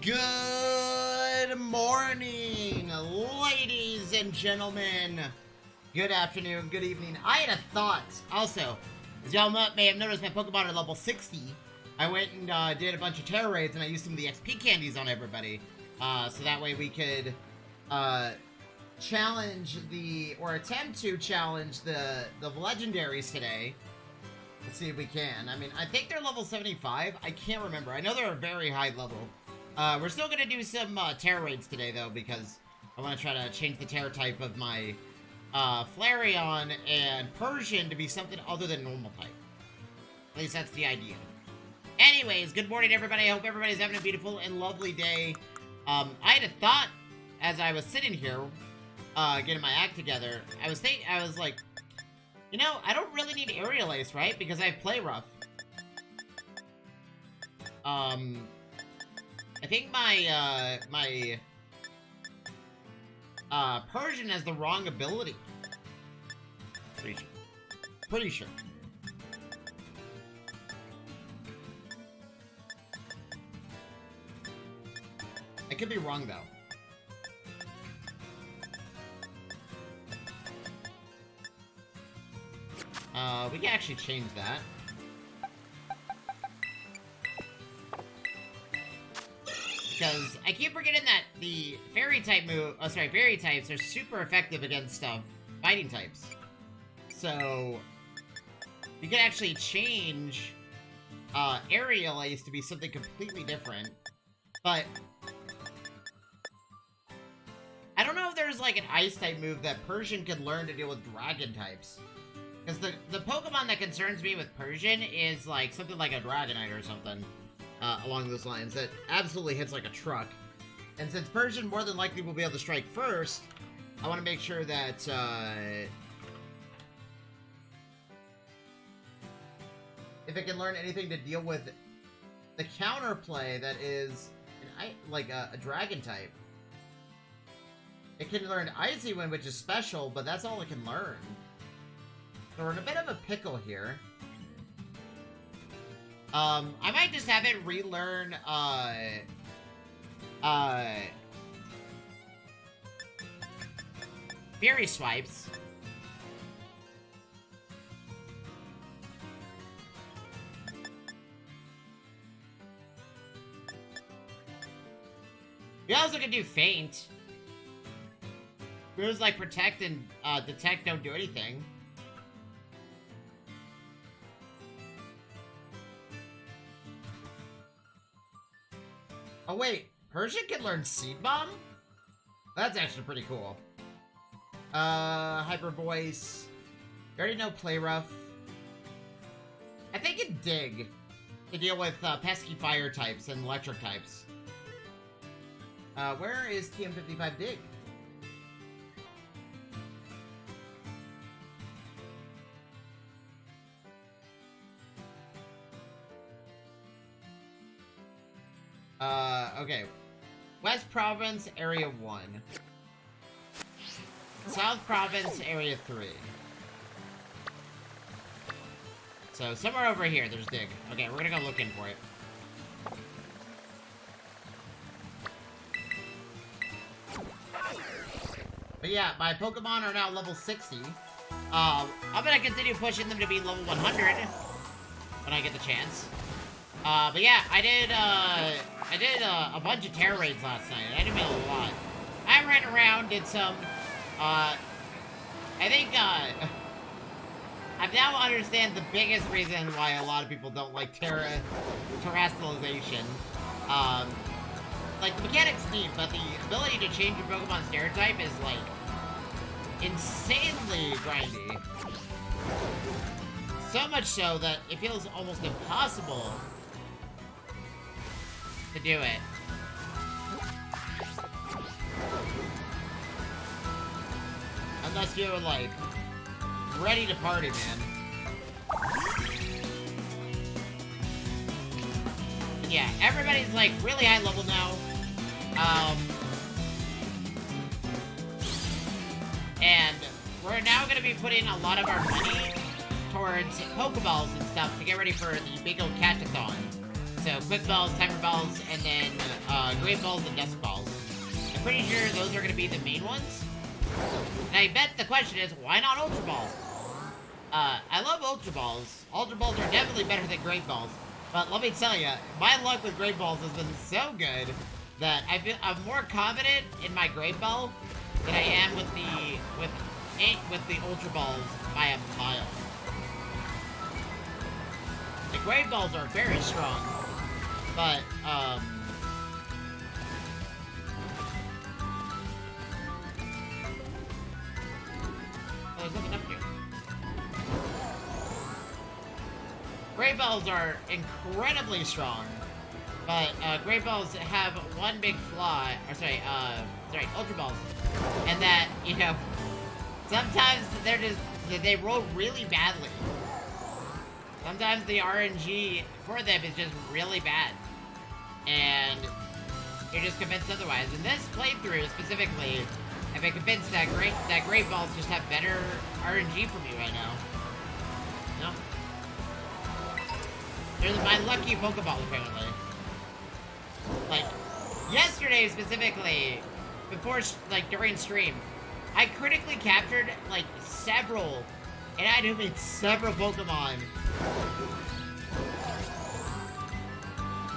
Good morning, ladies and gentlemen. Good afternoon, good evening. I had a thought. Also, as y'all may have noticed, my Pokemon are level 60. I went and did a bunch of Terra raids, and I used some of the XP candies on everybody. So that way we could challenge or attempt to challenge the legendaries today. Let's see if we can. I mean, I think they're level 75. I can't remember. I know they're a very high level. We're still going to do some Terra raids today, though, because I want to try to change the Terra type of my Flareon and Persian to be something other than normal type. At least that's the idea. Anyways, good morning, everybody. I hope everybody's having a beautiful and lovely day. I had a thought as I was sitting here getting my act together. I was like, you know, I don't really need Aerial Ace, right? Because I have Play Rough. I think my Persian has the wrong ability. Pretty sure. I could be wrong, though. We can actually change that. Because I keep forgetting that the fairy types are super effective against fighting types. So you can actually change Aerial Ace to be something completely different. But I don't know if there's like an ice type move that Persian can learn to deal with dragon types. Because the Pokemon that concerns me with Persian is like something like a Dragonite or something along those lines that absolutely hits like a truck. And since Persian more than likely will be able to strike first, I want to make sure that if it can learn anything to deal with the counterplay that is like a dragon type. It can learn Icy Wind, which is special, but that's all it can learn. So we're in a bit of a pickle here. I might just have it relearn, Fairy Swipes. We also can do Faint. Moves like Protect and Detect don't do anything. Oh wait, Persian can learn Seed Bomb? That's actually pretty cool. Hyper Voice. We already know Play Rough. I think it Dig to deal with pesky fire types and electric types. Where is TM55 Dig? Okay. West Province, Area 1. South Province, Area 3. So, somewhere over here, there's Dig. Okay, we're gonna go looking for it. But yeah, my Pokemon are now level 60. I'm gonna continue pushing them to be level 100 when I get the chance. But yeah, I did a bunch of Terra raids last night. I didn't a lot. I ran around, did some, I think, I now understand the biggest reason why a lot of people don't like terrestrialization. Like, the mechanic's neat, but the ability to change your Pokemon's Terra type is, like, insanely grindy. So much so that it feels almost impossible to do it. Unless you're, like, ready to party, man. But yeah, everybody's, like, really high level now. And we're now gonna be putting a lot of our money towards Pokeballs and stuff to get ready for the big old Catathon. So quick balls, timer balls, and then great balls and dusk balls. I'm pretty sure those are going to be the main ones. And I bet the question is, why not ultra balls? I love ultra balls. Ultra balls are definitely better than great balls. But let me tell you, my luck with great balls has been so good that I'm more confident in my great ball than I am with the ultra balls by a mile. The great balls are very strong, but oh, there's nothing up here. Great balls are incredibly strong, but great balls have one big flaw, or sorry, ultra balls, and that, you know, sometimes they roll really badly. Sometimes the RNG for them is just really bad, and you're just convinced otherwise. In this playthrough specifically, I've been convinced that great balls just have better RNG for me right now. No. They're my lucky Pokeball, apparently. Like, yesterday specifically, before, like, during stream, I critically captured, like, several, and I do mean several Pokemon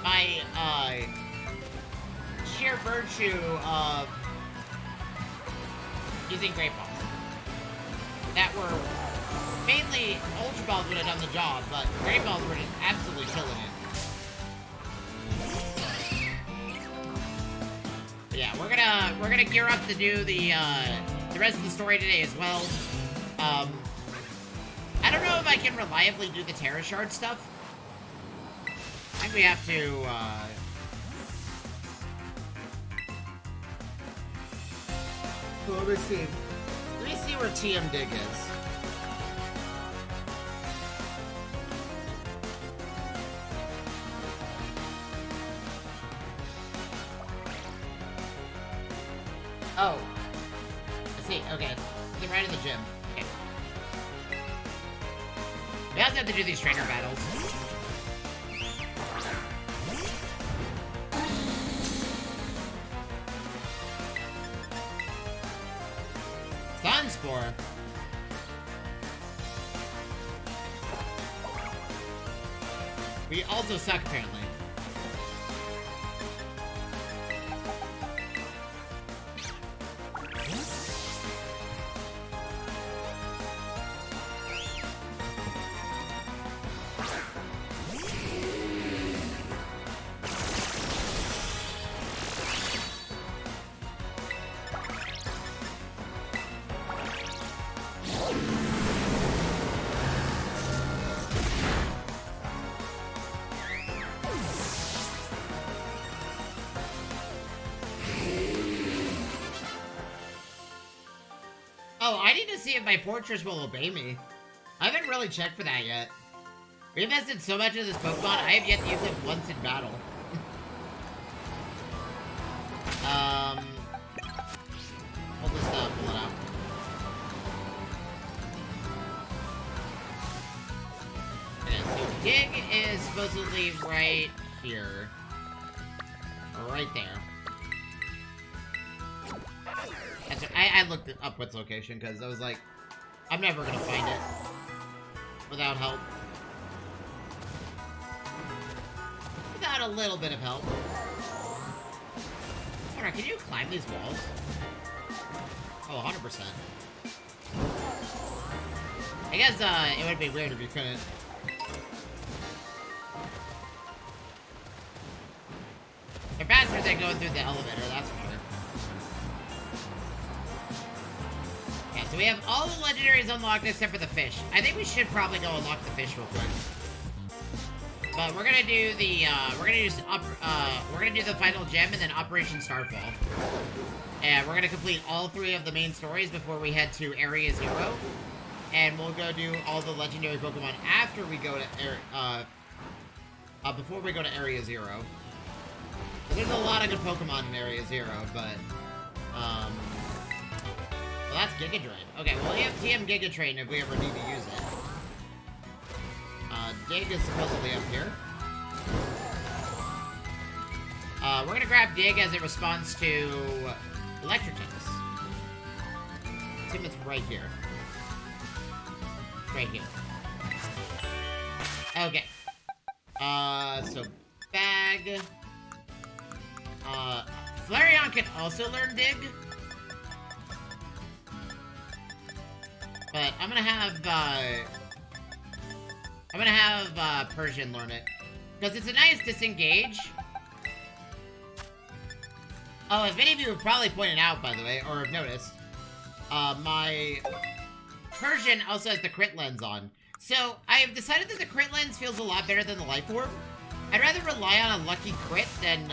by, sheer virtue of using Great Balls. That were mainly Ultra Balls would have done the job, but Great Balls were just absolutely killing it. But yeah, we're gonna gear up to do the rest of the story today as well. I don't know if I can reliably do the Terra Shard stuff. I think we have to, well, let me see. Let me see where TM Dig is. Oh. I see. Okay. They're right in the gym. Okay. We also have to do these trainer battles. Sunspore. We also suck, apparently. Oh, I need to see if my fortress will obey me. I haven't really checked for that yet. We invested so much in this Pokemon, I have yet to use it once in battle. Hold this up, pull it out. Okay, so Dig is supposedly right here. Right there. I looked up its location because I was like, I'm never gonna find it without help. Without a little bit of help. Alright, can you climb these walls? Oh, 100%. I guess it would be weird if you couldn't. They're faster than going through the elevator, that's for sure. So we have all the legendaries unlocked except for the fish. I think we should probably go unlock the fish real quick. But we're gonna do the we're gonna do the final gem and then Operation Starfall. And we're gonna complete all 3 of the main stories before we head to Area 0. And we'll go do all the legendary Pokemon after we go to before we go to Area 0. So there's a lot of good Pokemon in Area 0, but well, that's Giga Drain. Okay, well, we have TM Giga Drain if we ever need to use it. Dig is supposedly up here. We're gonna grab Dig as it responds to Electric Tennis. Assume it's right here. Right here. Okay. So Bag. Flareon can also learn Dig. But I'm gonna have Persian learn it. Because it's a nice disengage. Oh, as many of you have probably pointed out, by the way, or have noticed, my Persian also has the crit lens on. So, I have decided that the crit lens feels a lot better than the life orb. I'd rather rely on a lucky crit than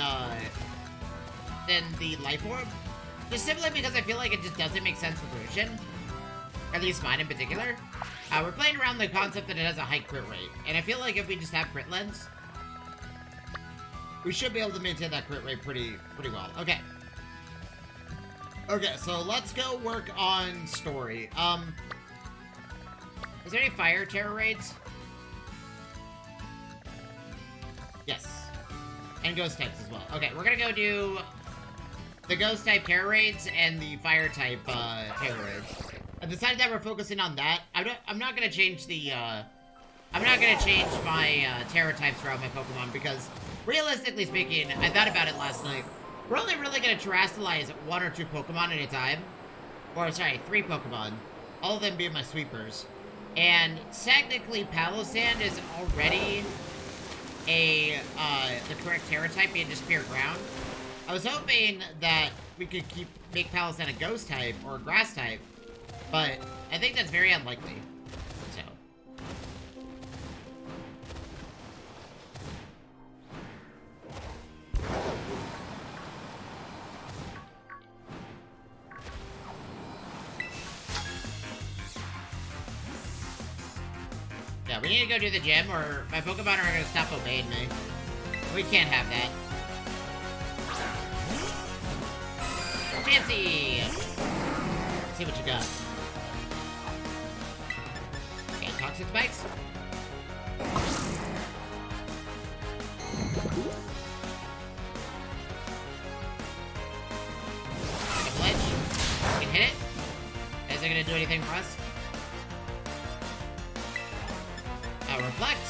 the life orb. Just simply because I feel like it just doesn't make sense for Persian. At least mine in particular. We're playing around the concept that it has a high crit rate. And I feel like if we just have crit lens, we should be able to maintain that crit rate pretty well. Okay. Okay, so let's go work on story. Is there any fire terror raids? Yes. And ghost types as well. Okay, we're gonna go do the ghost type terror raids and the fire type terror raids. I decided that we're focusing on that. I'm not gonna change the I'm not gonna change my terror types throughout my Pokemon because realistically speaking, I thought about it last night. We're only really gonna terastallize 1 or 2 Pokemon at a time. Or sorry, 3 Pokemon. All of them being my sweepers. And technically Palossand is already the correct terror type being just pure ground. I was hoping that we could make Palossand a ghost type or a grass type, but I think that's very unlikely. So. Yeah, we need to go do the gym or my Pokemon are gonna stop obeying me. We can't have that. Fancy! Let's see what you got. Okay, Toxic Spikes. Double Edge. We can hit it. Is it gonna do anything for us? Reflect.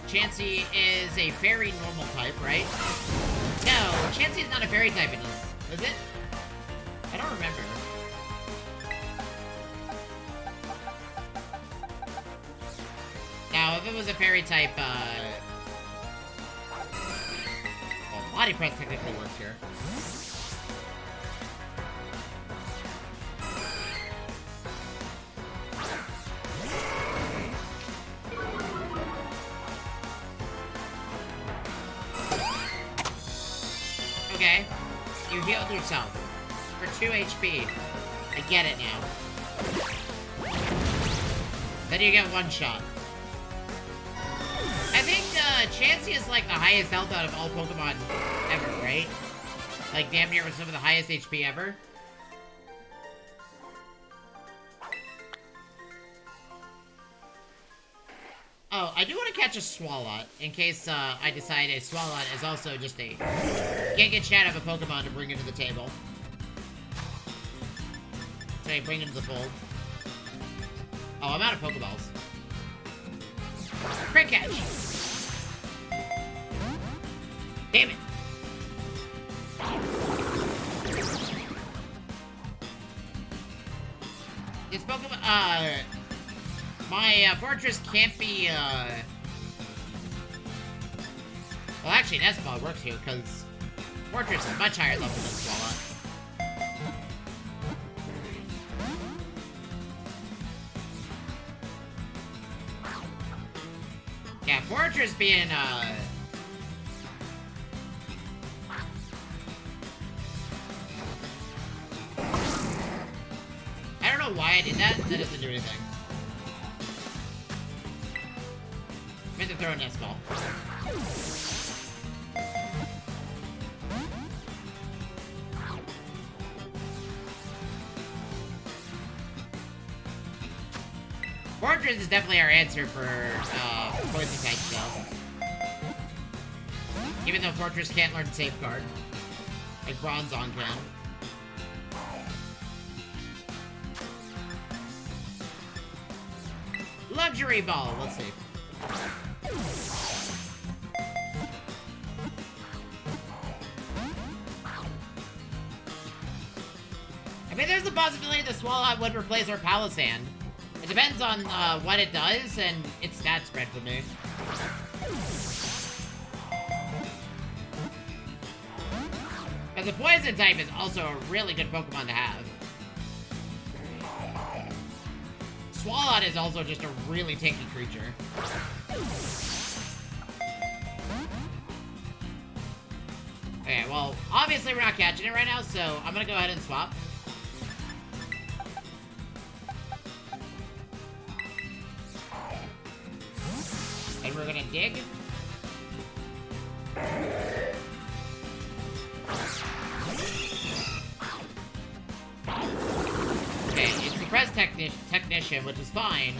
Chansey is a fairy normal type, right? No, Chansey is not a fairy type in this. Is it? I don't remember. Now, if it was a fairy type, well, Body Press technically works here. Okay, you healed yourself for 2 HP. I get it now. Then you get 1 shot. I think Chansey is like the highest health out of all Pokemon ever, right? Like damn near with some of the highest HP ever. Oh, I do want to catch a Swalot, in case I decide a Swalot is also just a Giga Chat of a Pokemon to bring into the table. So I bring into the fold. Oh, I'm out of Pokeballs. Crit catch! Damn it! This Pokemon, my Fortress can't be, well, actually, Nespal works here, because Fortress is much higher level than Swalot. Yeah, Fortress being, I don't know why I did that. That doesn't do anything. I meant to throw a nest ball. Fortress is definitely our answer for poison type stuff. Even though Fortress can't learn Safeguard. Like Bronzong can. Luxury Ball, let's see. I mean, there's a possibility the Swalot would replace our Palisand. It depends on what it does and its stat spread for me. Because the Poison type is also a really good Pokemon to have. Swalot is also just a really tanky creature. Okay, well, obviously we're not catching it right now, so I'm gonna go ahead and swap. And we're gonna dig. Okay, it's suppressed technician, which is fine,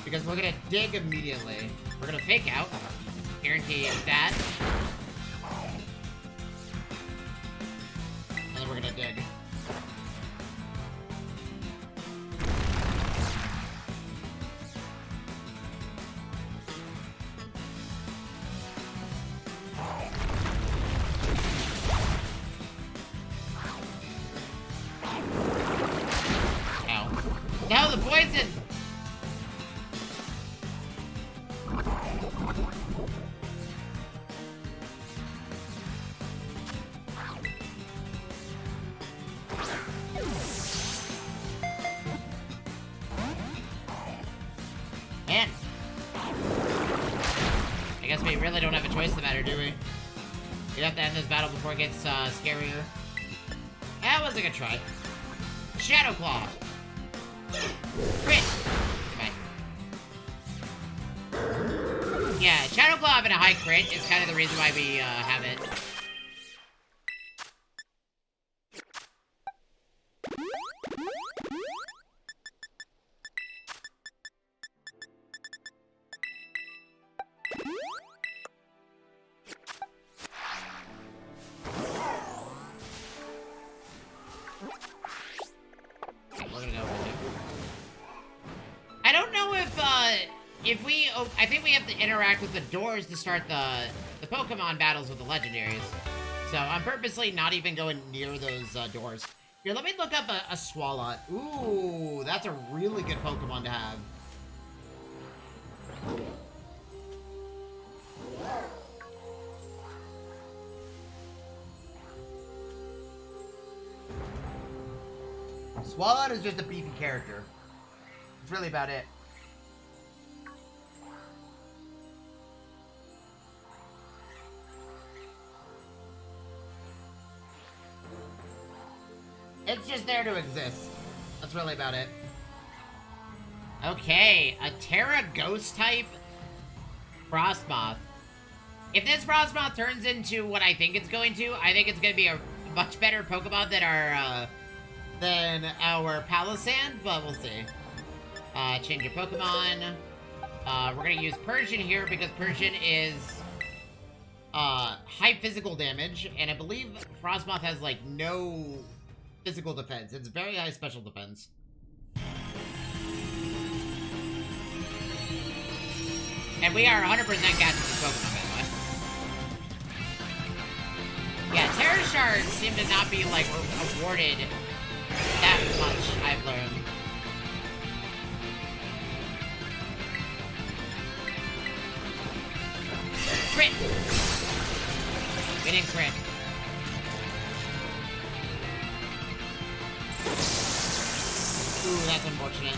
because we're gonna dig immediately. We're gonna fake out. Guarantee that. And then we're gonna dig. No, the poison! Man. I guess we really don't have a choice in the matter, do we? We have to end this battle before it gets scarier. That was a good try. Shadow Claw. Crit! Okay. Yeah, Shadow Claw having a high crit is kind of the reason why we have it. I think we have to interact with the doors to start the Pokemon battles with the legendaries. So I'm purposely not even going near those doors. Here, let me look up a Swalot. Ooh, that's a really good Pokemon to have. Swalot is just a beefy character. That's really about it. It's just there to exist. That's really about it. Okay, a Terra Ghost type Frostmoth. If this Frostmoth turns into what I think it's going to, I think it's going to be a much better Pokemon than our Palisand, but we'll see. Change your Pokemon. We're going to use Persian here because Persian is high physical damage, and I believe Frostmoth has, like, no physical defense. It's very high special defense. And we are 100% catching this Pokemon, by the way. Yeah, Terra Shards seem to not be, like, awarded that much, I've learned. Crit! We didn't crit. Ooh, that's unfortunate.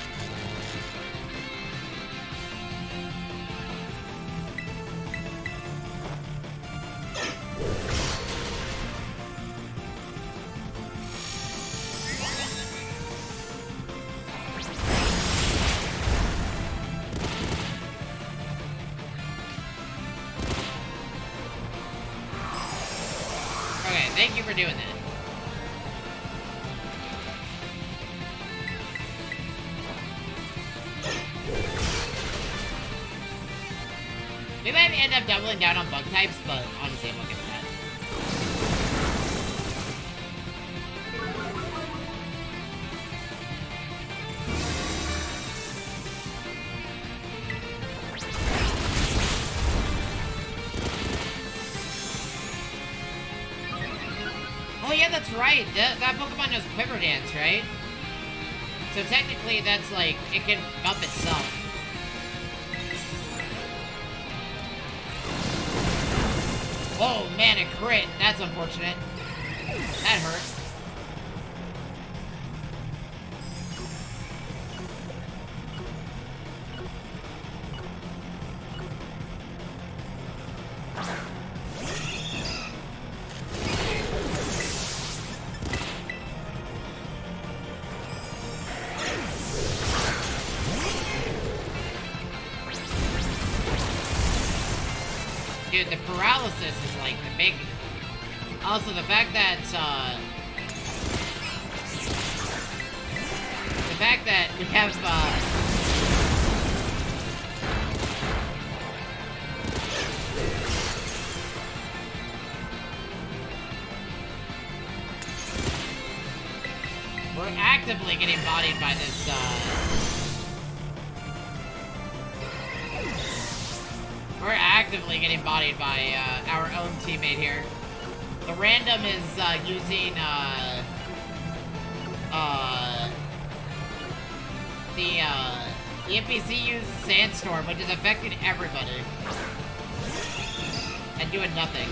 Okay, thank you for doing that. We might end up doubling down on bug types, but honestly, I'm okay with that. yeah, that's right. That Pokemon knows Quiver Dance, right? So technically, that's like, it can buff itself. Oh man, a crit. That's unfortunate. That hurt. Dude, the paralysis is like the big... Also, the fact that, we have, we're actively getting bodied by this, we're actively getting bodied by, our own teammate here. The random is, using, the NPC uses Sandstorm, which is affecting everybody. And doing nothing.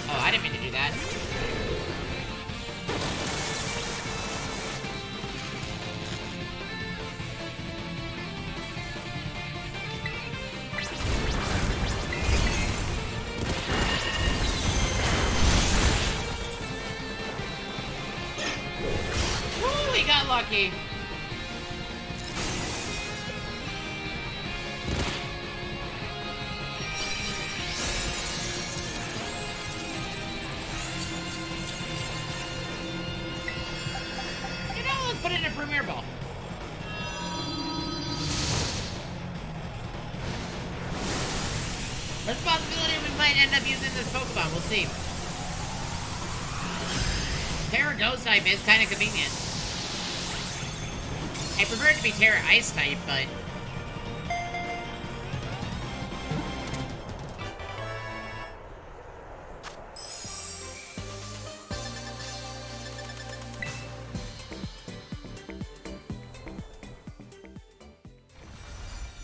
Oh, I didn't mean to do that. Woo, we got lucky. Let's put it in a Premier Ball. There's a possibility we might end up using this Pokemon. We'll see. Terra Ghost type is kind of convenient. I prefer it to be Terra Ice type, but...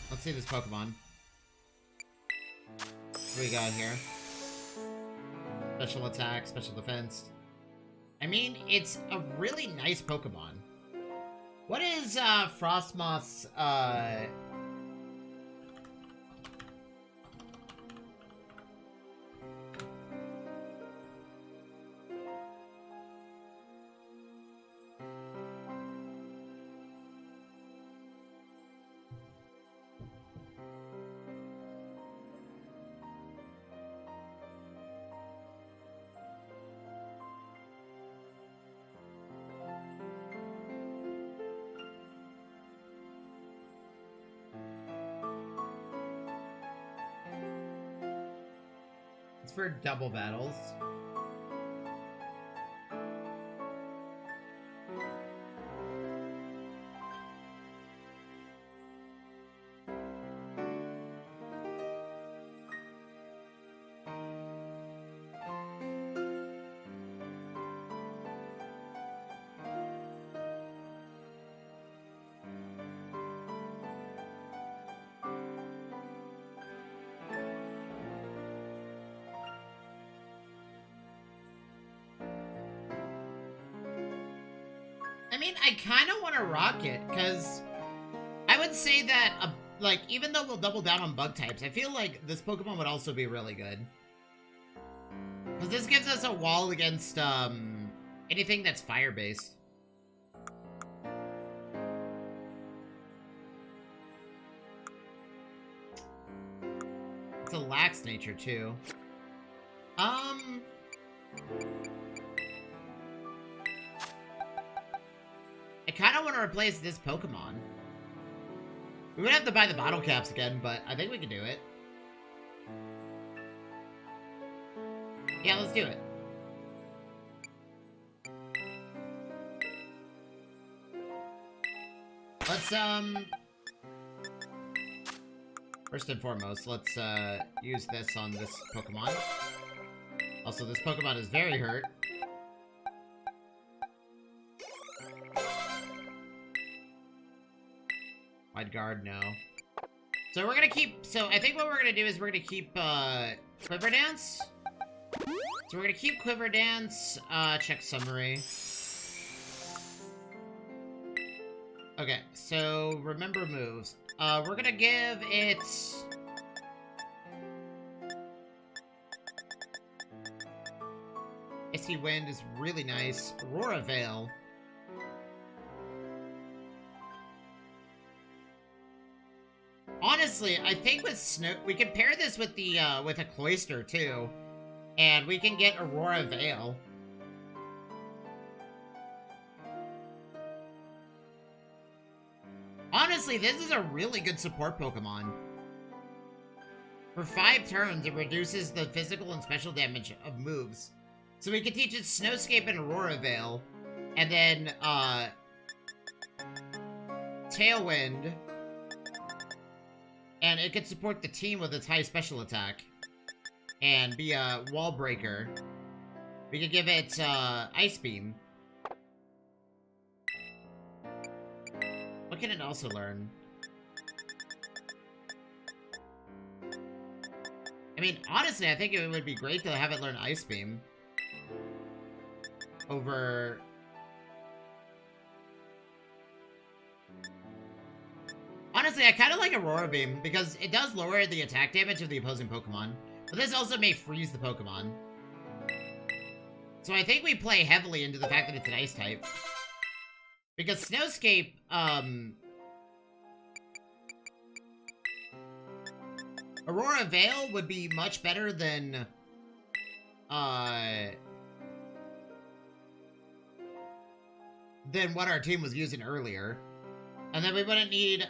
Let's see this Pokemon. What do we got here? Special attack, special defense. I mean, it's a really nice Pokemon. What is, Frostmoth's, It's for double battles. I mean, I kind of want to rock it, because I would say that, like, even though we'll double down on bug types, I feel like this Pokemon would also be really good. Because this gives us a wall against, anything that's fire-based. It's a lax nature, too. I kind of want to replace this Pokemon. We would have to buy the bottle caps again, but I think we can do it. Yeah, let's do it. Let's, First and foremost, let's use this on this Pokemon. Also, this Pokemon is very hurt. Wide guard, no. So we're gonna keep... So I think what we're gonna do is we're gonna keep Quiver Dance. So we're gonna keep Quiver Dance. Check summary. Okay, so remember moves. We're gonna give it... Icy Wind is really nice. Aurora Veil. Honestly, I think with Snow... We can pair this with the, with a Cloyster, too. And we can get Aurora Veil. Honestly, this is a really good support Pokemon. For 5 turns, it reduces the physical and special damage of moves. So we can teach it Snowscape and Aurora Veil. And then, Tailwind. And it can support the team with its high special attack. And be a Wall Breaker. We could give it, Ice Beam. What can it also learn? I mean, honestly, I think it would be great to have it learn Ice Beam. Over... Honestly, I kind of like Aurora Beam, because it does lower the attack damage of the opposing Pokemon. But this also may freeze the Pokemon. So I think we play heavily into the fact that it's an Ice type. Because Snowscape, Aurora Veil would be much better than, than what our team was using earlier. And then we wouldn't need,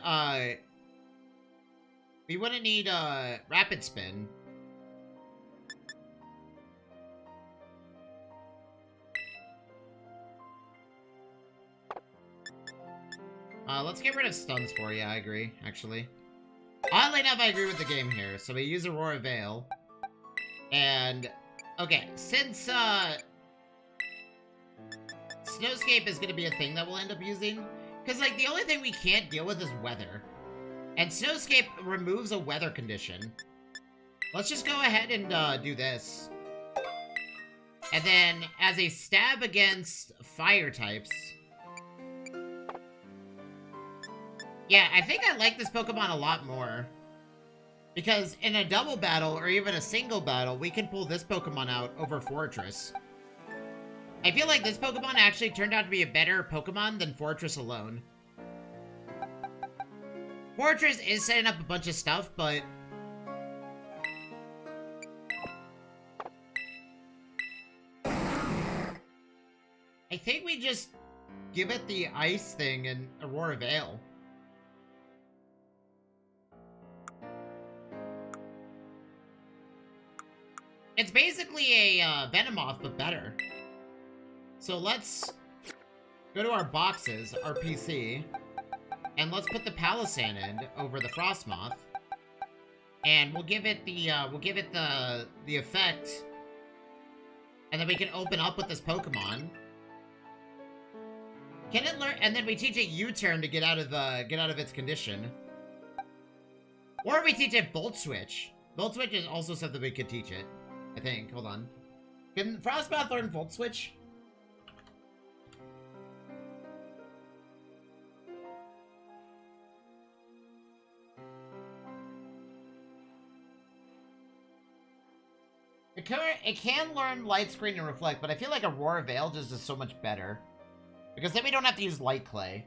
Rapid Spin. Let's get rid of Stun Spore. Yeah, I agree, actually. Oddly enough, I agree with the game here. So we use Aurora Veil. And, okay, since, Snowscape is gonna be a thing that we'll end up using. Because, like, the only thing we can't deal with is weather. And Snowscape removes a weather condition. Let's just go ahead and, do this. And then, as a stab against fire types... Yeah, I think I like this Pokemon a lot more. Because in a double battle, or even a single battle, we can pull this Pokemon out over Fortress. I feel like this Pokemon actually turned out to be a better Pokemon than Fortress alone. Fortress is setting up a bunch of stuff, but... I think we just give it the Ice thing and Aurora Veil. It's basically a Venomoth, but better. So let's go to our boxes, our PC, and let's put the Palisandre over the Frostmoth, and we'll give it the the effect, and then we can open up with this Pokemon. Can it learn? And then we teach it U-turn to get out of its condition, or we teach it Volt Switch. Volt Switch is also something we could teach it. I think. Hold on. Can Frostmoth learn Volt Switch? It can learn Light Screen and Reflect, but I feel like Aurora Veil just is so much better. Because then we don't have to use Light Clay.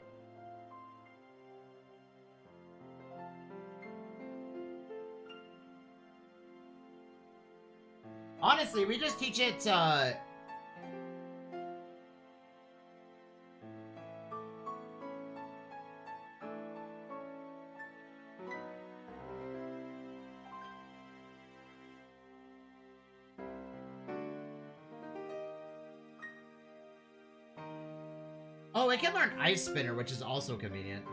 Honestly, we just teach it, Oh, it can learn Ice Spinner, which is also convenient.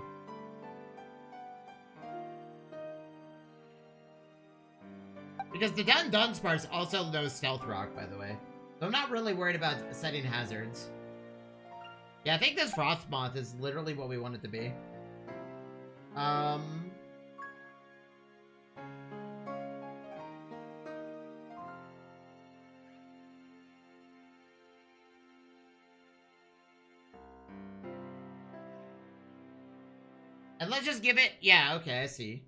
Because the Dunsparce also knows Stealth Rock, by the way. So I'm not really worried about setting hazards. Yeah, I think this Frostmoth is literally what we want it to be. And let's just give it... Yeah, okay, I see.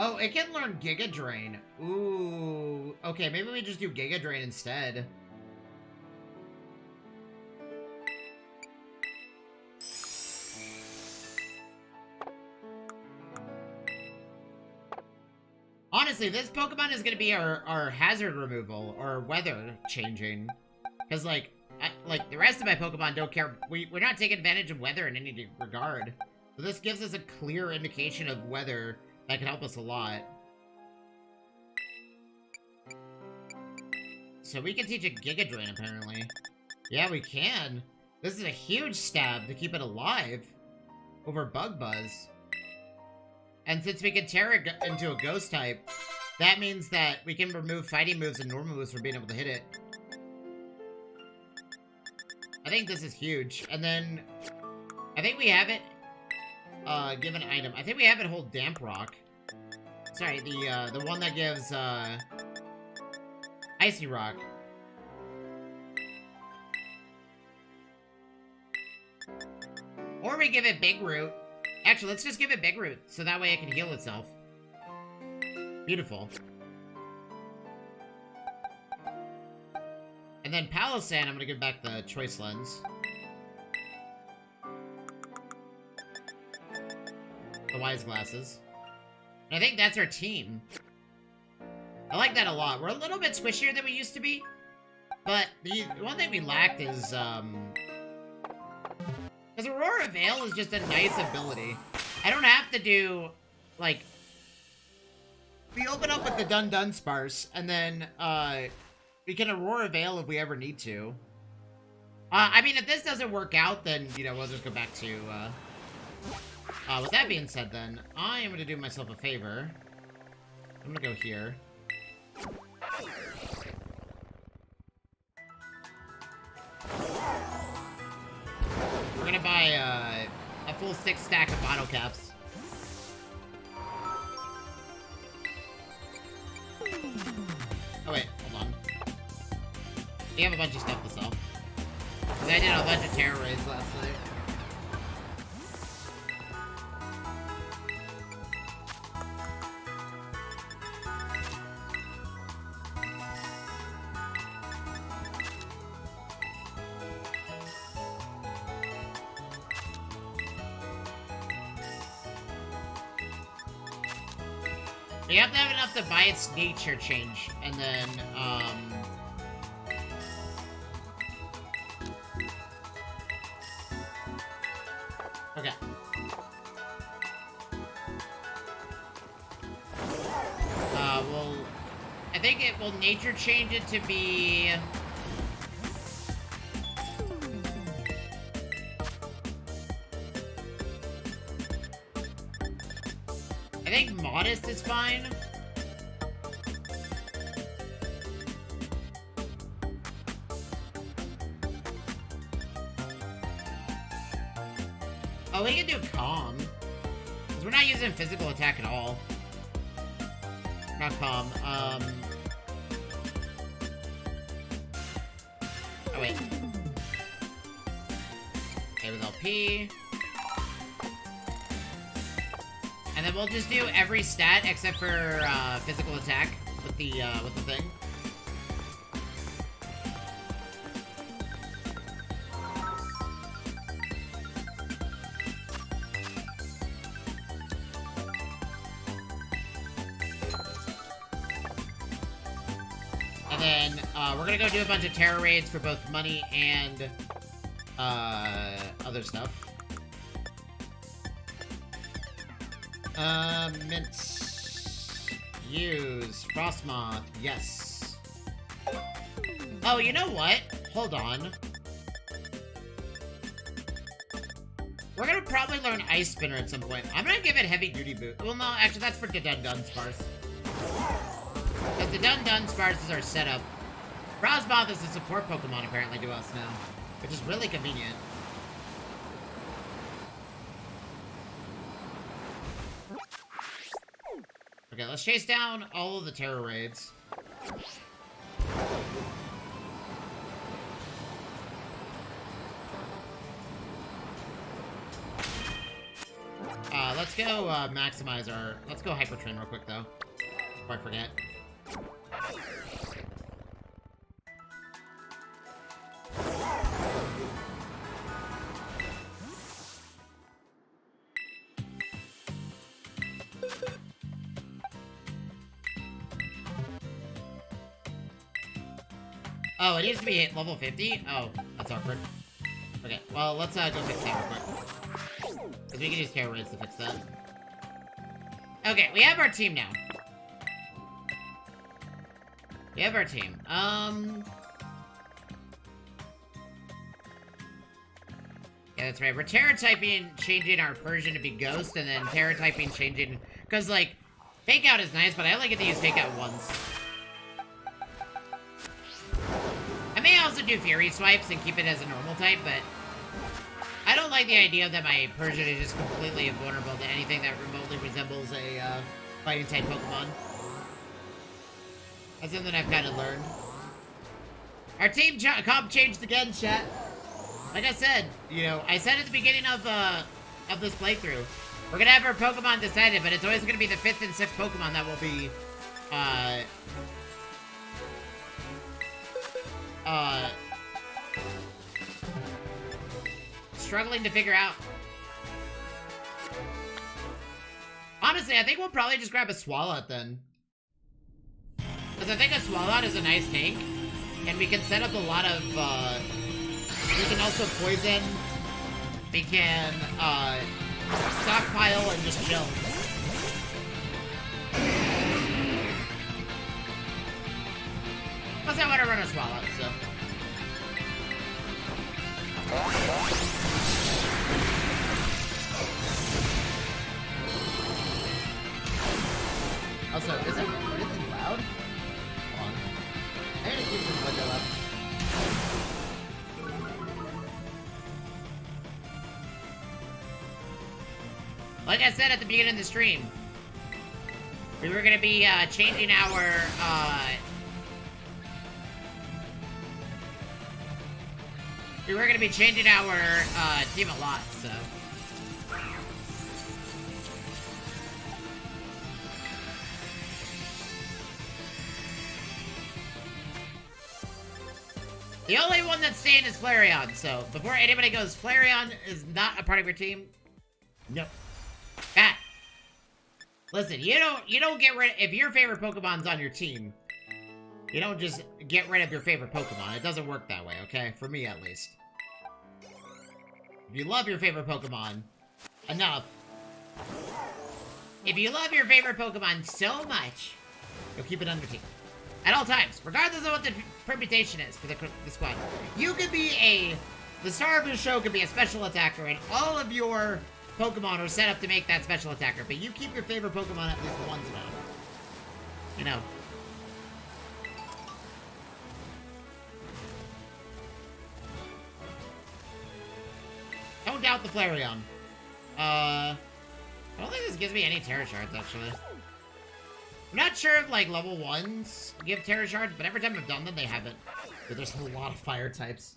Oh, it can learn Giga Drain. Ooh. Okay, maybe we just do Giga Drain instead. Honestly, this Pokemon is going to be our hazard removal, or weather changing. Because, like the rest of my Pokemon don't care. We're not taking advantage of weather in any regard. So this gives us a clear indication of weather that can help us a lot. So we can teach a Giga Drain, apparently. Yeah, we can. This is a huge stab to keep it alive over Bug Buzz. And since we can tear it into a Ghost type, that means that we can remove fighting moves and normal moves from being able to hit it. I think this is huge. And then, I think we have it, give an item. I think we have it hold Damp Rock. Sorry, the one that gives, Icy Rock. Or we give it Big Root. Actually, let's just give it Big Root, so that way it can heal itself. Beautiful. And then Palossand, I'm gonna give back the Choice Lens. The Wise Glasses. And I think that's our team. I like that a lot. We're a little bit squishier than we used to be. But the one thing we lacked is, because Aurora Veil is just a nice ability. I don't have to do, like... We open up with the Dunsparce, and then, we can Aurora Veil if we ever need to. I mean, if this doesn't work out, then, you know, we'll just go back to, with that being said, then, I am gonna do myself a favor. I'm gonna go here. We're gonna buy, a full 6 stack of bottle caps. Oh wait, hold on. We have a bunch of stuff to sell. Because I did a bunch of terror raids last night. You have to have enough to buy its nature change, and then, okay. Well, I think it will nature change it to be... I think Modest is fine. Oh, we can do Calm. Because we're not using physical attack at all. Not Calm. Oh, wait. Okay, with LP. And then we'll just do every stat except for physical attack with the thing. And then we're gonna go do a bunch of terror raids for both money and other stuff. Mints. Use. Frostmoth. Yes. Oh, you know what? hold on. We're gonna probably learn Ice Spinner at some point. I'm gonna give it Heavy Duty Boot. Well, no, actually, that's for the Dunsparce. Because the Dunsparce is our setup. Frostmoth is a support Pokemon, apparently, to us now. Which is really convenient. Okay, let's chase down all of the Terror Raids. Let's go maximize our... Let's go Hyper Train real quick, though. Before I forget. Oh, it needs to be level 50? Oh, that's awkward. Okay, well, let's go fix that real quick. Because we can use Terror Raids to fix that. Okay, we have our team now. We have our team. Yeah, that's right. We're Terra typing, changing our Persian to be Ghost, and then Terra typing, changing... Because, like, Fake Out is nice, but I only get to use Fake Out once. I may also do Fury Swipes and keep it as a normal type, but... I don't like the idea that my Persian is just completely invulnerable to anything that remotely resembles a, fighting type Pokemon. That's something I've kind of learned. Our team comp changed again, chat. Like I said, you know, I said at the beginning of this playthrough, we're gonna have our Pokemon decided, but it's always gonna be the 5th and 6th Pokemon that will be, struggling to figure out. Honestly, I think we'll probably just grab a Swalot then. Because I think a Swalot is a nice tank, and we can set up a lot of, we can also poison, we can, stockpile and just chill. Plus I want to run a Swalot, so. Also, is it really loud? Hold on. I gotta keep this window up. Like I said at the beginning of the stream, we were gonna be changing our team a lot, so. The only one that's staying is Flareon, so before anybody goes, Flareon is not a part of your team. Nope. Pat. Listen, you don't get rid if your favorite Pokemon's on your team, you don't just get rid of your favorite Pokemon. It doesn't work that way, okay? For me, at least. If you love your favorite Pokemon enough, if you love your favorite Pokemon so much, you'll keep it on your team. At all times, regardless of what the permutation is for the squad. You could be the star of your show could be a special attacker, and all of your Pokemon are set up to make that special attacker, but you keep your favorite Pokemon at least once now. You know. Don't doubt the Flareon. I don't think this gives me any Terra Shards, actually. I'm not sure if, like, level 1s give Terra Shards, but every time I've done them, they haven't. But there's a lot of fire types.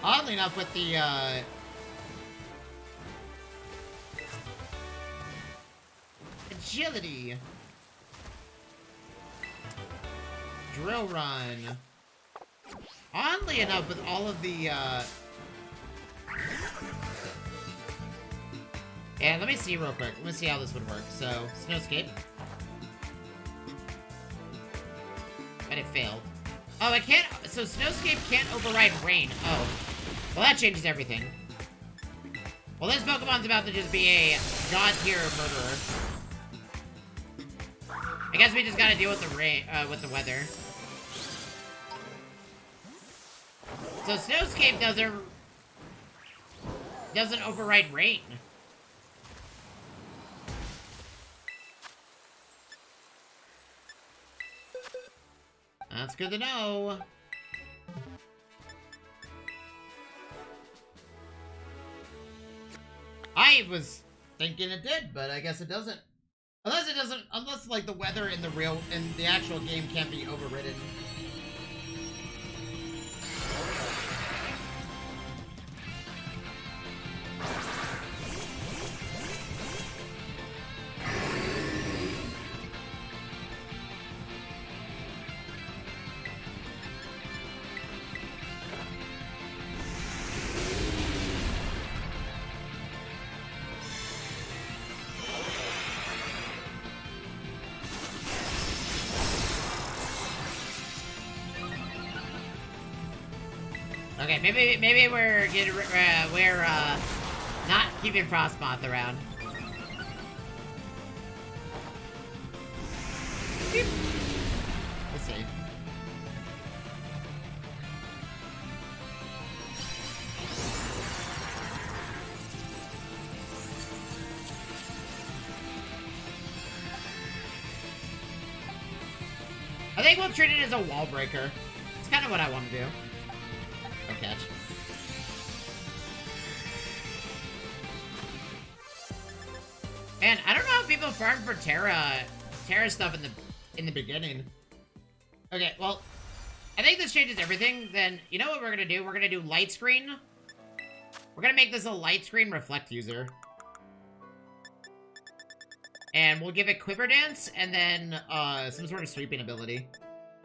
Oddly enough, with the, Agility. Drill Run. Oddly enough, with all of the, yeah, let me see real quick. Let me see how this would work. So, Snowscape. But it failed. Oh, it can't... So, Snowscape can't override Rain. Oh. Well, that changes everything. Well, this Pokemon's about to just be a God-tier murderer. I guess we just gotta deal with the rain, with the weather. So Snowscape doesn't override rain. That's good to know. I was thinking it did, but I guess it doesn't. Unless like the weather in the actual game can't be overridden. Okay, maybe we're not keeping Frostmoth around. Let's see. I think we'll treat it as a wall breaker. It's kind of what I want to do. Catch. Man, I don't know how people farm for Terra stuff in the beginning. Okay, well, I think this changes everything. Then you know what we're gonna do? We're gonna do light screen. We're gonna make this a light screen reflect user. And we'll give it Quiver Dance and then some sort of sweeping ability.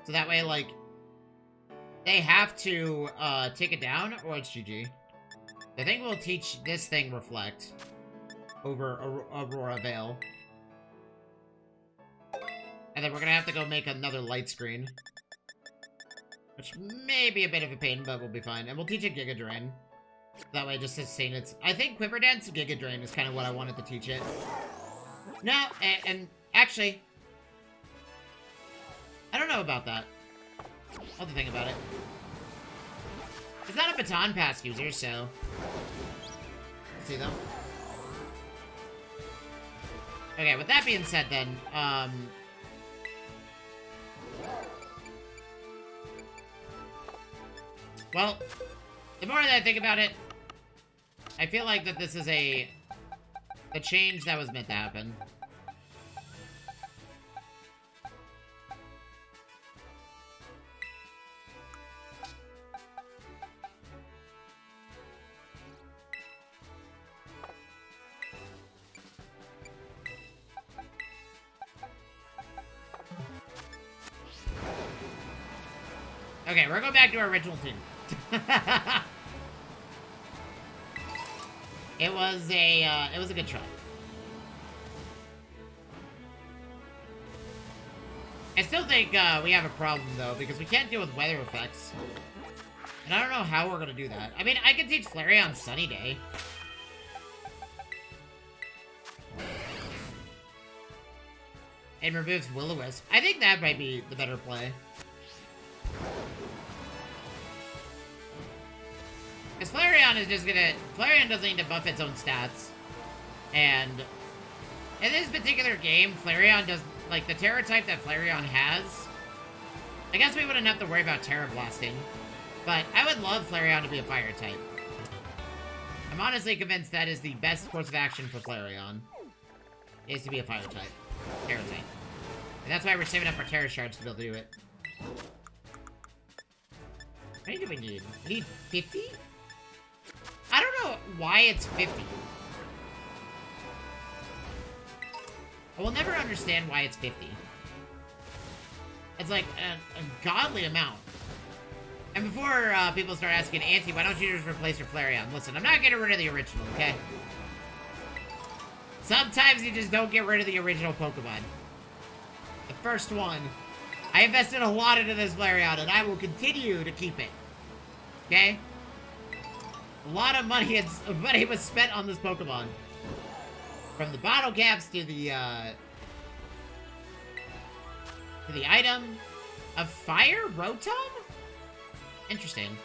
So that way, like, they have to take it down, or it's GG. I think we'll teach this thing Reflect over Aurora Veil. And then we're gonna have to go make another light screen. Which may be a bit of a pain, but we'll be fine. And we'll teach it Giga Drain. That way, just sustain its... I think Quiver Dance Giga Drain is kind of what I wanted to teach it. No, and actually... I don't know about that. I'll have to think about it. It's not a Baton Pass user, so... See them? Okay, with that being said then, well, the more that I think about it, I feel like that this is a change that was meant to happen. Okay, we're going back to our original team. It was a good try. I still think we have a problem though, because we can't deal with weather effects. And I don't know how we're gonna do that. I mean, I could teach Flareon Sunny Day. And removes Will-O-Wisp. I think that might be the better play. Because Flareon is just gonna... Flareon doesn't need to buff its own stats. And... in this particular game, Flareon does... like, the Terra type that Flareon has... I guess we wouldn't have to worry about Terra Blasting. But I would love Flareon to be a Fire type. I'm honestly convinced that is the best course of action for Flareon. Is to be a Fire type. Terra type. And that's why we're saving up our Terra Shards to be able to do it. How many do we need? We need 50? I don't know why it's 50. I will never understand why it's 50. It's like a godly amount. And before people start asking, Auntie, why don't you just replace your Flareon? Listen, I'm not getting rid of the original, okay? Sometimes you just don't get rid of the original Pokemon. The first one. I invested a lot into this Flareon, and I will continue to keep it. Okay? A lot of money was spent on this Pokemon. From the bottle caps to the item of Fire Rotom? Interesting.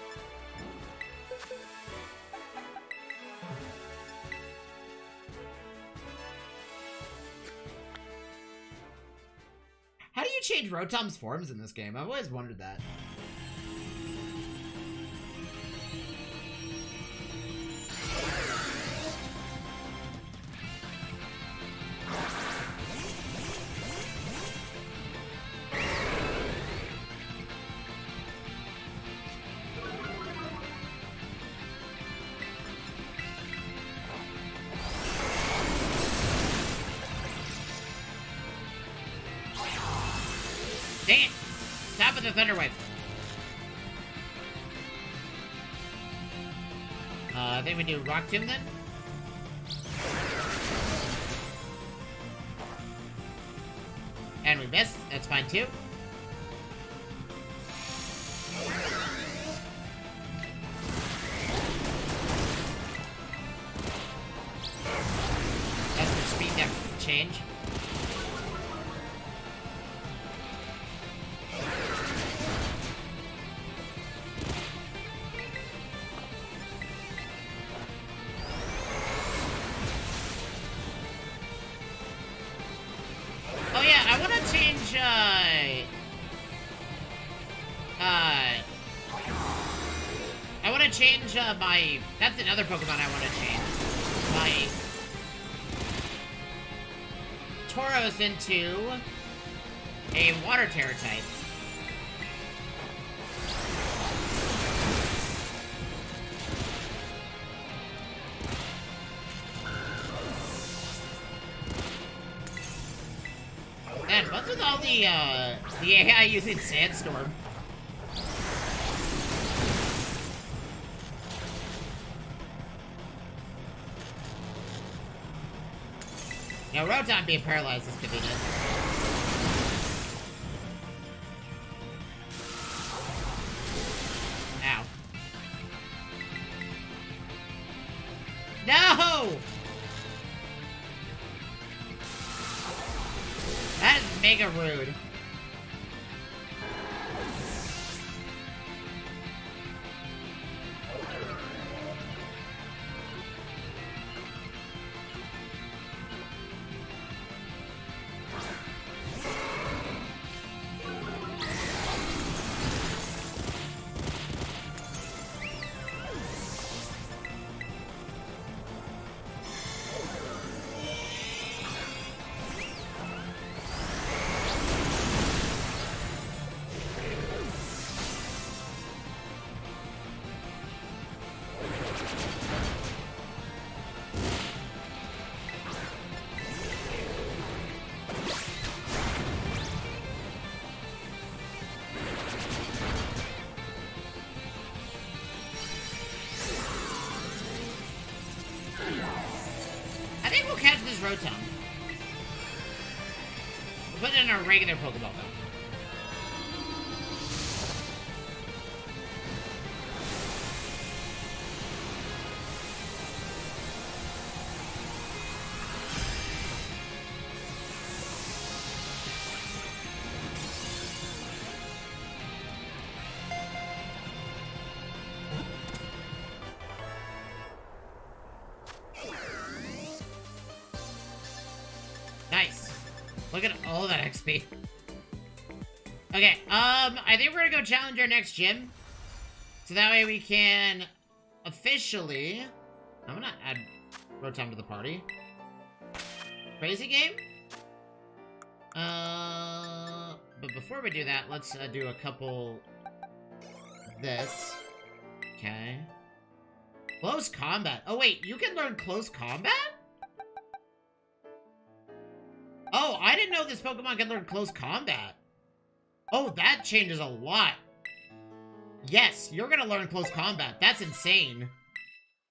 they change Rotom's forms in this game? I've always wondered that. Dang it! Stop with the Thunder Wave. I think we do Rock Tomb then? And we missed. That's fine too. That's for speed depth change. Oh yeah, I want to change, I want to change, my, that's another Pokemon I want to change. My Tauros into a Water Terror type. Man, what's with all the AI using Sandstorm? Now, Rotom being paralyzed is convenient. Ow. No! That is mega rude. I think we'll catch this Rotom. We'll put it in our regular Pokeball, though. Nice. Look at all that XP. Okay, I think we're gonna go challenge our next gym. So that way we can officially... I'm gonna add Rotom to the party. Crazy game? But before we do that, let's do a couple... This. Okay. Close combat. Oh wait, you can learn close combat? Oh, I didn't know this Pokemon can learn close combat. Oh, that changes a lot. Yes, you're gonna learn close combat. That's insane.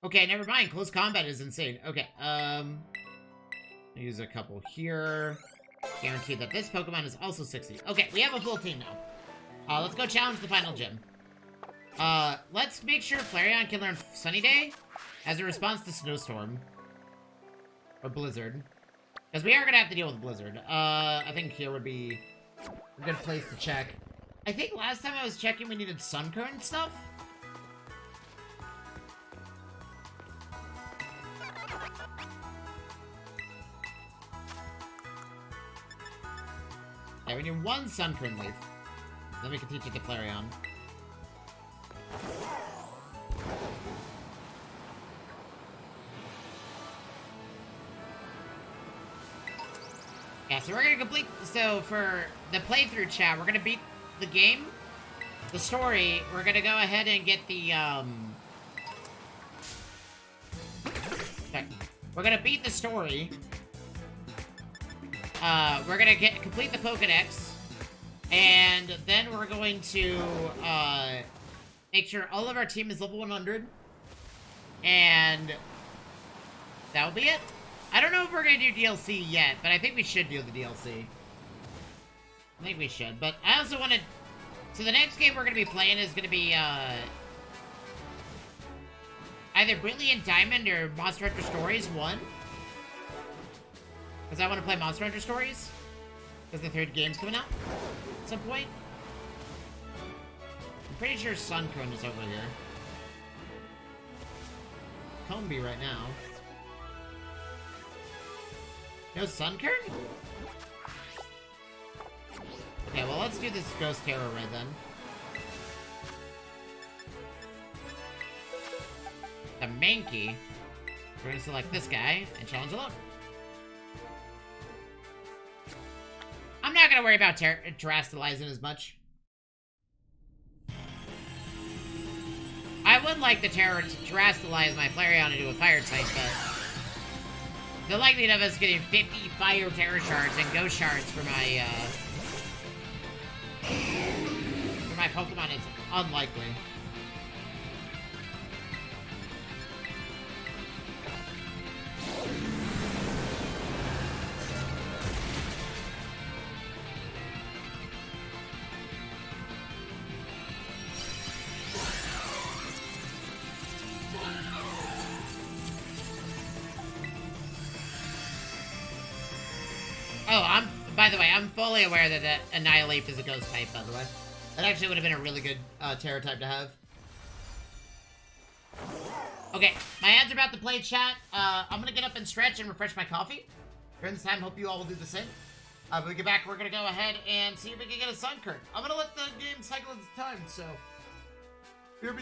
Okay, never mind. Close combat is insane. Okay, use a couple here. Guarantee that this Pokemon is also 60. Okay, we have a full team now. Let's go challenge the final gym. Let's make sure Flareon can learn Sunny Day as a response to Snowstorm. Or Blizzard. Because we are going to have to deal with Blizzard. I think here would be a good place to check. I think last time I was checking we needed Sunkern stuff. Okay, we need one Sunkern leaf. Then we can teach it to Flareon. Yeah, so we're gonna complete... So, for the playthrough chat, we're gonna beat the game. The story, we're gonna go ahead and get the, Okay. We're gonna beat the story. We're gonna complete the Pokedex. And then we're going to, make sure all of our team is level 100. And that'll be it. I don't know if we're gonna do DLC yet, but I think we should do the DLC. I think we should, but I also want to... So the next game we're gonna be playing is gonna be, either Brilliant Diamond or Monster Hunter Stories 1. Because I want to play Monster Hunter Stories. Because the third game's coming out at some point. I'm pretty sure Sunkern is over here. Combee right now. No Sunkern? Okay, well, let's do this Ghost Terror Red then. The Mankey. We're gonna select this guy and challenge it up. I'm not gonna worry about terastallizing as much. I would like the Terror to terastallize my Flareon into a fire type, but the likelihood of us getting 50 fire Terror shards and ghost shards for my Pokemon is unlikely. Oh, by the way, I'm fully aware that Annihilate is a ghost type, by the way. That actually would have been a really good Terror type to have. Okay, my ads are about to play, chat. I'm gonna get up and stretch and refresh my coffee. During this time, hope you all will do the same. When we get back, we're gonna go ahead and see if we can get a Sunkern. I'm gonna let the game cycle its time, so... Here we...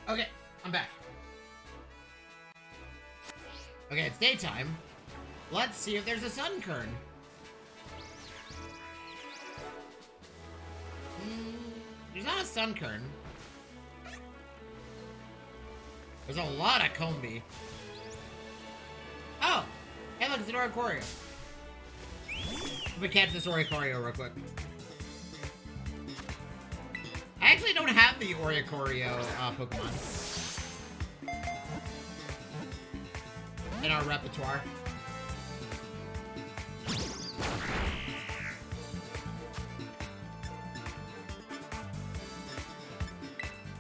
Okay, I'm back. Okay, it's daytime. Let's see if there's a sun kern. There's not a sun kern. There's a lot of Combi. Oh! Hey, look, it's an Oricorio. Let me catch this Oricorio real quick. I actually don't have the Oricorio Pokemon in our repertoire.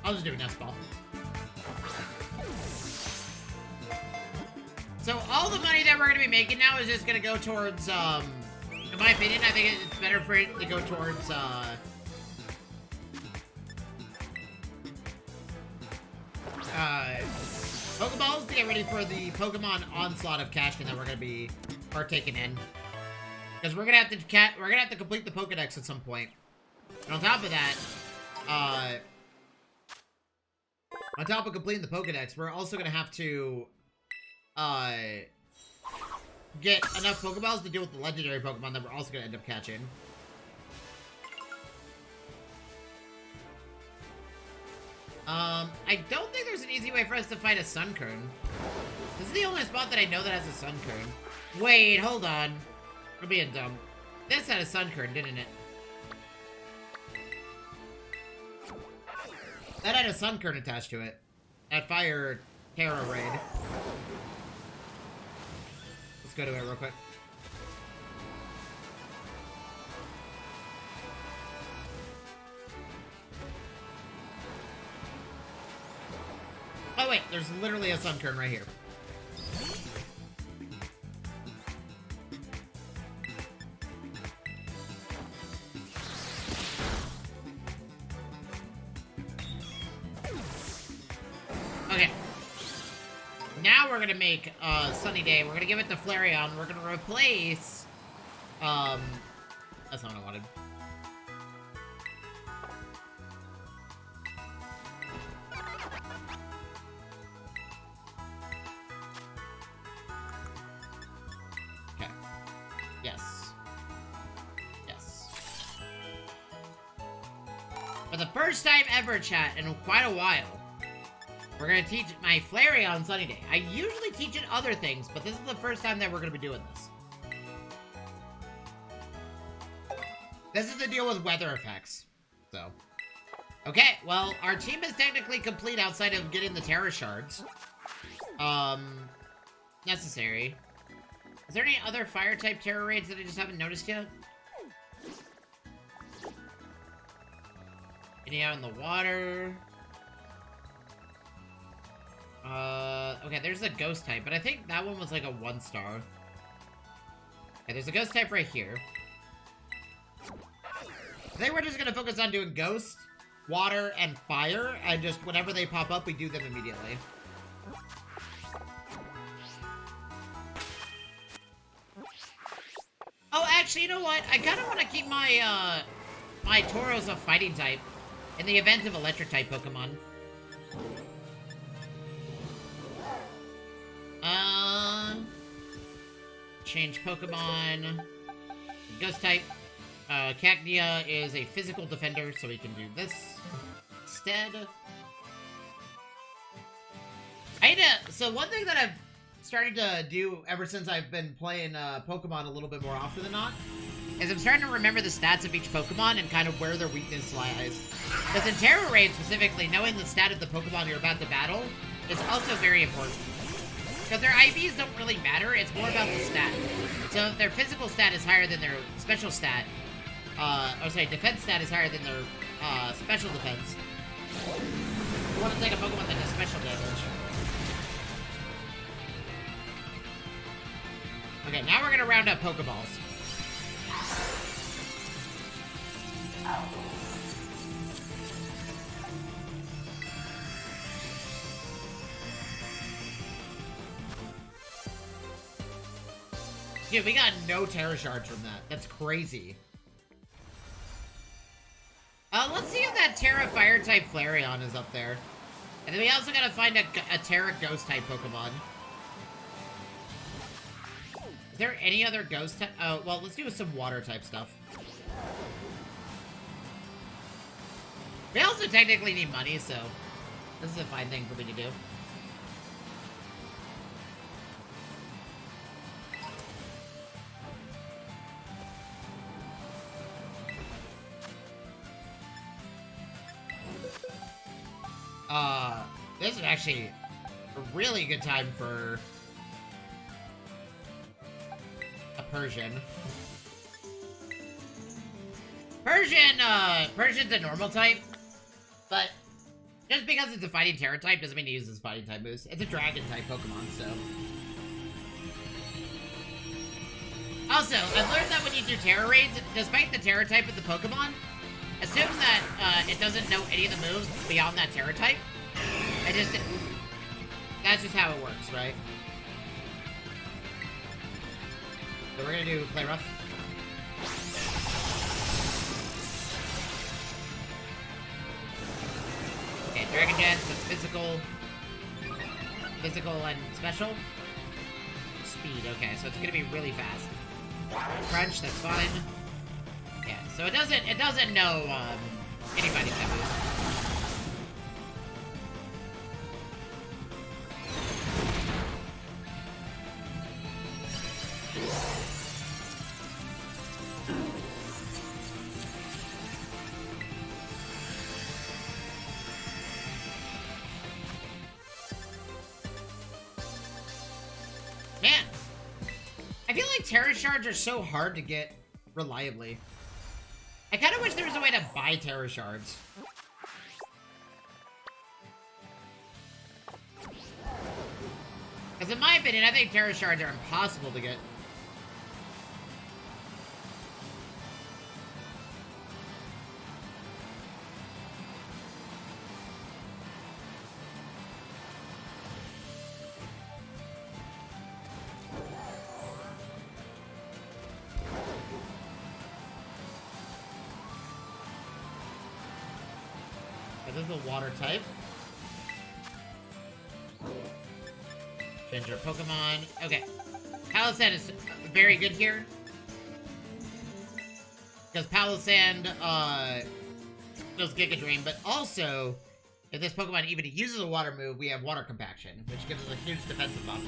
I'll just do a Nest Ball. So all the money that we're going to be making now is just going to go towards, in my opinion, I think it's better for it to go towards, Pokeballs to get ready for the Pokemon onslaught of cashing that we're going to be partaking in. Because we're going to have to complete the Pokedex at some point. And on top of that, on top of completing the Pokedex, we're also going to have to, get enough Pokeballs to deal with the legendary Pokemon that we're also going to end up catching. I don't think there's an easy way for us to fight a Sunkern. This is the only spot that I know that has a Sunkern. Wait, hold on. I'm being dumb. This had a Sunkern, didn't it? That had a Sunkern attached to it. That Fire Terra raid. Let's go to it real quick. Oh wait, there's literally a Sunkern right here. Okay. Now we're gonna make Sunny Day. We're gonna give it to Flareon. We're gonna replace that's not what I wanted. Okay. Yes. Yes. For the first time ever, chat, in quite a while, we're gonna teach my Flareon Sunny Day. I usually teach it other things, but this is the first time that we're gonna be doing this. This is the deal with weather effects. So. Okay, well, our team is technically complete outside of getting the Terra Shards. Necessary. Is there any other Fire-type Terra raids that I just haven't noticed yet? Any out in the water? Okay, there's a Ghost type, but I think that one was like a 1-star. Okay, there's a Ghost type right here. I think we're just gonna focus on doing Ghost, Water, and Fire, and just whenever they pop up, we do them immediately. Oh, actually, you know what? I kinda wanna keep my, my Tauros a Fighting type in the event of Electric type Pokemon. Change Pokemon. Ghost type. Cacnea is a physical defender, so we can do this instead. So one thing that I've started to do ever since I've been playing Pokemon a little bit more often than not is I'm starting to remember the stats of each Pokemon and kind of where their weakness lies. Because in Terra Raid specifically, knowing the stat of the Pokemon you're about to battle is also very important. Because their IVs don't really matter, it's more about the stat. So if their physical stat is higher than their special stat, defense stat is higher than their special defense, you want to take a Pokemon that does special damage. Okay, now we're gonna round up Pokeballs. Dude, we got no Terra Shards from that. That's crazy. Let's see if that Terra Fire-type Flareon is up there. And then we also gotta find a Terra Ghost type Pokemon. Is there any other Ghost type? Oh, well, let's do some Water type stuff. We also technically need money, so this is a fine thing for me to do. This is actually a really good time for a Persian. Persian's a normal type, but just because it's a fighting Terra type doesn't mean it uses fighting type moves. It's a dragon type Pokemon, so. Also, I've learned that when you do Terra raids, despite the Terra type of the Pokemon, assume that it doesn't know any of the moves beyond that Terra type. That's just how it works, right? So we're gonna do Play Rough. Okay, Dragon Dance, that's physical and special. Speed, okay, so it's gonna be really fast. Crunch, that's fine. Yeah, so it doesn't know any fighting type moves. Man, I feel like Terra Shards are so hard to get reliably. I kind of wish there was a way to buy Terra Shards. Because in my opinion, I think Terra Shards are impossible to get. This is a water type. Change our Pokemon. Okay. Palossand is very good here. Because Palossand does Giga Drain, but also, if this Pokemon even uses a water move, we have Water Compaction, which gives us a huge defensive buff.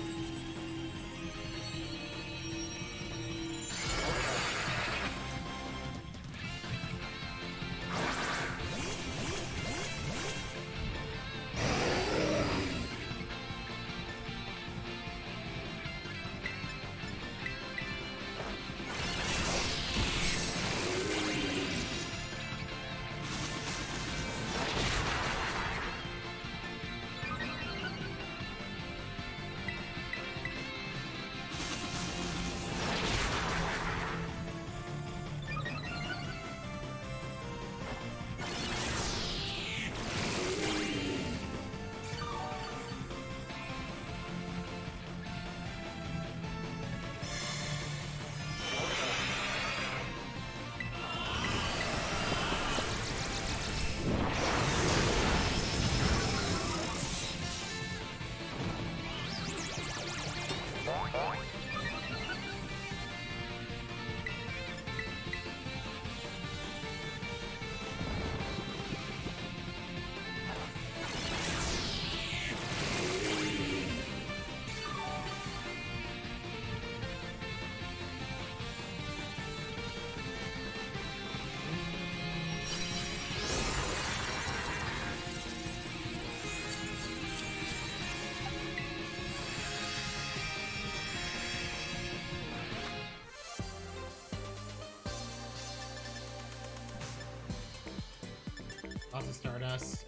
Lots of Stardust.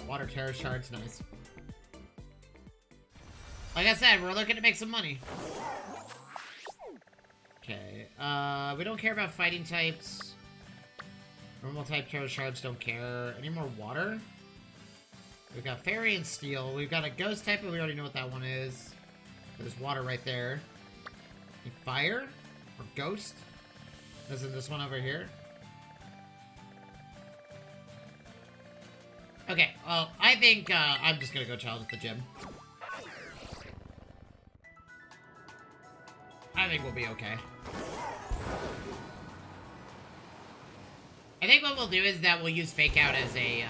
Water Terra Shards, nice. Like I said, we're looking to make some money. Okay, we don't care about fighting types. Normal type Terra Shards don't care. Any more water? We've got Fairy and Steel. We've got a Ghost type, but we already know what that one is. There's water right there. Any fire? Or Ghost? As in this one over here? Okay, well, I think I'm just gonna go challenge the gym. I think we'll be okay. I think what we'll do is that we'll use Fake Out as a,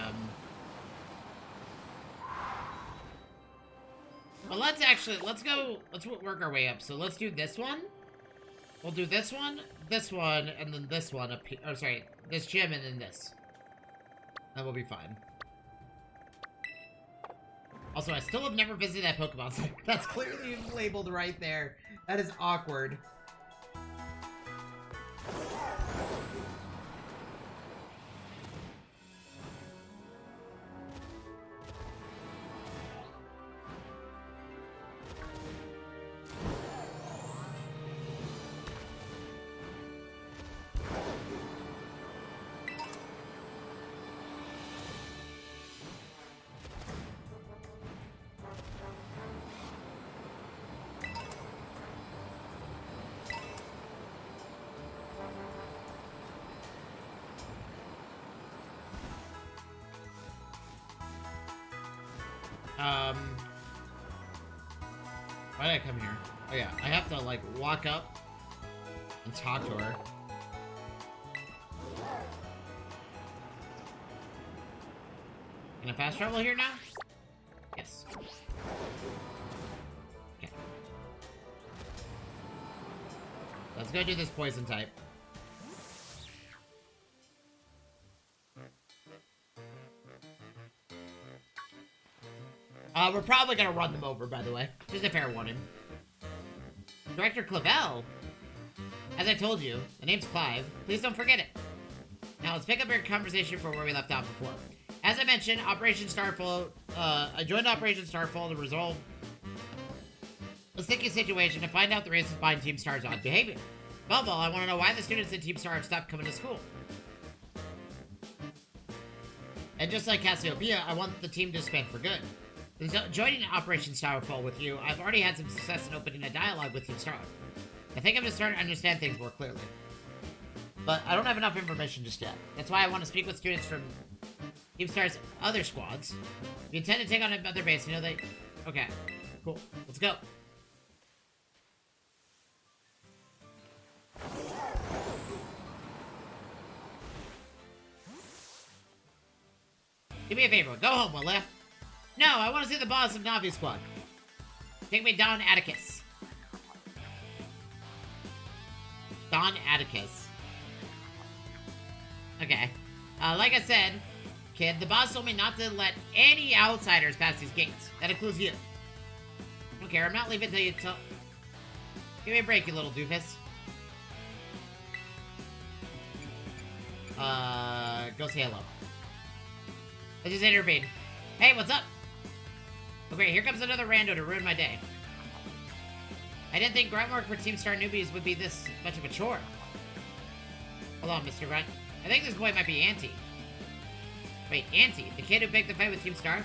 Well, let's work our way up. So let's do this one. We'll do this one, and then this one up here. Oh, sorry. This gym and then this. That will be fine. Also, I still have never visited that Pokemon Center. That's clearly labeled right there. That is awkward. Why did I come here? Oh yeah, I have to like walk up and talk to her. Can I fast travel here now? Yes. Okay. Let's go do this poison type. We're probably gonna run them over, by the way. Just a fair warning. Director Clavel? As I told you, the name's Clive. Please don't forget it. Now, let's pick up our conversation from where we left off before. As I mentioned, Operation Starfall, I joined Operation Starfall to resolve a sticky situation to find out the reasons behind Team Star's odd behavior. Above all, I want to know why the students in Team Star have stopped coming to school. And just like Cassiopeia, I want the team to disband for good. Joining Operation Starfall with you, I've already had some success in opening a dialogue with Team Star. I think I'm just starting to understand things more clearly. But I don't have enough information just yet. That's why I want to speak with students from Team Star's other squads. If you intend to take on another base, you know they... Okay, cool. Let's go. Do me a favor, go home, will ya? No, I want to see the boss of Navi Squad. Take me Don Atticus. Don Atticus. Okay. Like I said, kid, the boss told me not to let any outsiders pass these gates. That includes you. I don't care, I'm not leaving till you tell... Give me a break, you little doofus. Go say hello. I just intervened. Hey, what's up? Oh great, here comes another rando to ruin my day. I didn't think grunt work for Team Star newbies would be this much of a chore. Hold on, Mr. Grunt. I think this boy might be Auntie. Wait, Auntie? The kid who picked the fight with Team Star?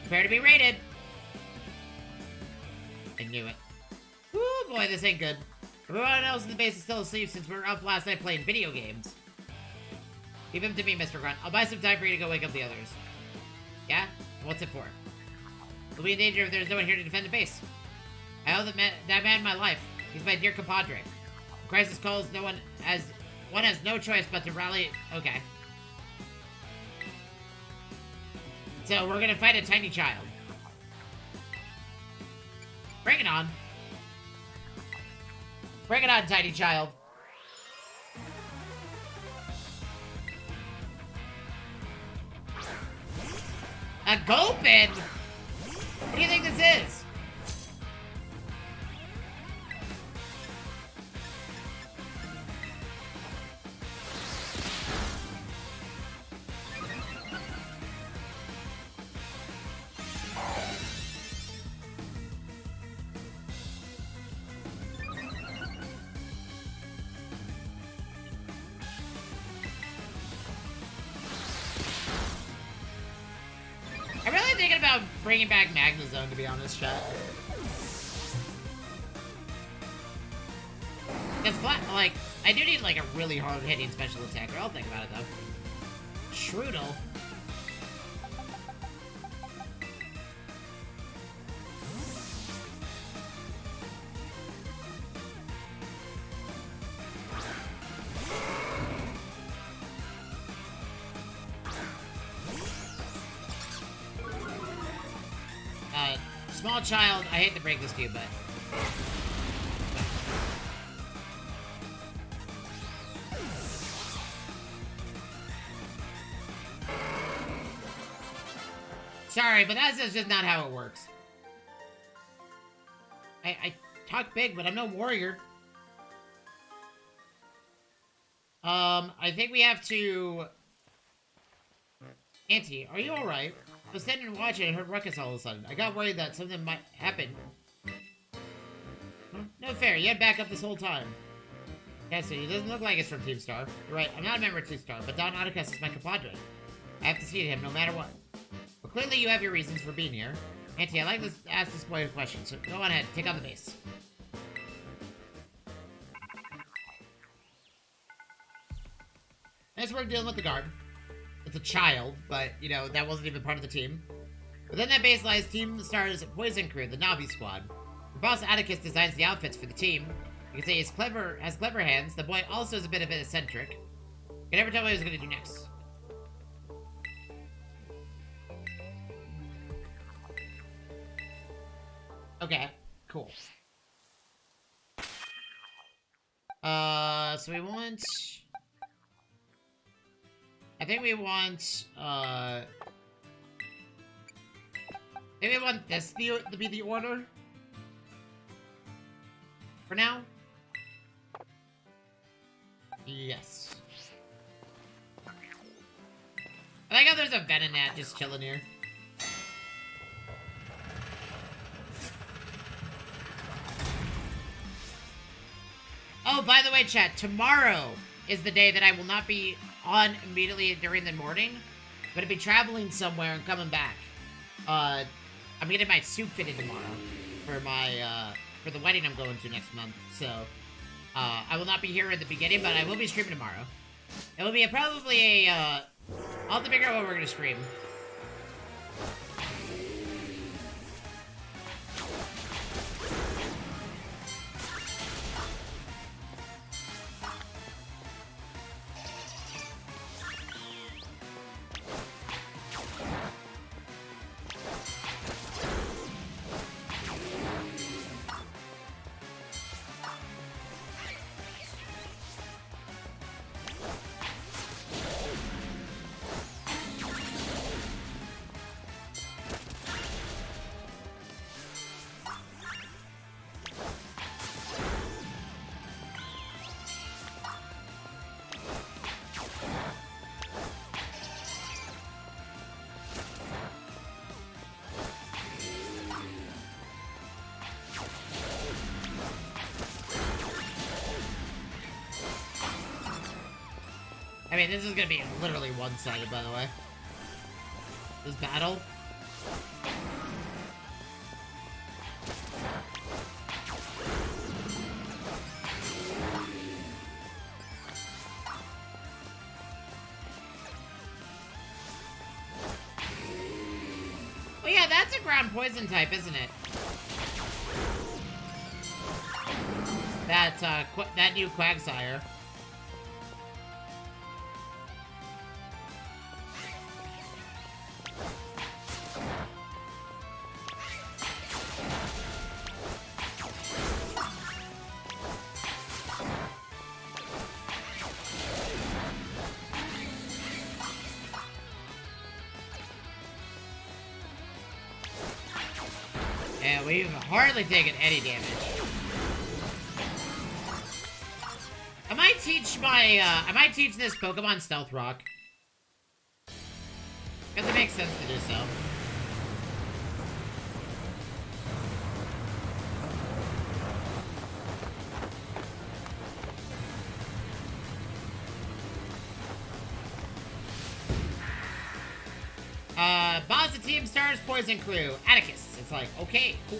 Prepare to be raided! I knew it. Ooh, boy, this ain't good. Everyone else in the base is still asleep since we were up last night playing video games. Leave him to me, Mr. Grunt. I'll buy some time for you to go wake up the others. Yeah? What's it for? We'll be in danger if there's no one here to defend the base. I owe that man my life. He's my dear compadre. The crisis calls one has no choice but to rally. Okay. So we're gonna fight a tiny child. Bring it on. Bring it on, tiny child. A Gulpin? What do you think this is? Bringing back Magnezone, to be honest, chat. It's flat, like, I do need, like, a really hard-hitting special attacker. I'll think about it, though. Shroodle. small child, I hate to break this to you, but... Sorry, but that's just not how it works. I talk big, but I'm no warrior. I think we have to... Auntie, are you alright? I was standing and watching and heard ruckus all of a sudden. I got worried that something might happen. Huh? No fair, you had backup this whole time. Yeah, so it doesn't look like it's from Team Star. You're right, I'm not a member of Team Star, but Don Atticus is my compadre. I have to see him no matter what. But clearly you have your reasons for being here. Auntie, I'd like to ask this boy a question, so go on ahead, take on the base. Nice work dealing with the guard. It's a child, but, you know, that wasn't even part of the team. Within that base lies Team Star's Poison Crew, the Navi Squad. The boss Atticus designs the outfits for the team. You can say he's clever, has clever hands. The boy also is a bit of an eccentric. You can never tell what he was going to do next. Okay, cool. So we want... I think we want, maybe we want this to be the order. For now. Yes. I like how there's a Venonat just chilling here. Oh, by the way, chat, tomorrow is the day that I will not be on immediately during the morning. I'm gonna be traveling somewhere and coming back. I'm getting my suit fitted tomorrow for my, for the wedding I'm going to next month. So, I will not be here at the beginning, but I will be streaming tomorrow. It will be probably a, I'll have to figure out what we're gonna stream. I mean, this is gonna be literally one-sided, by the way. This battle. Well, yeah, that's a ground poison type, isn't it? That new Quagsire. Yeah, we've hardly taken any damage. I might teach this Pokemon Stealth Rock. Because it makes sense to do so. Boss of Team Star's Poison Crew, Atticus. It's like, okay, cool.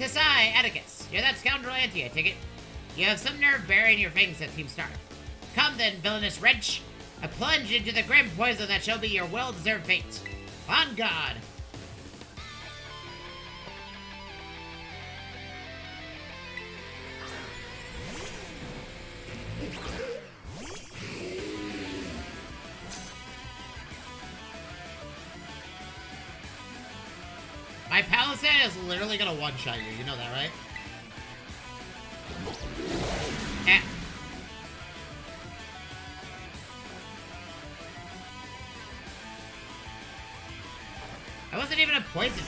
Tisai, Atticus. You're that scoundrel Auntie, I take it. You have some nerve burying your fangs at Team Star. Come then, villainous wretch. A plunge into the grim poison that shall be your well-deserved fate. On God. My Palisade is literally gonna one-shot you. You know that, right? Eh. I wasn't even a poison.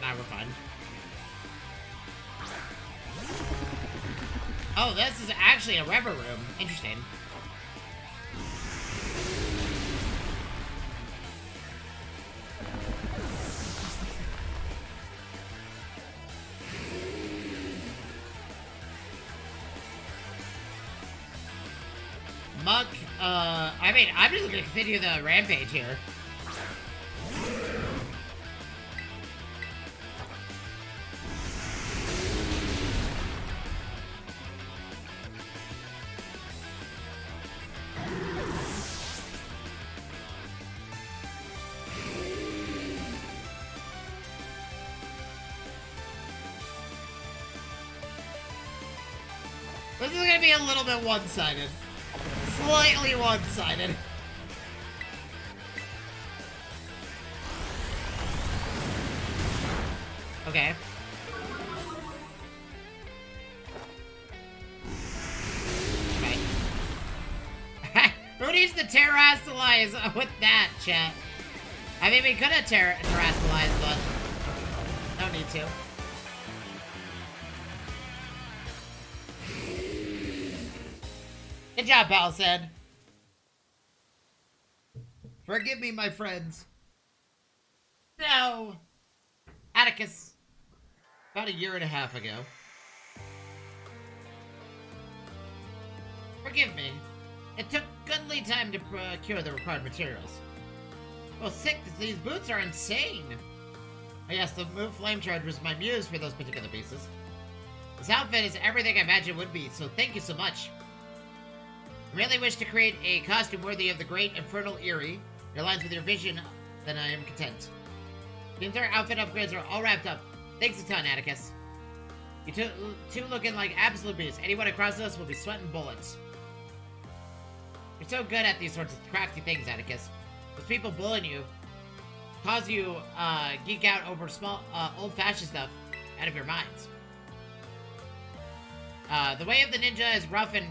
Now we're fine. Oh, this is actually a Rever room. Interesting. Muck, I mean, I'm just gonna continue the rampage here. This is gonna be a little bit one-sided. Slightly one-sided. Okay. Right. Who needs to terrestrialize with that, chat? I mean, we could have terrestrialized, but no need to. Good job, Palisade. Forgive me, my friends. No. Atticus. About a year and a half ago. Forgive me. It took goodly time to procure the required materials. Well, sick, these boots are insane. Oh yes, the move flame charge was my muse for those particular pieces. This outfit is everything I imagined it would be, so thank you so much. I really wish to create a costume worthy of the great Infernal Eerie. It aligns with your vision, then I am content. The entire outfit upgrades are all wrapped up. Thanks a ton, Atticus. You two looking like absolute beasts. Anyone across us will be sweating bullets. You're so good at these sorts of crafty things, Atticus. Those people bullying you cause you geek out over small, old-fashioned stuff out of your minds. The way of the ninja is rough and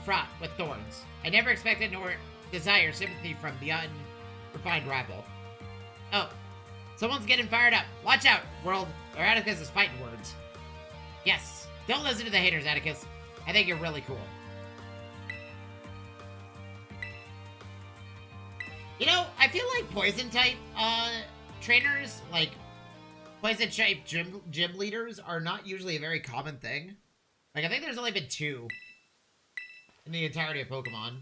fraught with thorns. I never expected nor desire sympathy from the unrefined rabble. Oh, someone's getting fired up. Watch out, world, or Atticus is fighting words. Yes, don't listen to the haters, Atticus. I think you're really cool. You know, I feel like poison-type trainers, like poison-type gym leaders, are not usually a very common thing. Like, I think there's only been 2 in the entirety of Pokemon.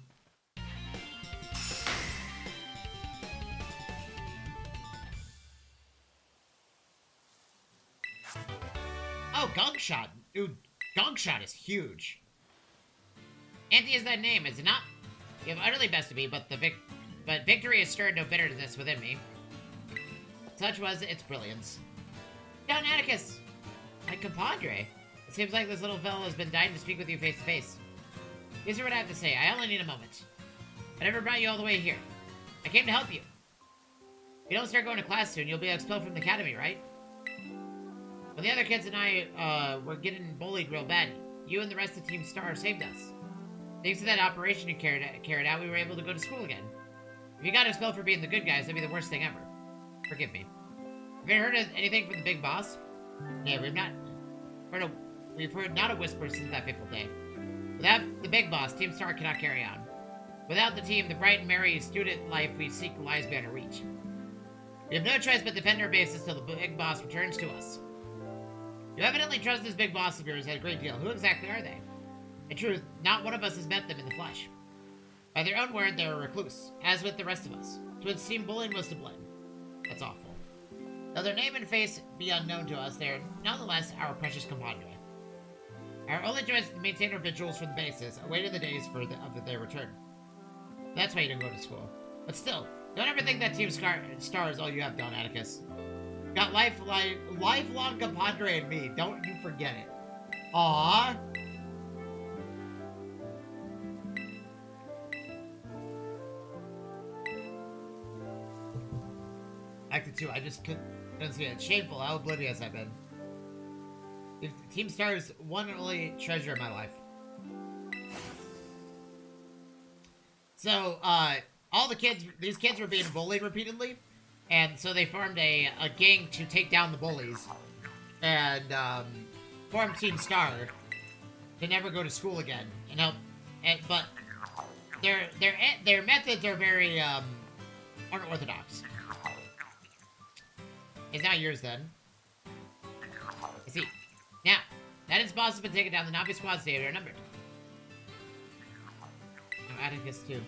Oh, Gong Shot. Dude, Gong Shot is huge. Auntie is that name, is it not? You have utterly bested me, but victory has stirred no bitterness within me. Such was its brilliance. Down Atticus! My compadre. It seems like this little fellow has been dying to speak with you face to face. These are what I have to say. I only need a moment. I never brought you all the way here. I came to help you. If you don't start going to class soon, you'll be expelled from the academy, right? When the other kids and I were getting bullied real bad, you and the rest of Team Star saved us. Thanks to that operation you carried out, we were able to go to school again. If you got expelled for being the good guys, that'd be the worst thing ever. Forgive me. Have you heard anything from the big boss? Yeah, we've heard not a whisper since that fateful day. Without the big boss, Team Star cannot carry on. Without the team, the bright and merry student life we seek lies beyond our reach. We have no choice but defend our bases till the big boss returns to us. You evidently trust this big boss of yours a great deal. Who exactly are they? In truth, not one of us has met them in the flesh. By their own word, they are a recluse, as with the rest of us. To it seem bullying was to blame. That's awful. Though their name and face be unknown to us, they are nonetheless our precious compadre. Our only choice is to maintain our vigils for the bases, awaiting the days of their return. That's why you didn't go to school. But still, don't ever think that Team Star is all you have done, Atticus. Got lifelong compadre and me. Don't you forget it. Aww. Acted 2, I just couldn't see it. Shameful how oblivious I've been. If Team Star is one and only treasure in my life. So, all the kids, these kids were being bullied repeatedly, and so they formed a gang to take down the bullies, and formed Team Star to never go to school again, and help. But their methods are very unorthodox. It's not yours then. I see. Now, that its boss has been taken down. The Navi squad's they are numbered. I'm adding this too.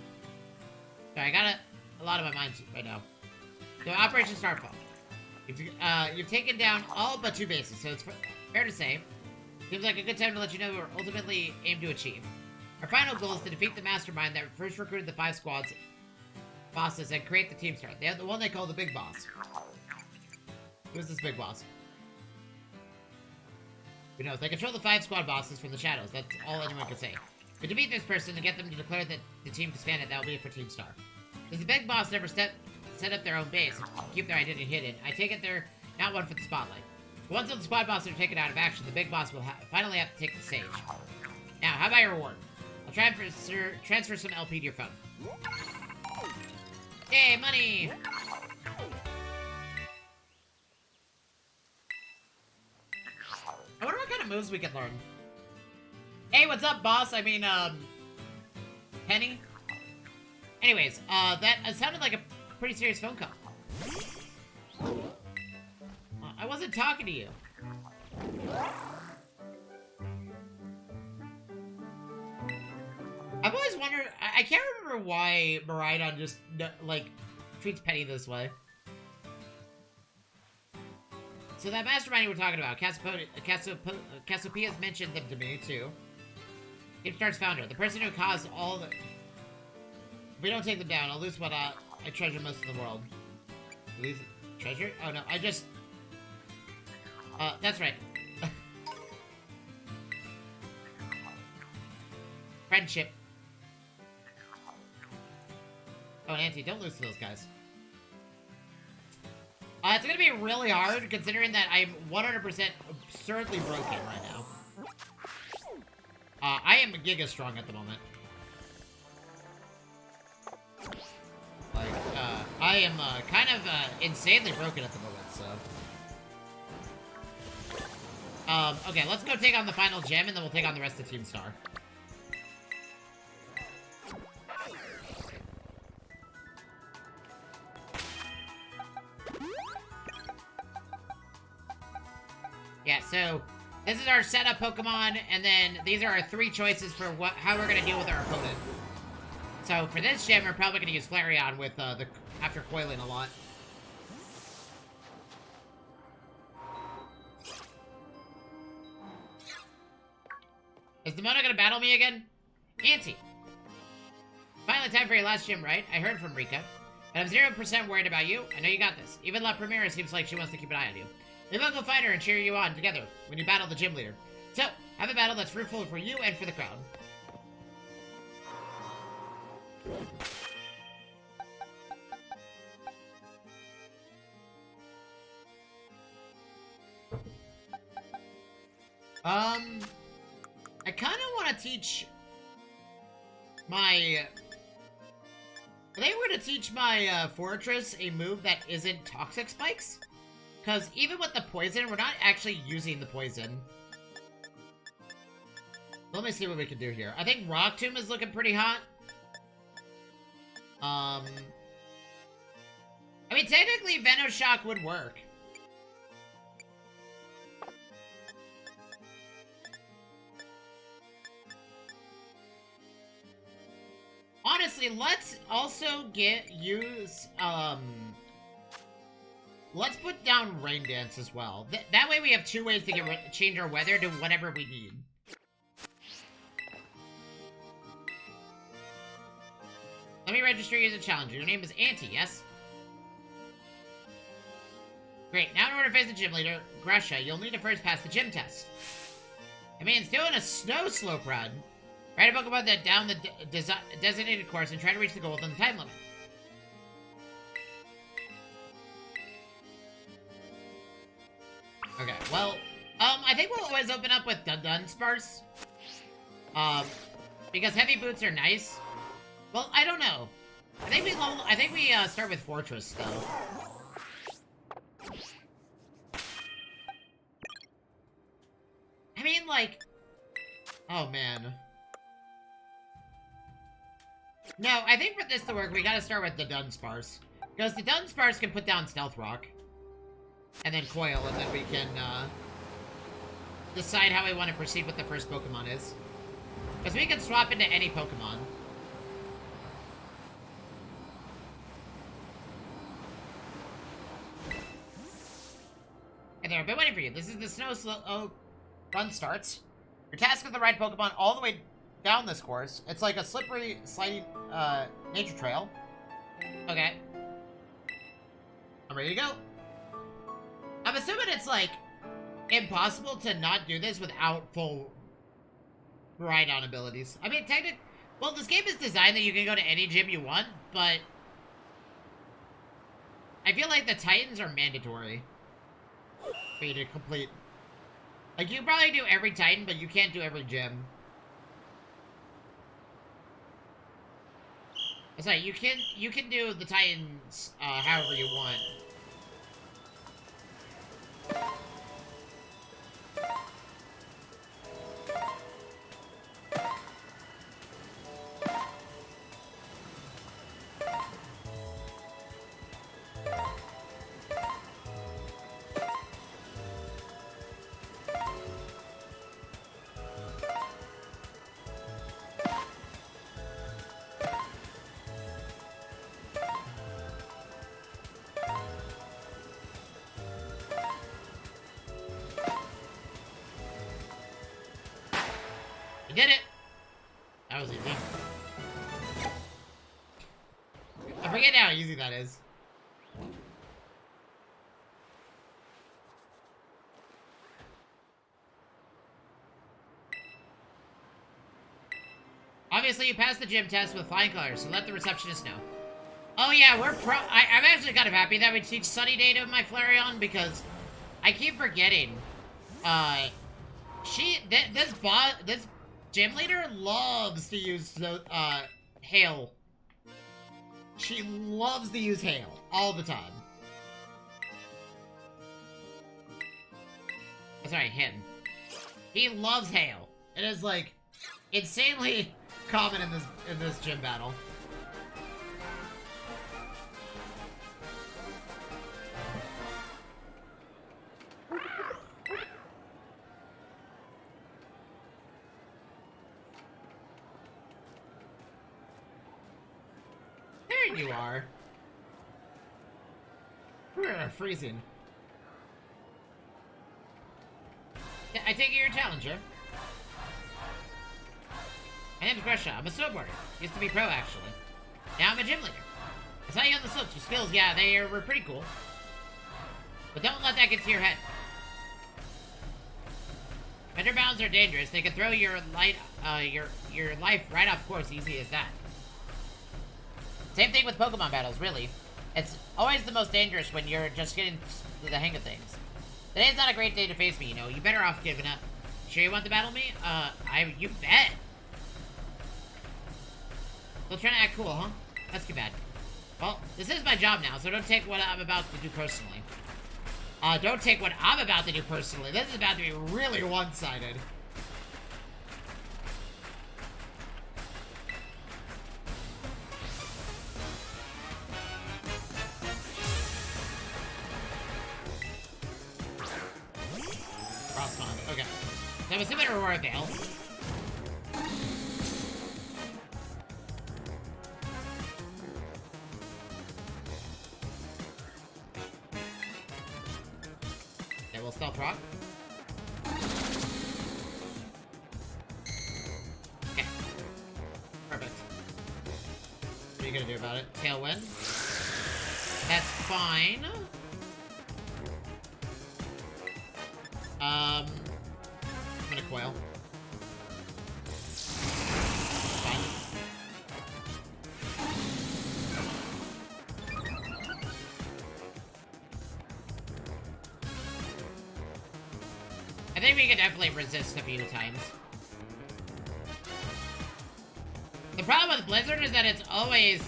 Sorry, I got a lot on my mind right now. So, Operation Starfall. You've taken down all but 2 bases, so it's fair to say. Seems like a good time to let you know what we're ultimately aim to achieve. Our final goal is to defeat the mastermind that first recruited the 5 squads bosses and create the Team Star. They have the one they call the Big Boss. Who's this Big Boss? Who knows? They control the 5 squad bosses from the shadows. That's all anyone can say. But to beat this person and get them to declare that the team disbanded, that will be it for Team Star. Does the Big Boss never set up their own base and keep their identity hidden? I take it they're not one for the spotlight. Once all the squad bosses are taken out of action, the Big Boss will finally have to take the stage. Now, how about your reward? I'll transfer some LP to your phone. Yay, money! I wonder what kind of moves we can learn. Hey, what's up, boss? I mean, Penny? Anyways, that sounded like a pretty serious phone call. I wasn't talking to you. I've always wondered, I can't remember why Miraidon just, like, treats Penny this way. So that mastermind you were talking about, Cassiopeia's mentioned them to me, too. Team Star's founder, the person who caused all the... If we don't take them down, I'll lose what I treasure most in the world. Lose treasure? Oh, no, I just... that's right. Friendship. Oh, and Auntie, don't lose to those guys. It's gonna be really hard, considering that I'm 100% absurdly broken right now. I am giga strong at the moment. Like, I am, kind of, insanely broken at the moment, so... okay, let's go take on the final gem, and then we'll take on the rest of Team Star. Yeah, so this is our setup Pokemon, and then these are our 3 choices for how we're gonna deal with our opponent. So for this gem, we're probably gonna use Flareon with after coiling a lot. Is Demona gonna battle me again? Auntie. Finally time for your last gym, right? I heard from Rika. But I'm 0% worried about you. I know you got this. Even La Primera seems like she wants to keep an eye on you. Maybe I'll go find her and cheer you on together when you battle the gym leader. So, have a battle that's fruitful for you and for the crowd. I kind of want to teach my... I think we're going to teach my Fortress a move that isn't Toxic Spikes. Because even with the poison, we're not actually using the poison. Let me see what we can do here. I think Rock Tomb is looking pretty hot. I mean, technically, Venoshock would work. Honestly, let's also let's put down Rain Dance as well. That way we have 2 ways to change our weather to whatever we need. Let me register you as a challenger. Your name is Auntie, yes? Great, now in order to face the gym leader, Gresha, you'll need to first pass the gym test. It means doing a snow slope run. Ride a Pokemon that down the designated course and try to reach the goal within the time limit. Okay, well, I think we'll always open up with Dunsparce. Because heavy boots are nice. Well, I don't know. I think we start with Fortress, though. I mean, like... Oh, man. No, I think for this to work, we gotta start with the Dunsparce. Because the Dunsparce can put down Stealth Rock. And then Coil, and then we can, decide how we want to proceed with the first Pokemon is. Because we can swap into any Pokemon. Hey there, I've been waiting for you. This is the Snow Run starts. Your task with the right Pokemon all the way down this course. It's like a slippery, sliding, nature trail. Okay. I'm ready to go. I'm assuming it's, like, impossible to not do this without full ride-on abilities. I mean, technically... Well, this game is designed that you can go to any gym you want, but... I feel like the Titans are mandatory for you to complete. Like, you can probably do every Titan, but you can't do every gym. It's like, you can do the Titans, however you want. Did it! That was easy. I forget how easy that is. Obviously, you passed the gym test with flying colors, so let the receptionist know. Oh yeah, I'm actually kind of happy that we teach Sunny Day to my Flareon, because I keep forgetting. This gym leader loves to use the, hail. She loves to use hail all the time. Sorry, him. He loves hail. It is, like, insanely common in this gym battle. There you are. We're freezing. Yeah, I take it you're a challenger. My name's Gresha. I'm a snowboarder. Used to be pro, actually. Now I'm a gym leader. I saw you on the slopes. Your skills, yeah, they were pretty cool. But don't let that get to your head. Fender bounds are dangerous. They can throw your life right off course, easy as that. Same thing with Pokemon battles, really. It's always the most dangerous when you're just getting to the hang of things. Today's not a great day to face me, you know. You better off giving up. Sure you want to battle me? You bet. Still trying to act cool, huh? That's too bad. Well, this is my job now, so don't take what I'm about to do personally. Don't take what I'm about to do personally. This is about to be really one-sided. Frostbond, okay. So I'm assuming Aurora Veil. Okay, we'll Stealth Rock. Okay. Perfect. What are you gonna do about it? Tailwind? That's fine. I'm gonna coil. Fine. I think we can definitely resist a few times. The problem with Blizzard is that it's always,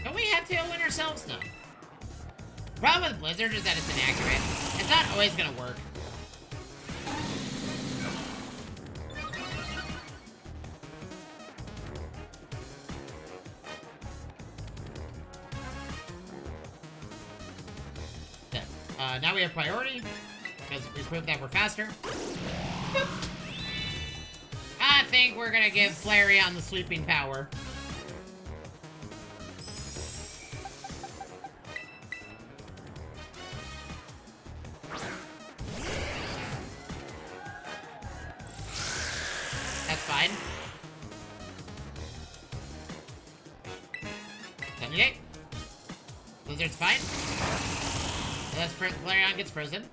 don't we have Tailwind ourselves? No. The problem with Blizzard is that it's inaccurate. It's not always gonna work. Now we have priority, because we proved that we're faster. Boop. I think we're gonna give Flareon the sweeping power. That's fine. 78. Blizzard's fine. That's Flareon gets frozen.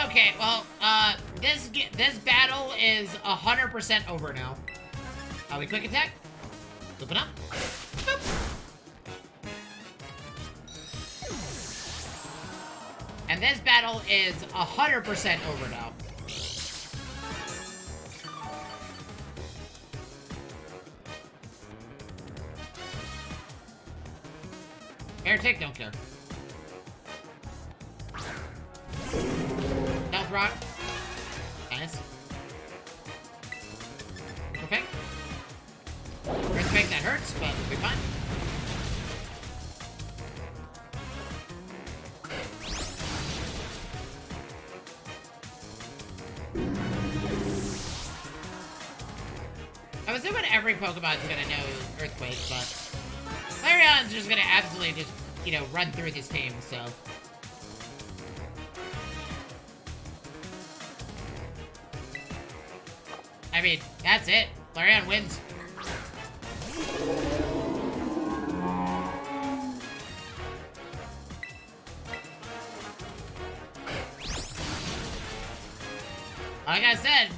Okay, well, this battle is 100% over now. We quick attack. Open up. Boop. And this battle is 100% over now. Air tick, don't care. Health rock. Nice. Okay. Earthquake, that hurts, but we'll be fine. I'm assuming every Pokemon's gonna know Earthquake, but Flareon's just gonna absolutely just, you know, run through this team, so. I mean, that's it. Flareon wins. Like I said,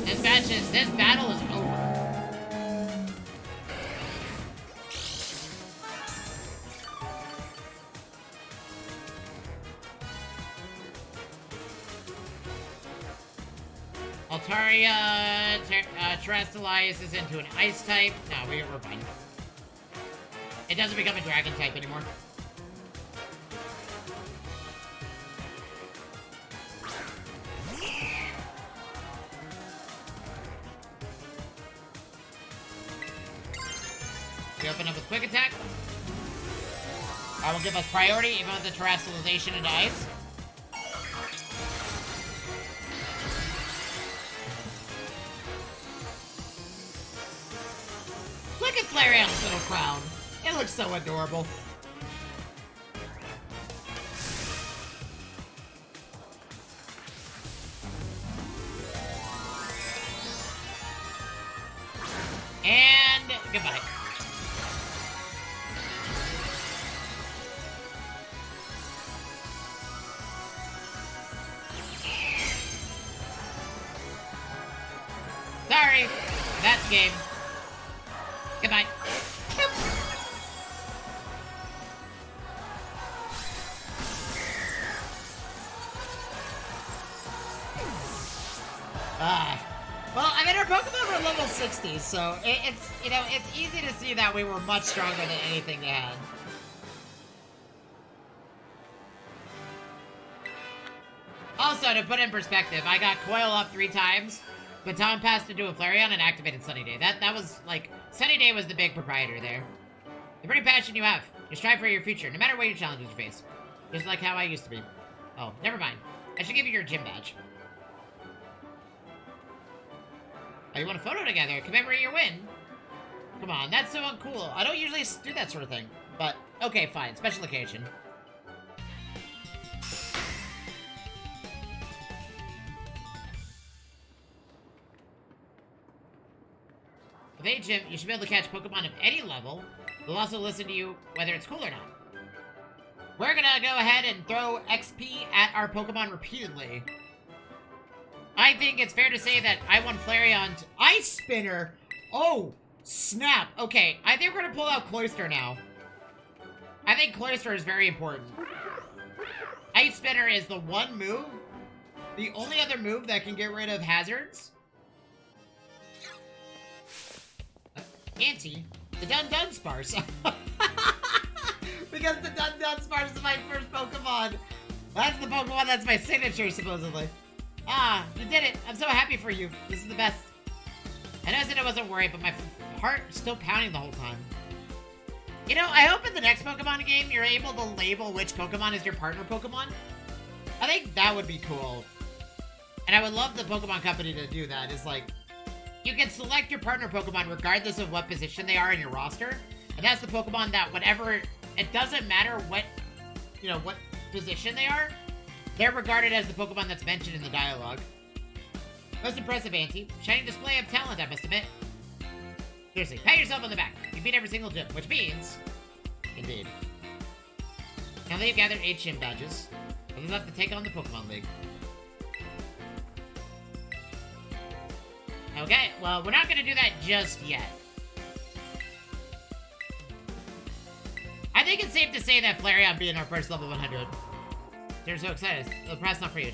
this battle is over. Altaria terrestrializes into an ice type. No, we're fine. It doesn't become a dragon type anymore. We open up with quick attack. That will give us priority even with the terrestrialization into ice. Look at Flareon's little crown. It looks so adorable. And goodbye. Sorry, that's game. Goodbye. Well, I mean, our Pokemon were level 60, so it's, you know, it's easy to see that we were much stronger than anything they had. Also, to put in perspective, I got Coil up 3 times, Baton passed into a Flareon and activated Sunny Day. That was, like, Sunny Day was the big proprietor there. The pretty passion you have. You strive for your future, no matter what your challenges you face. Just like how I used to be. Oh, never mind. I should give you your gym badge. Oh, you want a photo together? Commemorate your win? Come on, that's so uncool. I don't usually do that sort of thing. But, okay, fine. Special occasion. With HM, you should be able to catch Pokemon of any level. They'll also listen to you whether it's cool or not. We're gonna go ahead and throw XP at our Pokemon repeatedly. I think it's fair to say that I want Flareon's Ice Spinner. Oh, snap. Okay, I think we're gonna pull out Cloyster now. I think Cloyster is very important. Ice Spinner is the one move, the only other move that can get rid of hazards. Auntie, the Dun Sparse. Because the Dun Sparse is my first Pokemon. That's the Pokemon that's my signature, supposedly. Ah, you did it. I'm so happy for you. This is the best. I know I said I wasn't worried, but my heart is still pounding the whole time. You know, I hope in the next Pokemon game you're able to label which Pokemon is your partner Pokemon. I think that would be cool. And I would love the Pokemon Company to do that. Is like, you can select your partner Pokemon regardless of what position they are in your roster. And that's the Pokemon that whatever, it doesn't matter what, you know, what position they are. They're regarded as the Pokemon that's mentioned in the dialogue. Most impressive, Auntie. Shining display of talent, I must admit. Seriously, pat yourself on the back. You beat every single gym, which means... Indeed. Now that you've gathered 8 gym badges, you'll have to take on the Pokemon League. Okay, well, we're not gonna do that just yet. I think it's safe to say that Flareon being our first level 100. They're so excited. The press not for you.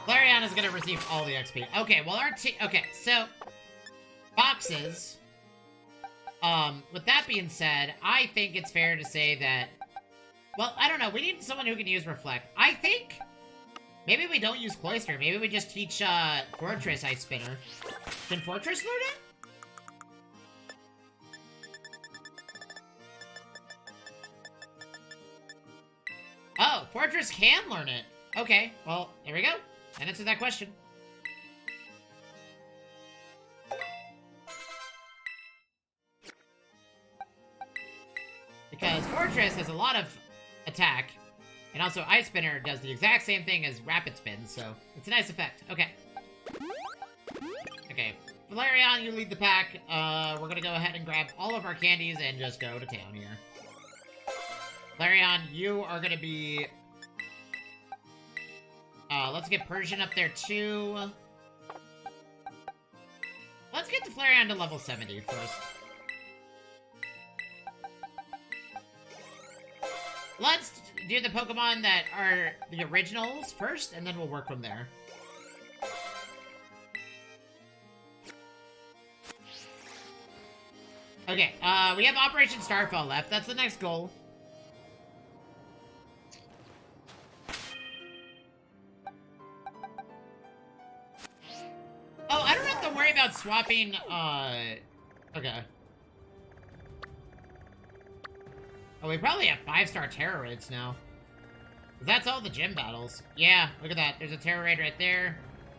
Flareon is gonna receive all the XP. Okay, well our okay, so boxes. With that being said, I think it's fair to say that, well, I don't know, we need someone who can use Reflect. I think maybe we don't use Cloyster. Maybe we just teach Fortress Ice Spinner. Can Fortress learn it? Oh, Fortress can learn it. Okay, well, there we go. That answers that question. Because Fortress has a lot of attack, and also Ice Spinner does the exact same thing as Rapid Spin, so it's a nice effect. Okay. Okay, Flareon, you lead the pack. We're gonna go ahead and grab all of our candies and just go to town here. Flareon, you are gonna be... let's get Persian up there too. Let's get the Flareon to level 70 first. Let's do the Pokemon that are the originals first, and then we'll work from there. Okay, we have Operation Starfall left. That's the next goal. Oh, I don't have to worry about swapping, okay. Oh, we probably have 5-star Terra Raids now. That's all the gym battles. Yeah, look at that. There's a Terra Raid right there.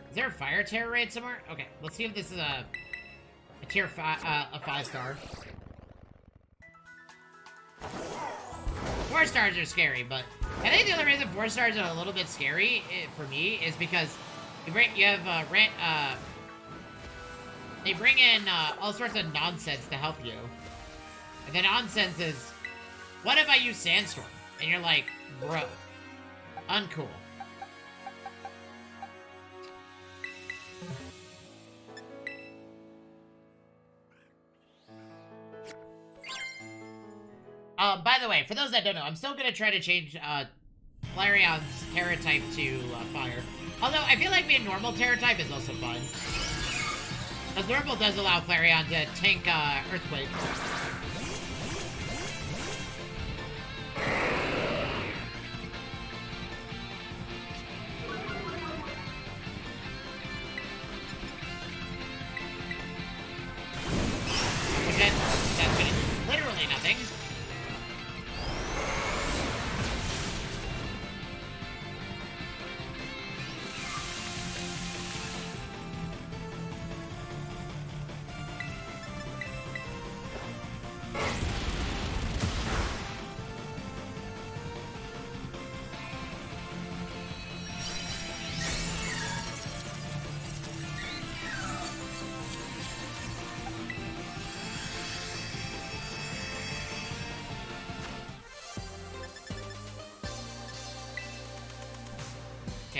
Is there a Fire Terra Raid somewhere? Okay, let's see if this is a tier 5, a 5-star. 4 stars are scary, but I think the only reason 4 stars are a little bit scary for me is because you have they bring in all sorts of nonsense to help you. And the nonsense is, what if I use Sandstorm? And you're like, bro, uncool. By the way, for those that don't know, I'm still gonna try to change Flareon's Terra type to Fire. Although I feel like being normal Terra type is also fun. Because normal does allow Flareon to tank Earthquake. That's gonna do literally nothing.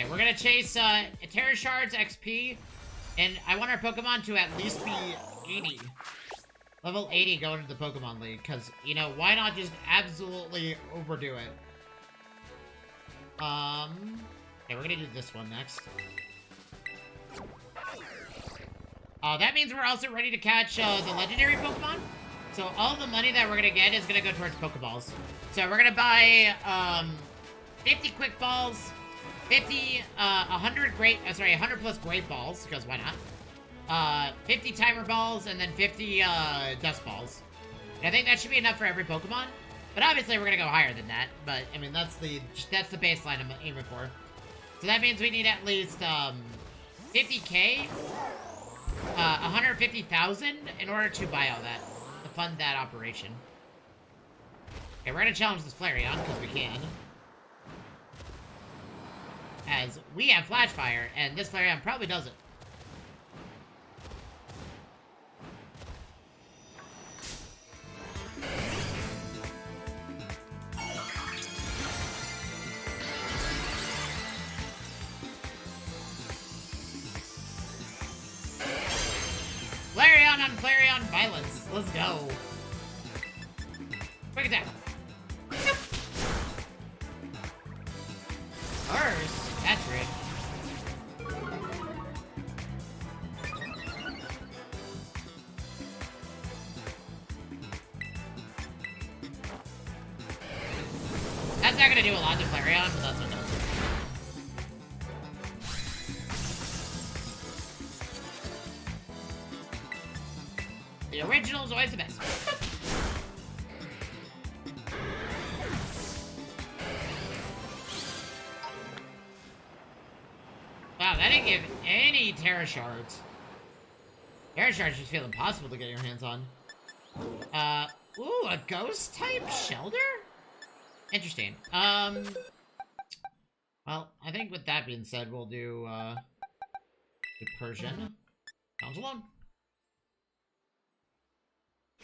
Okay, we're gonna chase Terra Shards XP, and I want our Pokemon to at least be 80. Level 80 going into the Pokemon League, because, you know, why not just absolutely overdo it? Okay, we're gonna do this one next. That means we're also ready to catch the legendary Pokemon. So all the money that we're gonna get is gonna go towards Pokeballs. So we're gonna buy 50 Quick Balls, 100 plus Great Balls, because why not? 50 Timer Balls, and then 50 Dust Balls. And I think that should be enough for every Pokemon. But obviously we're gonna go higher than that. But I mean that's the baseline I'm aiming for. So that means we need at least 50K, 150,000 in order to buy all that, to fund that operation. Okay, we're gonna challenge this Flareon because we can. As we have Flash Fire, and this Flareon probably doesn't. Flareon on Flareon violence. Let's go. Quick attack. First, that's rude. That's not gonna do a lot to Flareon, but that's enough. The original is always the best. Wow, that didn't give any Terra Shards. Terra Shards just feel impossible to get your hands on. Ooh, a ghost type Shelter? Interesting. Well, I think with that being said, we'll do, the Persian. Sounds alone.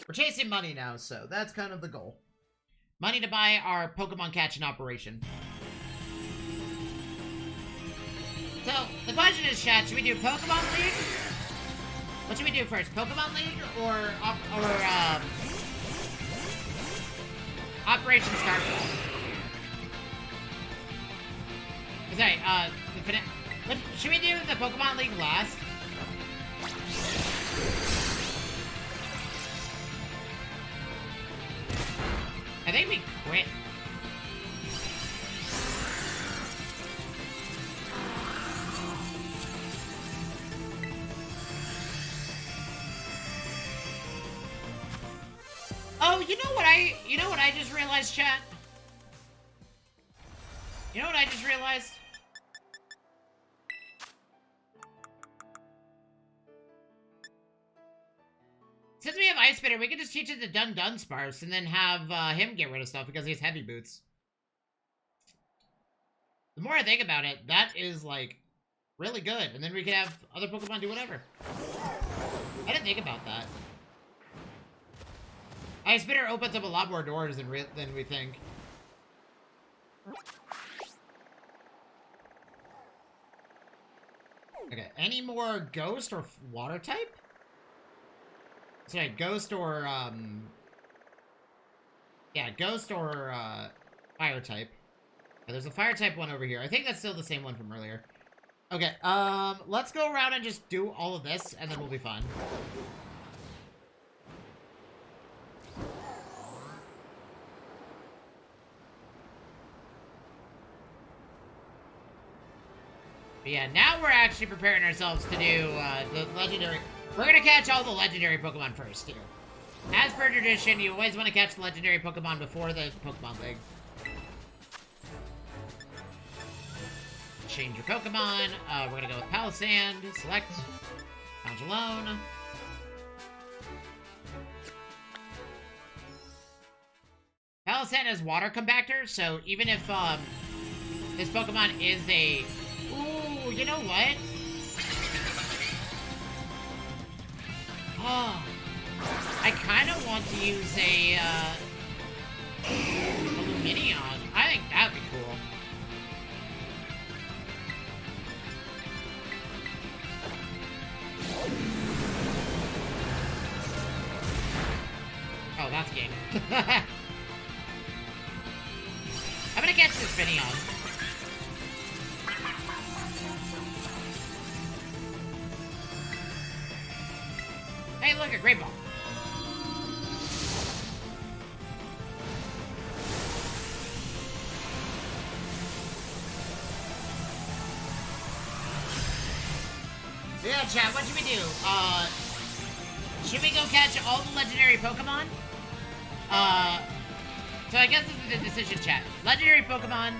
We're chasing money now, so that's kind of the goal. Money to buy our Pokemon catching operation. So, the question is, chat, should we do Pokemon League? What should we do first? Pokemon League or Operation Starfall? Sorry, should we do the Pokemon League last? I think we quit. Oh, you know what I just realized, chat? You know what I just realized? Since we have Ice Spitter, we can just teach it to Dunsparce and then have him get rid of stuff because he has heavy boots. The more I think about it, that is, like, really good. And then we can have other Pokemon do whatever. I didn't think about that. Ice Spitter opens up a lot more doors than we think. Okay, any more Ghost or Water type? Sorry, Ghost or, yeah, Ghost or, Fire type. Oh, there's a Fire type one over here. I think that's still the same one from earlier. Okay, let's go around and just do all of this, and then we'll be fine. But yeah, now we're actually preparing ourselves to do, the legendary... We're gonna catch all the legendary Pokemon first, here. As per tradition, you always want to catch the legendary Pokemon before the Pokemon League. Change your Pokemon. We're gonna go with Palisand. Select. Congelone. Palisand has Water Compactor, so even if, this Pokemon is a... Ooh, you know what? Oh, I kind of want to use a, Lumineon. I think that'd be cool. I'm gonna catch this Finneon. Hey, look, a Great Ball. Yeah, chat, what should we do? Should we go catch all the legendary Pokemon? So I guess this is the decision, chat. Legendary Pokemon,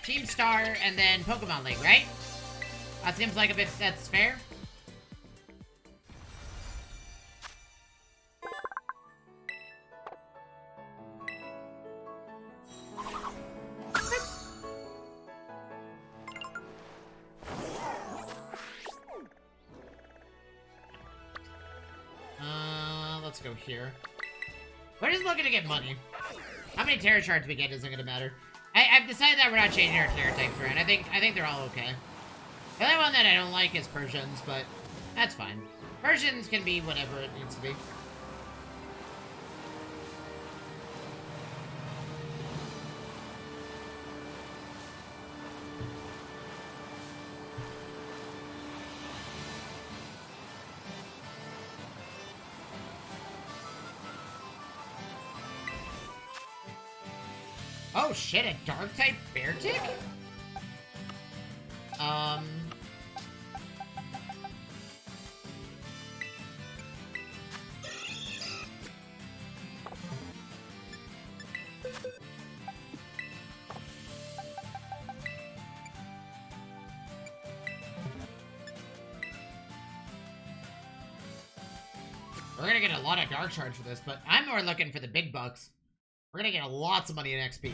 Team Star, and then Pokemon League, right? That seems like that's fair. Let's go here. We're just looking to get money. How many Terra Shards we get isn't gonna matter. I've decided that we're not changing our Terra types around. I think they're all okay. The only one that I don't like is Persians, but that's fine. Persians can be whatever it needs to be. Oh shit, a dark type Beartic? We're gonna get a lot of dark shards for this, but I'm more looking for the big bucks. We're gonna get lots of money in XP.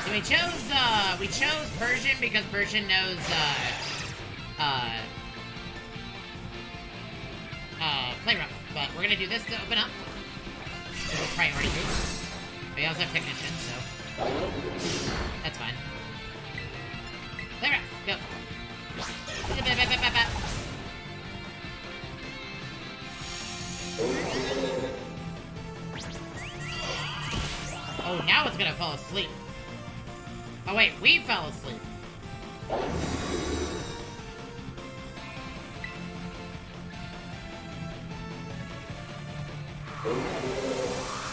So we chose Persian because Persian knows, Play Rough. But we're gonna do this to open up. This is priority boost. We also have Technician, so that's fine. Play Rough, go. Oh, now it's gonna fall asleep. Oh wait, we fell asleep.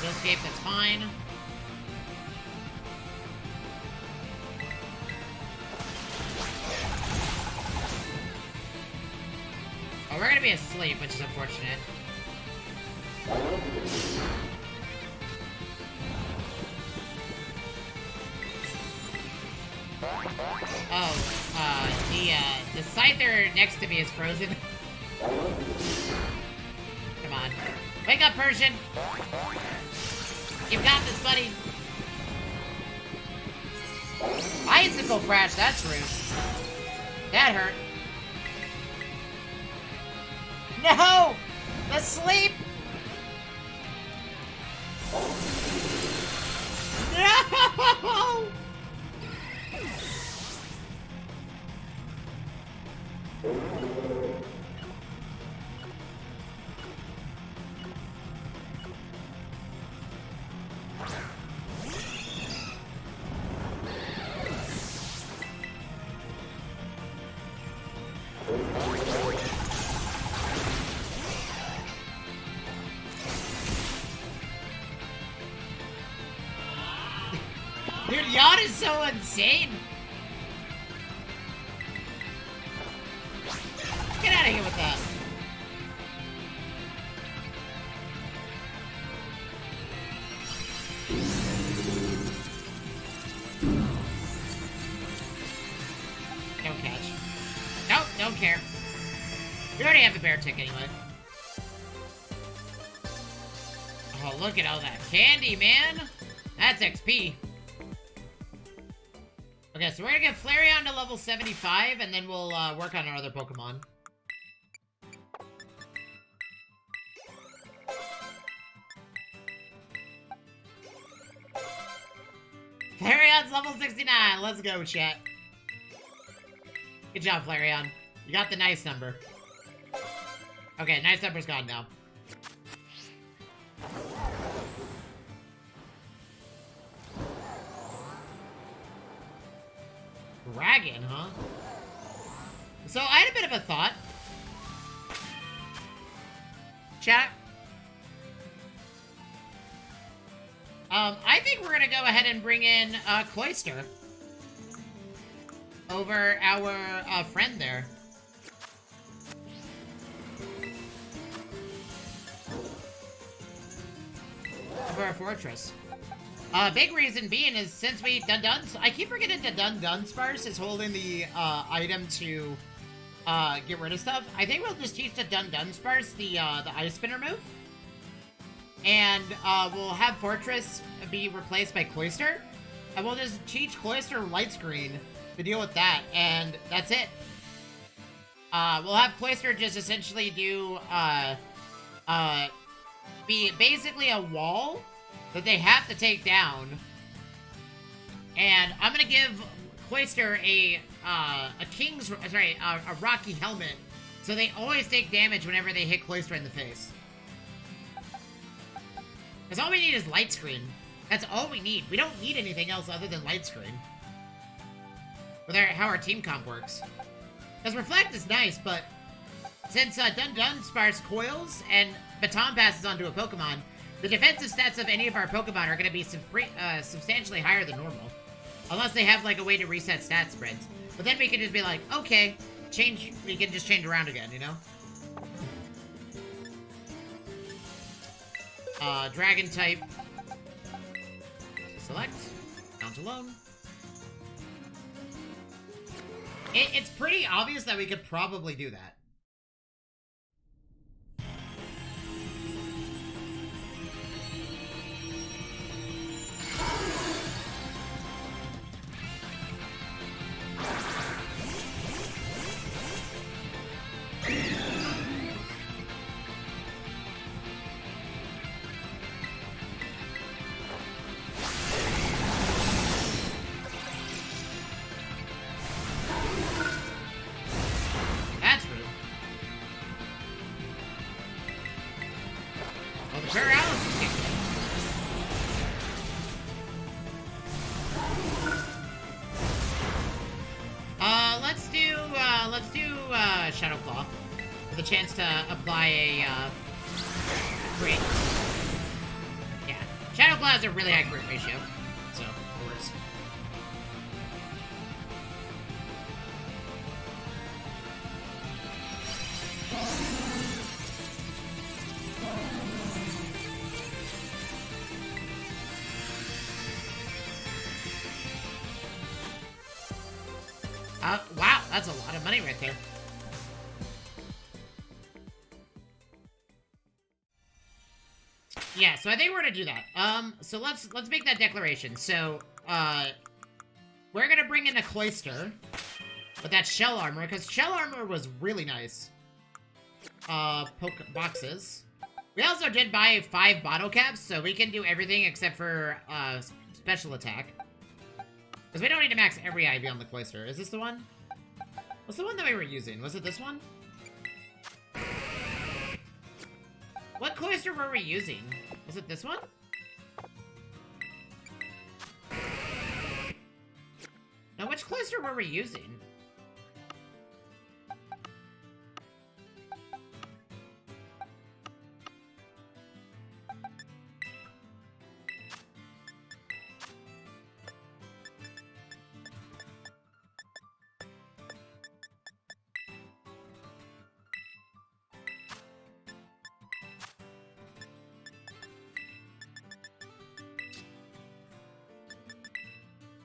Escape, that's fine. Oh, we're gonna be asleep, which is unfortunate. Oh, the Scyther next to me is frozen. Come on. Wake up, Persian! You've got this, buddy! Icicle Crash, that's rude. That hurt. No! Asleep! No! Dude, Yawn is so insane! Get out of here with that. Don't catch. Nope, don't care. We already have the Beartic anyway. Oh, look at all that candy, man! That's XP. Okay, so we're gonna get Flareon to level 75, and then we'll work on our other Pokemon. Flareon's level 69. Let's go, chat. Good job, Flareon. You got the nice number. Okay, nice number's gone now. Dragon, huh? So, I had a bit of a thought. Chat. I think we're gonna go ahead and bring in, Cloyster. Over our, friend there. Over our fortress. Big reason being is since we I keep forgetting that Dunsparce is holding the item to get rid of stuff. I think we'll just teach the Dunsparce the Ice Spinner move. And we'll have Fortress be replaced by Cloyster. And we'll just teach Cloyster Light Screen to deal with that, and that's it. We'll have Cloyster just essentially do be basically a wall that they have to take down. And I'm gonna give Cloyster a Rocky helmet, so they always take damage whenever they hit Cloyster in the face. Because all we need is Light Screen. That's all we need. We don't need anything else other than Light Screen. With how our team comp works. Because Reflect is nice, but since Dunsparce coils and Baton passes onto a Pokemon, the defensive stats of any of our Pokemon are going to be substantially higher than normal. Unless they have, like, a way to reset stat spreads. But then we can just be like, okay, we can just change around again, you know? Dragon type. Select. Count alone. It's pretty obvious that we could probably do that. Shadow Claw with a chance to apply a crit. Yeah, Shadow Claw has a really high crit ratio, so it works. Wow, that's a lot of money right there. Yeah, so I think we're gonna do that. So let's make that declaration. So, we're gonna bring in a Cloyster with that Shell Armor, because Shell Armor was really nice. Boxes. We also did buy 5 bottle caps, so we can do everything except for, special attack. Because we don't need to max every IV on the Cloyster. Is this the one? What's the one that we were using? Was it this one? What Cloyster were we using? Was it this one? Now, which Cloyster were we using?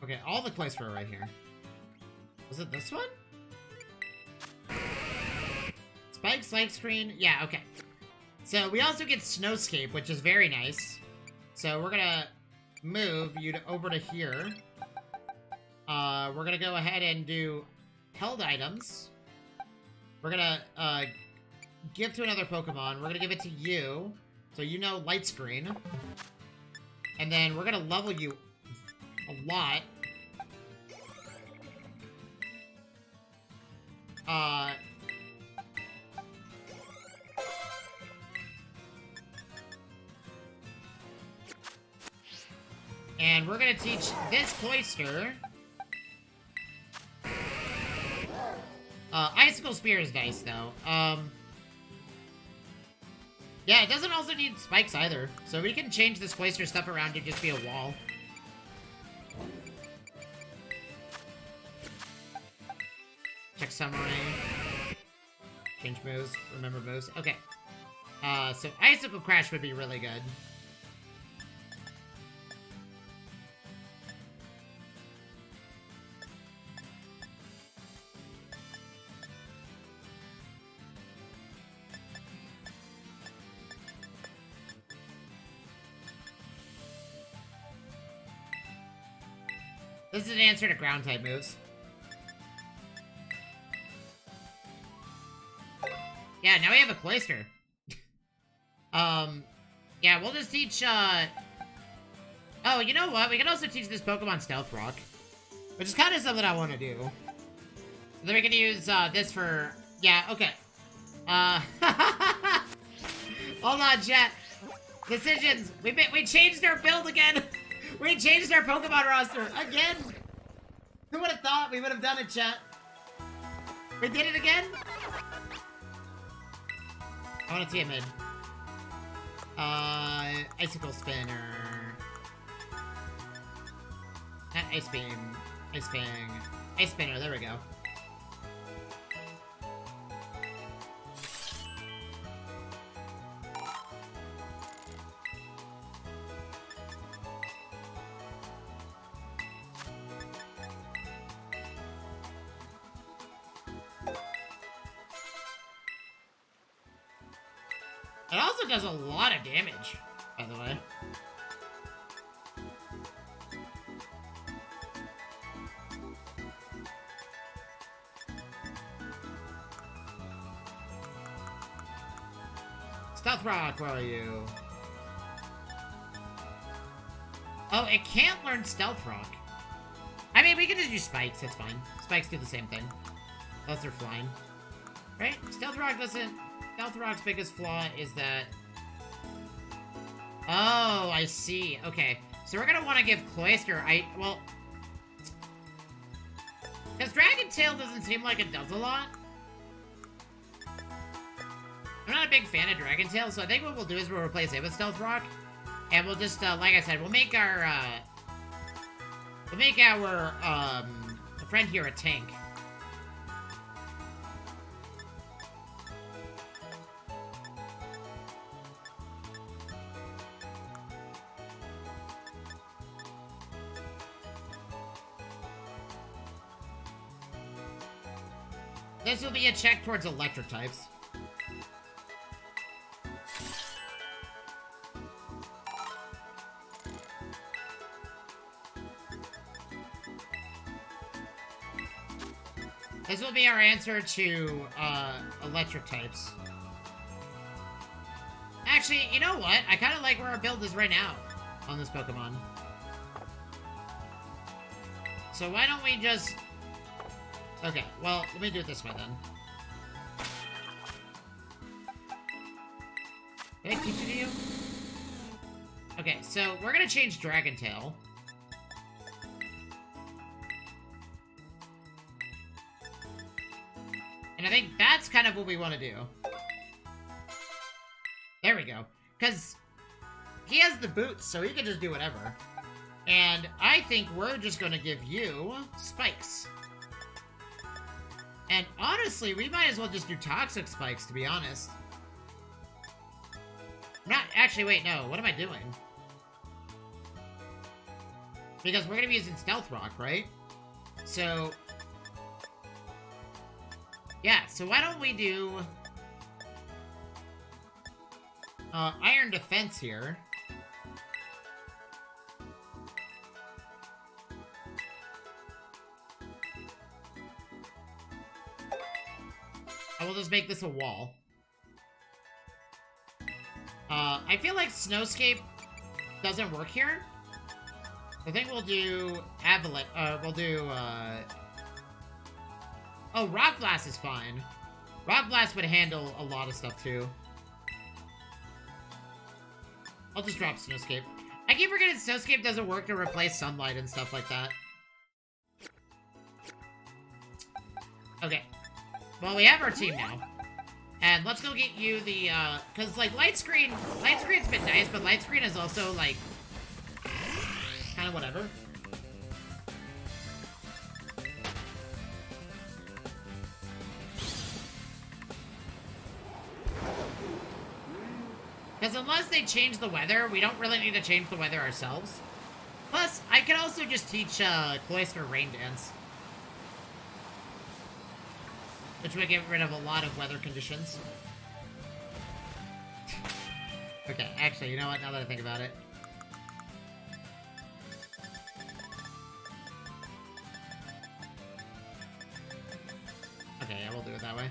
Okay, all the Cloyster are right here. Was it this one? Spike, Light Screen. Yeah, okay. So we also get Snowscape, which is very nice. So we're gonna move you over to here. We're gonna go ahead and do held items. We're gonna give to another Pokemon. We're gonna give it to you, so you know Light Screen. And then we're gonna level you a lot. And we're gonna teach this Cloyster. Icicle Spear is nice, though. Yeah, it doesn't also need spikes either. So we can change this Cloyster stuff around to just be a wall. Check Samurai. Change moves. Remember moves. Okay. So Icicle Crash would be really good. This is an answer to ground type moves. Yeah, now we have a Cloyster. Yeah, we'll just teach, Oh, you know what? We can also teach this Pokemon Stealth Rock. Which is kind of something I want to do. Then we can use, this for... Yeah, okay. Hold on, chat. Decisions. We changed our build again. We changed our Pokemon roster again. Who would have thought we would have done it, chat? We did it again? I want to see a mid. Icicle Spinner. Not Ice Beam. Ice Fang. Ice Spinner, there we go. It also does a lot of damage, by the way. Stealth Rock, where are you? Oh, it can't learn Stealth Rock. I mean, we can just use Spikes, that's fine. Spikes do the same thing. Unless they're flying. Right? Stealth Rock doesn't... Stealth Rock's biggest flaw is that... Oh, I see. Okay. So we're gonna want to give Cloyster... Well... Because Dragon Tail doesn't seem like it does a lot. I'm not a big fan of Dragon Tail, so I think what we'll do is we'll replace it with Stealth Rock. And we'll just, like I said, we'll make our, friend here a tank. This will be a check towards electric types. This will be our answer to, electric types. Actually, you know what? I kind of like where our build is right now on this Pokemon. So why don't we just... Okay, well, let me do it this way, then. Did I teach it to you? Okay, so we're gonna change Dragon Tail. And I think that's kind of what we want to do. There we go. Because he has the boots, so he can just do whatever. And I think we're just going to give you spikes. And honestly, we might as well just do toxic spikes, to be honest. Not... Actually, wait, no. What am I doing? Because we're going to be using Stealth Rock, right? So... Yeah, so why don't we do... Iron Defense here. I will just make this a wall. I feel like Snowscape doesn't work here. I think we'll do Avalanche, we'll do, Oh, Rock Blast is fine. Rock Blast would handle a lot of stuff, too. I'll just drop Snowscape. I keep forgetting Snowscape doesn't work to replace Sunlight and stuff like that. Okay. Well, we have our team now. And let's go get you the, because, like, Light Screen's been nice, but Light Screen is also, like, kind of whatever. Because unless they change the weather, we don't really need to change the weather ourselves. Plus, I could also just teach Cloyster Rain Dance. Which would get rid of a lot of weather conditions. Okay, actually, you know what? Now that I think about it. Okay, yeah, we'll do it that way.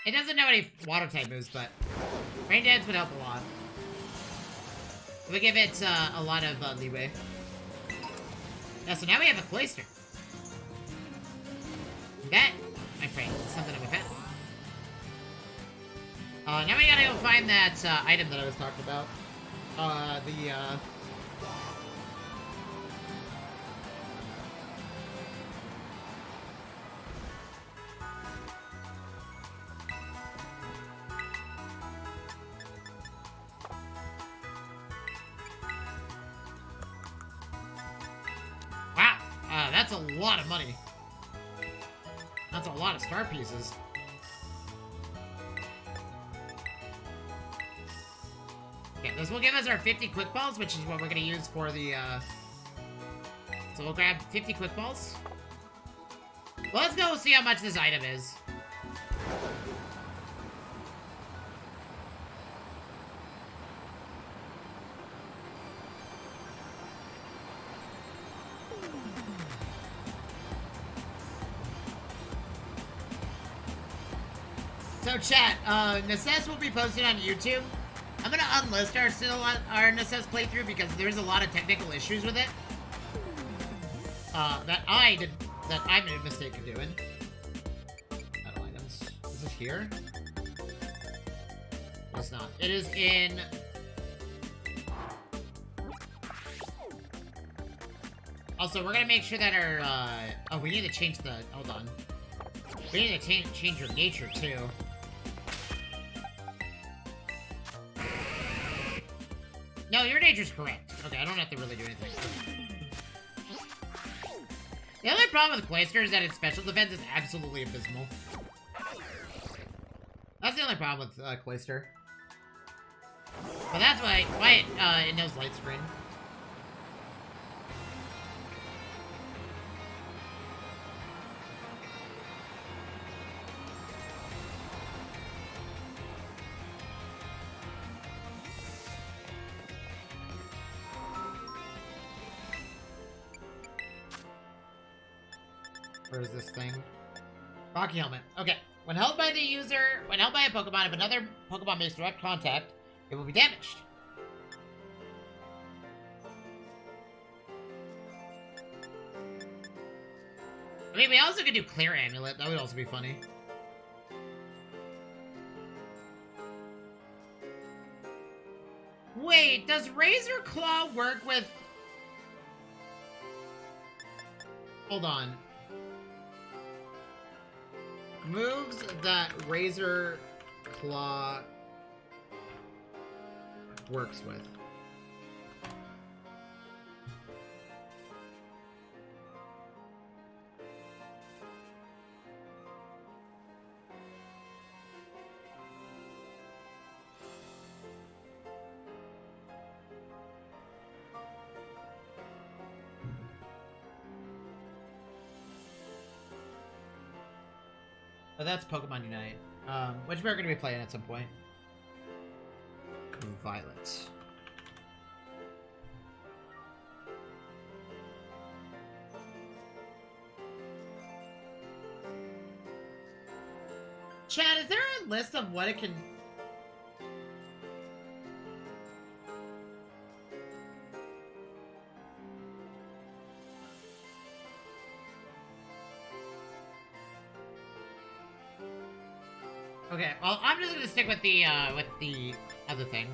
It doesn't know any water type moves, but Rain Dance would help a lot. We give it a lot of leeway. Yeah, so now we have a Cloyster. That, my friend, is something of a pet. Now we gotta go find that item that I was talking about. Wow, that's a lot of money. That's a lot of star pieces. Okay, this will give us our 50 quick balls, which is what we're gonna use for the, So we'll grab 50 quick balls. Well, let's go see how much this item is. So chat, Necess will be posted on YouTube. I'm gonna unlist our Necess playthrough because there's a lot of technical issues with it. That I made a mistake of doing. Battle items. Is it here? It's not. It is in... Also, we're gonna make sure that our, oh, we need to change the... Hold on. We need to change your nature, too. No, your nature's correct. Okay, I don't have to really do anything. The only problem with Cloyster is that its special defense is absolutely abysmal. That's the only problem with Cloyster. But that's why it knows Light Screen. Where is this thing? Rocky Helmet. Okay. When held by a Pokemon, if another Pokemon makes direct contact, it will be damaged. I mean, we also could do Clear Amulet. That would also be funny. Wait, does Razor Claw work with... Hold on. Moves that Razor Claw works with. But that's Pokemon Unite, which we're going to be playing at some point. Violet. Chad, is there a list of what it can... Okay, well, I'm just gonna stick with the other thing.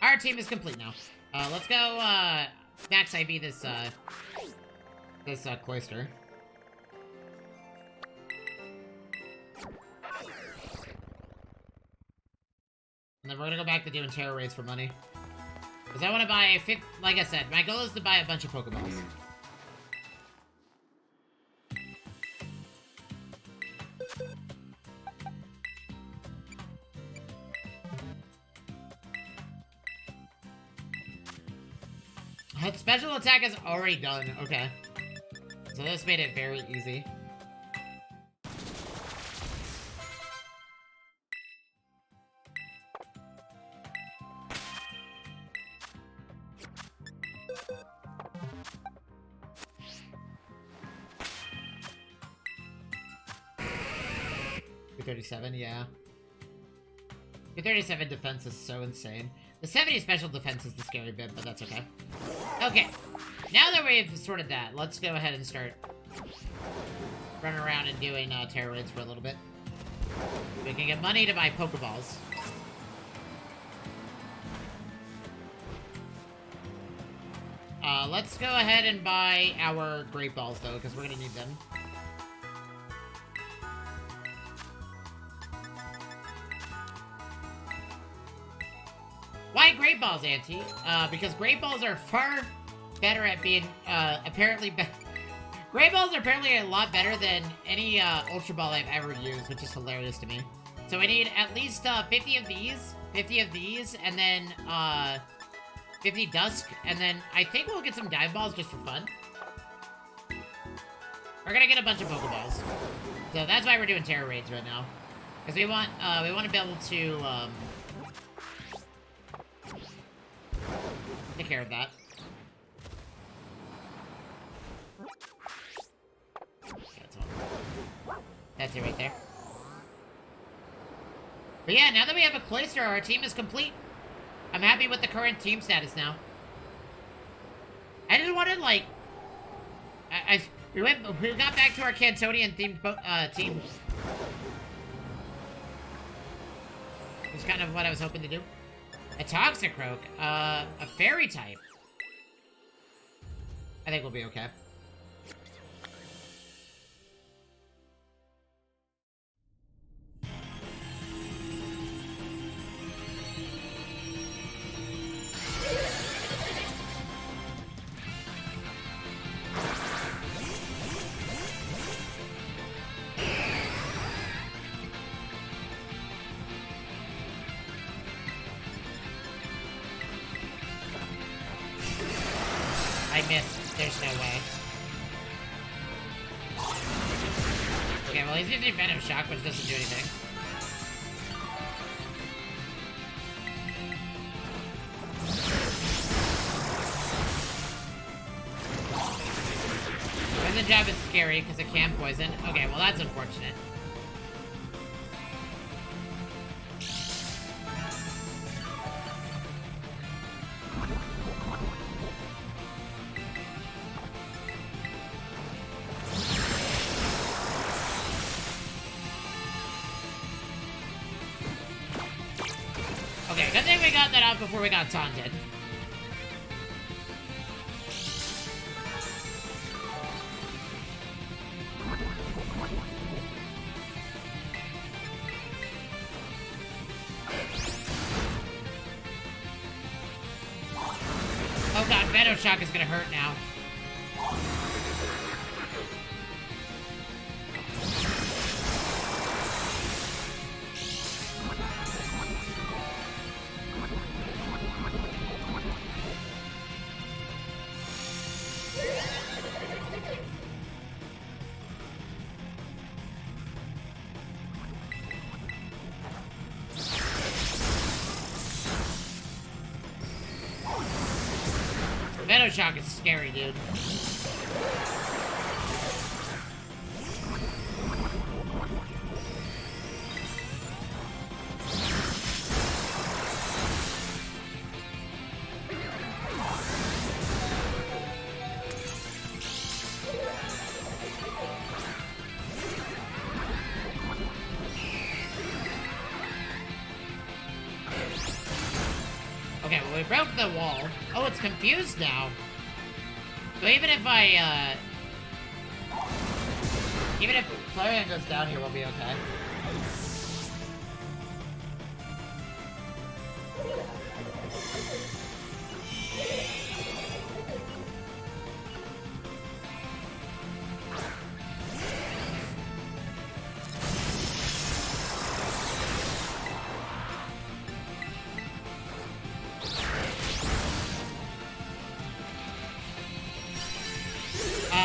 Our team is complete now. Let's go, max IV this cloister. And then we're gonna go back to doing terror raids for money. Because I want to buy, like I said, my goal is to buy a bunch of Pokeballs. Special attack is already done. Okay. So this made it very easy. $237, yeah. $237 defense is so insane. The 70 special defense is the scary bit, but that's okay. Okay, now that we've sorted that, let's go ahead and start running around and doing terror raids for a little bit. We can get money to buy Pokeballs. Let's go ahead and buy our Great Balls, though, because we're gonna need them. Why Great Balls, Auntie? Because Great Balls are far better at being, apparently Great Balls are apparently a lot better than any, Ultra Ball I've ever used, which is hilarious to me. So we need at least, 50 of these, and then, 50 Dusk, and then I think we'll get some Dive Balls just for fun. We're gonna get a bunch of Pokeballs. So that's why we're doing Terror Raids right now. Because we want to be able to, take care of that. That's it right there. But yeah, now that we have a Cloyster, our team is complete. I'm happy with the current team status now. I just wanted, like... we got back to our Cantonian themed team. It's kind of what I was hoping to do. A Toxicroak, a Fairy type. I think we'll be okay. I missed. There's no way. Okay, well, he's using Venom Shock, which doesn't do anything. Poison Jab is scary because it can poison. Okay, well, that's unfortunate. Okay, good thing we got that out before we got taunted. Oh god, Venom Shock is gonna hurt now. Venoshock is scary, dude. Okay, well, we broke the wall. Oh, it's confused now. So even if even if Flareon goes down here, we'll be okay.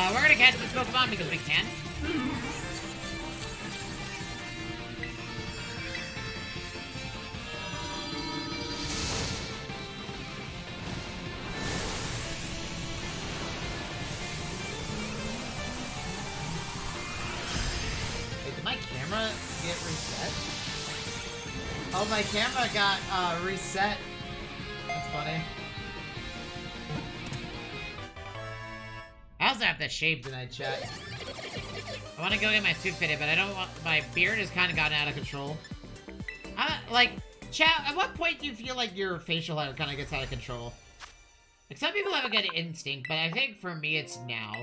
We're gonna catch this Pokemon because we can. Wait, did my camera get reset? Oh, my camera got reset. That's funny. I also have the shape Tonight, chat. I want to go get my suit fitted, but I don't want... My beard has kind of gotten out of control. Like, chat, at what point do you feel like your facial hair kind of gets out of control? Like, some people have a good instinct, but I think for me it's now.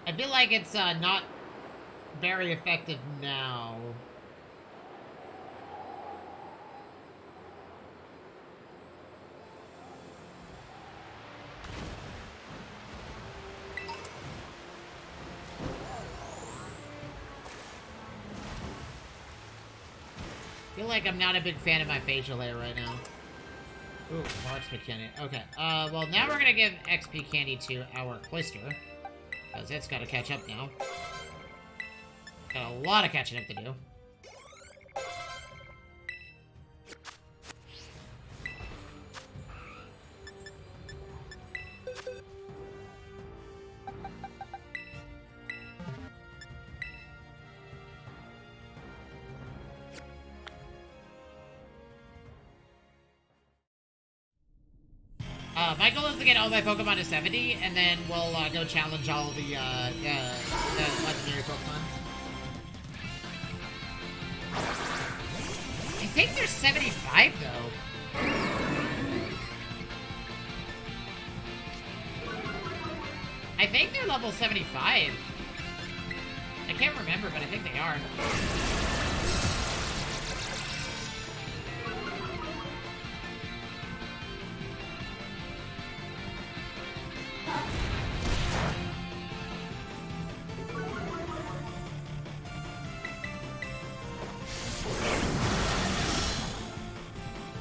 I feel like it's not very effective now. I feel like I'm not a big fan of my facial hair right now. Ooh, more XP candy. Okay, well now we're gonna give XP candy to our Cloyster. Because it's gotta catch up now. Got a lot of catching up to do. My goal is to get all my Pokemon to 70, and then we'll go challenge all the legendary Pokemon. I think they're 75, though. I think they're level 75. I can't remember, but I think they are.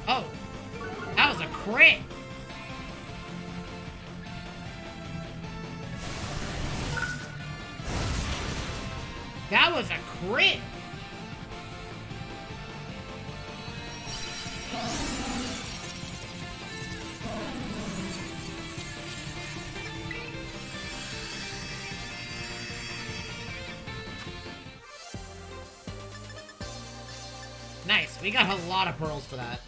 Oh, that was a crit. That was a crit. Nice. We got a lot of pearls for that.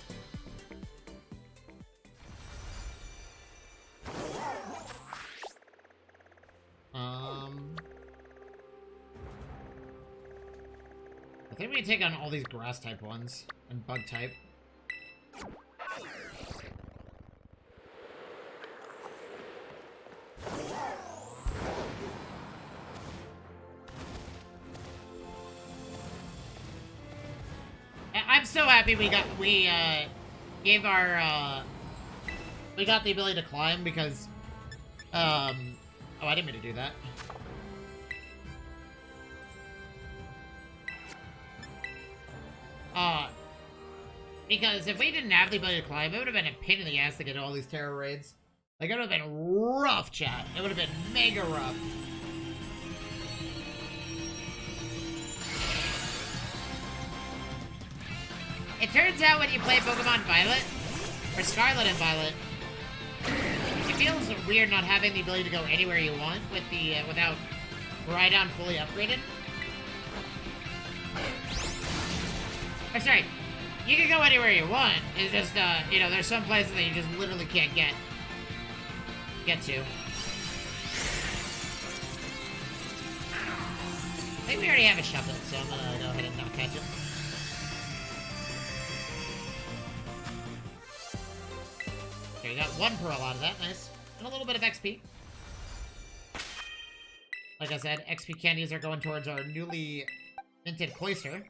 I think we can take on all these grass type ones and bug type. I'm so happy we got gave our we got the ability to climb because oh, I didn't mean to do that. Because if we didn't have the ability to climb, it would have been a pain in the ass to get all these terror raids. Like, it would have been rough, chat. It would have been mega rough. It turns out when you play Pokemon Violet, or Scarlet and Violet, it feels weird not having the ability to go anywhere you want with the, without Rhydon fully upgraded. I'm sorry. You can go anywhere you want. It's just, you know, there's some places that you just literally can't get to. I think we already have a Shuffle, so I'm gonna go ahead and not catch it. Okay, we got 1 Pearl out of that. Nice. And a little bit of XP. Like I said, XP candies are going towards our newly minted Cloyster.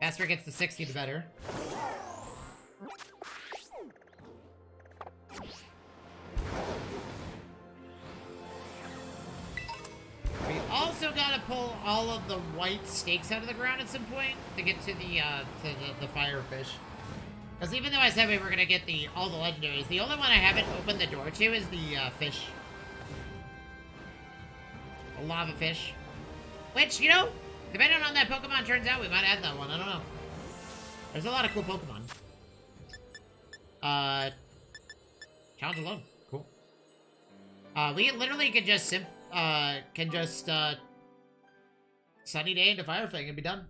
Faster it gets to 60, the better. We also gotta pull all of the white stakes out of the ground at some point to get to the fire fish. Because even though I said we were gonna get all the legendaries, the only one I haven't opened the door to is the fish. A lava fish. Which, you know, depending on how that Pokemon turns out, we might add that one. I don't know. There's a lot of cool Pokemon. Challenge alone. Cool. We literally can just Sunny Day into Fire Fang and be done.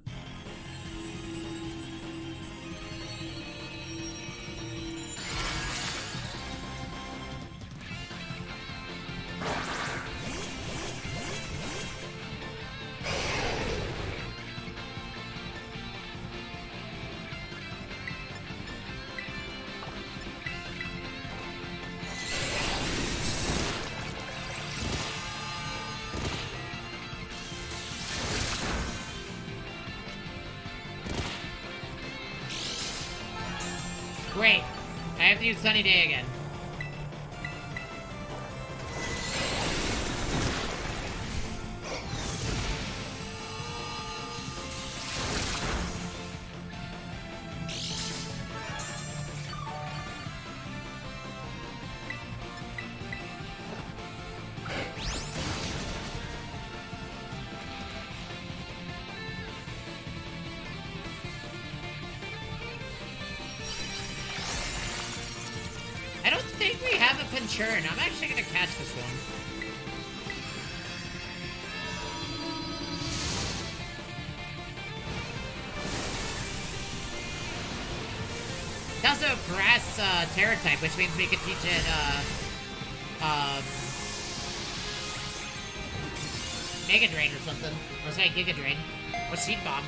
Great. I have to use Sunny Day again. I don't think we have a Pinchurn. I'm actually gonna catch this one. It's also a grass Terra type, which means we could teach it Mega Drain or something. Or say Giga Drain. Or Seed Bomb.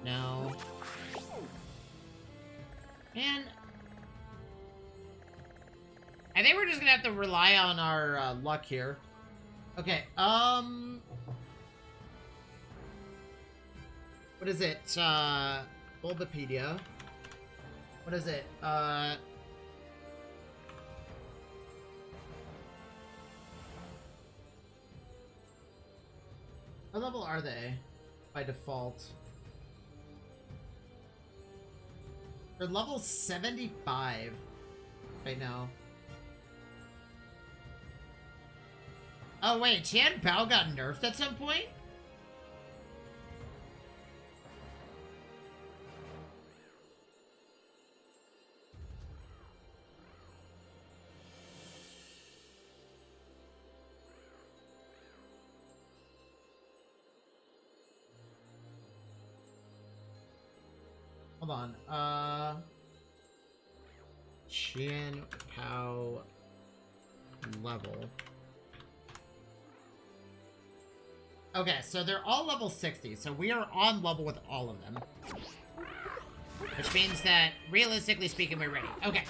No. Man. just gonna have to rely on our luck here. Okay, what is it? Bulbapedia. What is it? What level are they by default? They're level 75 right now. Oh wait, Tian Bao got nerfed at some point? Hold on, Tian Bao level. Okay, so they're all level 60, so we are on level with all of them. Which means that, realistically speaking, we're ready. Okay,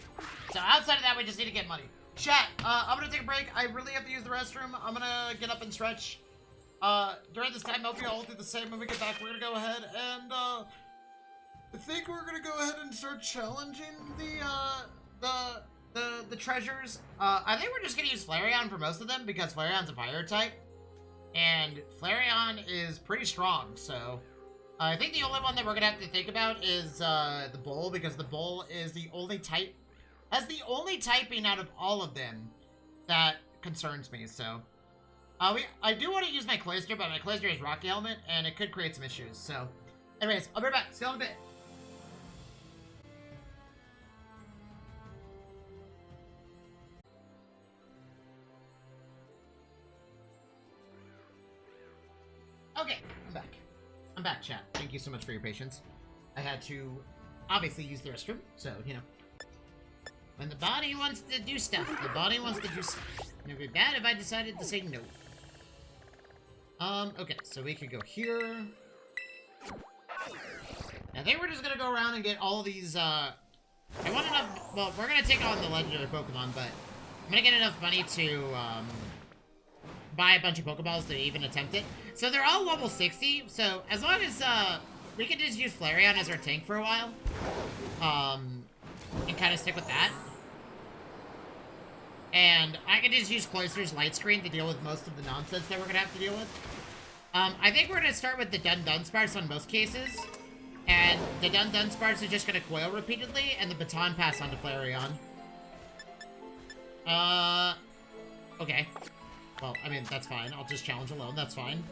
so outside of that, we just need to get money. Chat, I'm gonna take a break. I really have to use the restroom. I'm gonna get up and stretch. During this time, I hope you all do the same. When we get back, we're gonna go ahead and, I think we're gonna go ahead and start challenging the treasures. I think we're just gonna use Flareon for most of them, because Flareon's a fire type. And Flareon is pretty strong, so I think the only one that we're gonna have to think about is the Bull, because the Bull is the only type, has the only typing out of all of them that concerns me. So I do want to use my Cloyster, but my Cloyster is Rocky Helmet, and it could create some issues. So, anyways, I'll be right back. See you in a bit. Okay, I'm back. I'm back, chat. Thank you so much for your patience. I had to, obviously, use the restroom, so, you know. When the body wants to do stuff, the body wants to do stuff. It would be bad if I decided to say no. Okay, so we could go here. I think we're just gonna go around and get all these, I want enough, well, we're gonna take on the legendary Pokemon, but I'm gonna get enough money to, buy a bunch of Pokeballs to even attempt it. So they're all level 60, so as long as, we can just use Flareon as our tank for a while, and kind of stick with that. And I can just use Cloyster's Light Screen to deal with most of the nonsense that we're gonna have to deal with. I think we're gonna start with the Dunsparce on most cases, and the Dunsparce is just gonna coil repeatedly, and the Baton Pass onto Flareon. Okay. Well, I mean, that's fine. I'll just challenge alone. That's fine.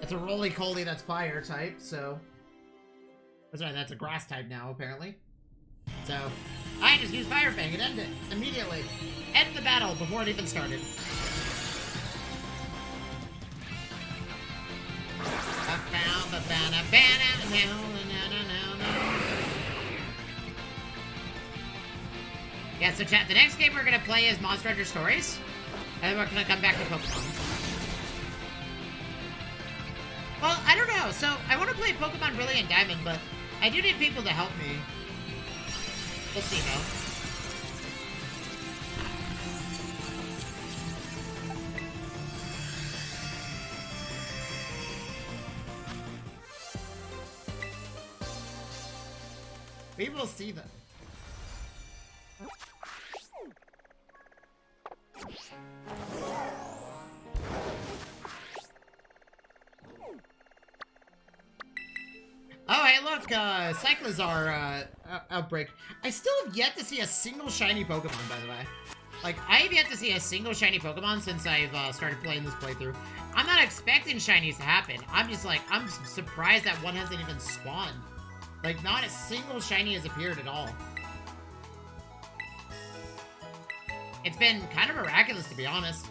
It's a roly-poly that's fire type, so... That's right, that's a grass type now, apparently. So, I just use Fire Fang and end it immediately. End the battle before it even started. Yeah, so chat, the next game we're gonna play is Monster Hunter Stories. And then we're gonna come back to Pokemon. Well, I don't know. So, I want to play Pokemon Brilliant Diamond, but I do need people to help me. We'll see, though. We will see them. Oh, hey, look, Cyclizar, Outbreak. I still have yet to see a single shiny Pokemon, by the way. Like, I have yet to see a single shiny Pokemon since I've, started playing this playthrough. I'm not expecting shinies to happen. I'm just like, I'm surprised that one hasn't even spawned. Like, not a single shiny has appeared at all. It's been kind of miraculous, to be honest.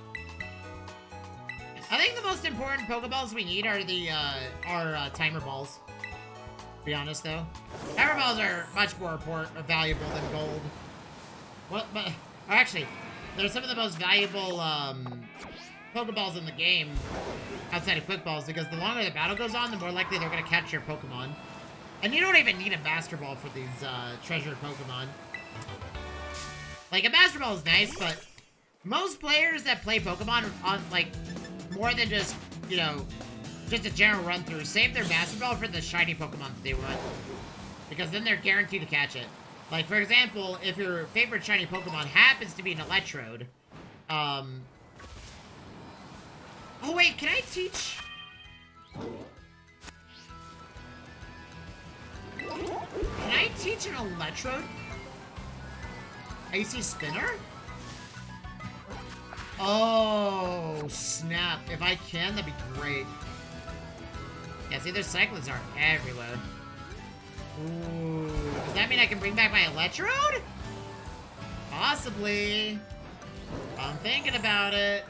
I think the most important Pokeballs we need are the, Timer Balls. To be honest, though. Timer Balls are much more valuable than gold. Well, but, actually, they're some of the most valuable, Pokeballs in the game outside of Quick Balls, because the longer the battle goes on, the more likely they're going to catch your Pokemon. And you don't even need a Master Ball for these, treasure Pokemon. Like, a Master Ball is nice, but most players that play Pokemon on, like, more than just, you know, just a general run-through, save their Master Ball for the shiny Pokemon that they want. Because then they're guaranteed to catch it. Like, for example, if your favorite shiny Pokemon happens to be an Electrode, oh, wait, can I teach... Can I teach an Electrode? Icy Spinner? Oh, snap. If I can, that'd be great. Yeah, see, their Cyclones are everywhere. Ooh. Does that mean I can bring back my Electrode? Possibly. I'm thinking about it.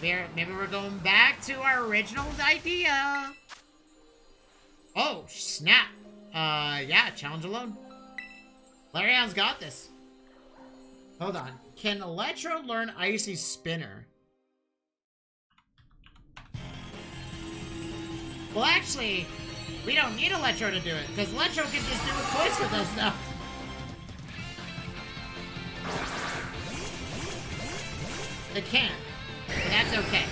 Maybe we're going back to our original idea. Oh, snap. Yeah, challenge alone. Larian's got this. Hold on. Can Electrode learn Icy Spinner? Well, actually, we don't need Electrode to do it, because Electrode can just do a quiz with us now. It can't, but that's okay.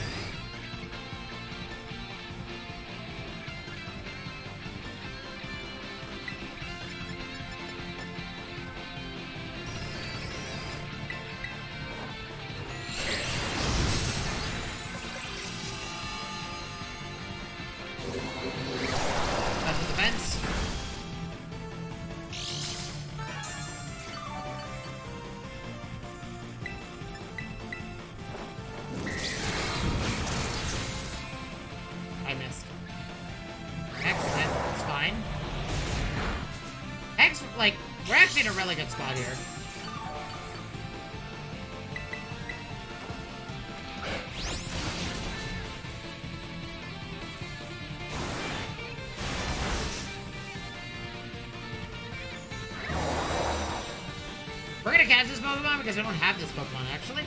Like, we're actually in a really good spot here. We're gonna catch this Pokemon because I don't have this Pokemon, actually.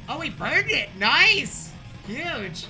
Oh, we burned it! Nice! Huge!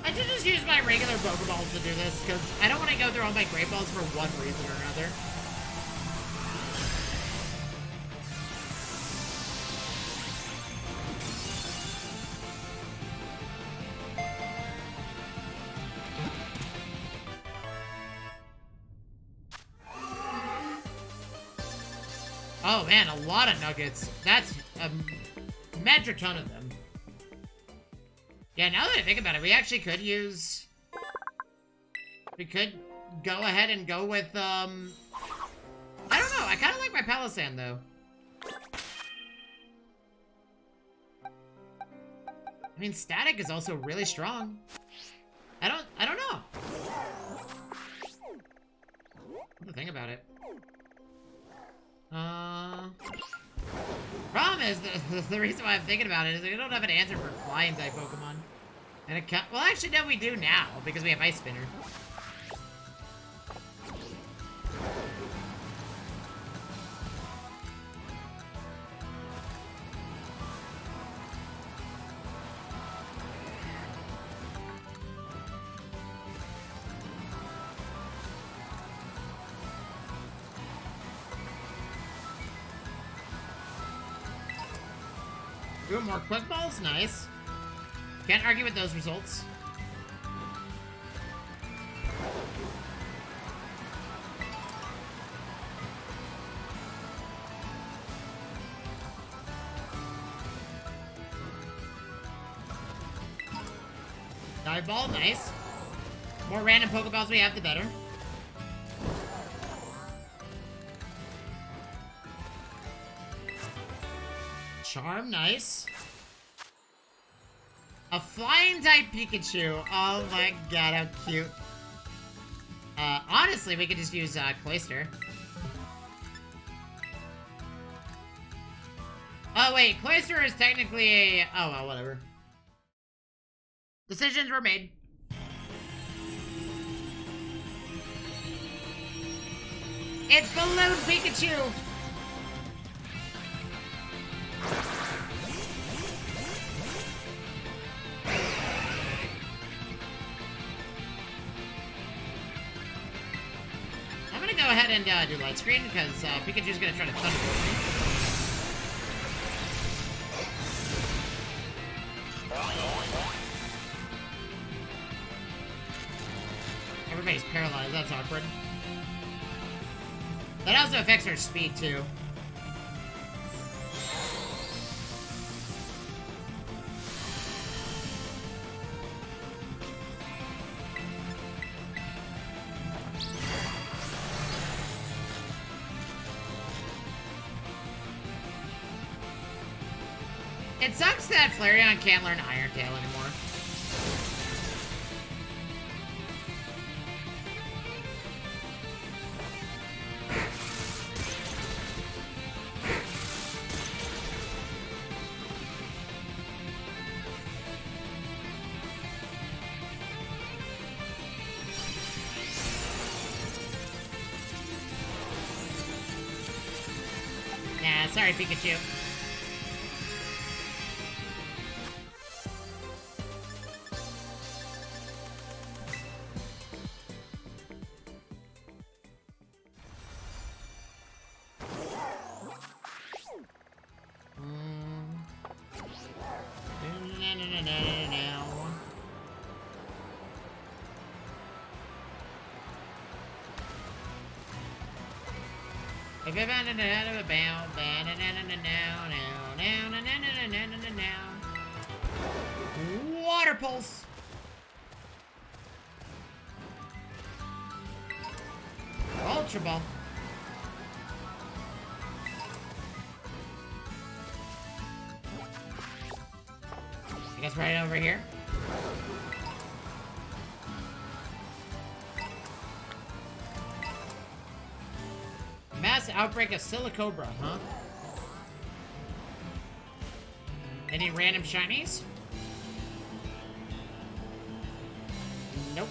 I should just use my regular Pokeballs to do this, because I don't want to go through all my Great Balls for one reason or another. Oh man, a lot of nuggets. That's a metric ton of them. Yeah, now that I think about it, we actually could use... We could go ahead and go with, I don't know, I kind of like my Palossand, though. I mean, Static is also really strong. I don't know. What do you think about it? Problem is, the reason why I'm thinking about it is we don't have an answer for Flying-type Pokemon. And it well, actually, no, we do now, because we have Ice Spinner. Pikachu. More quick balls. Nice. Can't argue with those results. Dive ball. Nice. More random Pokeballs we have, the better. Charm, nice. A flying type Pikachu. Oh my god, how cute. Honestly, we could just use, Cloyster. Oh wait, Cloyster is technically a... Oh well, whatever. Decisions were made. It's Balloon Pikachu! I'm gonna go ahead and do light screen because Pikachu's gonna try to thunderbolt me. Everybody's paralyzed, that's awkward. That also affects her speed too. It sucks that Flareon can't learn Iron Tail anymore. Nah, sorry, Pikachu. Water Pulse. Ultra Ball. I guess right over here. Mass outbreak of Silicobra, huh? Any random shinies? Nope.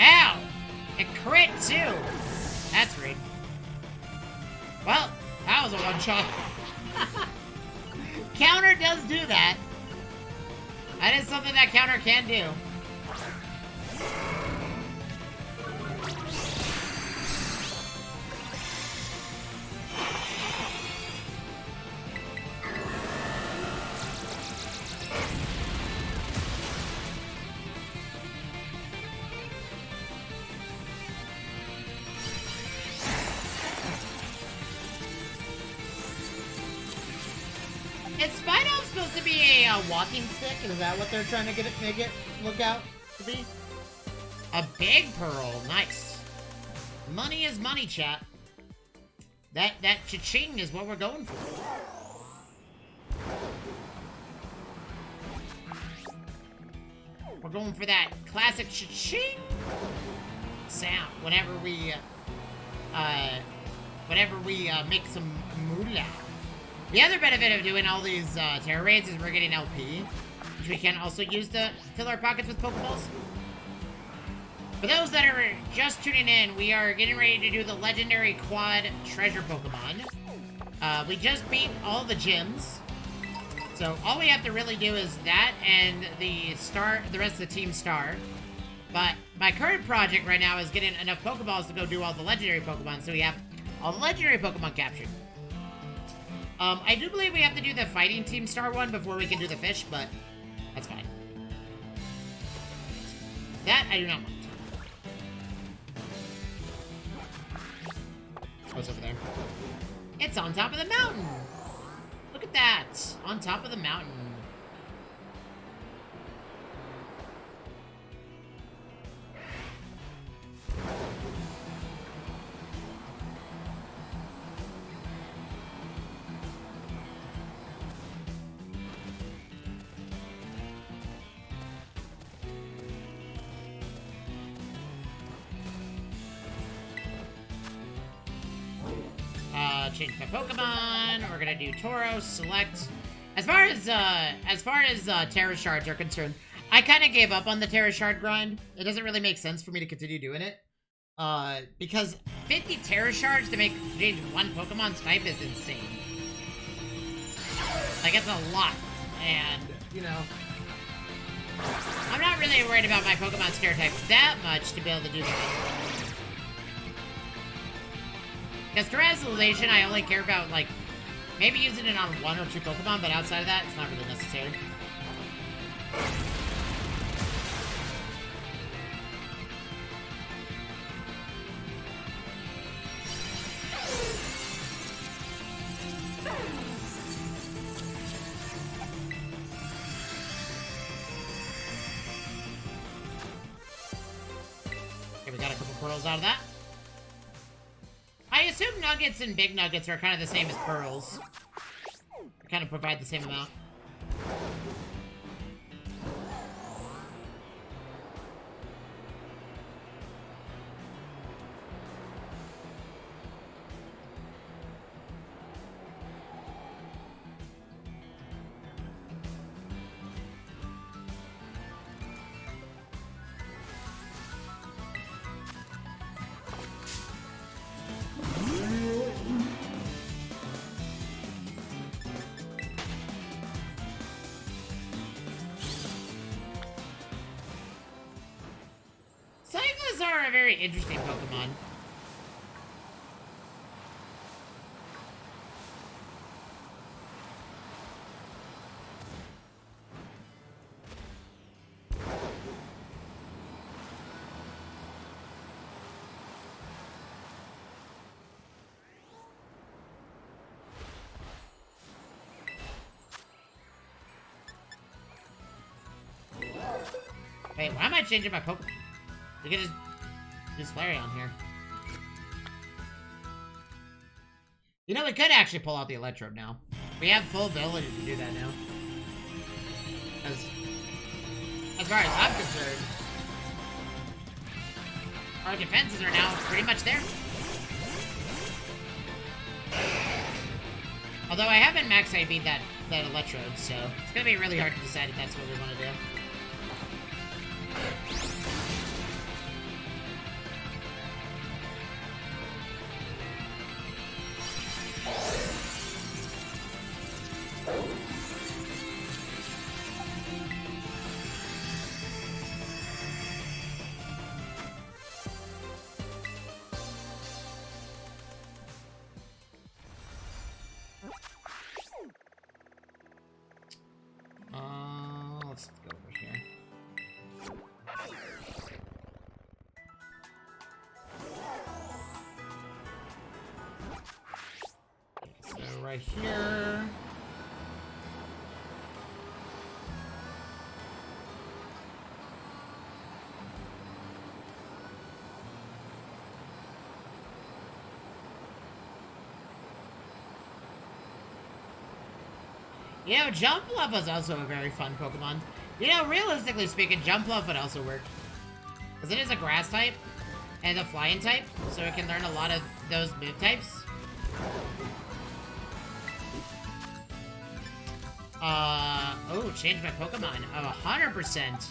Ow! It crit too! That's rude. Well, that was a one-shot. Counter does do that. That is something that counter can do. Is Spinal supposed to be a walking stick? Is that what they're trying to make it look out to be? A big pearl, nice. Money is money, chat. That cha-ching is what we're going for. We're going for that classic cha-ching sound whenever we make some moolah. The other benefit of doing all these terror raids is we're getting LP, which we can also use to fill our pockets with Pokeballs. For those that are just tuning in, we are getting ready to do the legendary quad treasure Pokemon. We just beat all the gyms. So all we have to really do is that and the rest of the Team Star. But my current project right now is getting enough Pokeballs to go do all the legendary Pokemon, so we have all the legendary Pokemon captured. I do believe we have to do the fighting Team Star one before we can do the fish, but that's fine. That I do not want. What's over there? It's on top of the mountain! Look at that! On top of the mountain. Change my Pokemon. We're gonna do Tauros, select. As far as Terra Shards are concerned, I kind of gave up on the Terra Shard grind. It doesn't really make sense for me to continue doing it. Because 50 Terra Shards to make change one Pokemon's type is insane. Like, it's a lot. And, you know, I'm not really worried about my Pokemon scare type that much to be able to do that. Because Terrestrialization, I only care about, like, maybe using it on 1 or 2 Pokemon, but outside of that, it's not really necessary. Okay, we got a couple pearls out of that. I assume nuggets and big nuggets are kind of the same as pearls. They kind of provide the same amount. Are a very interesting Pokemon. Wait, why am I changing my Pokemon? We can just Flareon here. You know, we could actually pull out the Electrode now. We have full ability to do that now. As far as I'm concerned, our defenses are now pretty much there. Although I haven't max IV'd that Electrode, so it's gonna be really hard to decide if that's what we want to do. Let's go over here. So right here. You know, Jumpluff was also a very fun Pokemon. You know, realistically speaking, Jumpluff would also work. Because it is a grass type and a flying type, so it can learn a lot of those move types. Oh, change my Pokemon. Oh, 100%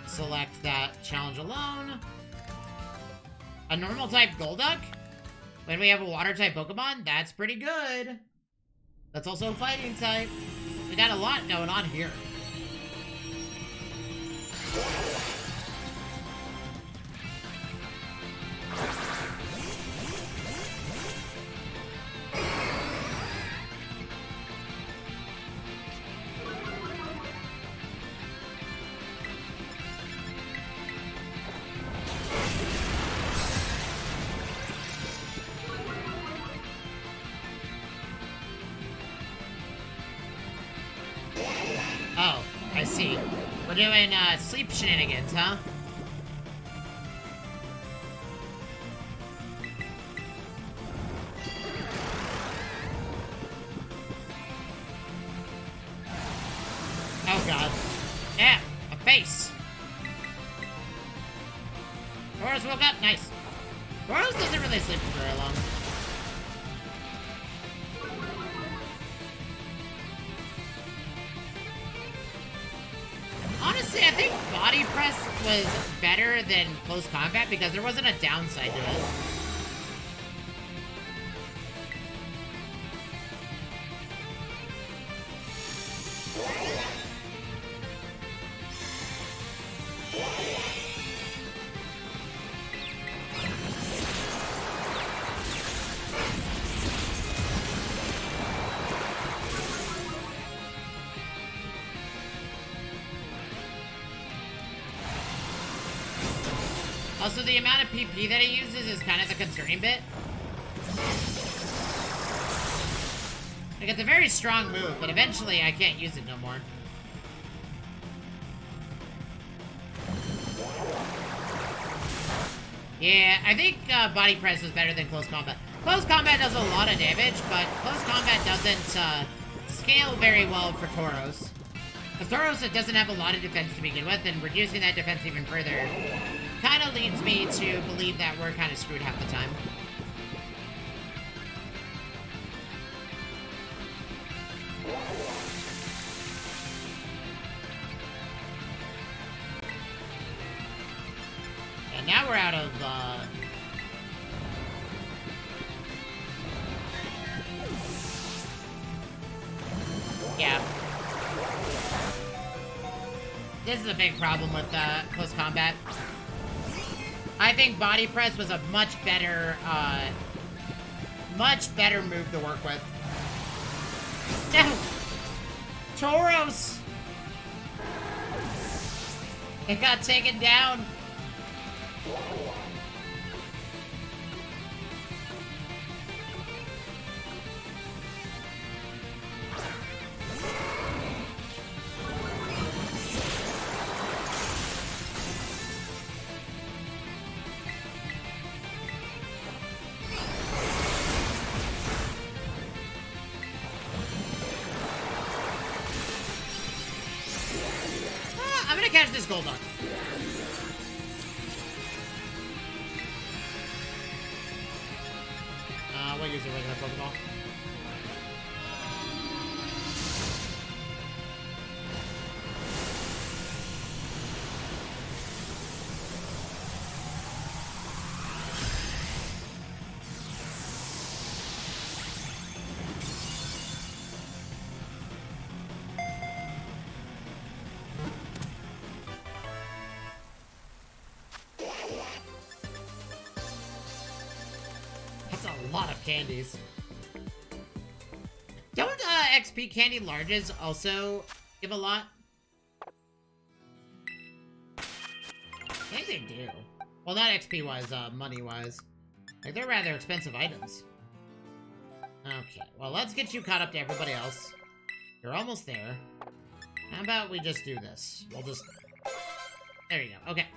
select that challenge alone. A normal type Golduck? When we have a water type Pokemon, that's pretty good. That's also a fighting type. We got a lot going on here. Oh, I see. We're doing, sleep shenanigans, huh? Oh, God. Yeah, a face. Tauros woke up. Nice. Tauros doesn't really sleep for very long. Honestly, I think Body Press was better than Close Combat because there wasn't a downside to it. Also, the amount of PP that he uses is kind of the concerning bit. Like, it's a very strong move, but eventually I can't use it no more. Yeah, I think Body Press is better than Close Combat. Close Combat does a lot of damage, but Close Combat doesn't scale very well for Tauros. Because Tauros, it doesn't have a lot of defense to begin with, and reducing that defense even further kind of leads me to believe that we're kind of screwed half the time. And now we're out of, yeah. This is a big problem with, Close Combat. I think Body Press was a much better move to work with. No! Tauros! It got taken down. I'm gonna catch this Golduck. We'll use a regular Pokeball. That's a lot of candies. Don't XP candy larges also give a lot? I think they do. Well, not XP wise, money wise. Like, they're rather expensive items. Okay, well, let's get you caught up to everybody else. You're almost there. How about we just do this? We'll just... There you go. Okay.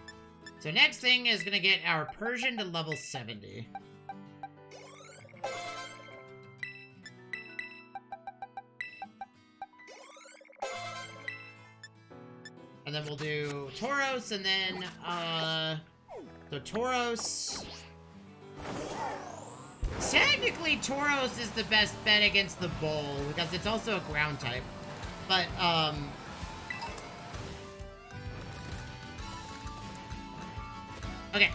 So next thing is gonna get our Persian to level 70. And then we'll do Tauros, and then, so Tauros... Technically, Tauros is the best bet against the Bull, because it's also a ground type. But, okay.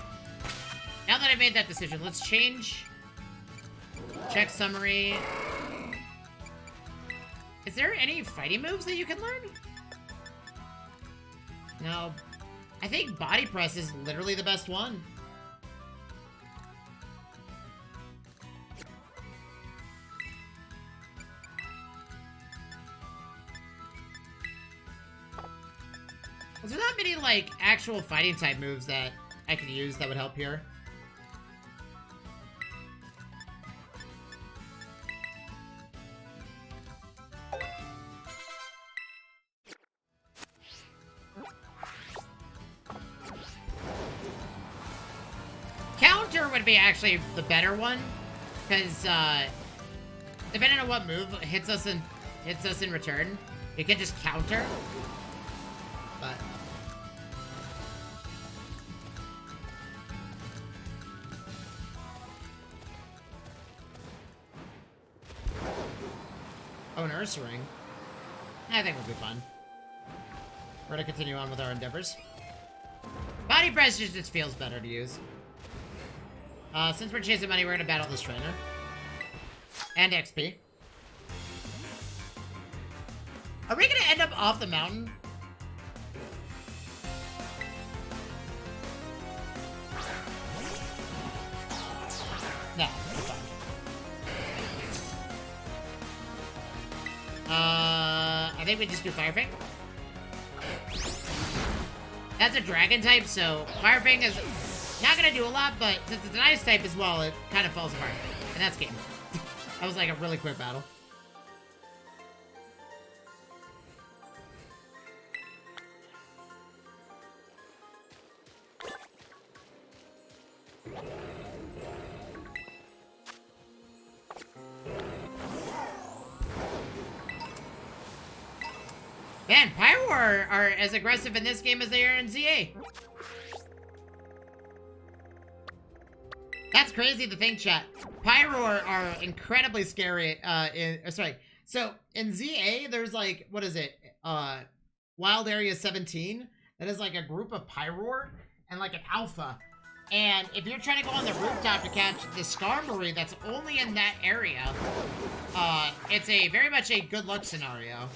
Now that I made that decision, let's change. Check summary. Is there any fighting moves that you can learn? No. I think Body Press is literally the best one. There's not many, like, actual fighting type moves that I could use that would help here. Counter would be actually the better one, because, depending on what move hits us in return, it can just counter. But oh, an Ursaring. I think it'll be fun. We're gonna continue on with our endeavors. Body Press just feels better to use. Since we're chasing money, we're gonna battle this trainer. And XP. Are we gonna end up off the mountain? No, we're fine. I think we just do Fire Fang. That's a dragon type, so Fire Fang is not gonna do a lot, but since it's an ice type as well, it kind of falls apart. And that's game. That was like a really quick battle. Man, Pyroar are as aggressive in this game as they are in ZA. That's crazy to think, chat. Pyroar are incredibly scary, so in ZA, there's like, what is it? Wild Area 17, that is like a group of Pyroar and like an alpha. And if you're trying to go on the rooftop to catch the Skarmory that's only in that area, it's very much a good luck scenario.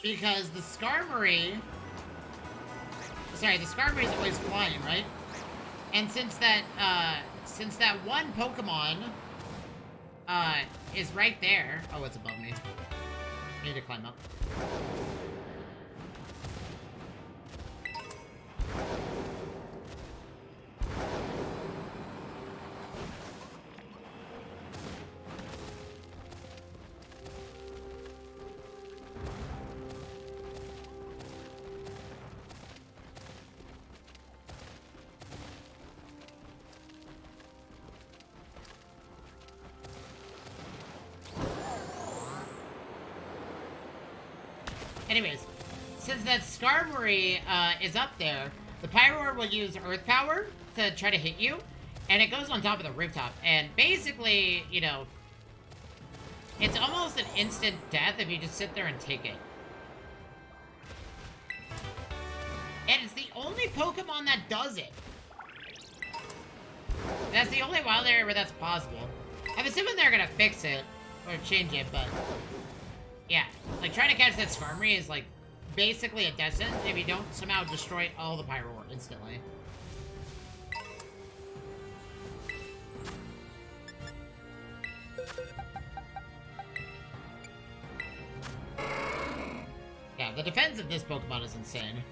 Because the Skarmory is always flying, right? And since that one Pokemon, is right there. Oh, it's above me. I need to climb up. Anyways, since that Skarmory is up there, the Pyroar will use Earth Power to try to hit you, and it goes on top of the rooftop. And basically, you know, it's almost an instant death if you just sit there and take it. And it's the only Pokemon that does it. That's the only wild area where that's possible. I'm assuming they're gonna fix it, or change it, but... yeah, like, trying to catch that Skarmory is, like, basically a death sentence if you don't somehow destroy all the Pyroar instantly. Yeah, the defense of this Pokemon is insane.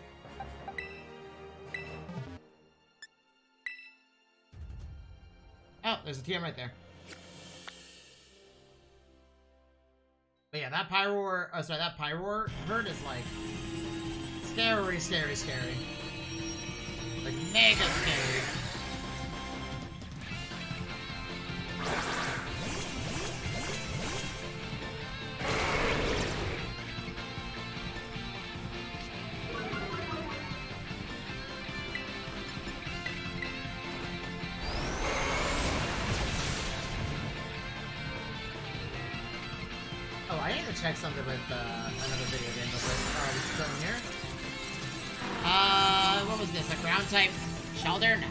Oh, there's a TM right there. But yeah, that Pyroar, that Pyroar herd is like scary, scary, scary. Like, mega scary. Oh, I need to check something with another video game real quick. Alright, this is something here. What was this? A ground type Shelter? Nah.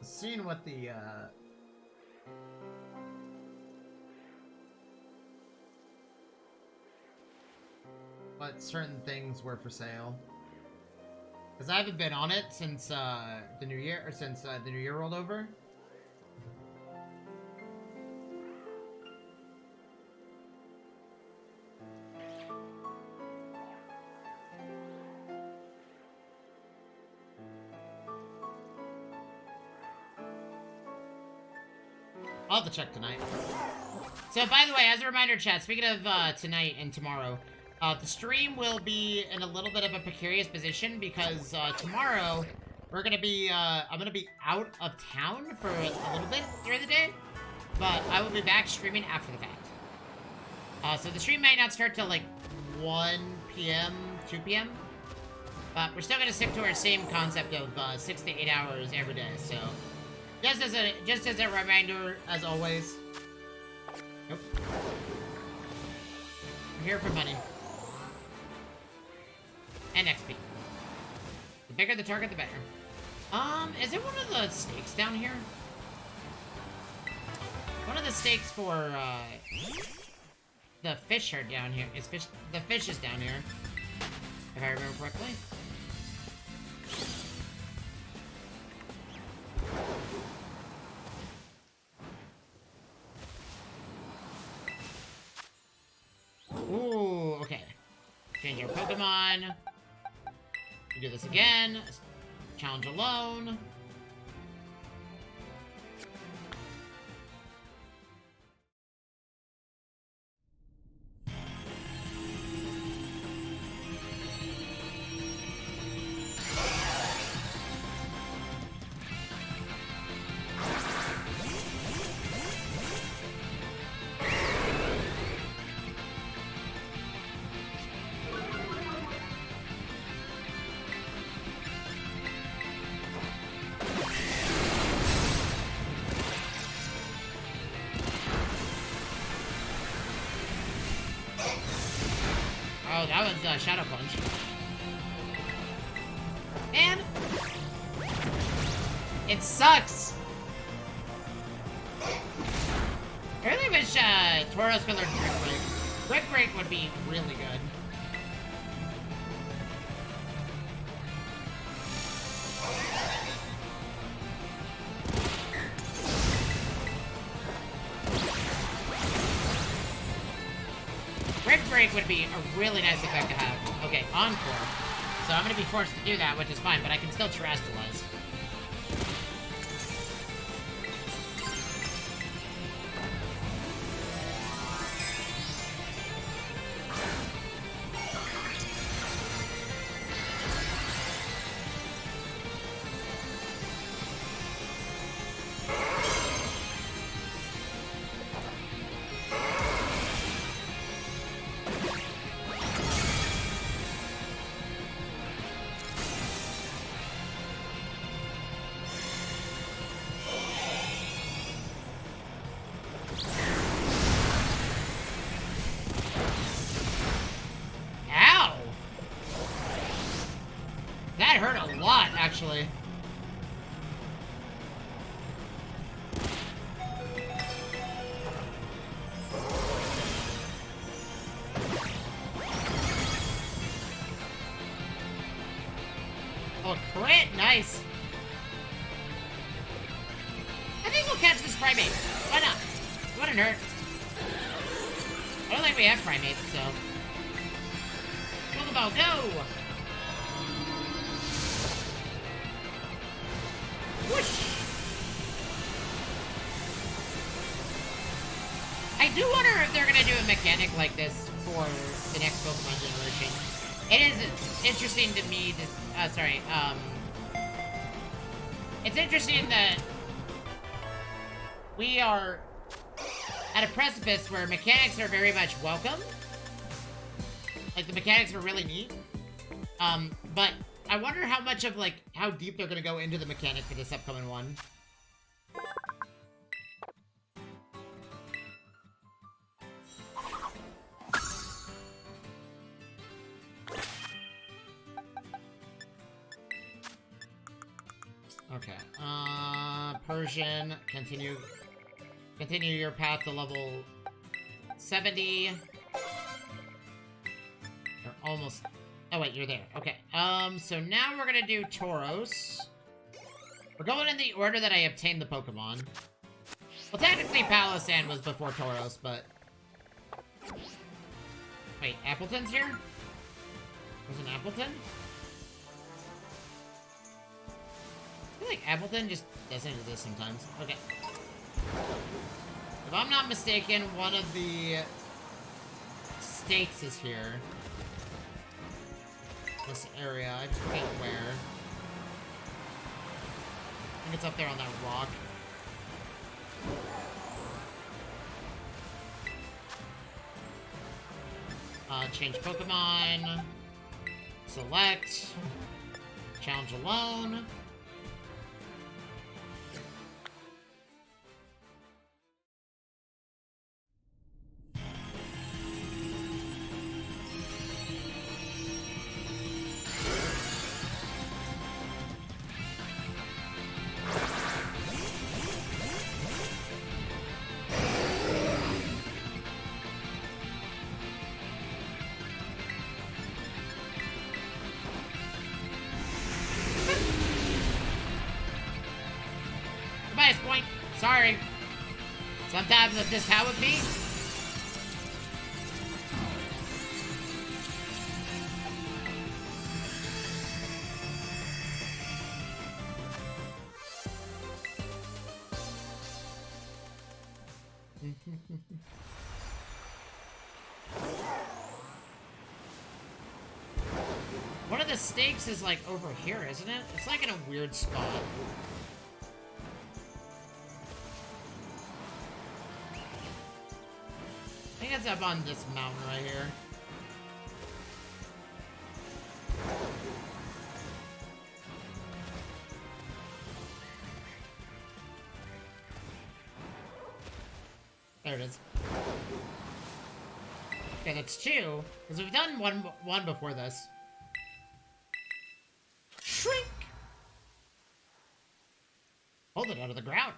Seeing what the what certain things were for sale, because I haven't been on it since the new year, or since the new year rolled over. I'll have to check tonight. So, by the way, as a reminder, chat, speaking of tonight and tomorrow, the stream will be in a little bit of a precarious position because tomorrow we're gonna be, I'm gonna be out of town for a little bit during the day, but I will be back streaming after the fact. So the stream might not start till like 1 p.m., 2 p.m., but we're still gonna stick to our same concept of 6 to 8 hours every day. So just as a reminder, as always. Nope. I'm here for money. And XP. The bigger the target, the better. Is it one of the stakes down here? One of the stakes for, the fish are down here. The fish is down here. If I remember correctly. Ooh, okay. Change our Pokemon. We do this again. Challenge alone. Oh, that was Shadow Punch. Man! It sucks! I really wish Tauros could learn Brick Break. Brick Break would be really good. Brick Break would be a really nice effect to have. Okay, Encore. So I'm gonna be forced to do that, which is fine, but I can still Terastallize. Ow! That hurt a lot, actually. Oh, crit! Nice! I think we'll catch this Primate. Why not? It wouldn't hurt. I don't think we have Primates, so... Pokeball, go! Whoosh! I do wonder if they're gonna do a mechanic like this for the next Pokemon generation. It is interesting to me to, it's interesting that we are at a precipice where mechanics are very much welcome. Like, the mechanics are really neat. But I wonder how much of, like, how deep they're gonna go into the mechanic for this upcoming one. Okay, Persian, continue your path to level 70. You're almost, oh wait, you're there, okay. So now we're gonna do Tauros. We're going in the order that I obtained the Pokemon. Well, technically Palossand was before Tauros, but... Wait, Appleton's here? Was it Appleton? I feel like Appleton just doesn't exist sometimes. Okay. If I'm not mistaken, one of the stakes is here. This area. I just forget where. I think it's up there on that rock. Change Pokemon. Select. Challenge alone. Point. Sorry. Sometimes that's just how it be. One of the stakes is like over here, isn't it? It's like in a weird spot. I think it's up on this mountain right here. There it is. Okay, that's two. Because we've done one before this. Shrink! Hold it out of the ground.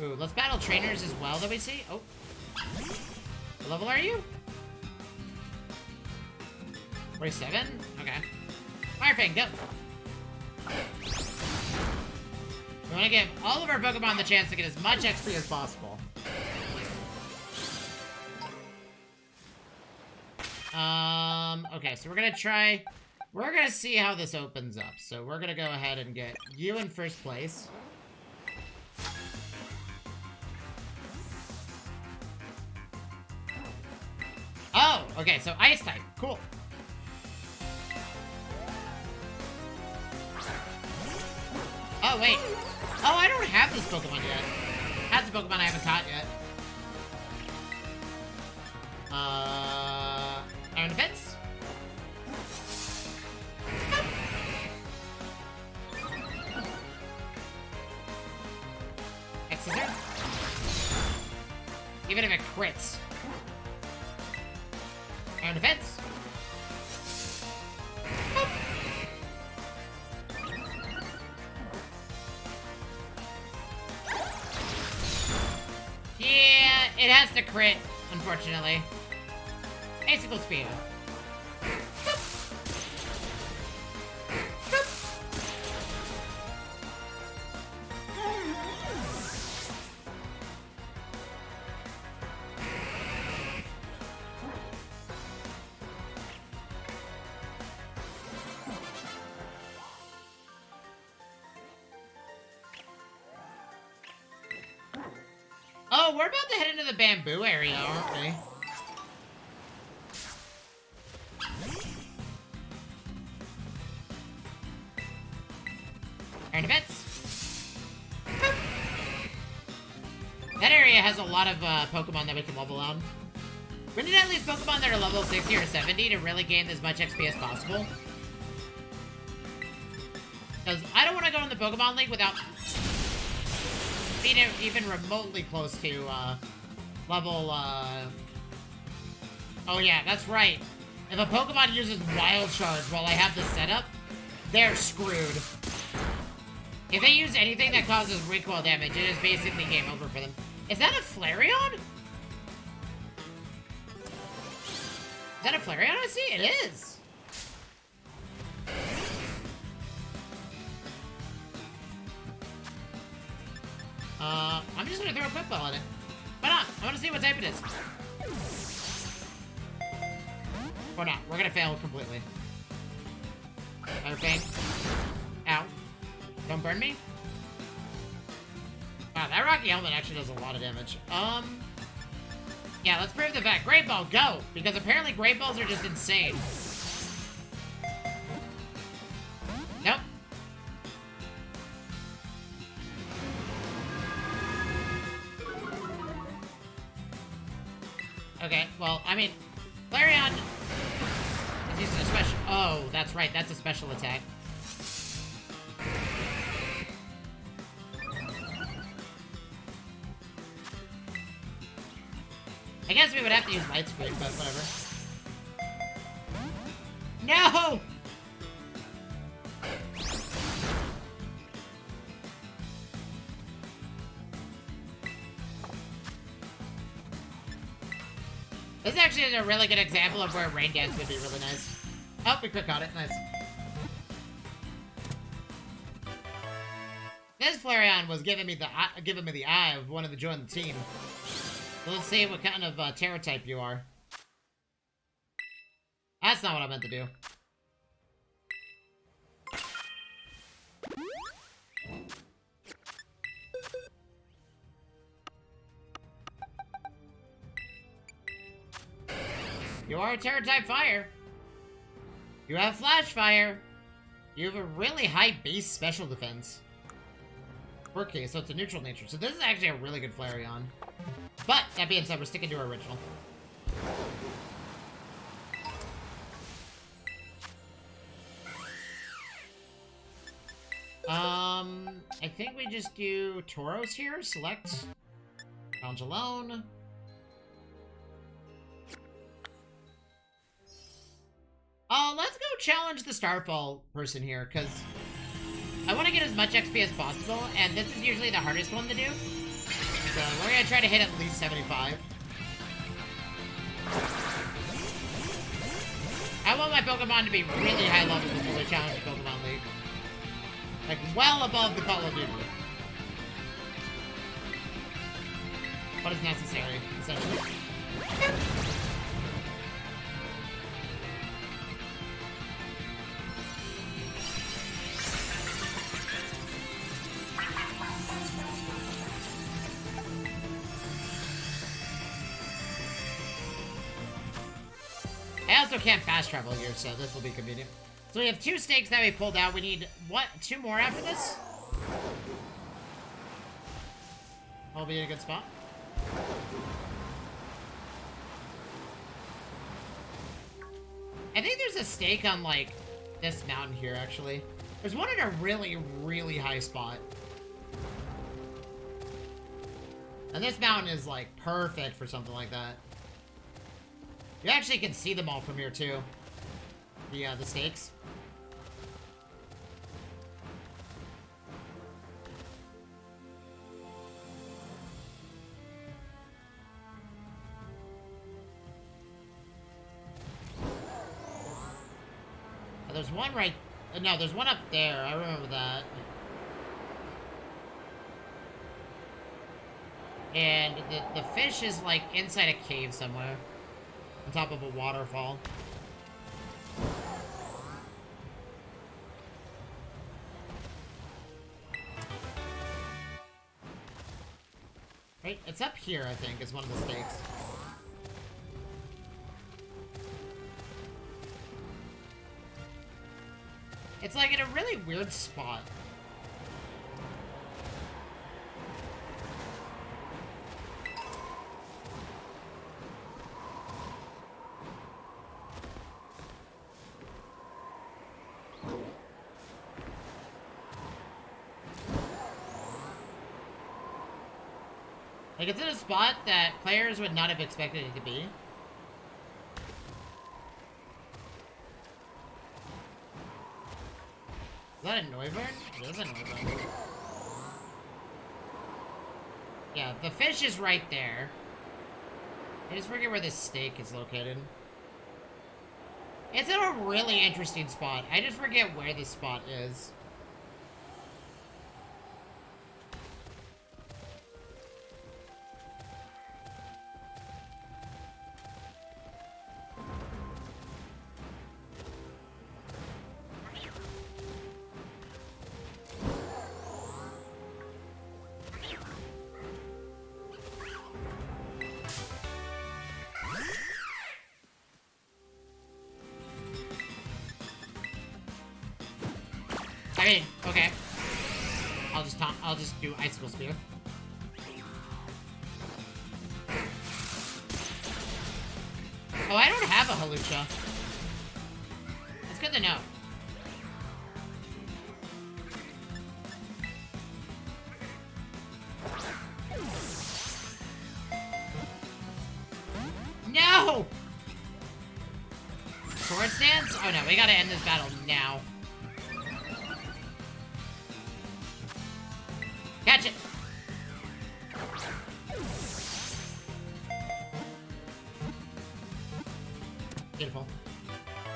Ooh, let's battle trainers as well that we see. Oh. What level are you? 47? Okay. Fire Fang, go! We want to give all of our Pokemon the chance to get as much XP as possible. Okay, so we're gonna try... We're gonna see how this opens up. So we're gonna go ahead and get you in first place. Oh, okay, so Ice type. Cool. Oh, wait. Oh, I don't have this Pokemon yet. That's a Pokemon I haven't caught yet. Iron Defense? X-Scissor? Even if it crits. Iron Defense? Yeah, it has to crit, unfortunately. Basical speed. Oh, we're about to head into the bamboo area, aren't we? Turn to bits. That area has a lot of Pokemon that we can level on. We need at least Pokemon that are level 60 or 70 to really gain as much XP as possible. Because I don't want to go in the Pokemon League without being even remotely close to level... Oh yeah, that's right. If a Pokemon uses Wild Charge while I have this setup, they're screwed. If they use anything that causes recoil damage, it is basically game over for them. Is that a Flareon? Is that a Flareon I see? It is. I'm just gonna throw a quick ball at it. Why not? I wanna see what type it is. Or not. We're gonna fail completely. Okay. Ow. Don't burn me. Wow, that Rocky Helmet actually does a lot of damage. Yeah, let's prove the fact. Great Ball, go! Because apparently Great Balls are just insane. Nope. Okay, well, I mean, Flareon is using a special... Oh, that's right, that's a special attack. I guess we would have to use Light Screen, but whatever. No! This actually is a really good example of where Rain Dance would be really nice. Oh, we quick caught it. Nice. This Flareon was giving me the eye of wanting to join the team. So let's see what kind of Terra type you are. That's not what I meant to do. You are a Terra type fire. You have Flash Fire. You have a really high base special defense. Okay, so it's a neutral nature. So this is actually a really good Flareon. But, that being said, we're sticking to our original. I think we just do Tauros here. Select. Challenge alone. Let's go challenge the Starfall person here, because I want to get as much XP as possible, and this is usually the hardest one to do. So we're gonna try to hit at least 75. I want my Pokemon to be really high level before we challenge the Pokemon League. Like, well above the Call of Duty. What is necessary, essentially. I also can't fast travel here, so this will be convenient. So we have 2 stakes that we pulled out. We need, what, 2 more after this? I'll be in a good spot. I think there's a stake on, like, this mountain here, actually. There's one in a really, really high spot. And this mountain is, like, perfect for something like that. You actually can see them all from here, too. The stakes. There's one right... No, there's one up there. I remember that. And the fish is, like, inside a cave somewhere. On top of a waterfall. Right, it's up here, I think, is one of the stakes. It's like in a really weird spot. Like, it's in a spot that players would not have expected it to be. Is that a Noivern? It is a Noivern. Yeah, the fish is right there. I just forget where this stake is located. It's in a really interesting spot. I just forget where this spot is. I mean, okay. I'll just do Icicle Spear. Oh, I don't have a Hawlucha. That's good to know. No! Sword Stance? Oh no, we gotta end this battle now. Catch it! Beautiful.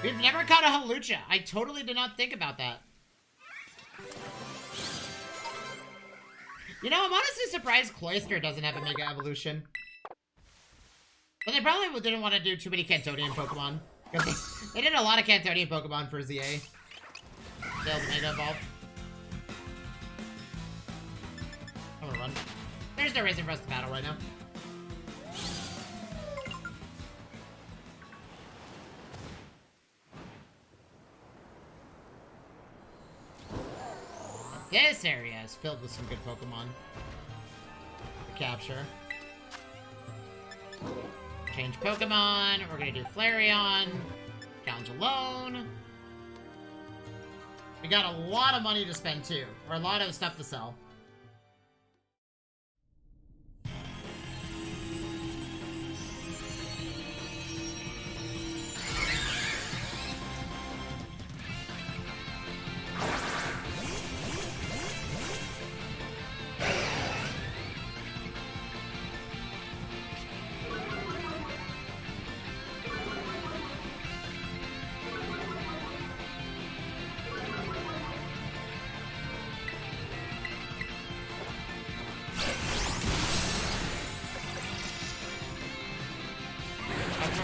We've never caught a Hawlucha. I totally did not think about that. You know, I'm honestly surprised Cloyster doesn't have a Mega Evolution. But they probably didn't want to do too many Cantonian Pokemon. Because they did a lot of Cantonian Pokemon for ZA. Failed to Mega Evolve. I'm gonna run. There's no reason for us to battle right now. This area is filled with some good Pokemon to capture. Change Pokemon. We're gonna do Flareon. Challenge alone. We got a lot of money to spend too, or a lot of stuff to sell.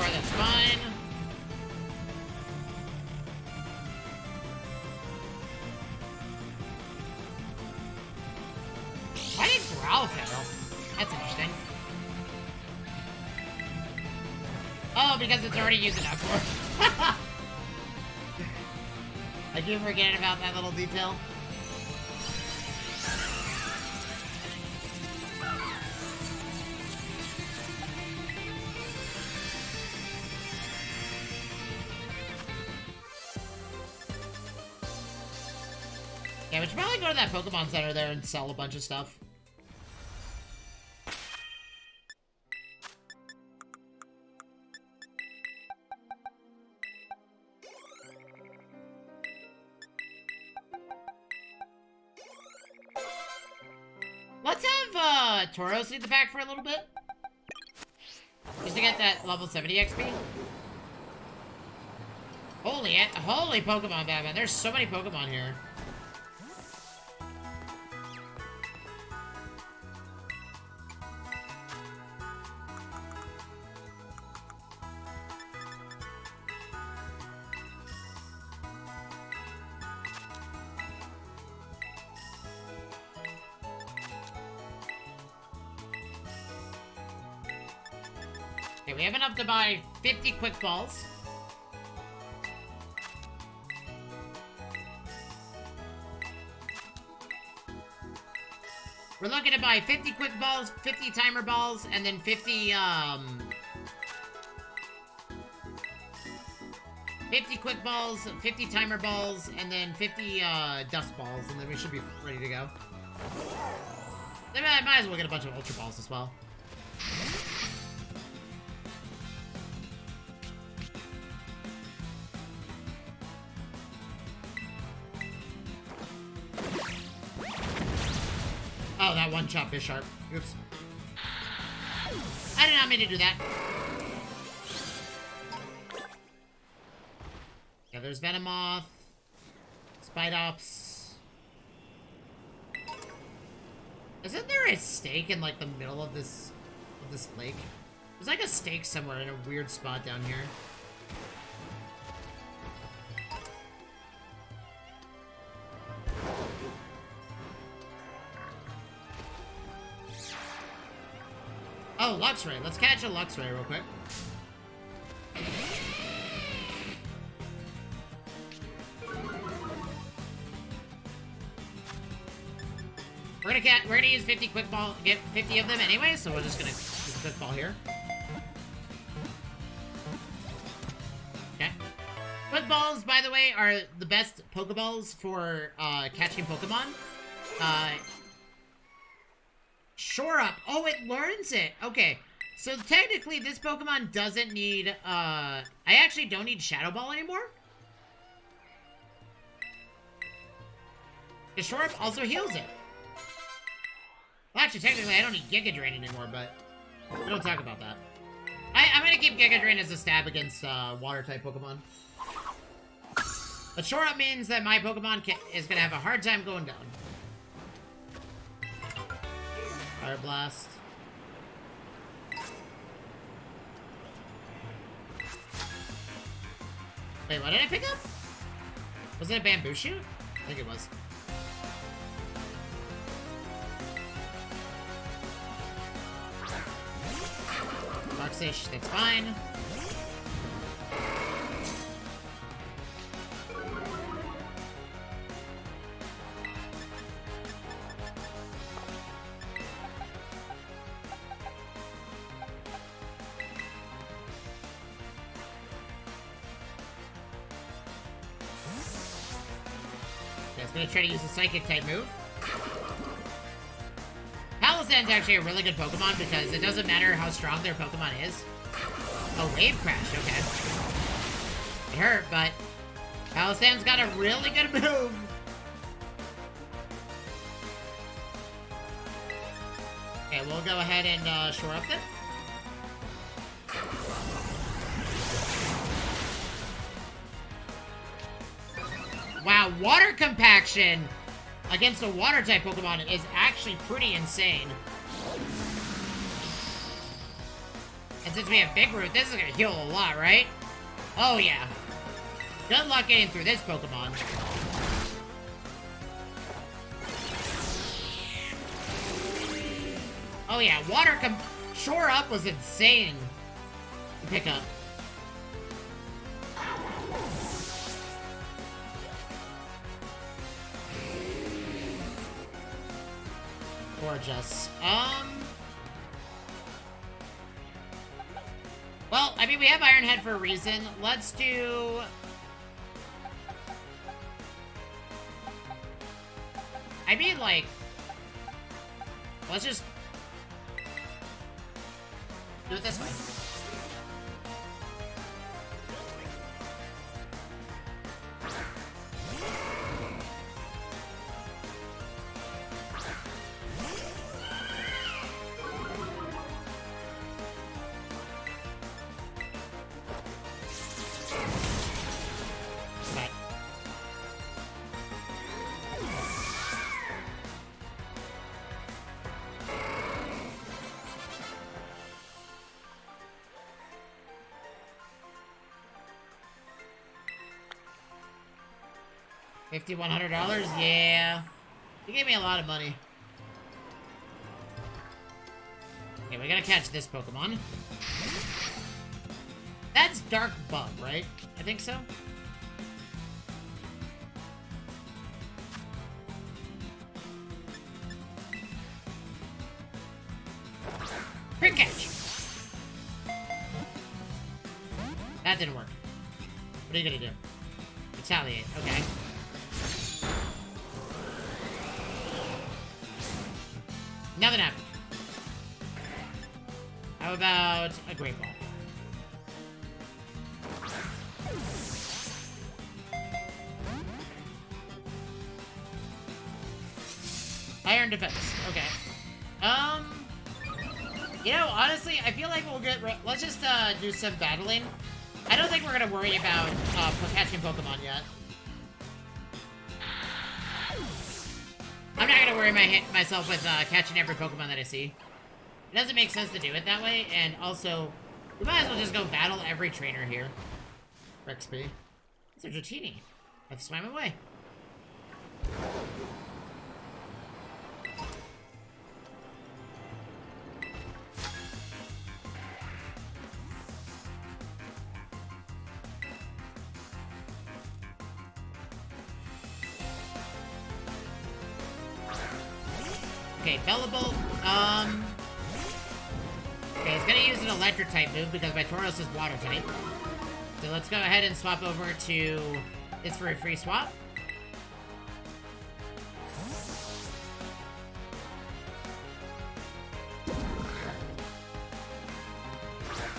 That's fine. Why did Growl fail? That's interesting. Oh, because it's already using Uproar. I keep forgetting about that little detail. Yeah, we should probably go to that Pokemon Center there and sell a bunch of stuff. Let's have Tauros lead the pack for a little bit. Just to get that level 70 XP. Holy Pokemon, Batman. There's so many Pokemon here. Okay, we have enough to buy 50 quick balls. We're looking to buy 50 quick balls, 50 timer balls, and then 50 quick balls, 50 timer balls, and then 50 dust balls, and then we should be ready to go. Then I might as well get a bunch of ultra balls as well. Oh, that one shot Bisharp. Oops. I did not mean to do that. Yeah, there's Venomoth. Spidops. Isn't there a stake in, like, the middle of this lake? There's, like, a stake somewhere in a weird spot down here. Oh, Luxray. Let's catch a Luxray real quick. We're gonna use 50 quick ball, get 50 of them anyway, so we're just gonna use quick ball here. Okay. Quick balls, by the way, are the best Pokeballs for catching Pokemon. Shore Up. Oh, it learns it. Okay. So technically, this Pokemon doesn't need, I actually don't need Shadow Ball anymore. The Shore Up also heals it. Well, actually, technically, I don't need Giga Drain anymore, but we don't talk about that. I'm gonna keep Giga Drain as a stab against, Water-type Pokemon. But Shore Up means that my Pokemon is gonna have a hard time going down. Fire Blast. Wait, what did I pick up? Was it a Bamboo Shoot? I think it was. Darksash, that's fine. I'm gonna try to use a Psychic type move. Palossand's actually a really good Pokemon because it doesn't matter how strong their Pokemon is. Oh, Wave Crash, okay. It hurt, but Palossand's got a really good move. Okay, we'll go ahead and Shore Up then. Wow, Water Compaction against a Water-type Pokemon is actually pretty insane. And since we have Big Root, this is gonna heal a lot, right? Oh, yeah. Good luck getting through this Pokemon. Oh, yeah, Shore Up was insane to pick up. Gorgeous. Well, I mean, we have Iron Head for a reason. Let's do... I mean, like... Let's just... do it this way. $5,100? Yeah. You gave me a lot of money. Okay, we gotta catch this Pokemon. That's Dark Bug, right? I think so. Quick catch! That didn't work. What are you gonna do? Retaliate, okay. Nothing happened. How about a Great Ball? Iron Defense, okay. You know, honestly, I feel like we'll get... Let's just, do some battling. I don't think we're gonna worry about, catching Pokemon yet. I'm not gonna worry myself with, catching every Pokemon that I see. It doesn't make sense to do it that way, and also, we might as well just go battle every trainer here. For XP. It's a Dratini. Let's swim away. Okay, Bellable. Okay, it's gonna use an electric type move because my Tauros is water type. So let's go ahead and swap over to this for a free swap.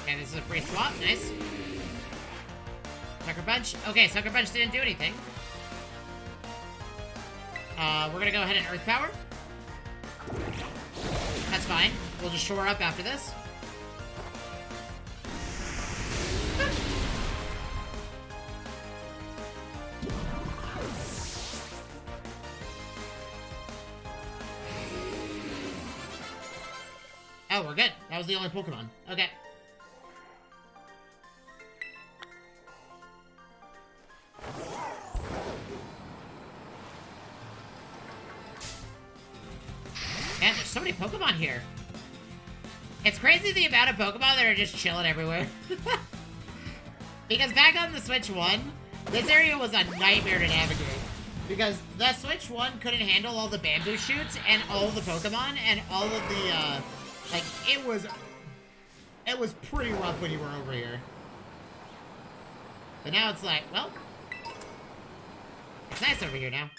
And this is a free swap, nice. Sucker Punch. Okay, Sucker Punch didn't do anything. We're gonna go ahead and Earth Power. That's fine. We'll just shore up after this. Oh, we're good. That was the only Pokemon. Okay. Man, there's so many Pokemon here. It's crazy the amount of Pokemon that are just chilling everywhere. Because back on the Switch 1, this area was a nightmare to navigate. Because the Switch 1 couldn't handle all the bamboo shoots and all the Pokemon and all of the, like, it was pretty rough when you were over here. But now it's like, well, it's nice over here now.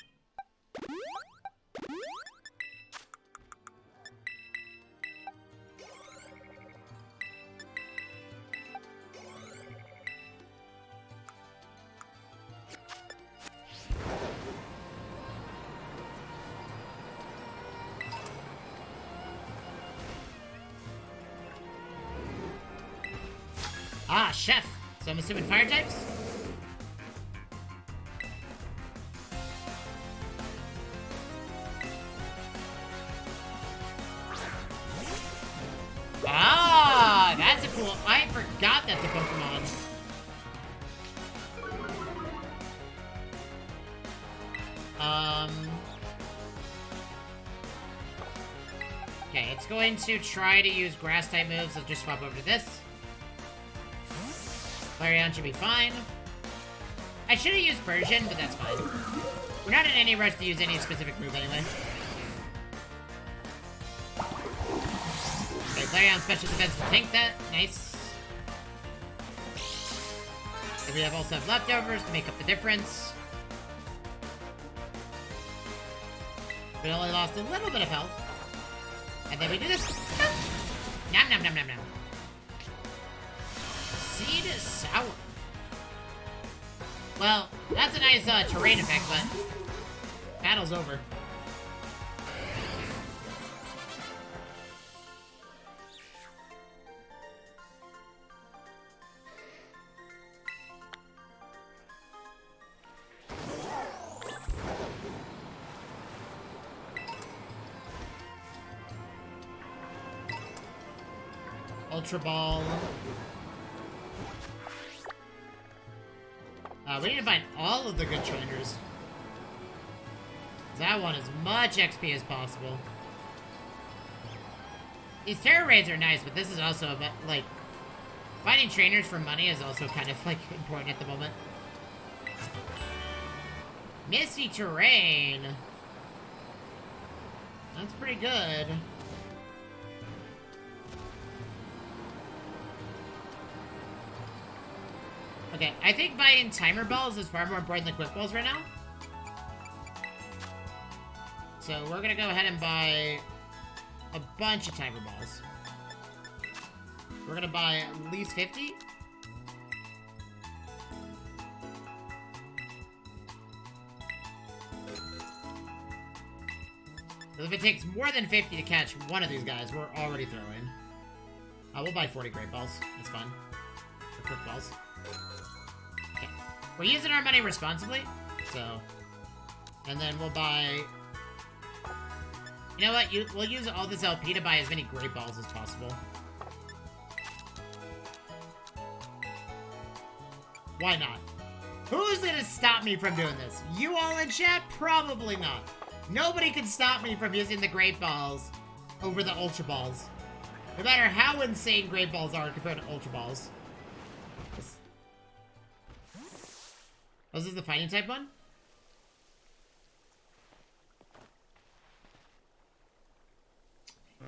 Ah, Chef. So I'm assuming fire types? Ah, that's a cool... I forgot that's a Pokemon. Okay, it's going to try to use grass type moves. I'll just swap over to this. Flareon should be fine. I should have used Version, but that's fine. We're not in any rush to use any specific move anyway. Okay, Flareon special defense will tank that. Nice. So we have also have leftovers to make up the difference. We only lost a little bit of health. And then we do this. Nom nom nom nom nom. Seed Sour. Well, that's a nice terrain effect, but battle's over. Ultra Ball. We need to find all of the good trainers. I want as much XP as possible. These Terra Raids are nice, but this is also about, like... Finding trainers for money is also kind of, like, important at the moment. Misty terrain. That's pretty good. Okay, I think buying timer balls is far more important than quick balls right now. So we're gonna go ahead and buy a bunch of timer balls. We're gonna buy at least 50. So if it takes more than 50 to catch one of these guys, we're already throwing. We'll buy 40 great balls. That's fun. Or quick balls. Okay. We're using our money responsibly, so... And then we'll buy... You know what? We'll use all this LP to buy as many great balls as possible. Why not? Who's gonna stop me from doing this? You all in chat? Probably not. Nobody can stop me from using the great balls over the ultra balls. No matter how insane great balls are compared to ultra balls. Oh, is this the fighting type one?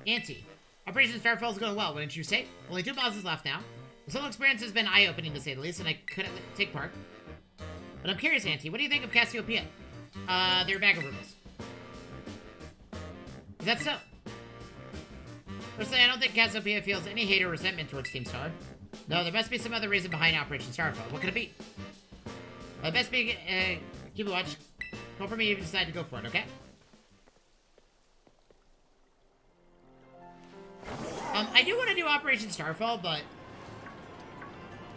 Auntie. Operation Starfall is going well, wouldn't you say? Only 2 bosses left now. The solo experience has been eye-opening to say the least, and I couldn't take part. But I'm curious, Auntie, what do you think of Cassiopeia? They're a bag of rumors. Is that so? Personally, I don't think Cassiopeia feels any hate or resentment towards Team Star. No, there must be some other reason behind Operation Starfall. What could it be? Best be, keep a watch. Call for me if you decide to go for it, okay? I do want to do Operation Starfall, but...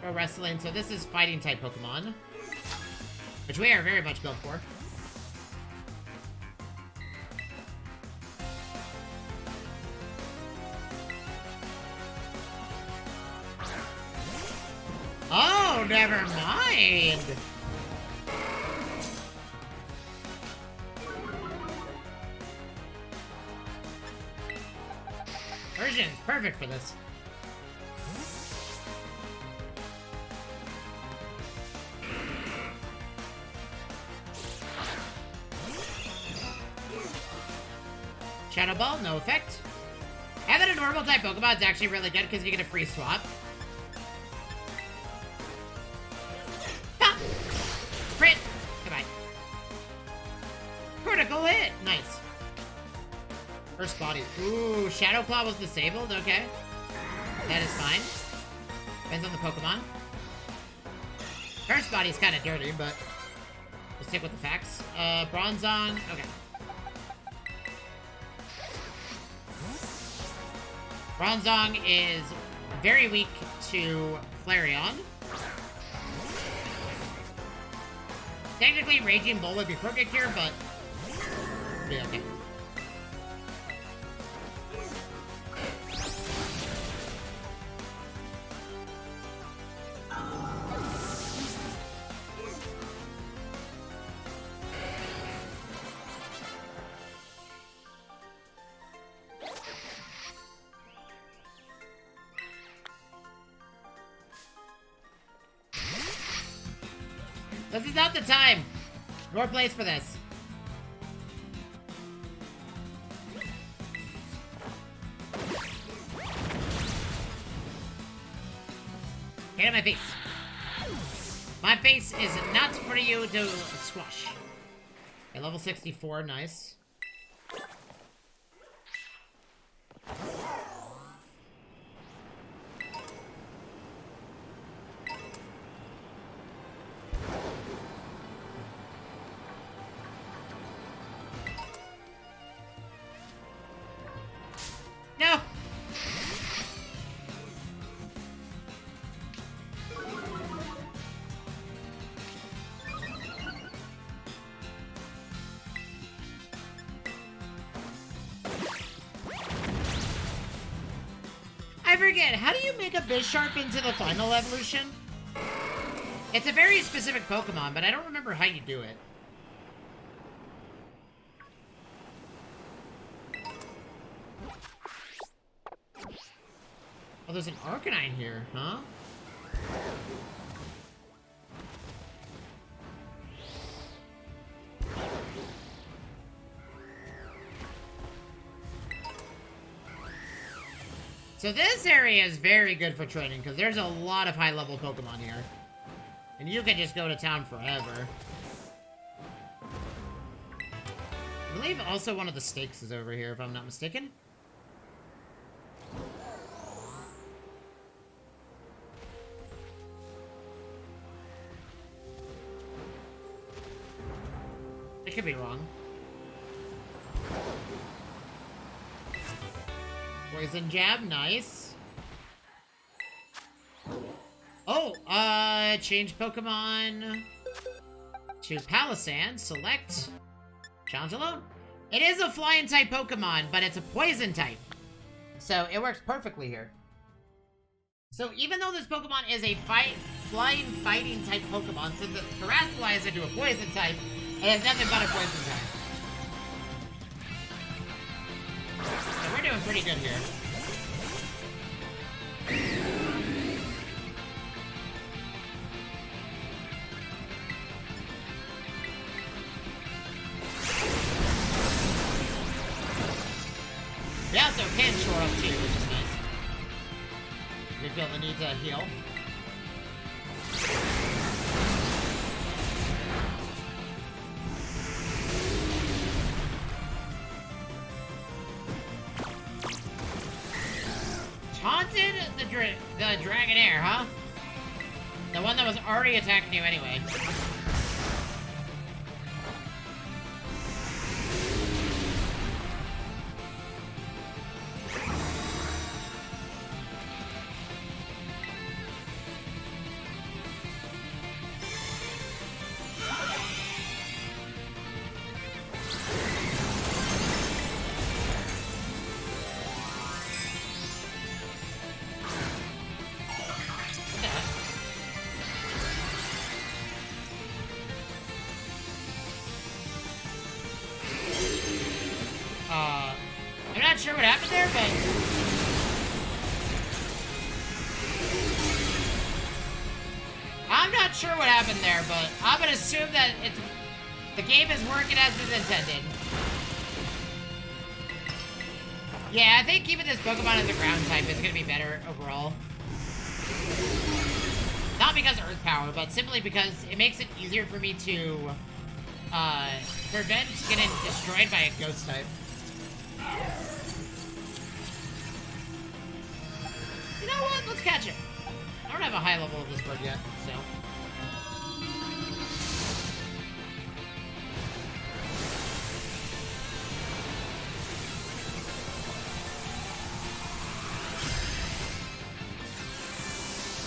Pro Wrestling, so this is fighting-type Pokemon. Which we are very much built for. Oh, never mind! Persian's perfect for this. Shadow Ball, no effect. Having a normal type Pokemon is actually really good because you get a free swap. Ah! Crit! Goodbye. Critical hit! Nice. First body. Ooh, Shadow Claw was disabled? Okay. That is fine. Depends on the Pokemon. First body's kind of dirty, but we'll stick with the facts. Bronzong. Okay. Bronzong is very weak to Flareon. Technically, Raging Bull would be perfect here, but it'll be okay. This is not the time nor place for this. Get out of my face. My face is not for you to squash. Okay, level 64, nice. No! I forget, how do you make a Bisharp into the final evolution? It's a very specific Pokemon, but I don't remember how you do it. Oh, there's an Arcanine here, huh? So this area is very good for training, because there's a lot of high-level Pokemon here. And you can just go to town forever. I believe also one of the stakes is over here, if I'm not mistaken. I could be wrong. Poison jab, nice. Oh, change Pokemon to Palisand. Select challenge alone. It is a flying type Pokemon, but it's a poison type. So it works perfectly here. So even though this Pokemon is a flying fighting type Pokemon, since it terrestrializes into a poison type, it has nothing but a poison type. So we're doing pretty good here. We also can shore up too, which is nice. We feel the need to heal. Taunted the Dragonair, huh? The one that was already attacking you anyway. I'm not sure what happened there, but... I'm not sure what happened there, but I'm gonna assume that the game is working as it's intended. Yeah, I think keeping this Pokemon as a ground type is gonna be better overall. Not because of Earth Power, but simply because it makes it easier for me to prevent getting destroyed by a Ghost type. You know what? Let's catch it. I don't have a high level of this bird yet, so.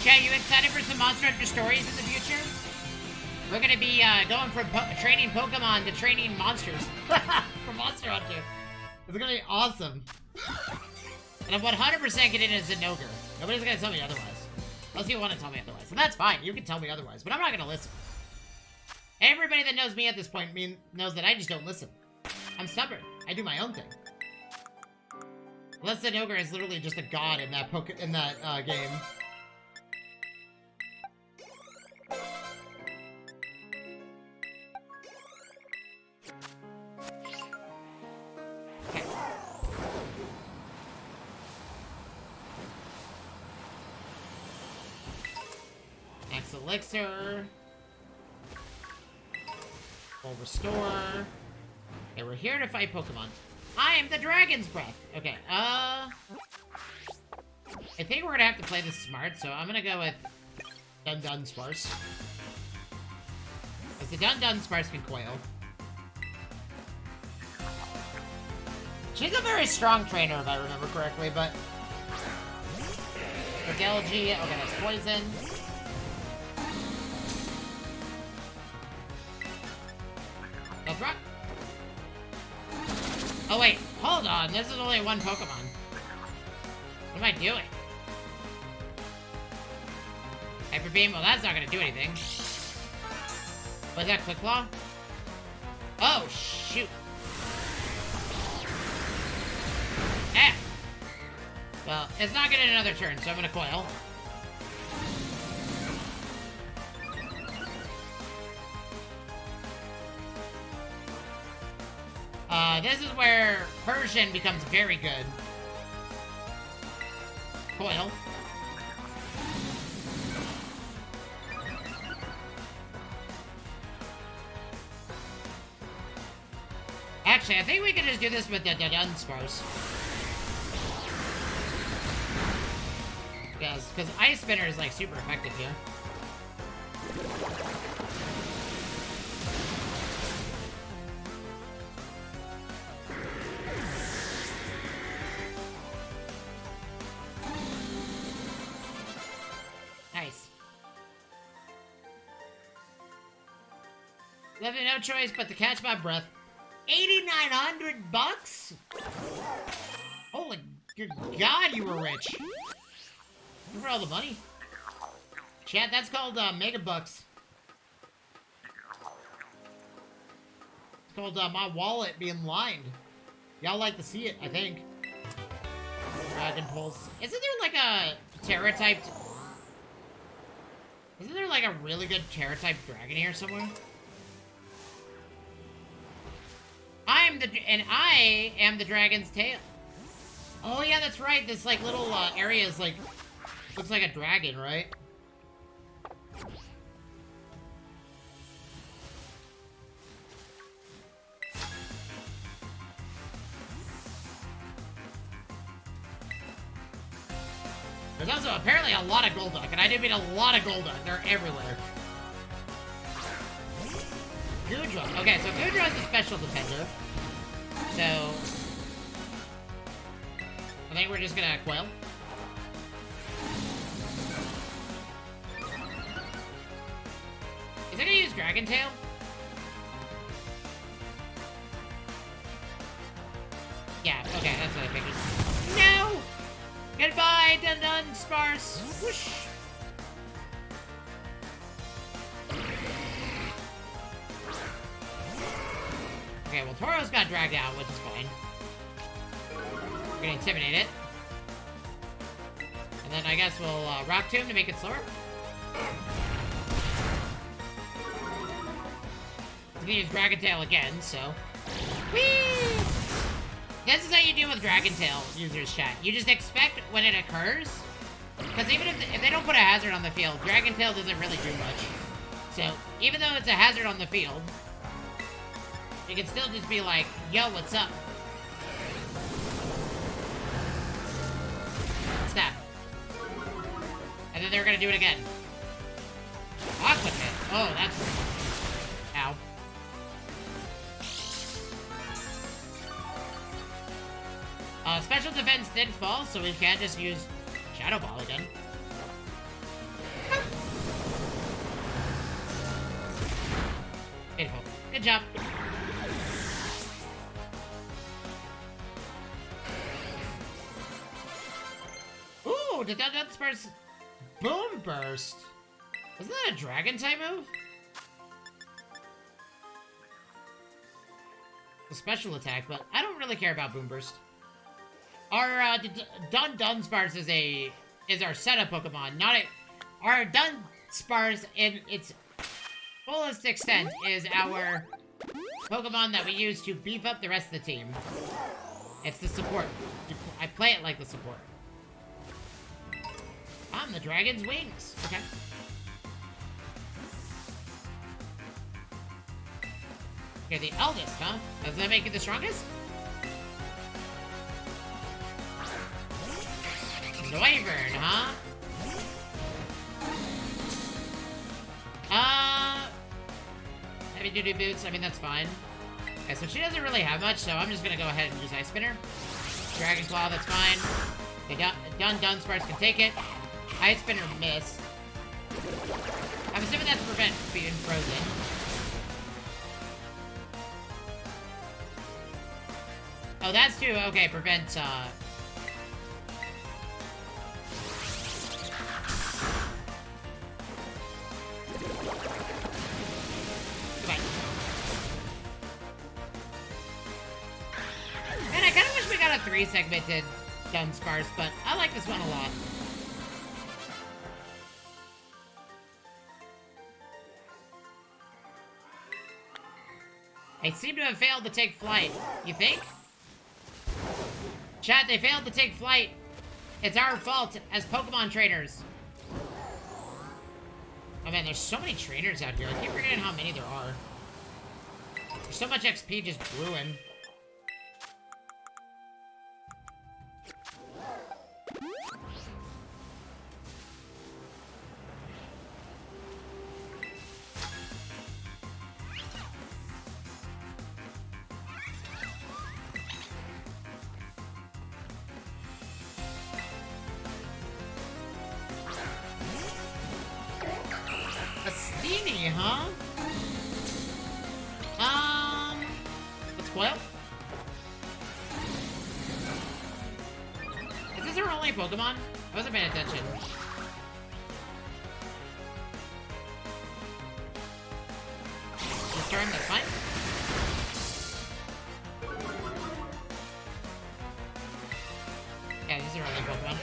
Chat, you excited for some Monster Hunter stories in the future? We're gonna be going from training Pokemon to training monsters for Monster Hunter. It's gonna be awesome. And I'm 100% getting a Zinogre. Nobody's gonna tell me otherwise. Unless you want to tell me otherwise. And that's fine, you can tell me otherwise, but I'm not gonna listen. Everybody that knows me at this point knows that I just don't listen. I'm stubborn. I do my own thing. Unless Zinogre is literally just a god in that game. Max Elixir. Full Restore. Okay, we're here to fight Pokemon. I am the Dragon's Breath. Okay, I think we're gonna have to play this smart, so I'm gonna go with Dunsparce. Because the Dunsparce can coil. She's a very strong trainer, if I remember correctly, but... Fidelgy, okay, that's poison. Rock. Oh wait, hold on, this is only one Pokemon. What am I doing? Hyper Beam, well that's not gonna do anything. Was that Quick Claw? Oh, shoot. Well, it's not getting another turn, so I'm gonna coil. This is where Persian becomes very good. Coil. Actually, I think we can just do this with the Dunsparce. Yes, because Ice Spinner is, like, super effective here. Nice. Left me no choice but to catch my breath. 8,900 bucks? Holy good God, you were rich. For all the money. Chat, that's called Mega Bucks. It's called my wallet being lined. Y'all like to see it, I think. Dragon Pulse. Isn't there like a Terra-typed... Isn't there like a really good Terra-typed dragon here somewhere? I am the dragon's tail. Oh yeah, that's right. This like little area is like looks like a dragon, right? There's also apparently a lot of Golduck, and I do mean a lot of Golduck. They're everywhere. Goodra. Okay, so Goodra is a special defender. So I think we're just gonna Quail. Is it gonna use Dragon Tail? Yeah, okay, that's what I figured. No! Goodbye, Dunsparce! Whoosh! Okay, well, Tauros got dragged out, which is fine. We're gonna intimidate it. And then I guess we'll Rock Tomb to make it slower. It's gonna use Dragon Tail again, so... Whee! This is how you deal with Dragon Tail, users chat. You just expect when it occurs. Because even if they don't put a hazard on the field, Dragon Tail doesn't really do much. So, even though it's a hazard on the field, you can still just be like, yo, what's up? Snap. And then they're gonna do it again. Aqua hit. Oh, that's... Ow. Special defense did fall, so we can't just use Shadow Ball again. Beautiful. Good job. Ooh, did that Dunsparce Boom Burst? Isn't that a Dragon type move? A special attack, but I don't really care about Boom Burst. Our Dunsparce is our setup Pokemon, not a... Our Dunsparce in its fullest extent is our Pokemon that we use to beef up the rest of the team. It's the support. I play it like the support. I'm the dragon's wings. Okay. Okay, the eldest, huh? Does that make you the strongest? Wyvern, huh? Heavy duty boots, I mean, that's fine. Okay, so she doesn't really have much, so I'm just gonna go ahead and use Ice Spinner. Dragon Claw, that's fine. Okay, Dunsparce can take it. Ice Spinner missed. I'm assuming that's to prevent being frozen. Oh, that's to, okay, prevent, Goodbye. Man, I kind of wish we got a 3-segmented Dunsparce, but I like this one a lot. They seem to have failed to take flight. You think? Chat, they failed to take flight. It's our fault as Pokemon trainers. Oh man, there's so many trainers out here. I keep forgetting how many there are. There's so much XP just brewing. A Steenie, huh? Let's Coil? Is this her only Pokemon? I wasn't paying attention. This turn, that's fine. Yeah, these are her only Pokemon.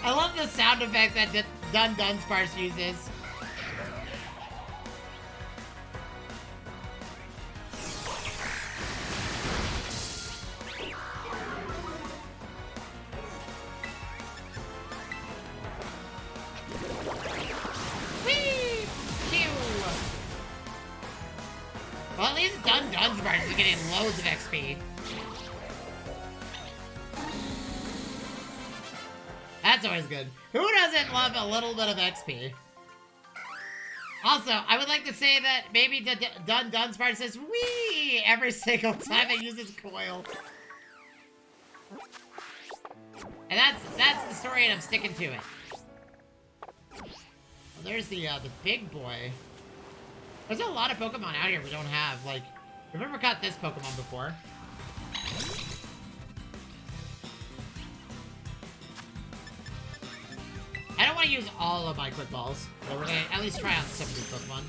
I love the sound effect that Dun Dunsparce uses. Whee! Pew! Well, at least Dun Dunsparce is getting loads of XP. That's always good. Who doesn't love a little bit of XP? Also, I would like to say that maybe Dun Dunsparce says "wee" every single time it uses Coil. And that's the story, and I'm sticking to it. Well, there's the big boy. There's a lot of Pokemon out here we don't have. Like, we've never caught this Pokemon before. I don't want to use all of my Quick Balls, but we're going to at least try on some of these Pokemon.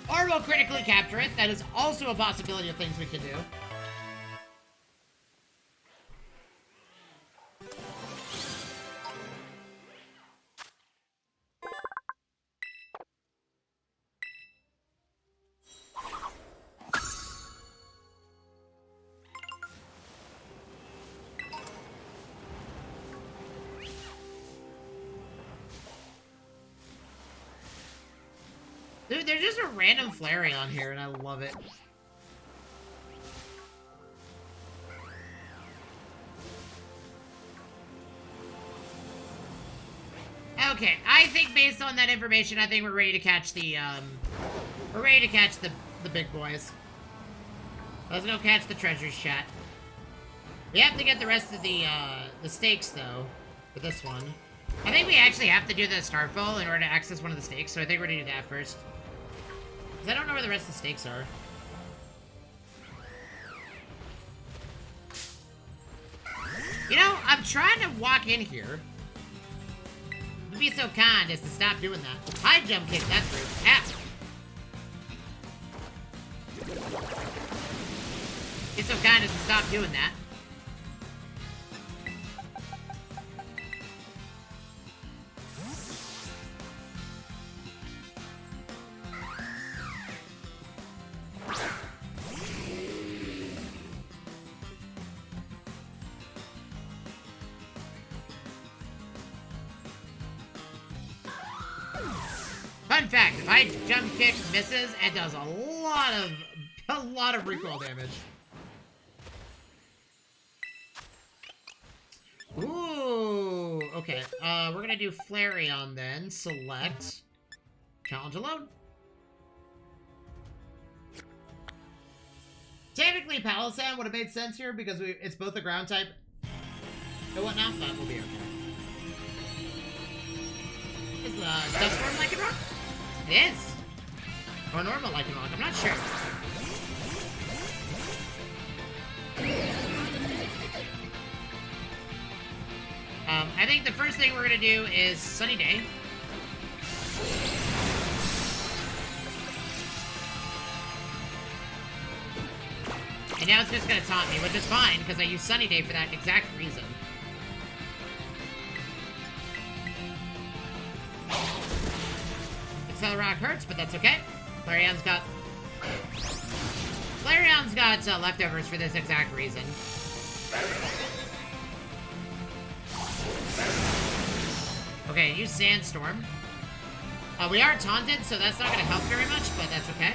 Or we'll critically capture it. That is also a possibility of things we can do. Dude, there's just a random Flareon here, and I love it. Okay, I think based on that information, I think we're ready to catch the, the big boys. Let's go catch the treasures, chat. We have to get the rest of the stakes, though, for this one. I think we actually have to do the Starfall in order to access one of the stakes, so I think we're gonna do that first. I don't know where the rest of the stakes are. You know, I'm trying to walk in here. You'd be so kind as to stop doing that. High jump kick, that's rude. Ow. Be so kind as to stop doing that. Fun fact, if I jump kick misses, it does a lot of recoil damage. Ooh, okay. We're gonna do Flareon then. Select. Challenge alone. Technically, Palossand would have made sense here because it's both a ground type and whatnot. That will be okay. Is Duststorm Lycanroc? It is. Or normal Lycanroc, I'm not sure. I think the first thing we're gonna do is Sunny Day. And now it's just gonna taunt me, which is fine, because I use Sunny Day for that exact reason. Accelerock hurts, but that's okay. Flareon's got leftovers for this exact reason. Okay, use Sandstorm. We are taunted, so that's not gonna help very much, but that's okay.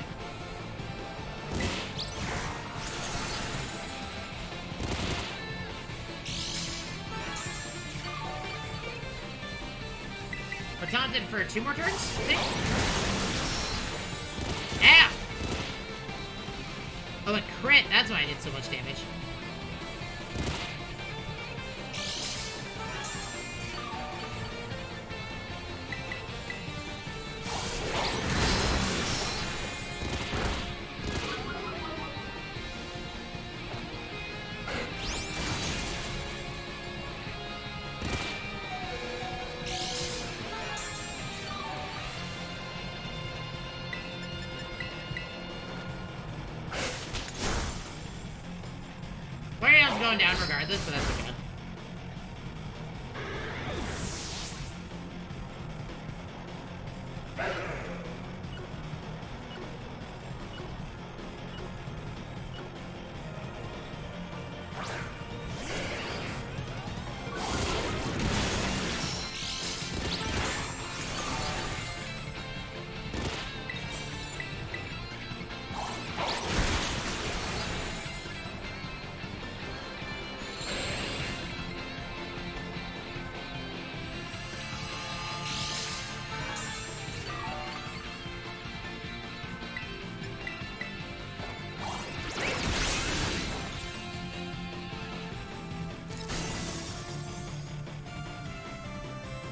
We're taunted for 2 more turns, I think? Ow! Oh, it crit. That's why I did so much damage. Going down regardless, but that's okay.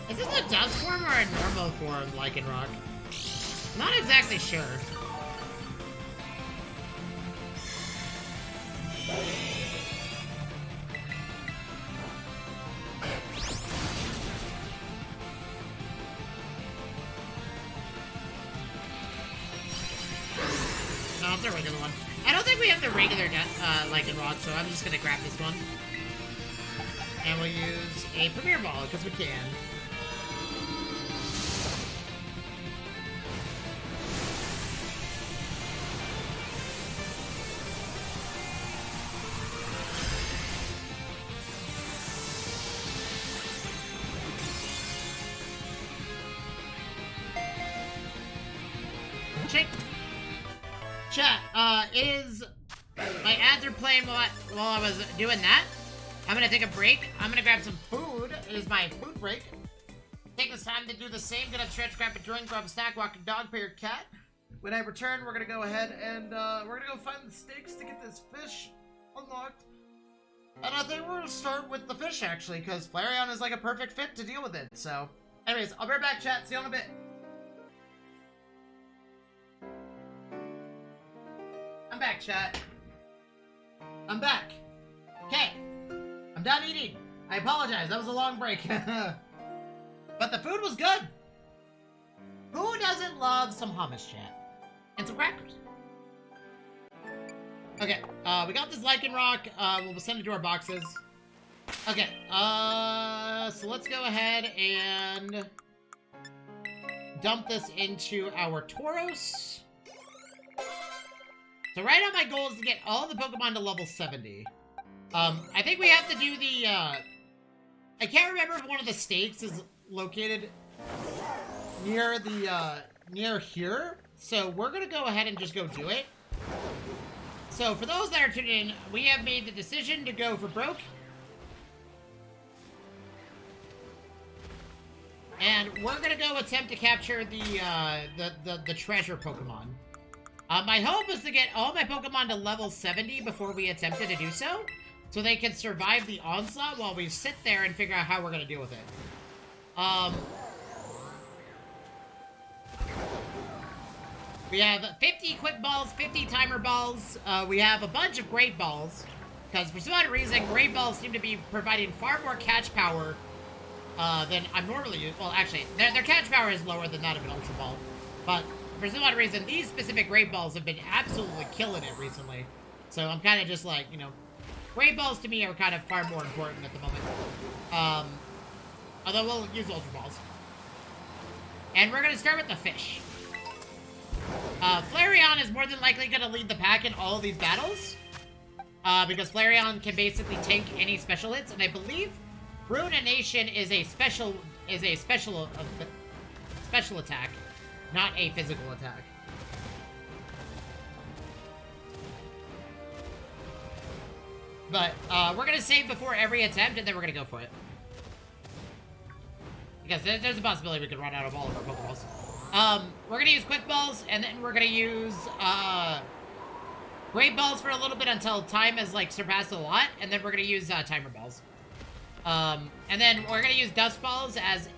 Is this a dust form or a normal form, Lycanroc? Not exactly sure. No, it's a regular one. I don't think we have the regular Lycanroc, so I'm just gonna grab this one. And we'll use a Premier Ball, because we can. Chat, my ads are playing while I was doing that. I'm gonna take a break. I'm gonna grab some food. It is my food break. Take this time to do the same. Get up, stretch, grab a drink, grab a snack, walk a dog, pay your cat. When I return, we're gonna go ahead and we're gonna go find the steaks to get this fish unlocked. And I think we're gonna start with the fish actually, because Flareon is like a perfect fit to deal with it. So, anyways, I'll be right back, chat. See you in a bit. I'm back, chat. I'm back. Okay. I'm done eating. I apologize. That was a long break. But the food was good. Who doesn't love some hummus, chat? And some crackers. Okay. We got this Lycanroc. We'll send it to our boxes. Okay. So let's go ahead and dump this into our Tauros. So right now my goal is to get all the Pokemon to level 70. I think we have to do the, I can't remember if one of the stakes is located near the, near here. So we're gonna go ahead and just go do it. So for those that are tuning in, we have made the decision to go for broke. And we're gonna go attempt to capture the treasure Pokemon. My hope is to get all my Pokemon to level 70 before we attempted to do so they can survive the onslaught while we sit there and figure out how we're gonna deal with it. We have 50 Quick Balls, 50 Timer Balls, we have a bunch of Great Balls, because for some odd reason, Great Balls seem to be providing far more catch power than I'm normally using. Well, actually, their catch power is lower than that of an Ultra Ball, but for some odd reason, these specific Great Balls have been absolutely killing it recently. So I'm kind of just like, you know, Great Balls to me are kind of far more important at the moment. Although we'll use Ultra Balls. And we're going to start with the fish. Flareon is more than likely going to lead the pack in all of these battles. Because Flareon can basically tank any special hits, and I believe Ruination is a special attack, not a physical attack. But we're gonna save before every attempt, and then we're gonna go for it. Because there's a possibility we could run out of all of our Pokeballs. We're gonna use Quick Balls, and then we're gonna use Great Balls for a little bit until time has like surpassed a lot, and then we're gonna use Timer Balls. And then we're gonna use Dust Balls as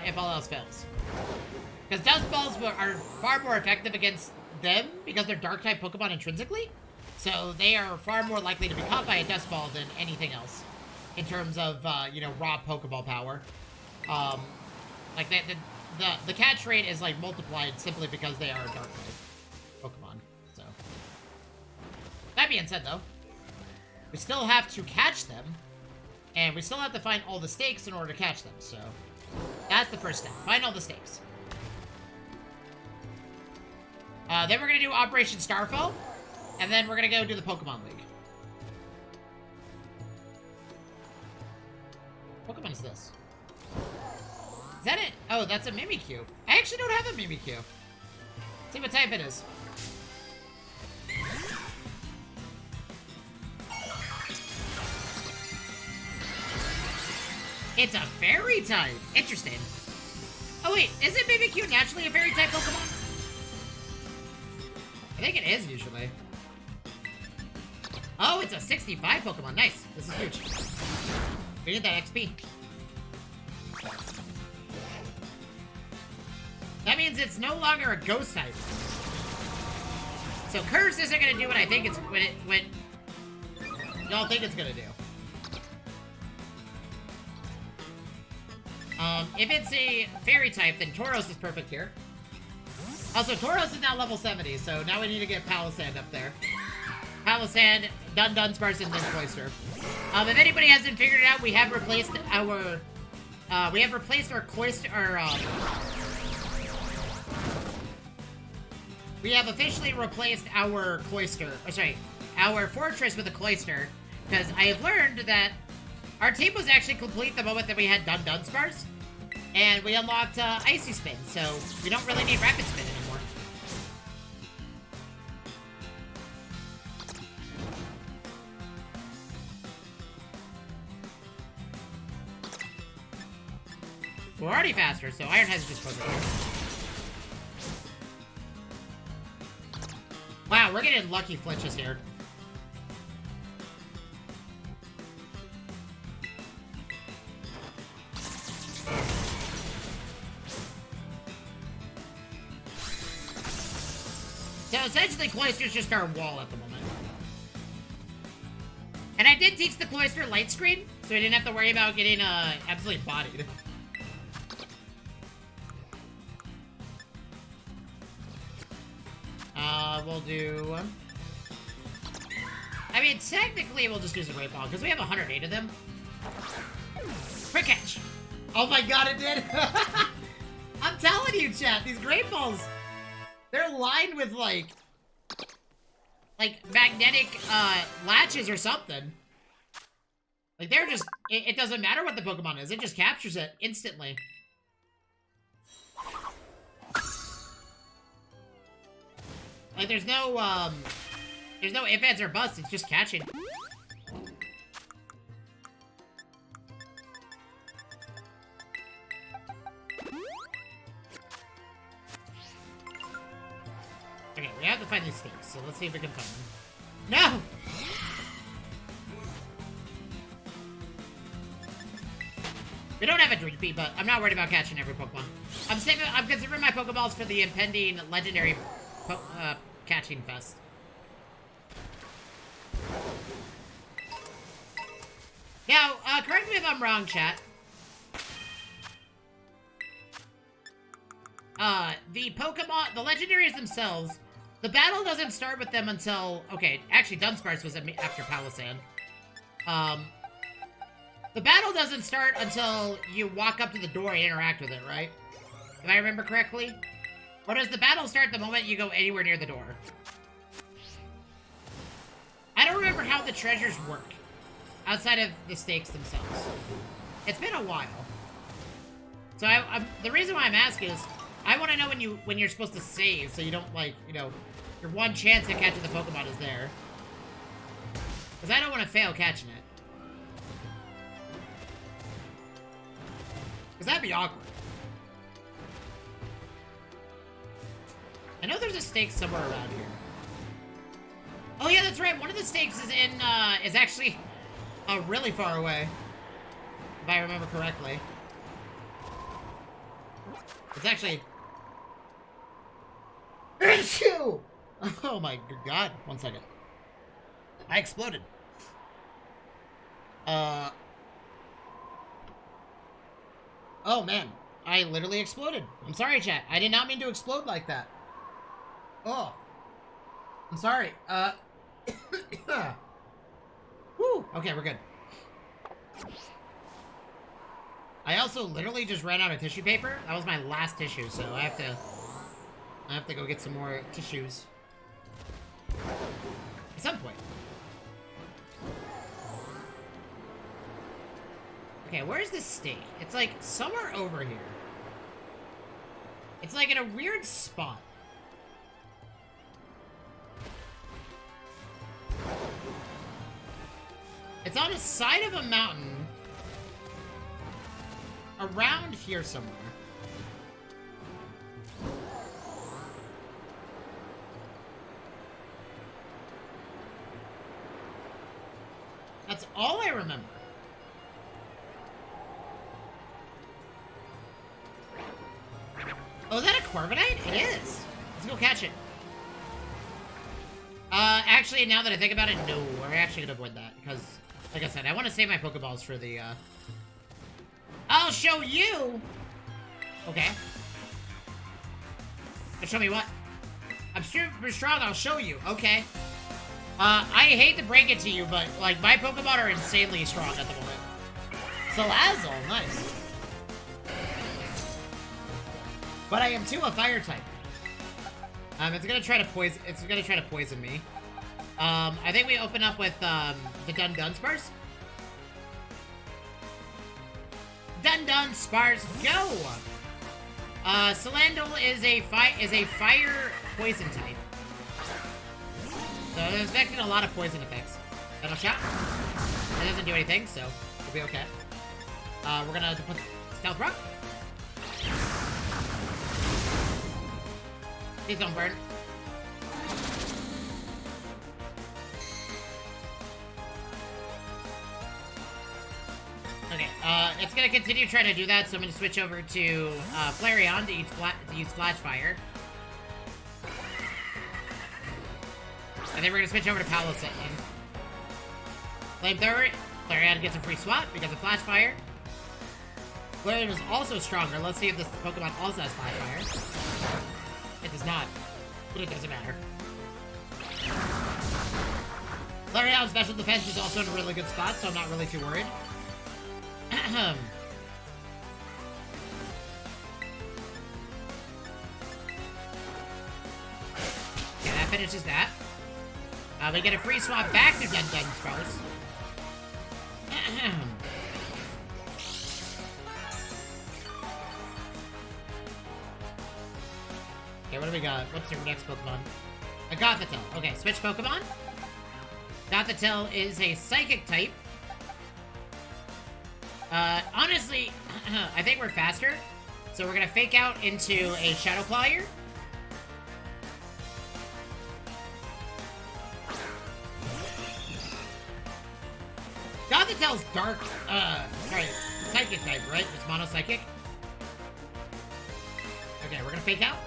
if all else fails. Because Dust Balls are far more effective against them because they're Dark-type Pokemon intrinsically. So they are far more likely to be caught by a Dust Ball than anything else in terms of, you know, raw Pokeball power. Like, the catch rate is, like, multiplied simply because they are Dark-type Pokemon. So, that being said, though, we still have to catch them, and we still have to find all the stakes in order to catch them. So, that's the first step. Find all the stakes. Then we're going to do Operation Starfall. And then we're gonna go do the Pokemon League. What Pokemon is this? Is that it? Oh, that's a Mimikyu. I actually don't have a Mimikyu. Let's see what type it is. It's a fairy type. Interesting. Oh wait, isn't Mimikyu naturally a fairy type Pokemon? I think it is usually. Oh, it's a 65 Pokemon. Nice. This is huge. We need that XP. That means it's no longer a ghost type. So Curse isn't gonna do what I think it's what y'all think it's gonna do. If it's a fairy type, then Tauros is perfect here. Also, Tauros is now level 70, so now we need to get Palossand up there. Palossand, Dunsparce, and then Cloyster. If anybody hasn't figured it out, we have replaced our Cloyster, we have officially replaced our Cloyster, our Fortress with a Cloyster, because I have learned that our team was actually complete the moment that we had Dunsparce, and we unlocked Icy Spin, so we don't really need Rapid Spin anymore. We're already faster, so Iron Head's just focused. Wow, we're getting lucky flinches here. So essentially, Cloyster's just our wall at the moment. And I did teach the Cloyster Light Screen, so we didn't have to worry about getting absolutely bodied. We'll do... I mean, technically, we'll just use a Great Ball, because we have 108 of them. Quick catch! Oh my god, it did! I'm telling you, chat, these Great Balls, they're lined with, like magnetic, latches or something. Like, they're just... It doesn't matter what the Pokemon is, it just captures it instantly. Like, there's no ifs, ands, or buts, it's just catching. Okay, we have to find these stakes, so let's see if we can find them. No! We don't have a Dreepy, but I'm not worried about catching every Pokemon. I'm considering my Pokeballs for the impending legendary catching fest. Now, correct me if I'm wrong, chat. The Pokemon, the legendaries themselves The battle doesn't start with them until... Okay, actually, Dunsparce was after Palisand. The battle doesn't start until you walk up to the door and interact with it, right? If I remember correctly? Or does the battle start the moment you go anywhere near the door? I don't remember how the treasures work, outside of the stakes themselves. It's been a while. So the reason why I'm asking is, I want to know when you're supposed to save, so you don't, like, you know, your one chance at catching the Pokemon is there. Because I don't want to fail catching it. Because that'd be awkward. I know there's a stake somewhere around here. Oh yeah, that's right. One of the stakes is in, is actually really far away. If I remember correctly. It's actually... Oh my god. 1 second. I exploded. Oh man. I literally exploded. I'm sorry, chat. I did not mean to explode like that. Oh. I'm sorry. Woo. Okay, we're good. I also literally just ran out of tissue paper. That was my last tissue, so I have to go get some more tissues. At some point. Okay, where's this stake? It's like somewhere over here. It's like in a weird spot. It's on the side of a mountain. Around here somewhere. That's all I remember. Oh, is that a Corviknight? It is. Let's go catch it. Actually, now that I think about it, no. We're actually gonna avoid that, because, like I said, I want to save my Pokeballs for the, I'll show you! Okay. Show me what? I'm super strong, I'll show you. Okay. I hate to break it to you, but, like, my Pokemon are insanely strong at the moment. Salazzle, nice. But I am too a fire type. It's gonna try to poison me. I think we open up with, the Dunsparce. Dunsparce, go! Salandol is a fire poison type. So I'm expecting a lot of poison effects. Metal Shot. That doesn't do anything, so we'll be okay. We're gonna put Stealth Rock. Please don't burn. Okay, it's gonna continue trying to do that, so I'm gonna switch over to Flareon to use Flash Fire. And then we're gonna switch over to Palisand. Flamethrower, Flareon gets a free swap because of Flash Fire. Flareon is also stronger. Let's see if this Pokemon also has Flash Fire. It does not, but it doesn't matter. Flareon's special defense is also in a really good spot, so I'm not really too worried. Okay, that finishes that. We get a free swap back to Dunsparce. Okay, what do we got? What's your next Pokemon? A Gothitelle. Okay, switch Pokemon. Gothitelle is a Psychic type. Honestly, I think we're faster. So we're gonna fake out into a Shadow Claw here. Gothitelle's dark, sorry, Psychic type, right? It's Mono Psychic. Okay, we're gonna fake out.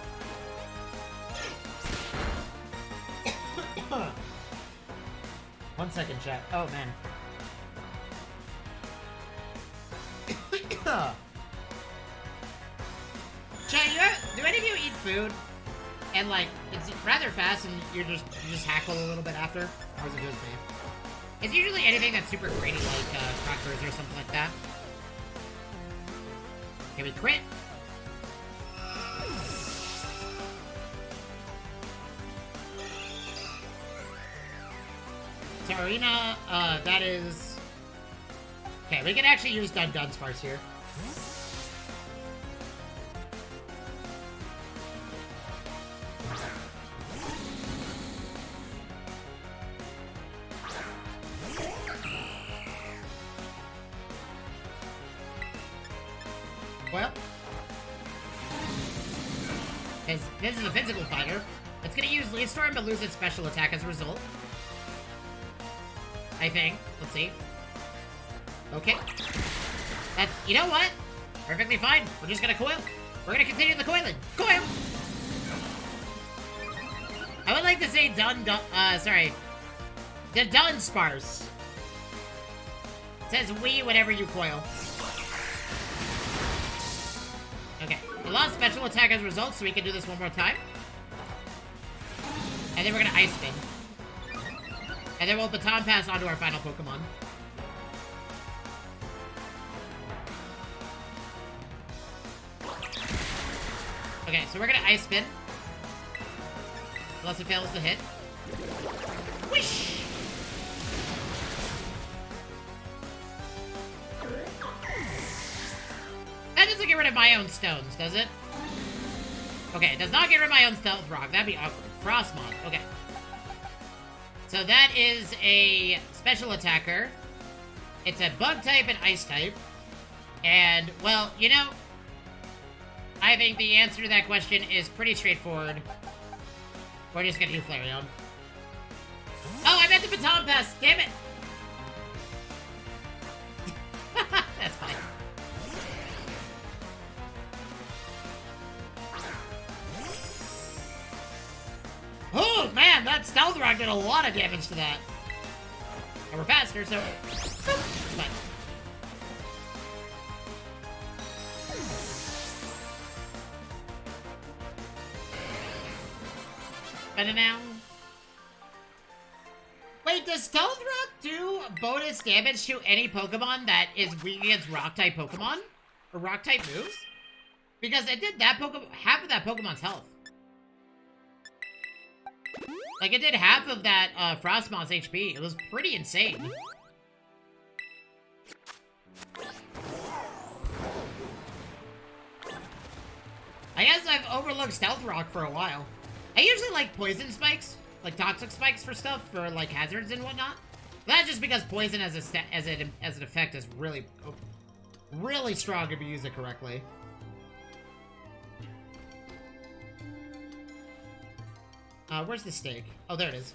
1 second, chat. Oh, man. Chat, do any of you eat food? And like, it's rather fast, and you just hackle a little bit after. Or is it just me? It's usually anything that's super grainy, like crackers or something like that. Can we crit? Tarina, that is... Okay, we can actually use Dunsparce here. Well, this is a physical fighter. It's gonna use Leaf Storm but lose its special attack as a result. I think. Let's see. Okay. That's, you know what? Perfectly fine. We're just gonna coil. We're gonna continue the coiling. Coil! I would like to say sorry. The Dunsparce. It says we whenever you coil. Okay. We lost special attack as a result, so we can do this one more time. And then we're gonna Ice Spin. And then we'll Baton Pass onto our final Pokemon. Okay, so we're gonna Ice Spin. Unless it fails to hit. Whoosh! That doesn't get rid of my own stones, does it? Okay, it does not get rid of my own Stealth Rock. That'd be awkward. Frostmoth. Okay. So that is a special attacker. It's a bug type and ice type. And, well, you know, I think the answer to that question is pretty straightforward. We're just gonna do Flareon. Oh, I meant the Baton Pass! Damn it! That's fine. Oh, man, that Stealth Rock did a lot of damage to that. And we're faster, so... It's fine. And now... Wait, does Stealth Rock do bonus damage to any Pokemon that is weak against Rock-type Pokemon? Or Rock-type moves? Because it did that Pokemon... half of that Pokemon's health. Like, it did half of that, Frostmoth's HP. It was pretty insane. I guess I've overlooked Stealth Rock for a while. I usually like Poison Spikes. Like, Toxic Spikes for stuff, for, like, hazards and whatnot. But that's just because Poison as an effect is really, really strong if you use it correctly. Where's the stake? Oh, there it is.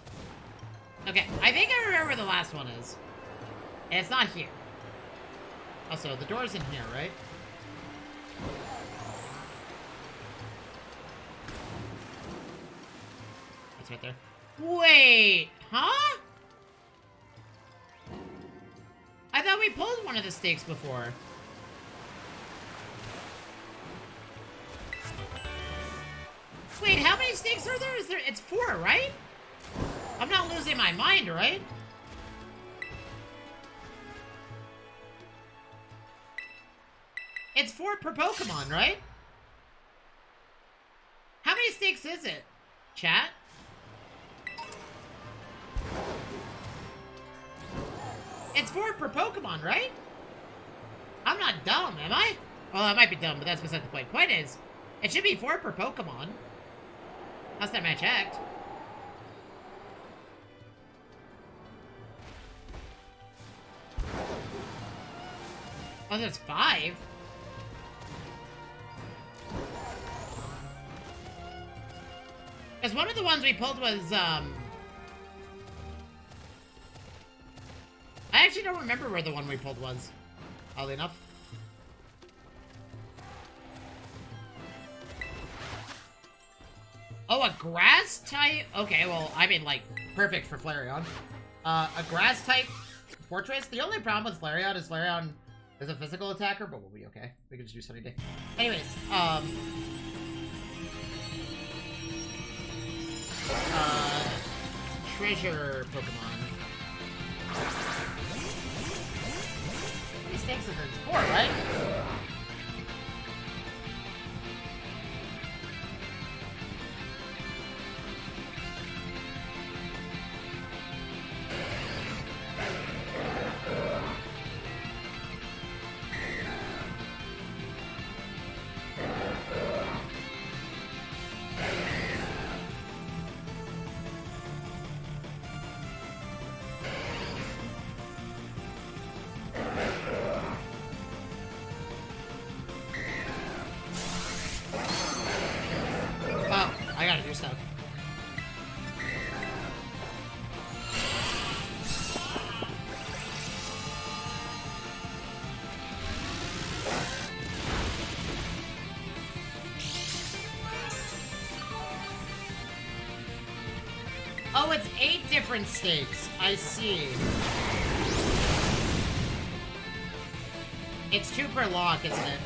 Okay, I think I remember where the last one is. And it's not here. Also, the door's in here, right? It's right there. Wait! Huh? I thought we pulled one of the stakes before. Wait, how many stakes are there? It's 4, right? I'm not losing my mind, right? It's 4 per Pokemon, right? How many stakes is it, chat? It's 4 per Pokemon, right? I'm not dumb, am I? Well, I might be dumb, but that's beside the point. Point is, it should be 4 per Pokemon. Last time I checked. Oh, there's 5? Because one of the ones we pulled was, I actually don't remember where the one we pulled was, oddly enough. Oh, a grass type? Okay, well, I mean, like, perfect for Flareon. A grass type fortress. The only problem with Flareon is a physical attacker, but we'll be okay. We can just do Sunny Day. Anyways, treasure Pokemon. These stakes are 4, right? I gotta do stuff. Oh, it's 8 different stakes. I see. It's 2 per lock, isn't it?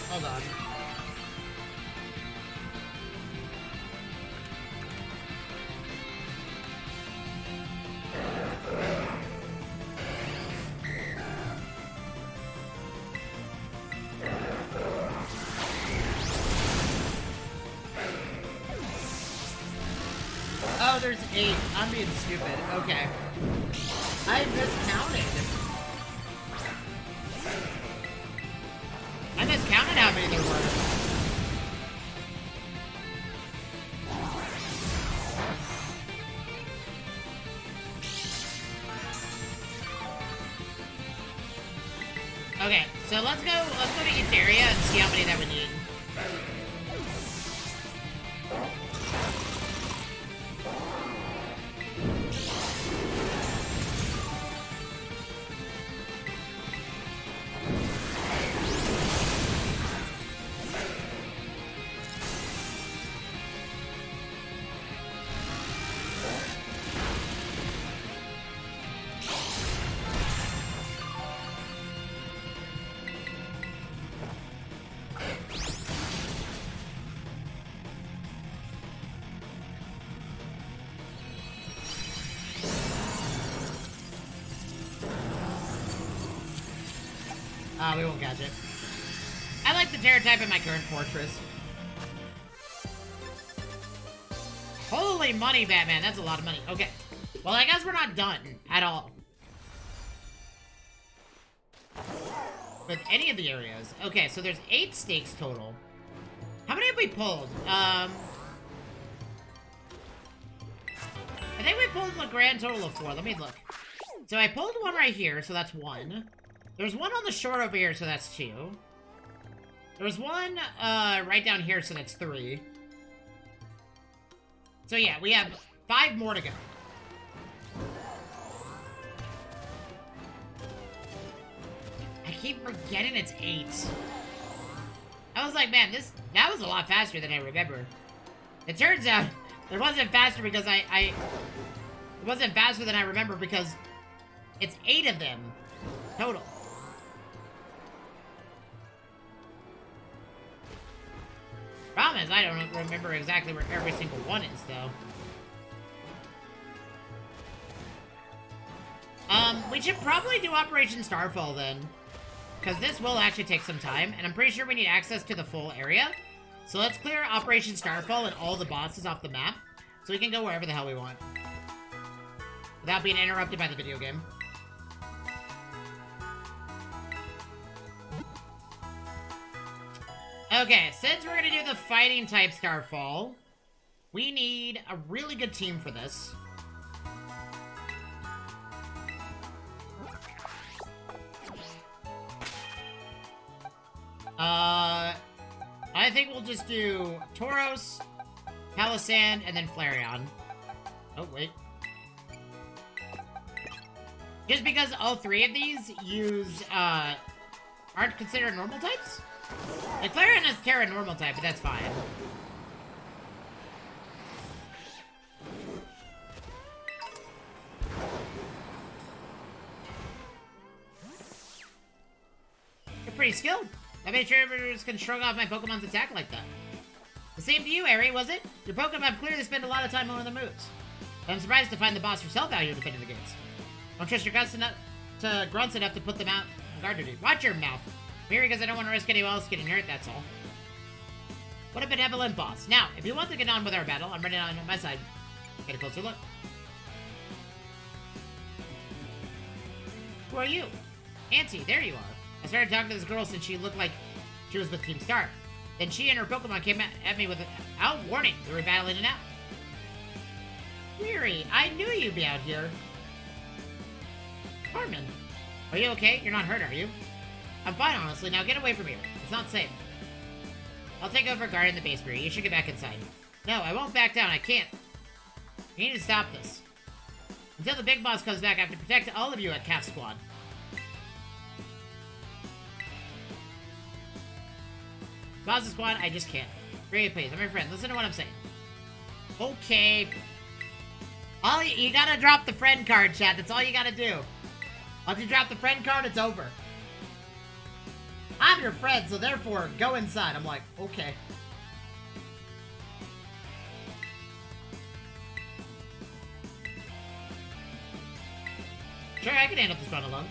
Hold on. Oh, there's 8. I'm being stupid. Okay. I miscounted. I miscounted how many there were. Okay, so let's go to Etheria and see how many that we need. We won't catch it. I like the Terra type in my current fortress. Holy money, Batman. That's a lot of money. Okay. Well, I guess we're not done at all with any of the areas. Okay, so there's 8 stakes total. How many have we pulled? I think we pulled a grand total of 4. Let me look. So I pulled one right here, so that's 1. There's one on the shore over here, so that's 2. There's one right down here, so that's 3. So yeah, we have 5 more to go. I keep forgetting it's 8. I was like, man, that was a lot faster than I remember. It turns out it wasn't faster because it wasn't faster than I remember because it's 8 of them total. Problem is, I don't remember exactly where every single one is, though. We should probably do Operation Starfall, then. Because this will actually take some time, and I'm pretty sure we need access to the full area. So let's clear Operation Starfall and all the bosses off the map, so we can go wherever the hell we want. Without being interrupted by the video game. Okay, since we're gonna do the fighting type Starfall, we need a really good team for this. I think we'll just do Tauros, Palisand, and then Flareon. Oh, wait. Just because all three of these use, aren't considered normal types? Like, Flareon is Terra normal type, but that's fine. You're pretty skilled. I made sure everyone can shrug off my Pokemon's attack like that. The same to you, Aerie, was it? Your Pokemon clearly spend a lot of time on the moves. But I'm surprised to find the boss herself out here defending the gates. Don't trust your grunts enough to put them out on guard duty. Watch your mouth. I'm here because I don't want to risk anyone else getting hurt, that's all. What a benevolent boss. Now, if you want to get on with our battle, I'm ready on my side. Get a closer look. Who are you? Auntie, there you are. I started talking to this girl since she looked like she was with Team Star. Then she and her Pokemon came at me without warning. They were battling it out. Weary, I knew you'd be out here. Carmen, are you okay? You're not hurt, are you? I'm fine, honestly. Now get away from here. It's not safe. I'll take over guarding the base for you. You should get back inside. No, I won't back down. I can't. You need to stop this. Until the big boss comes back, I have to protect all of you at Calf Squad. Boss Squad, I just can't. Great, please. I'm your friend. Listen to what I'm saying. Okay. You gotta drop the friend card, chat. That's all you gotta do. Once you drop the friend card, it's over. I'm your friend, so therefore, go inside. I'm like, okay. Sure, I can handle this run alone.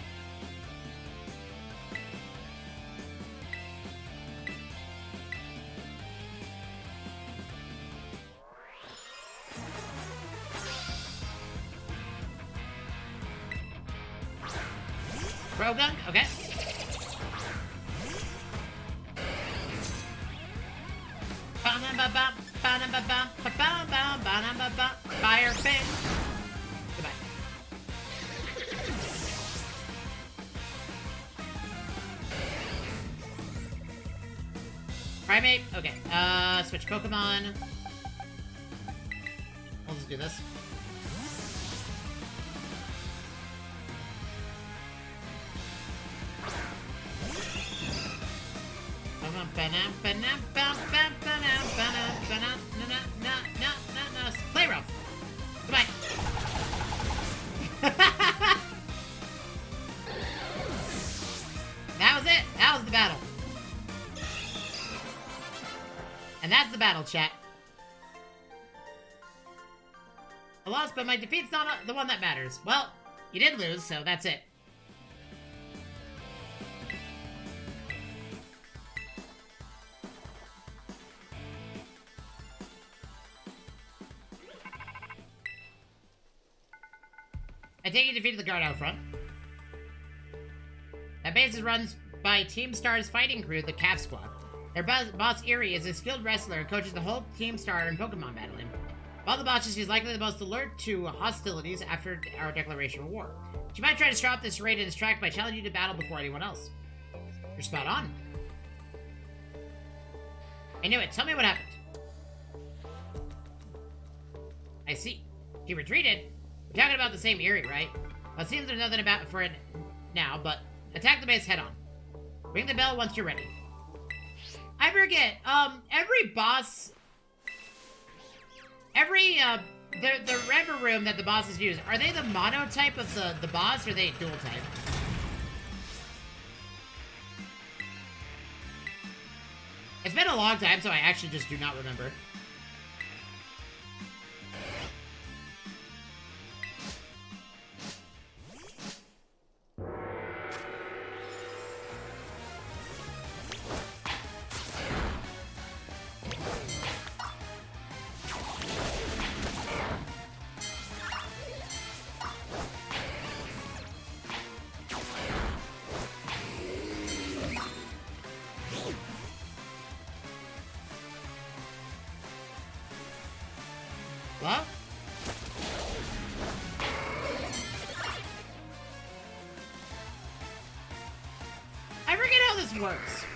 Rogun, okay. Fire Fang. Goodbye. Primate, okay. Switch Pokemon. We'll just do this. Play rough. Goodbye. That was it. That was the battle. And that's the battle, chat. I lost, but my defeat's not the one that matters. Well, you did lose, so that's it. I take you defeated the guard out front. That base is run by Team Star's fighting crew, the Calf Squad. Their boss, Aerie, is a skilled wrestler and coaches the whole Team Star in Pokemon battling. Of all the bosses, she's likely the most alert to hostilities after our declaration of war. She might try to stop this raid in its track by challenging you to battle before anyone else. You're spot on. I knew it. Tell me what happened. I see. She retreated. We're talking about the same Aerie, right? Well, it seems there's nothing about for it now, but attack the base head on. Ring the bell once you're ready. I forget, every boss... the Rever Room that the bosses use, are they the mono type of the boss, or are they dual type? It's been a long time, so I actually just do not remember. I forget how this works.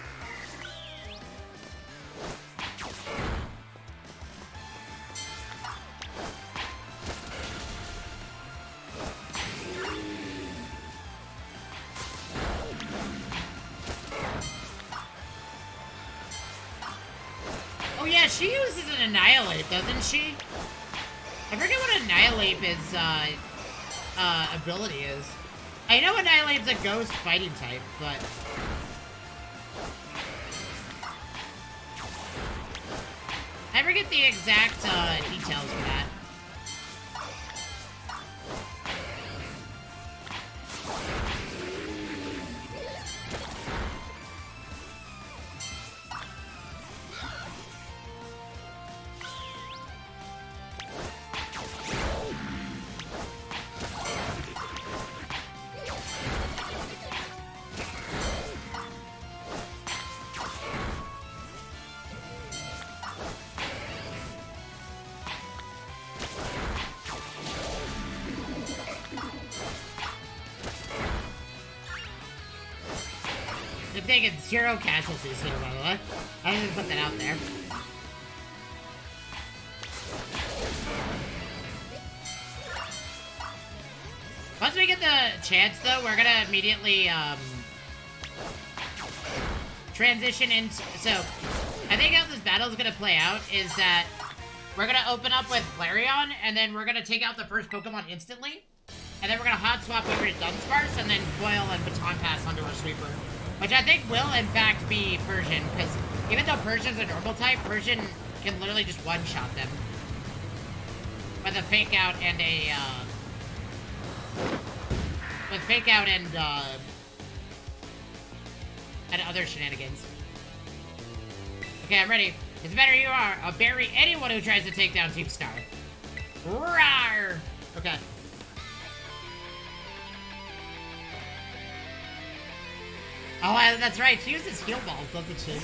Oh yeah, she uses an Annihilate, doesn't she? I forget what Annihilate's ability is. I know Annihilate's a ghost fighting type, but... I forget the exact details for that. I'm taking 0 casualties here, by the way. I didn't put that out there. Once we get the chance, though, we're gonna immediately, transition into... So, I think how this battle is gonna play out is that we're gonna open up with Flareon, and then we're gonna take out the first Pokemon instantly, and then we're gonna hot swap over to Dunsparce, and then Coil and Baton Pass onto our Sweeper. Which I think will, in fact, be Persian, because even though Persian's a normal type, Persian can literally just one-shot them. With a Fake Out and a, with Fake Out and other shenanigans. Okay, I'm ready. It's better you are. I'll bury anyone who tries to take down Team Star. Rawr! Okay. Oh, that's right. She uses heal balls, doesn't she?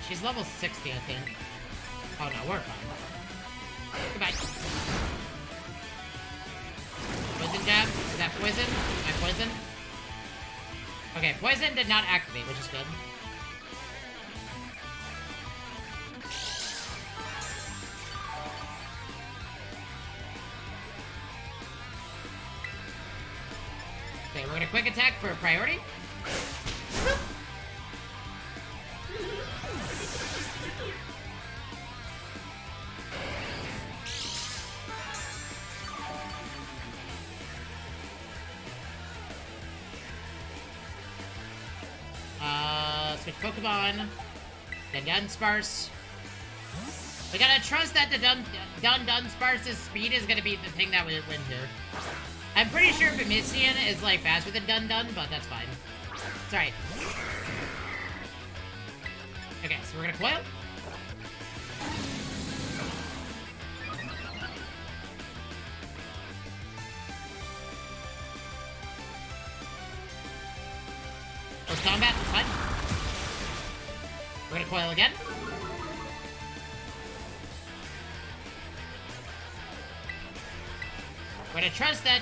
She's level 60, I think. Oh, no, we're fine. Goodbye. Poison jab? Is that poison? Am I poison? Okay, poison did not activate, which is good. Okay, we're gonna quick attack for a priority. Switch Pokemon. Then Dunsparce. We gotta trust that the Dunsparce's speed is gonna be the thing that will win here. I'm pretty sure Bimissian is, like, faster than Dun, but that's fine. It's alright. Okay, so we're gonna Coil. Close combat, that's fine. We're gonna Coil again. We're gonna trust that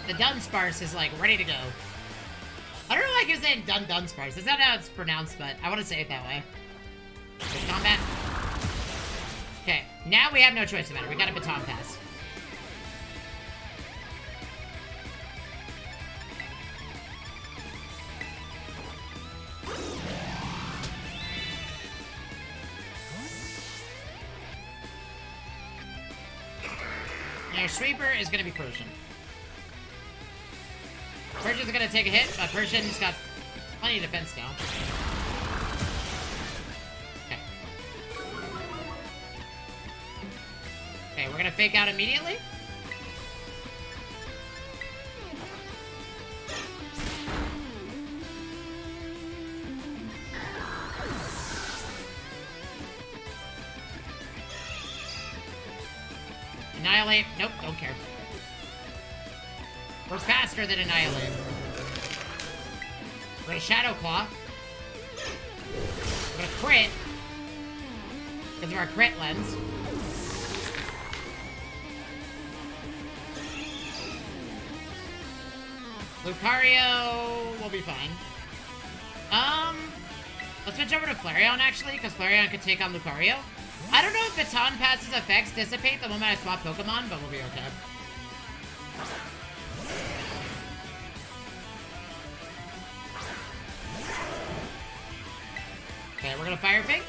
the Dunsparce is, like, ready to go. I don't know why I keep saying Dunsparce. That's not how it's pronounced, but I want to say it that way. Good combat. Okay, now we have no choice about it. We got a Baton Pass. Our Sweeper is going to be Persian. Persian's going to take a hit, but Persian's got plenty of defense now. Okay. Okay, we're going to Fake Out immediately. Annihilate. Nope, don't care. We're faster than Annihilate. We're gonna Shadow Claw. We're gonna crit. Because of our crit lens. Lucario will be fine. Let's switch over to Flareon, actually, because Flareon could take on Lucario. I don't know if Baton Pass's effects dissipate the moment I swap Pokemon, but we'll be okay. Okay, we're gonna Fire Fang.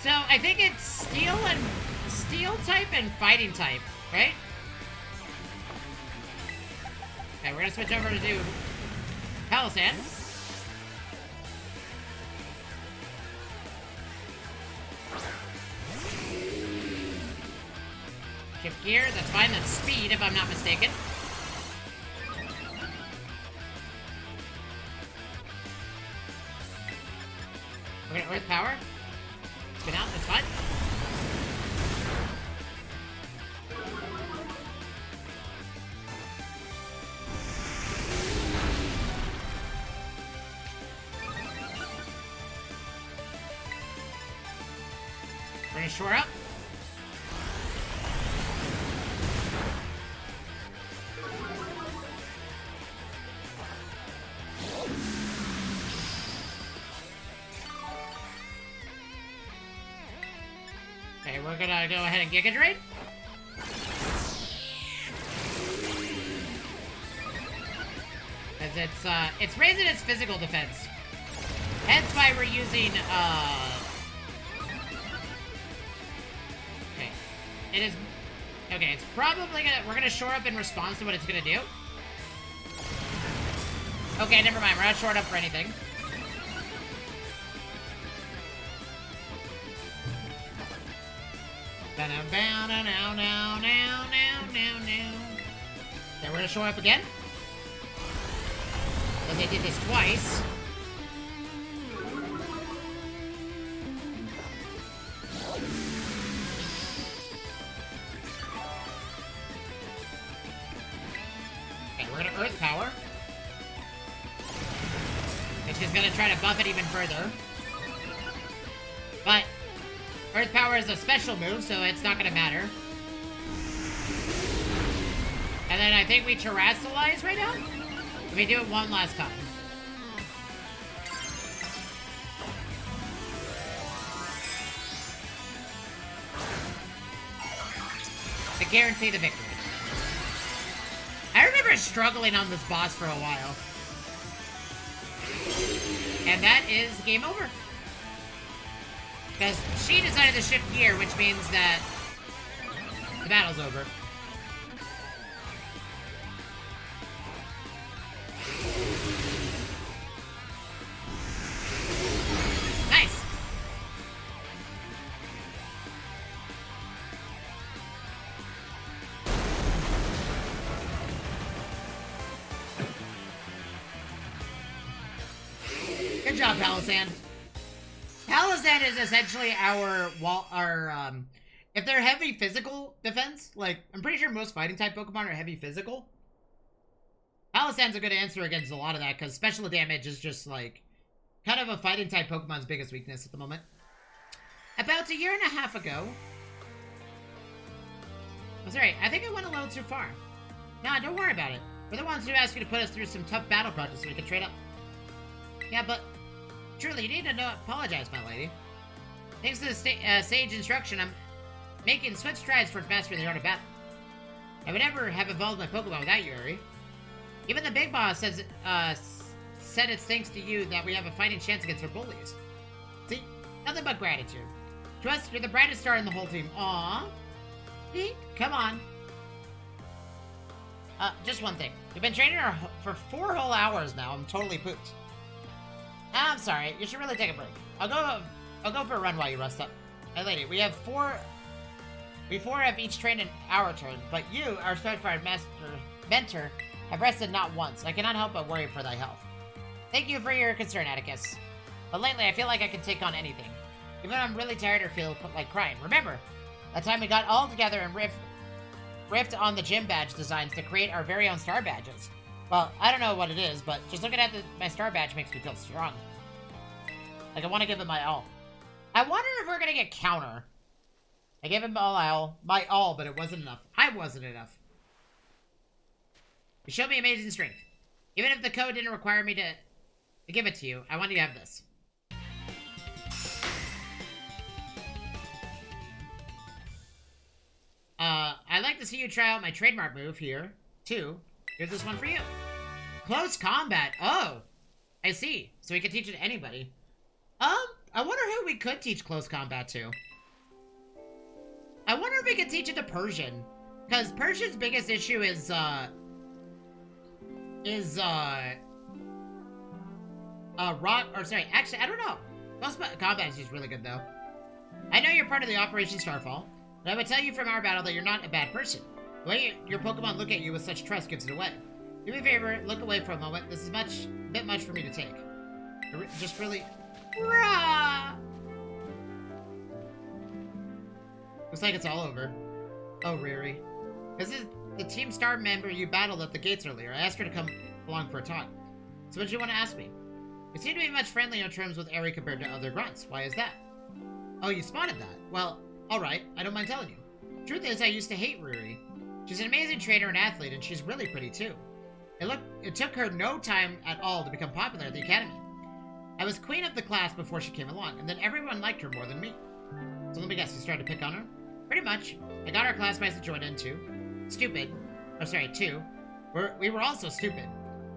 So, I think it's Steel type and Fighting type, right? Okay, we're gonna switch over to do Palisand. Shift gear, that's fine, that's speed if I'm not mistaken. We're gonna Earth Power. Spin out, that's fine. We're gonna shore up. Okay, we're gonna go ahead and Giga Drain. Because it's raising its physical defense. Hence why we're using, okay. It is, okay, it's probably gonna, we're gonna shore up in response to what it's gonna do. Okay, never mind, we're not shored up for anything. Okay, we're gonna shore up again. Because they did this twice. Okay, we're gonna Earth Power. Which is gonna try to buff it even further. But Earth Power is a special move, so it's not gonna matter. And then I think we Terrasilize right now? Let me do it one last time. To guarantee the victory. I remember struggling on this boss for a while. And that is game over. Because she decided to shift gear, which means that the battle's over. Nice! Good job, Palisand. Palisand is essentially our if they're heavy physical defense, like, I'm pretty sure most fighting type Pokemon are heavy physical. Palisand's a good answer against a lot of that, because special damage is just, like, kind of a fighting type Pokemon's biggest weakness at the moment. About a year and a half ago... I'm sorry, I think I went a little too far. Nah, don't worry about it. We're the ones who asked you to put us through some tough battle projects so we can trade up. Yeah, but... truly, you need to apologize, my lady. Thanks to the sage instruction, I'm making swift strides towards mastering the art of battle. I would never have evolved my Pokemon without you, Uri. Even the big boss says, said it's thanks to you that we have a fighting chance against our bullies. See? Nothing but gratitude. To us, you're the brightest star in the whole team. Aww. See? Come on. Just one thing. We've been training for 4 whole hours now. I'm totally pooped. I'm sorry. You should really take a break. I'll go for a run while you rest up. Hey, lady, we have 4 have each trained in our turn, but you, our certified mentor, have rested not once. I cannot help but worry for thy health. Thank you for your concern, Atticus. But lately, I feel like I can take on anything. Even when I'm really tired or feel like crying. Remember, that time we got all together and riffed on the gym badge designs to create our very own star badges. Well, I don't know what it is, but just looking at my star badge makes me feel strong. Like, I want to give it my all. I wonder if we're going to get counter. I gave him my all, but it wasn't enough. I wasn't enough. You showed me amazing strength. Even if the code didn't require me to give it to you, I want you to have this. I'd like to see you try out my trademark move here, too. Here's this one for you. Close combat. Oh, I see. So we can teach it to anybody. I wonder who we could teach close combat to. I wonder if we could teach it to Persian. Because Persian's biggest issue is rock, or sorry, actually, I don't know. Close combat is just really good, though. I know you're part of the Operation Starfall, but I would tell you from our battle that you're not a bad person. The way your Pokemon look at you with such trust gives it away. Do me a favor, look away for a moment. This is a bit much for me to take. Just really... Rah! Looks like it's all over. Oh, Riri. This is the Team Star member you battled at the gates earlier. I asked her to come along for a talk. So what did you want to ask me? You seem to be much friendlier in terms with Eri compared to other grunts. Why is that? Oh, you spotted that. Well, alright. I don't mind telling you. Truth is, I used to hate Riri. She's an amazing trainer and athlete, and she's really pretty, too. It took her no time at all to become popular at the academy. I was queen of the class before she came along, and then everyone liked her more than me. So let me guess, you started to pick on her? Pretty much. I got our classmates to join in, too. Stupid. Oh, sorry, too. We were also stupid.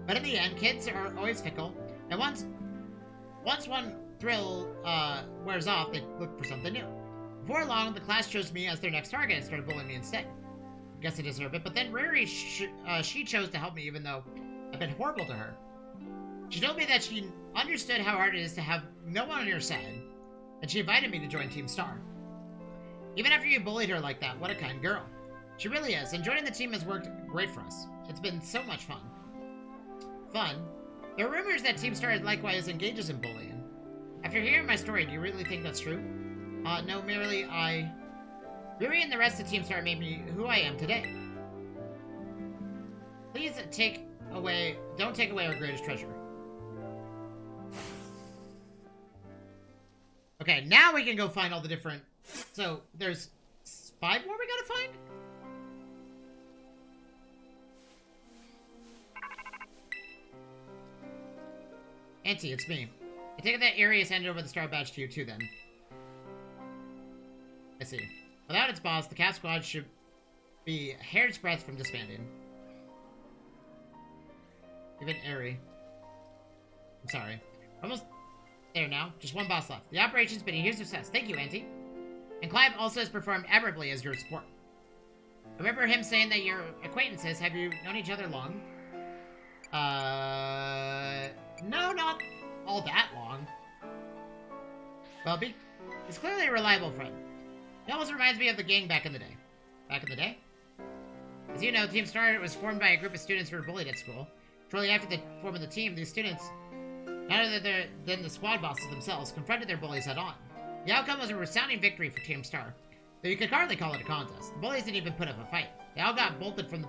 But in the end, kids are always fickle, and once one thrill wears off, they look for something new. Before long, the class chose me as their next target and started bullying me instead. I guess I deserve it, but then Riri, she chose to help me even though I've been horrible to her. She told me that she understood how hard it is to have no one on your side, and she invited me to join Team Star. Even after you bullied her like that, what a kind girl. She really is, and joining the team has worked great for us. It's been so much fun. Fun? There are rumors that Team Star likewise engages in bullying. After hearing my story, do you really think that's true? No, merely Riri and the rest of Team Star made me who I am today. Please don't take away our greatest treasure. Okay, now we can go find all the different... So, there's 5 more we gotta find? Auntie, it's me. I take it that Eri has handed over the star badge to you too, then. I see. Without its boss, the Cat Squad should be a hair's breadth from disbanding. Even Eri. I'm sorry. Almost there now. Just one boss left. The operation's been a huge success. Thank you, Auntie. And Clive also has performed admirably as your support. I remember him saying that you're acquaintances. Have you known each other long? No, not all that long. Well, he's clearly a reliable friend. He almost reminds me of the gang back in the day. Back in the day? As you know, Team Star was formed by a group of students who were bullied at school. Shortly after the forming the team, these students, none other than the squad bosses themselves, confronted their bullies head-on. The outcome was a resounding victory for Team Star, though you could hardly call it a contest. The bullies didn't even put up a fight. They all bolted from the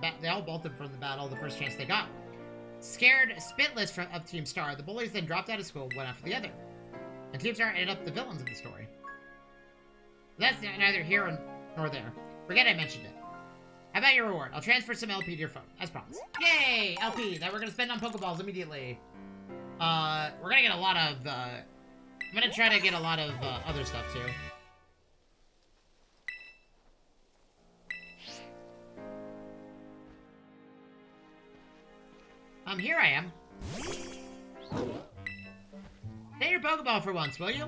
battle the first chance they got. Scared spitless of Team Star, the bullies then dropped out of school one after the other. And Team Star ended up the villains of the story. That's neither here nor there. Forget I mentioned it. How about your reward? I'll transfer some LP to your phone, as promised. Yay! LP that we're gonna spend on Pokeballs immediately. We're gonna get a lot of, I'm gonna try to get a lot of, other stuff, too. Here I am. Take your Pokeball for once, will you?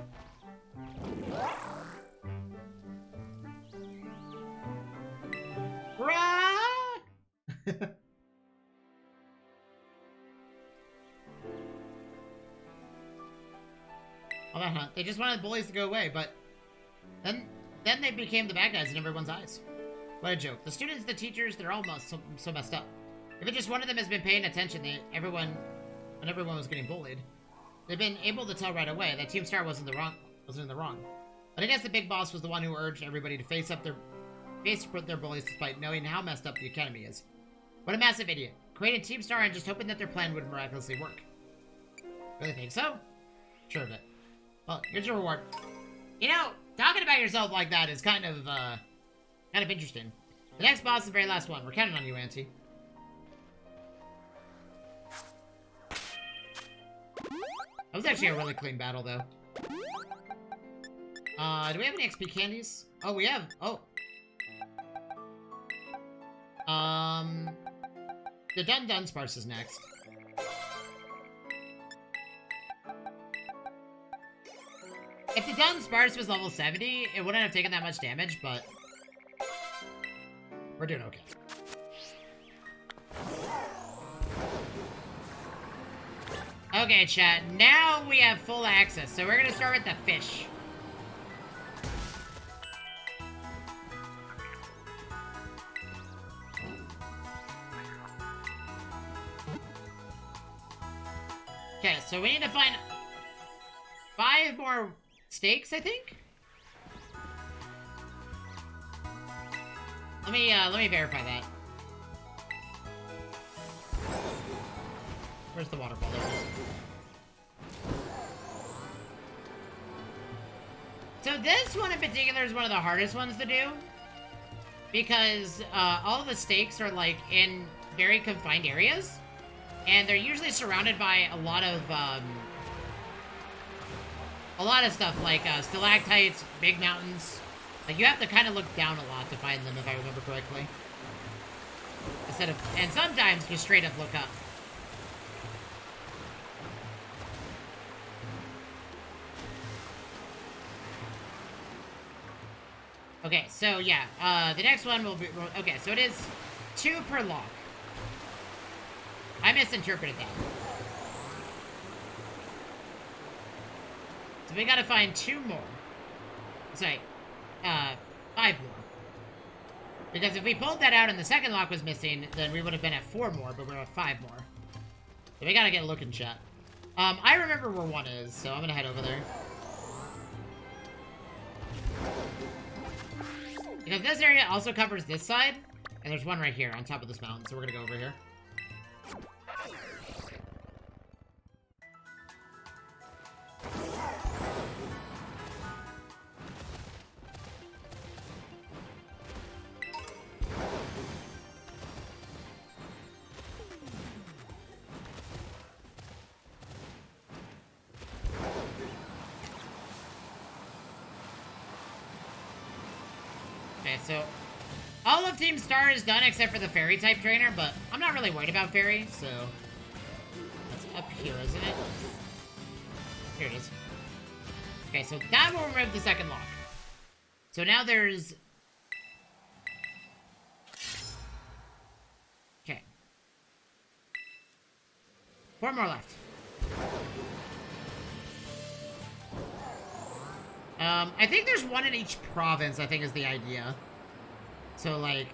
Rock! All that hunt. They just wanted bullies to go away, but then they became the bad guys in everyone's eyes. What a joke. The students, the teachers, they're all so messed up. If just one of them has been paying attention, when everyone was getting bullied. they've been able to tell right away that Team Star wasn't in the wrong. But I guess the big boss was the one who urged everybody to face their bullies despite knowing how messed up the Academy is. What a massive idiot. Created Team Star and just hoping that their plan would miraculously work. Really think so? Sure of it. Well, here's your reward. You know, talking about yourself like that is kind of interesting. The next boss is the very last one. We're counting on you, Auntie. That was actually a really clean battle, though. Do we have any XP candies? Oh, we have. Oh. The Dunsparce is next. If the Dunsparce was level 70, it wouldn't have taken that much damage, but we're doing okay. Okay, chat. Now we have full access, so we're gonna start with the fish. Okay, so we need to find 5 more steaks, I think? Let me verify that. Where's the waterfall? There it is. So this one in particular is one of the hardest ones to do. Because all of the stakes are like in very confined areas. And they're usually surrounded by a lot of stuff like stalactites, big mountains. Like you have to kind of look down a lot to find them if I remember correctly. And sometimes you straight up look up. Okay, so yeah, the next one will be, okay, so it is 2 per lock. I misinterpreted that. So we gotta find 2 more. Sorry, 5 more. Because if we pulled that out and the second lock was missing, then we would have been at 4 more, but we're at 5 more. So we gotta get a look in chat. I remember where 1 is, so I'm gonna head over there. Because this area also covers this side, and there's 1 right here on top of this mountain, so we're gonna go over here. Okay, so all of Team Star is done except for the fairy type trainer, but I'm not really worried about fairy, so that's up here, isn't it? Here it is. Okay, so that will remove the second lock. So now there's... Okay. 4 more left. I think there's 1 in each province, I think is the idea. So, like...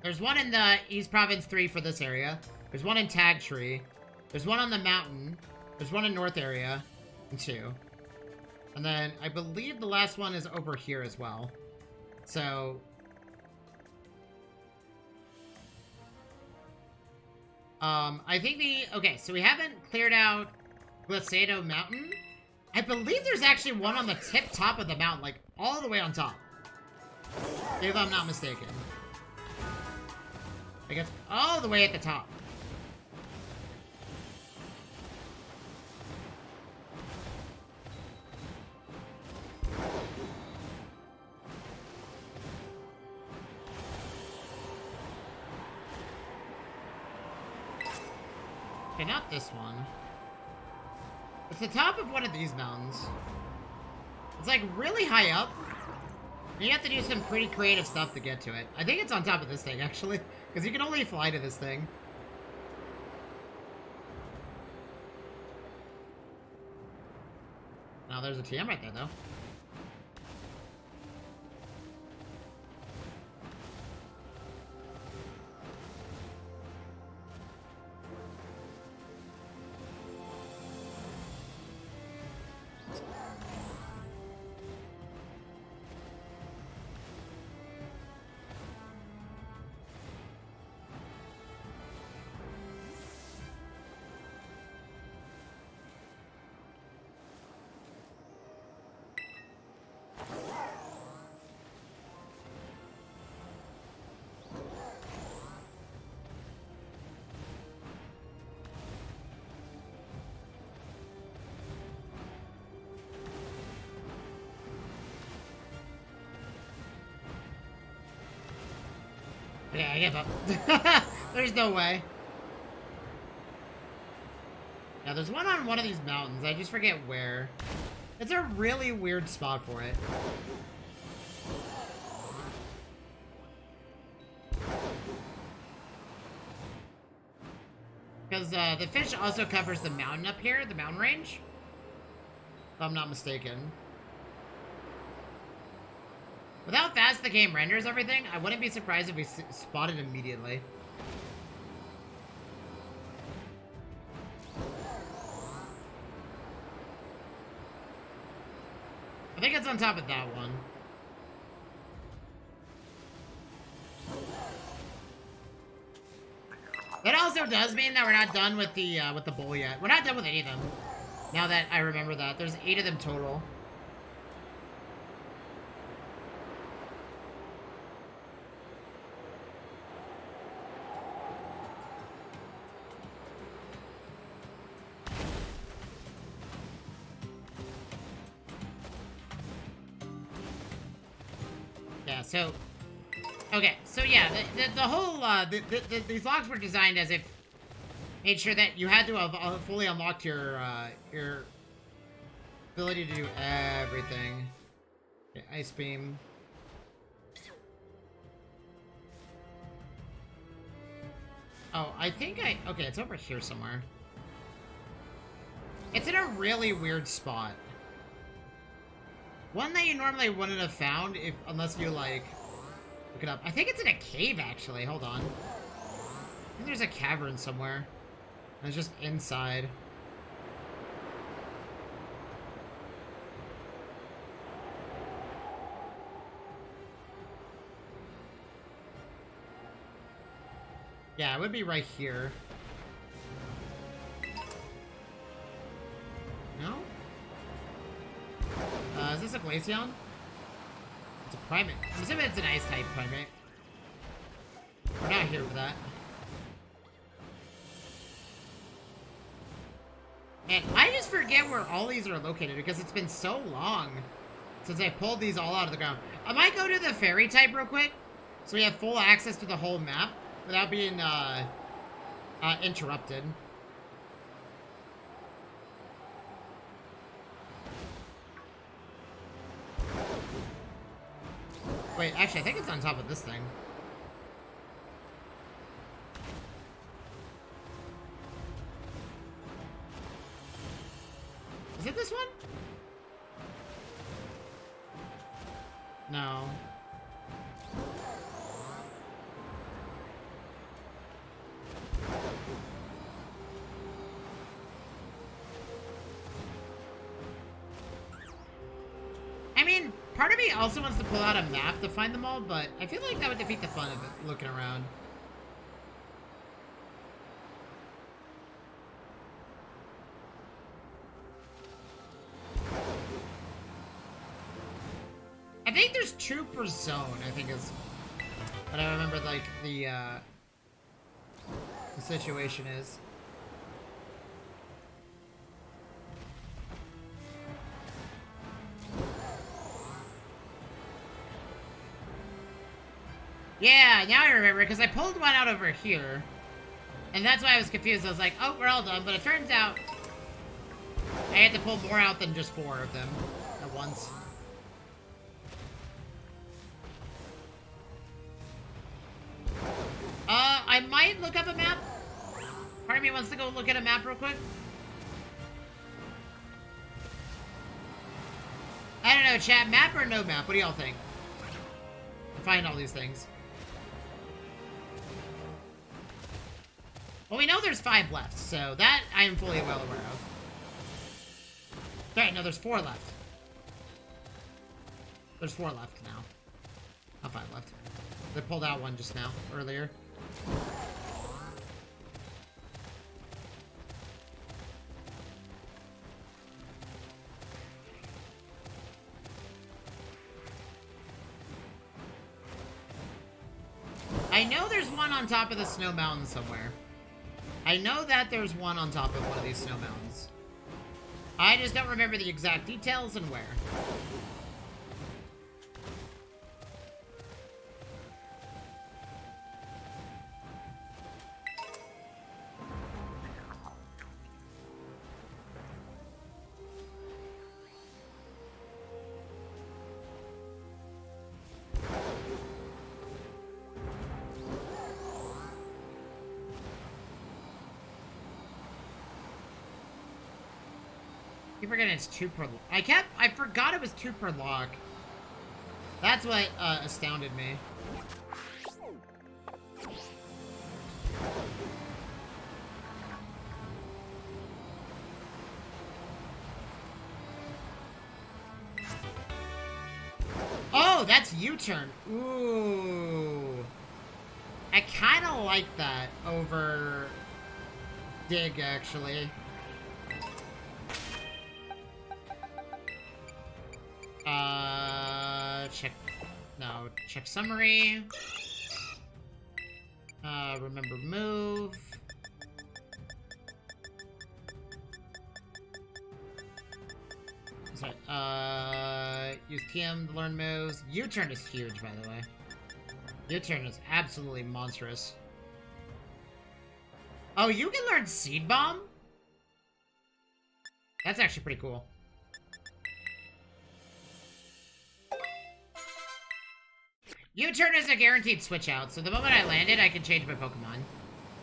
There's 1 in the East Province 3 for this area. There's 1 in Tag Tree. There's 1 on the mountain. There's 1 in North area. And 2. And then, I believe the last one is over here as well. So... I think okay, so we haven't cleared out Glacado Mountain. I believe there's actually 1 on the top of the mountain, like, all the way on top. If I'm not mistaken. I guess all the way at the top. Okay, not this one. It's the top of one of these mountains. It's like really high up. And you have to do some pretty creative stuff to get to it. I think it's on top of this thing, actually. Because you can only fly to this thing. Now there's a TM right there, though. Yeah, I give up. There's no way. Yeah, there's one on one of these mountains. I just forget where. It's a really weird spot for it. Because the fish also covers the mountain up here, the mountain range. If I'm not mistaken. With how fast the game renders everything, I wouldn't be surprised if we spotted immediately. I think it's on top of that one. That also does mean that we're not done with the bowl yet. We're not done with any of them. Now that I remember that. There's 8 of them total. Yeah, so... Okay, so yeah, the whole, these logs were designed as if... Made sure that you had to have fully unlocked your ability to do everything. Okay, Ice Beam. Oh, I think okay, it's over here somewhere. It's in a really weird spot. One that you normally wouldn't have found unless you, like, look it up. I think it's in a cave, actually. Hold on. I think there's a cavern somewhere. And it's just inside. Yeah, it would be right here. No? Is this a Glaceon? It's a Primate. I'm assuming it's an Ice-type Primate. We're not here for that. And I just forget where all these are located because it's been so long since I pulled these all out of the ground. I might go to the Fairy type real quick so we have full access to the whole map without being interrupted. Wait, actually, I think it's on top of this thing. Is it this one? No. I mean, part of me also wants to pull out a map to find them all, but I feel like that would defeat the fun of it, looking around. I think there's 2 per zone, I think is what I remember, like, the situation is. Yeah, now I remember, because I pulled one out over here. And that's why I was confused. I was like, oh, we're all done. But it turns out I had to pull more out than just 4 of them at once. I might look up a map. Part of me wants to go look at a map real quick. I don't know, chat. Map or no map? What do y'all think? Find all these things. Well, we know there's 5 left, so that I am fully well aware of. Okay, no, there's 4 left. There's 4 left now. Not 5 left. They pulled out one just now, earlier. I know there's one on top of the snow mountain somewhere. I know that there's one on top of one of these snow mountains. I just don't remember the exact details and where. Keep forgetting it's 2 per... I forgot it was 2 per lock. That's what astounded me. Oh, that's U-turn. Ooh. I kind of like that over dig, actually. Check. No, check summary. Remember move. Sorry. Use TM to learn moves. U-turn is huge, by the way. U-turn is absolutely monstrous. Oh, you can learn Seed Bomb? That's actually pretty cool. U-turn is a guaranteed switch out, so the moment I land it, I can change my Pokemon.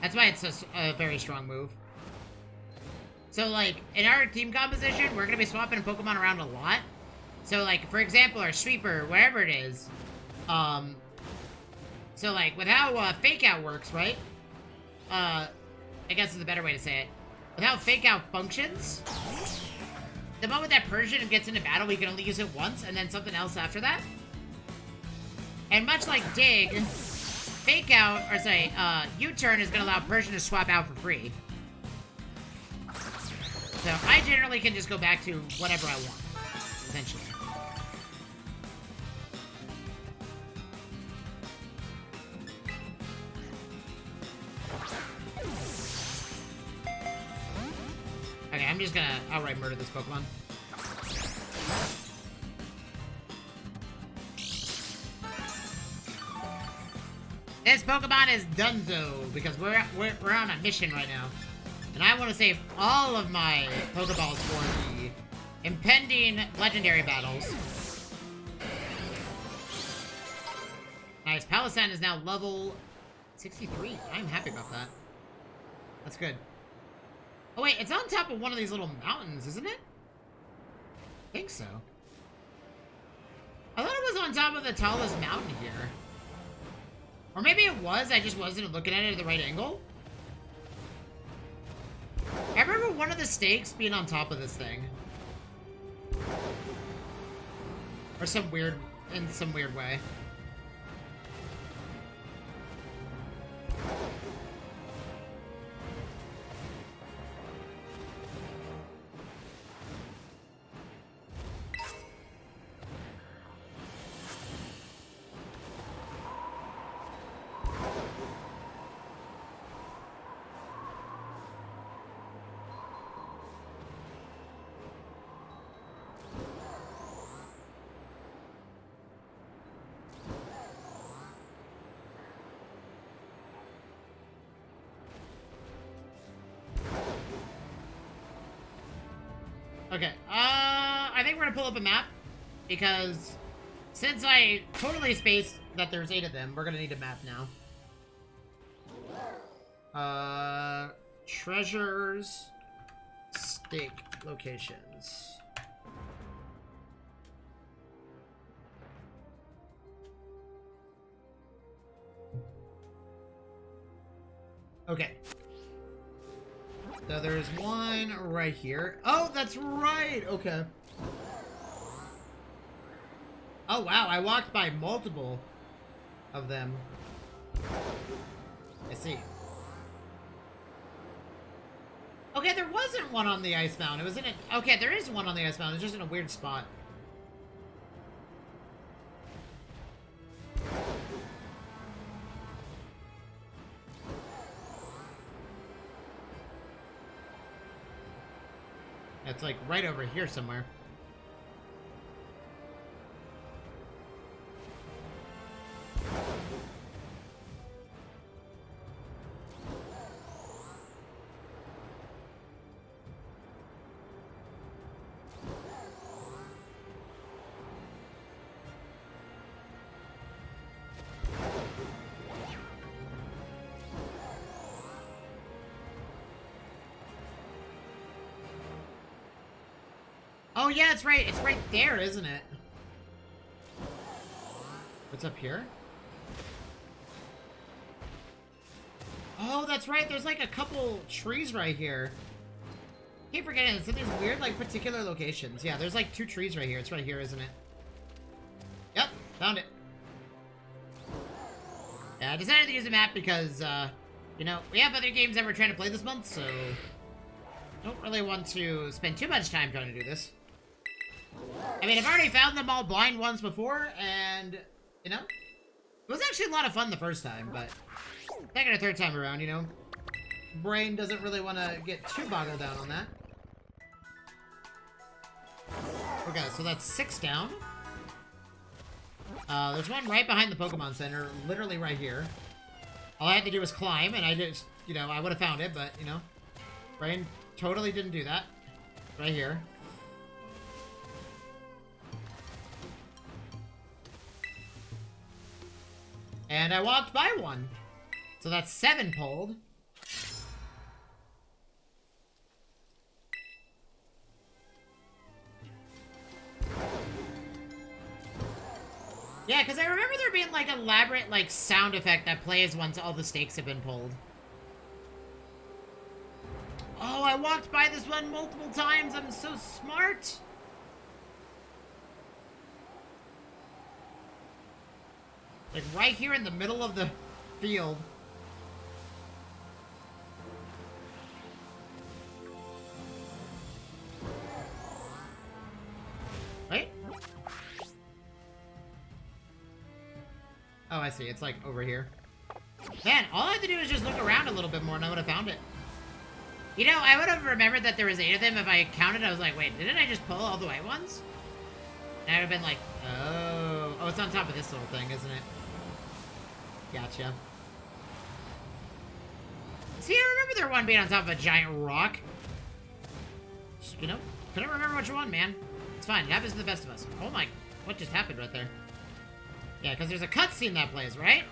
That's why it's a very strong move. So, like, in our team composition, we're going to be swapping Pokemon around a lot. So, like, for example, our Sweeper, wherever it is, so, like, with how Fake Out works, right? I guess is a better way to say it. With how Fake Out functions, the moment that Persian gets into battle, we can only use it once, and then something else after that. And much like Dig, Fake Out, or say, U-turn is going to allow Persian to swap out for free. So I generally can just go back to whatever I want, essentially. Okay, I'm just going to outright murder this Pokemon. This Pokemon is Dunzo, because we're on a mission right now. And I want to save all of my Pokeballs for the impending legendary battles. Nice, Palossand is now level 63. I'm happy about that. That's good. Oh wait, it's on top of one of these little mountains, isn't it? I think so. I thought it was on top of the tallest mountain here. Or maybe it was, I just wasn't looking at it at the right angle. I remember one of the stakes being on top of this thing. Or in some weird way. Okay, I think we're gonna pull up a map, because since I totally spaced that there's 8 of them, we're gonna need a map now. Treasures, stake locations. Okay. So So there's one right here. Oh, that's right. Okay. Oh, wow. I walked by multiple of them. I see. Okay, there wasn't one on the ice mountain. It was in a... Okay, there is one on the ice mountain. It's just in a weird spot. It's like right over here somewhere. Oh yeah, it's right. It's right there, isn't it? What's up here? Oh, that's right. There's like a couple trees right here. Keep forgetting it's in these weird, like, particular locations. Yeah, there's like 2 trees right here. It's right here, isn't it? Yep, found it. Yeah, I decided to use a map because, you know, we have other games that we're trying to play this month, so don't really want to spend too much time trying to do this. I mean, I've already found them all blind once before, and, you know, it was actually a lot of fun the first time, but second or third time around, you know, brain doesn't really want to get too boggled down on that. Okay, so that's 6 down. There's one right behind the Pokemon Center, literally right here. All I had to do was climb, and I just, you know, I would have found it, but, you know, brain totally didn't do that. Right here. And I walked by one. So that's 7 pulled. Yeah, because I remember there being, like, elaborate, like, sound effect that plays once all the stakes have been pulled. Oh, I walked by this one multiple times. I'm so smart. Like, right here in the middle of the field. Right? Oh, I see. It's, like, over here. Man, all I had to do is just look around a little bit more and I would have found it. You know, I would have remembered that there was 8 of them if I counted. I was like, wait, didn't I just pull all the white ones? And I would have been like, oh. Oh, it's on top of this little thing, isn't it? Gotcha. See, I remember there one being on top of a giant rock. Just, you know, couldn't remember which one, man. It's fine. It happens to the best of us. Oh my, what just happened right there? Yeah, because there's a cutscene that plays, right?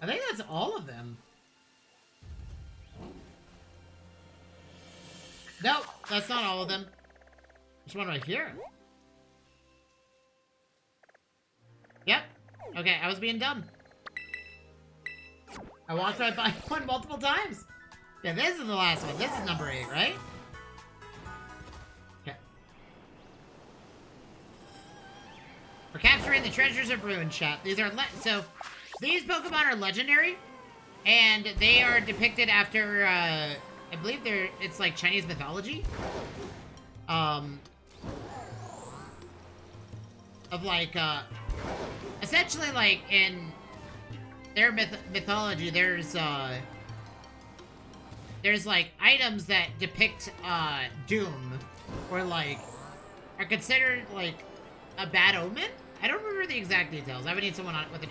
I think that's all of them. Nope, that's not all of them. There's one right here. Yep. Okay, I was being dumb. I walked right by one multiple times. Yeah, this is the last one. This is number 8, right? Okay. We're capturing the treasures of Ruin, chat. These are so these Pokemon are legendary, and they are depicted after I believe it's like Chinese mythology. Of like essentially like in their mythology, there's like items that depict doom, or like are considered like a bad omen. I don't remember the exact details. I would need someone with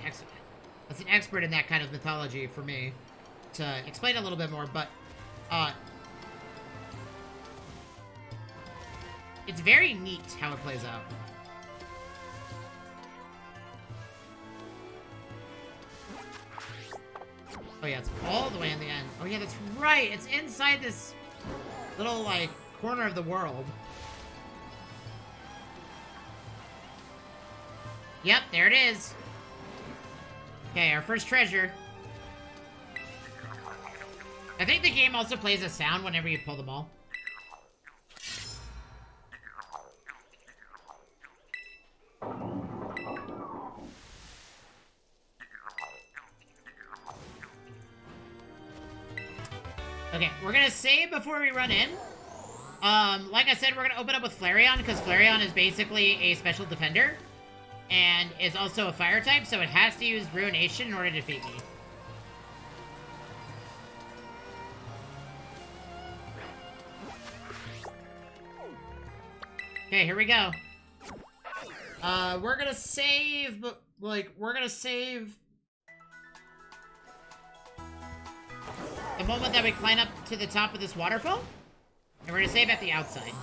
that's an expert in that kind of mythology for me to explain a little bit more, but it's very neat how it plays out. Oh yeah, it's all the way in the end. Oh yeah, that's right. It's inside this little, like, corner of the world. Yep, there it is. Okay, our first treasure. I think the game also plays a sound whenever you pull the ball. Okay, we're gonna save before we run in. Like I said, we're gonna open up with Flareon, because Flareon is basically a special defender. And is also a fire type, so it has to use Ruination in order to defeat me. Okay, here we go. We're gonna save, but, like, we're gonna save the moment that we climb up to the top of this waterfall. And we're gonna save at the outside.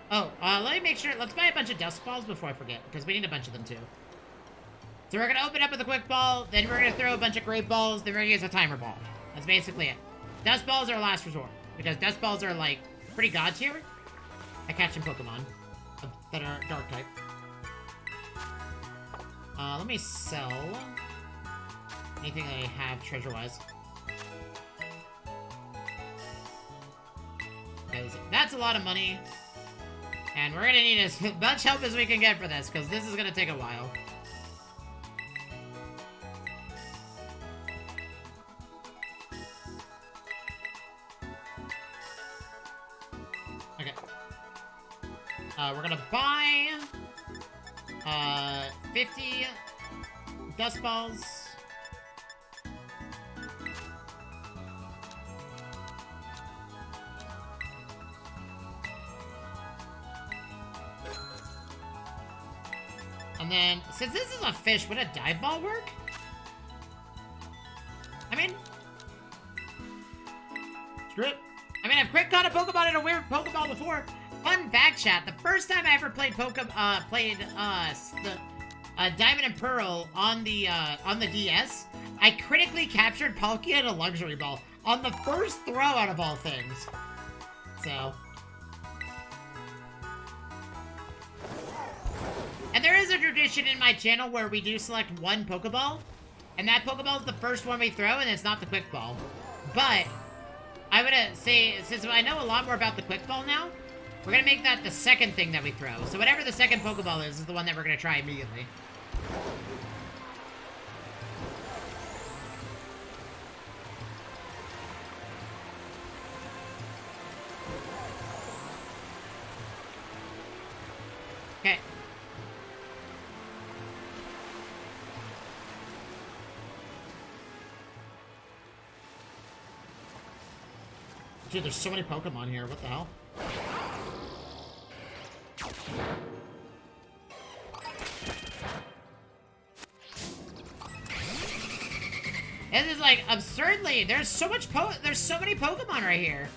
Oh, let me make sure. Let's buy a bunch of dust balls before I forget, because we need a bunch of them too. So we're gonna open up with a quick ball, then we're gonna throw a bunch of great balls, then we're gonna use a timer ball. That's basically it. Dust balls are last resort, because dust balls are, like, pretty god tier at catching Pokemon that are dark type. Let me sell anything that I have treasure-wise. Because that's a lot of money. And we're gonna need as much help as we can get for this, because this is gonna take a while. Okay. We're gonna buy 50 dust balls. And then, since this is a fish, would a dive ball work? I mean... Screw it. I mean, I've quick caught a Pokemon in a weird Pokeball before. Fun fact, chat. The first time I ever played Diamond and Pearl on the DS, I critically captured Palkia in a Luxury Ball on the first throw out of all things. So... And there is a tradition in my channel where we do select one Pokeball, and that Pokeball is the first one we throw, and it's not the Quick Ball. But, I would say, since I know a lot more about the Quick Ball now, we're gonna make that the second thing that we throw. So whatever the second Pokeball is the one that we're gonna try immediately. Okay. Dude, there's so many Pokemon here. What the hell? This is like absurdly. There's so many Pokemon right here.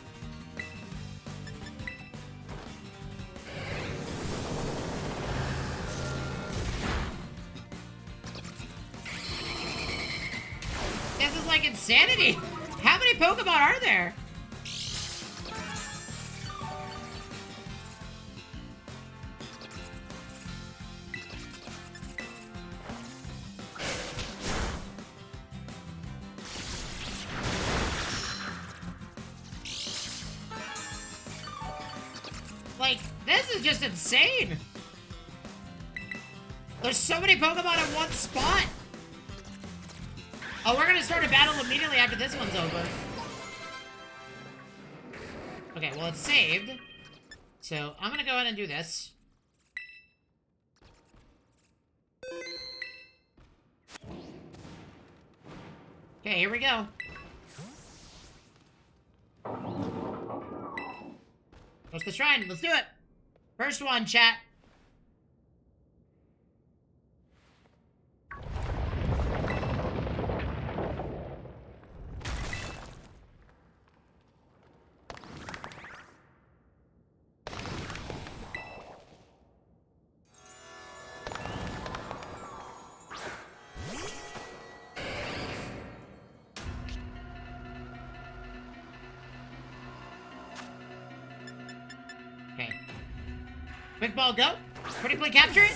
This is like insanity. How many Pokemon are there? Like, this is just insane! There's so many Pokemon in one spot! Oh, we're gonna start a battle immediately after this one's over. Okay, well, it's saved. So, I'm gonna go ahead and do this. Okay, here we go. What's the shrine? Let's do it! First one, chat. Quick ball, go. Critically capture it.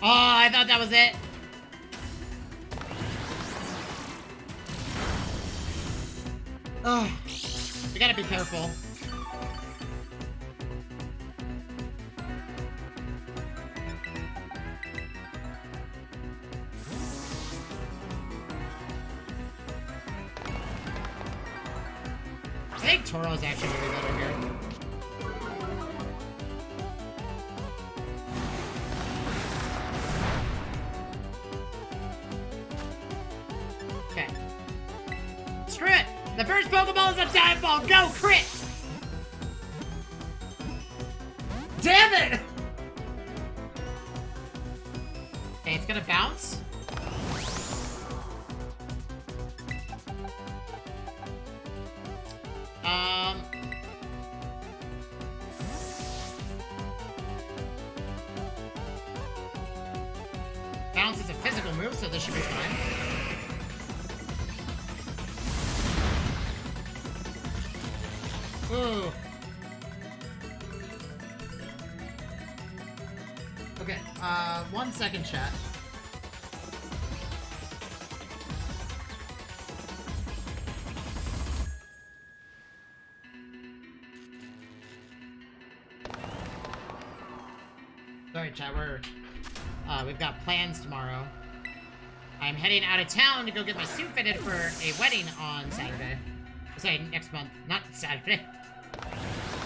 Oh, I thought that was it. Oh, we gotta be careful. I think Toro's actually gonna be better here. Okay. Screw it! The first Pokeball is a dive ball! Go, crit! Damn it! Okay, it's gonna bounce. Bounce is a physical move, so this should be fine. Ooh. Okay, 1 second, chat. Sorry, chat, we've got plans tomorrow. I'm heading out of town to go get my suit fitted for a wedding on Saturday. Sorry, next month, not Saturday.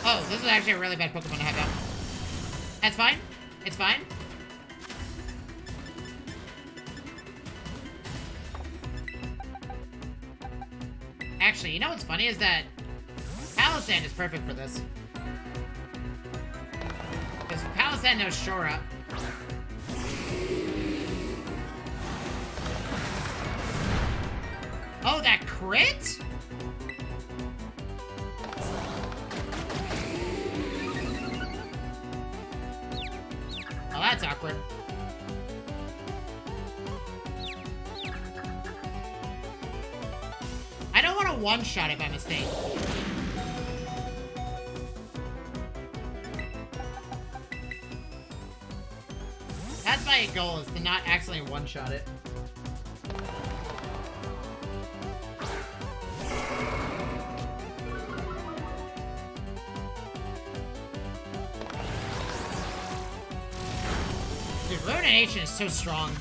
Oh, this is actually a really bad Pokemon to have out. That's fine. It's fine. Actually, you know what's funny is that Palossand is perfect for this. Because Palossand knows Shore Up. Oh, that crit? Oh, that's awkward. I don't want to one-shot it by mistake. That's my goal, is to not accidentally one-shot it. Dude, Ruination is so strong.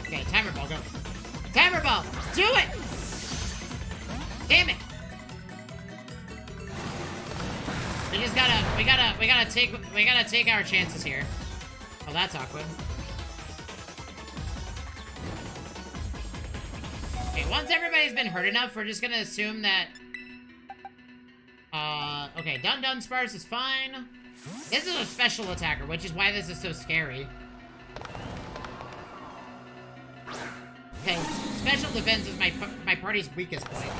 Okay, Timer Ball, go. Timer Ball! Do it! Damn it! We gotta take our chances here. Oh, that's awkward. Okay, once everybody's been hurt enough, we're just gonna assume that... okay, Dunsparce is fine. This is a special attacker, which is why this is so scary. Okay, special defense is my party's weakest point.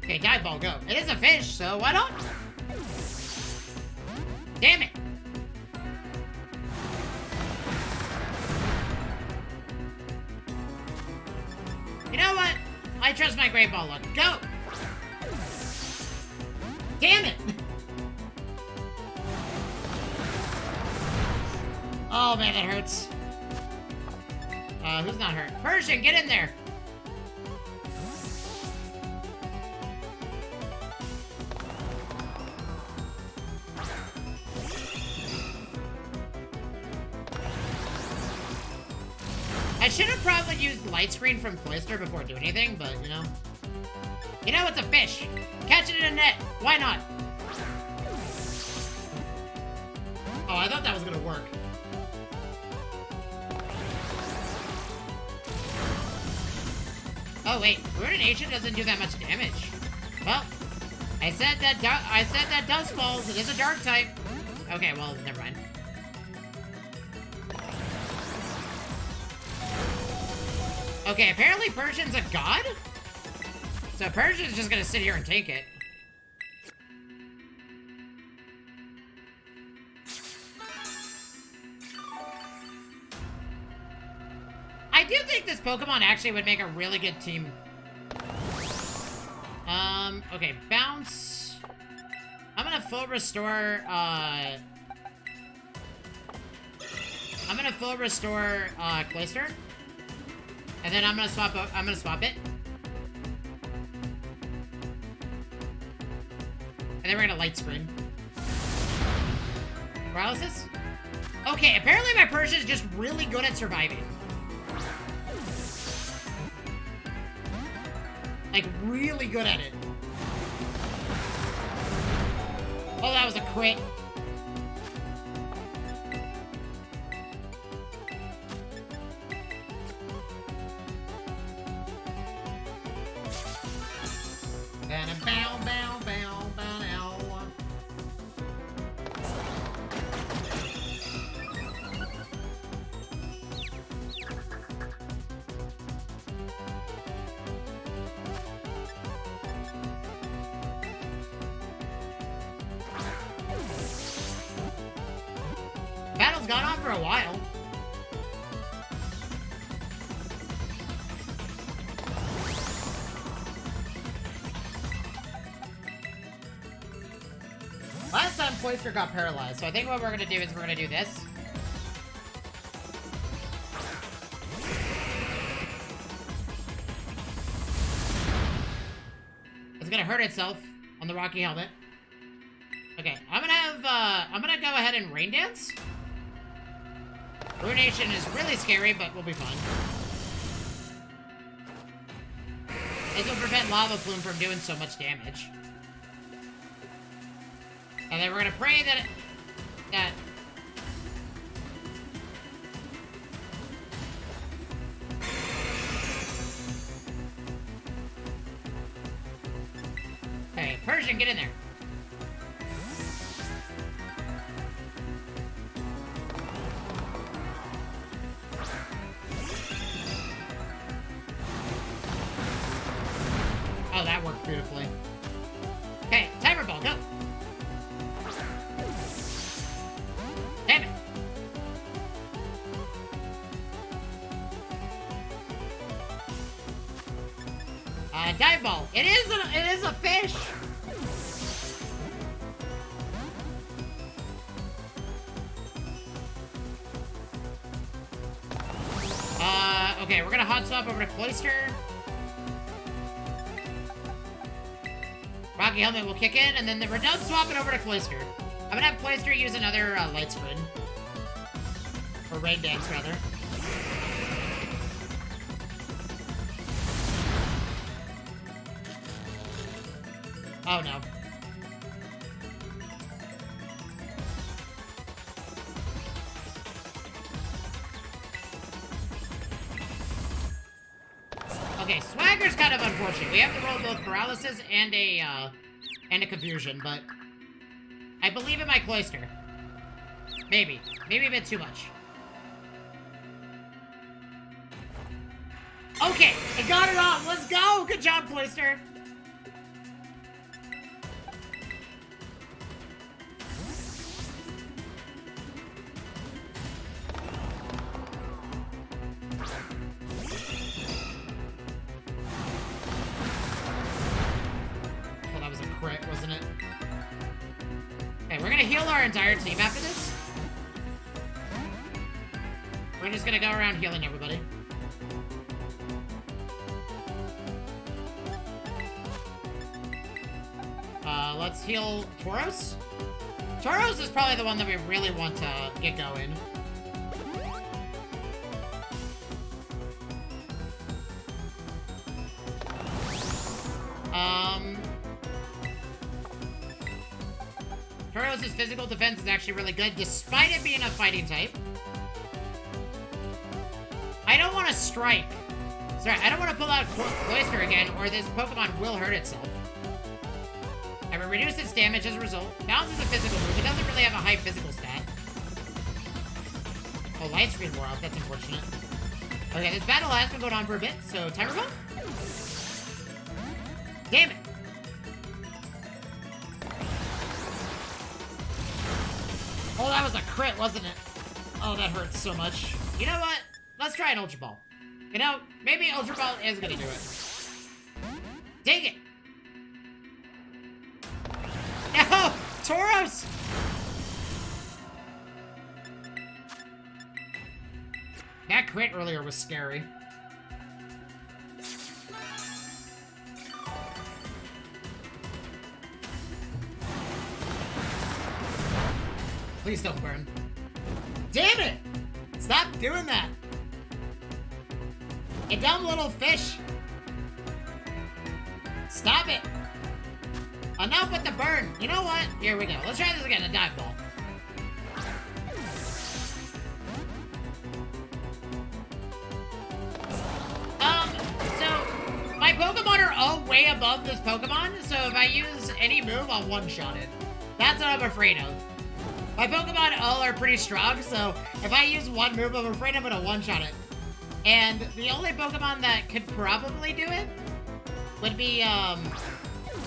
Okay, Dive Ball, go. It is a fish, so why not? Damn it! You know what? I trust my Great Ball luck. Go! Damn it! Oh man, that hurts. Who's not hurt? Persian, get in there! I should have probably used Light Screen from Cloyster before doing anything, but, you know. You know, it's a fish. Catch it in a net. Why not? Oh, I thought that was gonna work. Oh, wait. Ruination doesn't do that much damage. Well, I said that Dust Balls. It is a dark type. Okay, well, never mind. Okay, apparently Persian's a god? So Persian's just gonna sit here and take it. do think this Pokemon actually would make a really good team. Okay, bounce. I'm gonna full restore, Cloyster. And then I'm gonna swap it. And then we're gonna Light Screen. Paralysis? Okay, apparently my Persian is just really good at surviving. Like, really good at it. Oh, that was a crit. And a bow, bow, bow, bow, now. Battle's gone on for a while. Last time Cloyster got paralyzed, so I think what we're gonna do is we're gonna do this. It's gonna hurt itself on the Rocky Helmet. Okay, I'm gonna go ahead and Rain Dance. Ruination is really scary, but we'll be fine. This will prevent Lava Plume from doing so much damage. And then we're gonna pray that Hey, Persian, get in there. Oh, that worked beautifully. Okay, Timer Ball, go! Damn it! Dive Ball. It is a fish! Okay, we're gonna hot swap over to Cloyster. Rocky Helmet will kick in, and then we're done swapping over to Cloyster. I'm gonna have Cloyster use another Light Screen. Or Rain Dance, rather. Oh no. Okay, Swagger's kind of unfortunate. We have to roll both Paralysis and a Confusion, but I believe in my Cloyster. Maybe. Maybe a bit too much. Okay, I got it off. Let's go. Good job, Cloyster. Wasn't it? Okay, we're gonna heal our entire team after this. We're just gonna go around healing everybody. Let's heal Tauros. Tauros is probably the one that we really want to get going. Tauros' physical defense is actually really good, despite it being a fighting type. I don't want to strike. Sorry, I don't want to pull out Cloyster again, or this Pokemon will hurt itself. I will reduce its damage as a result. Bounce is a physical move. It doesn't really have a high physical stat. Oh, Light Screen wore off. That's unfortunate. Okay, this battle has been going on for a bit, so Timer Ball? Damn it! Oh, that was a crit, wasn't it? Oh, that hurts so much. You know what? Let's try an Ultra Ball. You know, maybe Ultra Ball is gonna do it. Take it! No! Tauros! That crit earlier was scary. Please don't burn. Damn it! Stop doing that! You dumb little fish! Stop it! Enough with the burn! You know what? Here we go. Let's try this again, a dive ball. So my Pokemon are all way above this Pokemon, so if I use any move, I'll one-shot it. That's what I'm afraid of. My Pokemon all are pretty strong, so if I use one move, I'm afraid I'm gonna one-shot it. And the only Pokemon that could probably do it would be,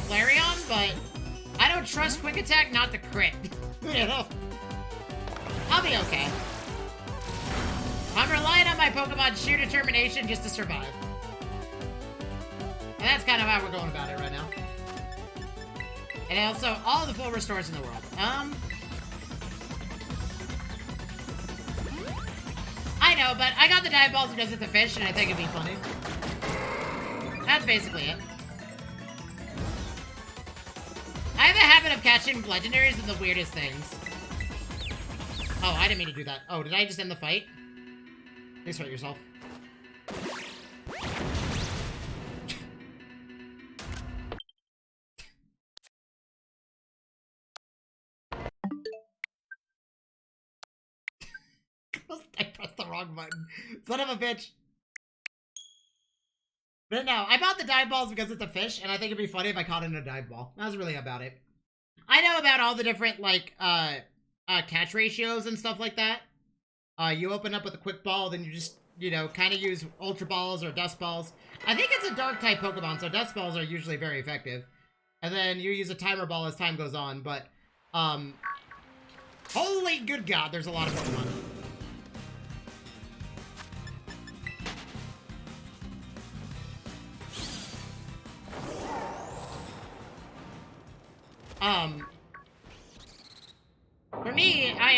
Flareon, but I don't trust Quick Attack not to crit. You know? I'll be okay. I'm relying on my Pokemon's sheer determination just to survive. And that's kind of how we're going about it right now. And also, all the full restores in the world. I know, but I got the dive balls because it's a fish, and I think it'd be funny. That's basically it. I have a habit of catching legendaries in the weirdest things. Oh, I didn't mean to do that. Oh, did I just end the fight? Please hurt yourself. I pressed the wrong button. Son of a bitch. But no, I bought the dive balls because it's a fish, and I think it'd be funny if I caught it in a dive ball. That was really about it. I know about all the different, like, catch ratios and stuff like that. You open up with a quick ball, then you just, you know, kind of use ultra balls or dust balls. I think it's a dark type Pokemon, so dust balls are usually very effective. And then you use a timer ball as time goes on, but, holy good God, there's a lot of Pokemon. For me, I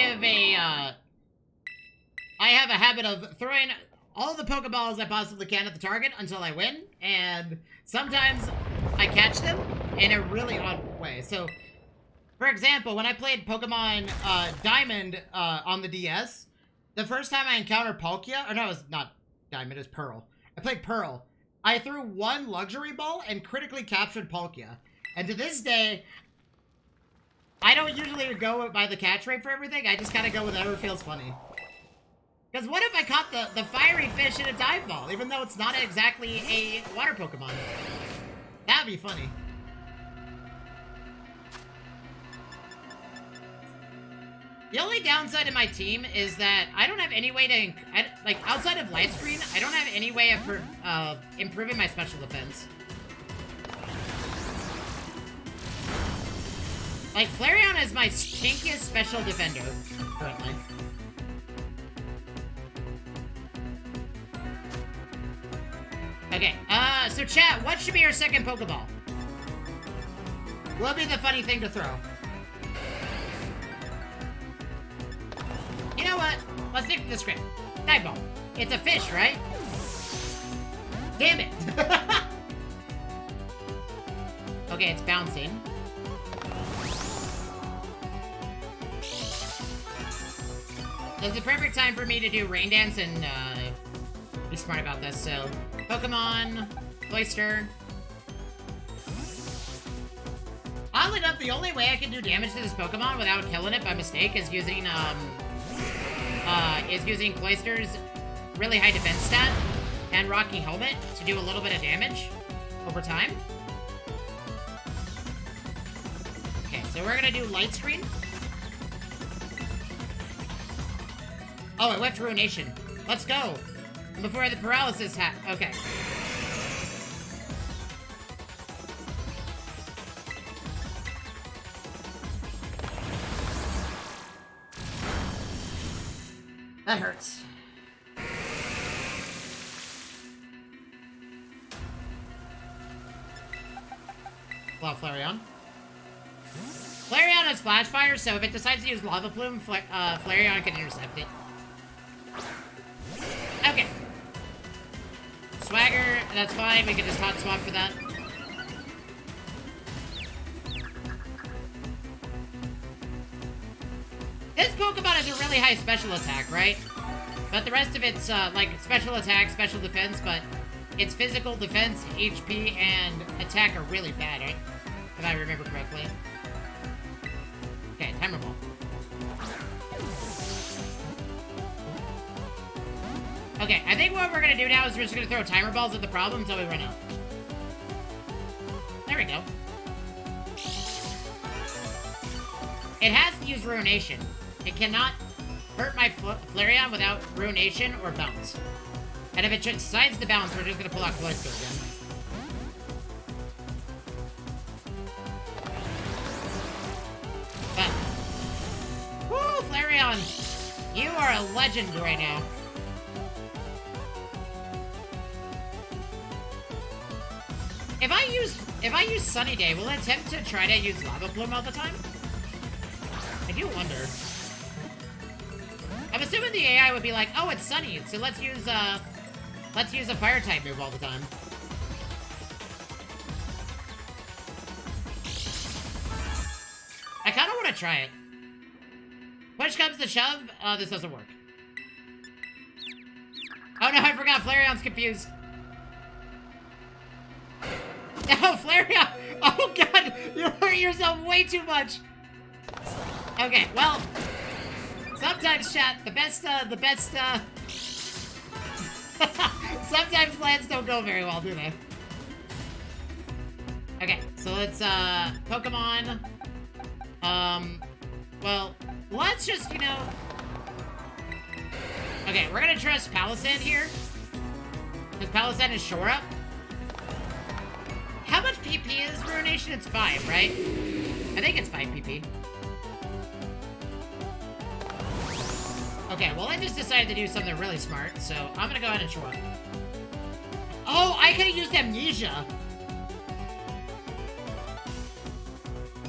have a habit of throwing all the Pokeballs I possibly can at the target until I win, and sometimes I catch them in a really odd way. So, for example, when I played Pokemon Diamond on the DS, the first time I encountered Palkia, or no, it was not Diamond, it was Pearl. I played Pearl. I threw one Luxury Ball and critically captured Palkia. And to this day, I don't usually go by the catch rate for everything. I just kind of go with whatever feels funny. Because what if I caught the fiery fish in a dive ball, even though it's not exactly a water Pokemon? That'd be funny. The only downside of my team is that I don't have any way to, like, outside of Light Screen, I don't have any way of improving my special defense. Like, Flareon is my stinkiest special defender, currently. Okay, so chat, what should be your second Pokeball? What'll be the funny thing to throw? You know what? Let's stick to the script. Dive Ball. It's a fish, right? Damn it! Okay, it's bouncing. It's the perfect time for me to do Rain Dance and, be smart about this, so... Pokemon, Cloyster. Oddly enough, the only way I can do damage to this Pokemon without killing it by mistake is using Cloyster's really high defense stat and Rocky Helmet to do a little bit of damage over time. Okay, so we're gonna do Light Screen. Oh, it left Ruination. Let's go. Before the paralysis okay. That hurts. Well, Flareon. Flareon has Flash Fire, so if it decides to use Lava Plume, Flareon can intercept it. Okay. Swagger, that's fine. We can just hot swap for that. This Pokemon has a really high special attack, right? But the rest of it's, like, special attack, special defense, but its physical defense, HP, and attack are really bad, right? If I remember correctly. Okay, Timer Ball. Okay, I think what we're gonna do now is we're just gonna throw Timer Balls at the problem until we run out. There we go. It has to use Ruination. It cannot hurt my Flareon without Ruination or Bounce. And if it decides to bounce, we're just gonna pull out Callisto again. But, woo, Flareon, you are a legend right now. If I use Sunny Day, will it attempt to try to use Lava Plume all the time? I do wonder. I'm assuming the AI would be like, oh, it's sunny, so let's use a fire type move all the time. I kind of want to try it. Push comes to shove, this doesn't work. Oh no, I forgot, Flareon's confused. Oh, Flareon! Oh god, you hurt yourself way too much. Okay, well, sometimes, chat, the best, sometimes plans don't go very well, do they? Okay, so let's, Pokemon, well, let's just, you know, okay, we're gonna trust Palossand here, because Palossand is Shore Up. How much PP is Ruination? It's 5, right? I think it's 5 PP. Okay, well, I just decided to do something really smart, so I'm gonna go ahead and Shore Up. Oh, I could've used Amnesia!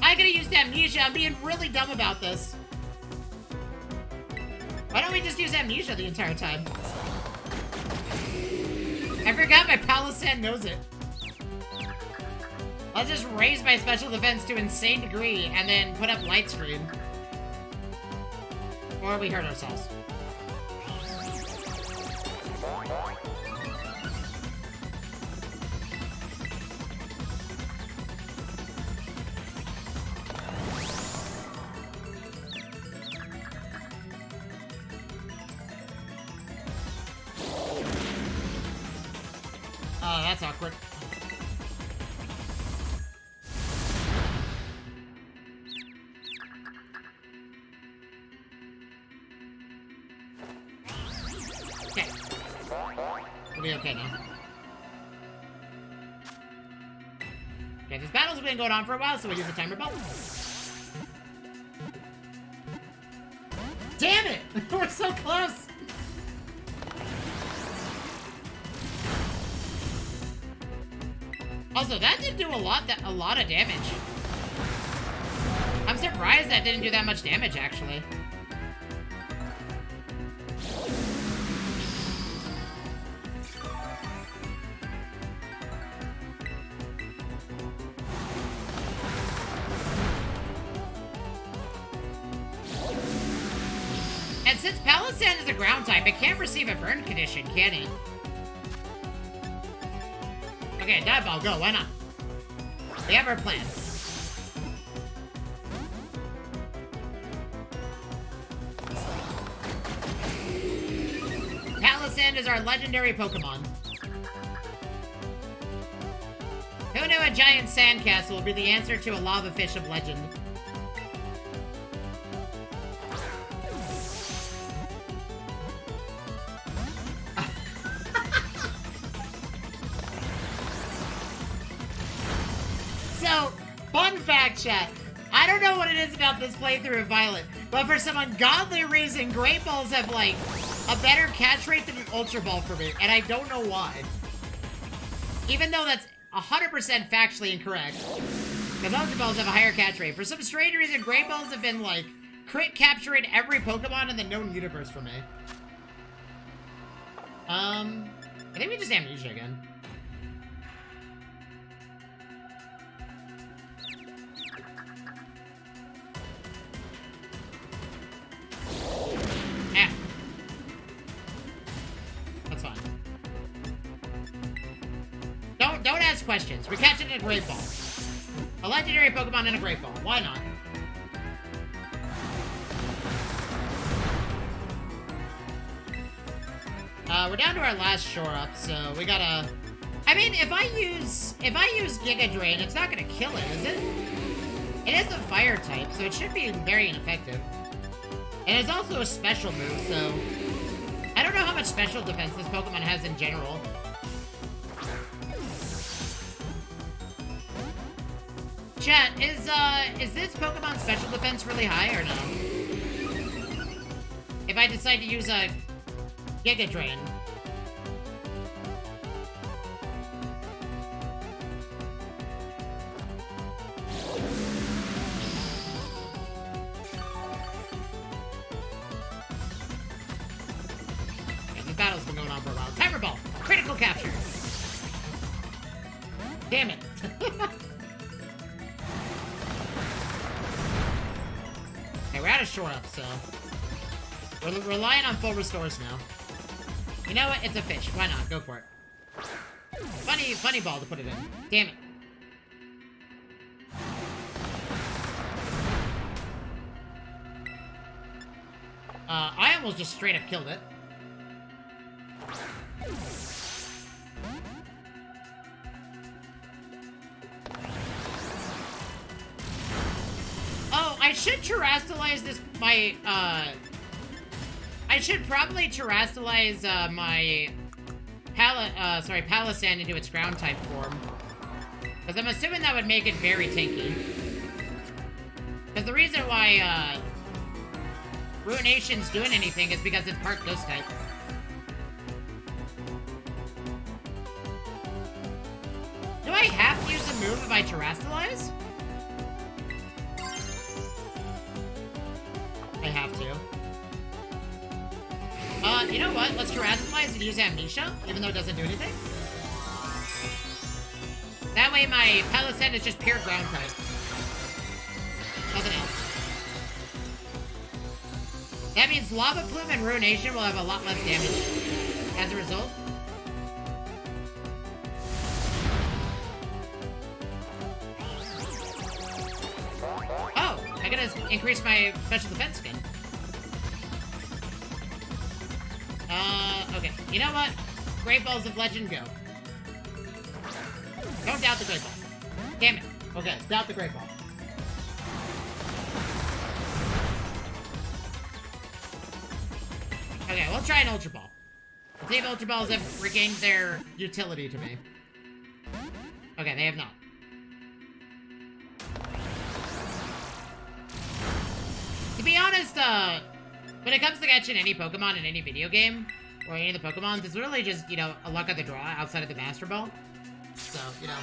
I could've used Amnesia! I'm being really dumb about this. Why don't we just use Amnesia the entire time? I forgot my Palossand knows it. Let's just raise my special defense to insane degree and then put up Light Screen. Or we hurt ourselves. Oh, that's awkward. Okay. We'll be okay now. Okay, this battle's been going on for a while, so we use the Timer Ball. Damn it! We're so close! Also, that did do a lot of damage. I'm surprised that didn't do that much damage, actually. And since Palossand is a ground type, it can't receive a burn condition, can it? Okay, Dive Ball, go, why not? We have our plan. Palossand is our legendary Pokemon. Who knew a giant sandcastle would be the answer to a lava fish of legend? So, fun fact, chat. I don't know what it is about this playthrough of Violet, but for some ungodly reason, Great Balls have, like, a better catch rate than an Ultra Ball for me, and I don't know why. Even though that's 100% factually incorrect. Because Ultra Balls have a higher catch rate. For some strange reason, Great Balls have been, like, crit capturing every Pokemon in the known universe for me. I think we just Amnesia again. Yeah. That's fine. Don't ask questions. We're catching a Great Ball. A legendary Pokemon and a Great Ball. Why not? We're down to our last shore up, so we gotta... I mean, if I use Giga Drain, it's not gonna kill it, is it? It is a fire type, so it should be very ineffective. And it's also a special move, so... I don't know how much special defense this Pokemon has in general. Chat, is this Pokemon special defense really high or no? If I decide to use a Giga Drain. Okay, this battle's been going on for a while. Timer Ball! Critical capture! Damn it. Okay, we're out of shore up, so... We're relying on full restores now. You know what? It's a fish. Why not? Go for it. Funny ball to put it in. Damn it. I almost just straight up killed it. Oh, I should terrestrialize this, I should probably terrestrialize, my Palossand into its ground type form. Because I'm assuming that would make it very tanky. Because the reason why, Ruination's doing anything is because it's part ghost type. Do I have to use a move if I terrestrialize? I have to. You know what? Let's terrestrialize and use Amnesia, even though it doesn't do anything. That way my Palossand is just pure ground type. Nothing else. That means Lava Plume and Ruination will have a lot less damage as a result. Oh, I gotta increase my special defense again. Okay. You know what? Great Balls of Legend, go. Don't doubt the Great Ball. Damn it. Okay, doubt the Great Ball. Okay, we'll try an Ultra Ball. Let's see if Ultra Balls have regained their utility to me. Okay, they have not. To be honest, when it comes to catching any Pokemon in any video game, or any of the Pokemons, it's really just, you know, a luck of the draw outside of the Master Ball. So, you know,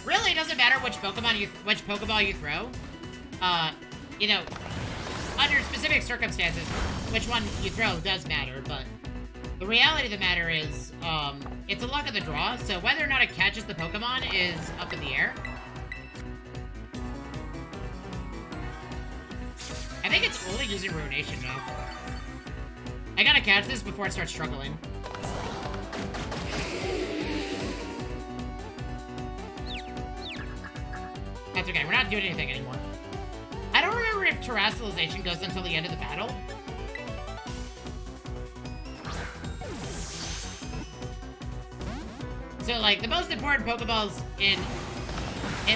really it doesn't matter which Pokeball you throw. You know, under specific circumstances, which one you throw does matter, but the reality of the matter is, it's a luck of the draw, so whether or not it catches the Pokemon is up in the air. I think it's only using Ruination now. I gotta catch this before it starts struggling. That's okay, we're not doing anything anymore. I don't remember if terrestrialization goes until the end of the battle. So, like, the most important Pokeballs in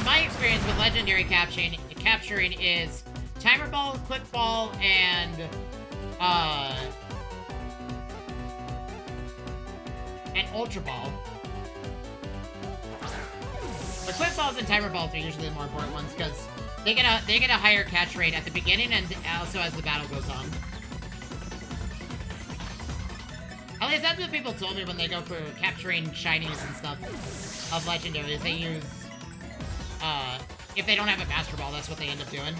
my experience with Legendary capturing is Timer Ball, Quick Ball, and Ultra Ball. The Quick Balls and Timer Balls are usually the more important ones because they get a higher catch rate at the beginning and also as the battle goes on. At least that's what people told me when they go for capturing shinies and stuff of legendaries. They use if they don't have a Master Ball, that's what they end up doing.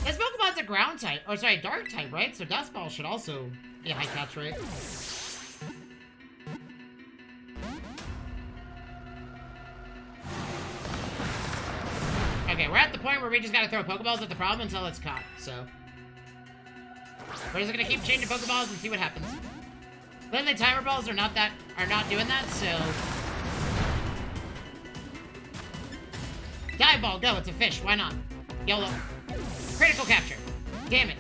This Pokemon's a ground type, or sorry, dark type, right? So Dust Ball should also be a high catch rate. Okay, we're at the point where we just gotta throw Pokeballs at the problem until it's caught, so. We're just gonna keep changing Pokeballs and see what happens. Clearly Timer Balls are not doing that, so. Dive Ball, go, it's a fish, why not? YOLO. Critical capture. Damn it.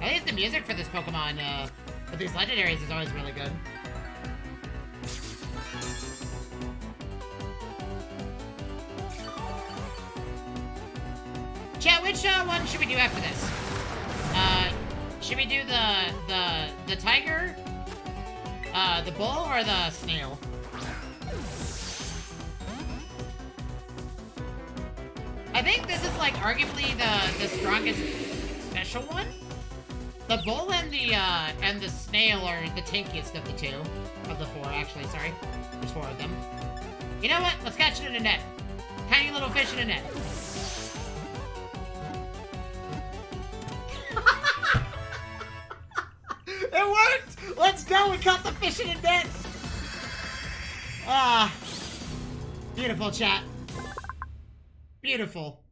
At least the music for this Pokemon, for these legendaries is always really good. Chat, which one should we do after this? Should we do the tiger, the bull, or the snail? I think this is like arguably the strongest special one. The bull and the snail are the tankiest of the two. Of the four, actually, sorry. There's four of them. You know what? Let's catch it in a net. Tiny little fish in a net. It worked! Let's go! We caught the fish in a net! Ah. Beautiful, chat. Beautiful.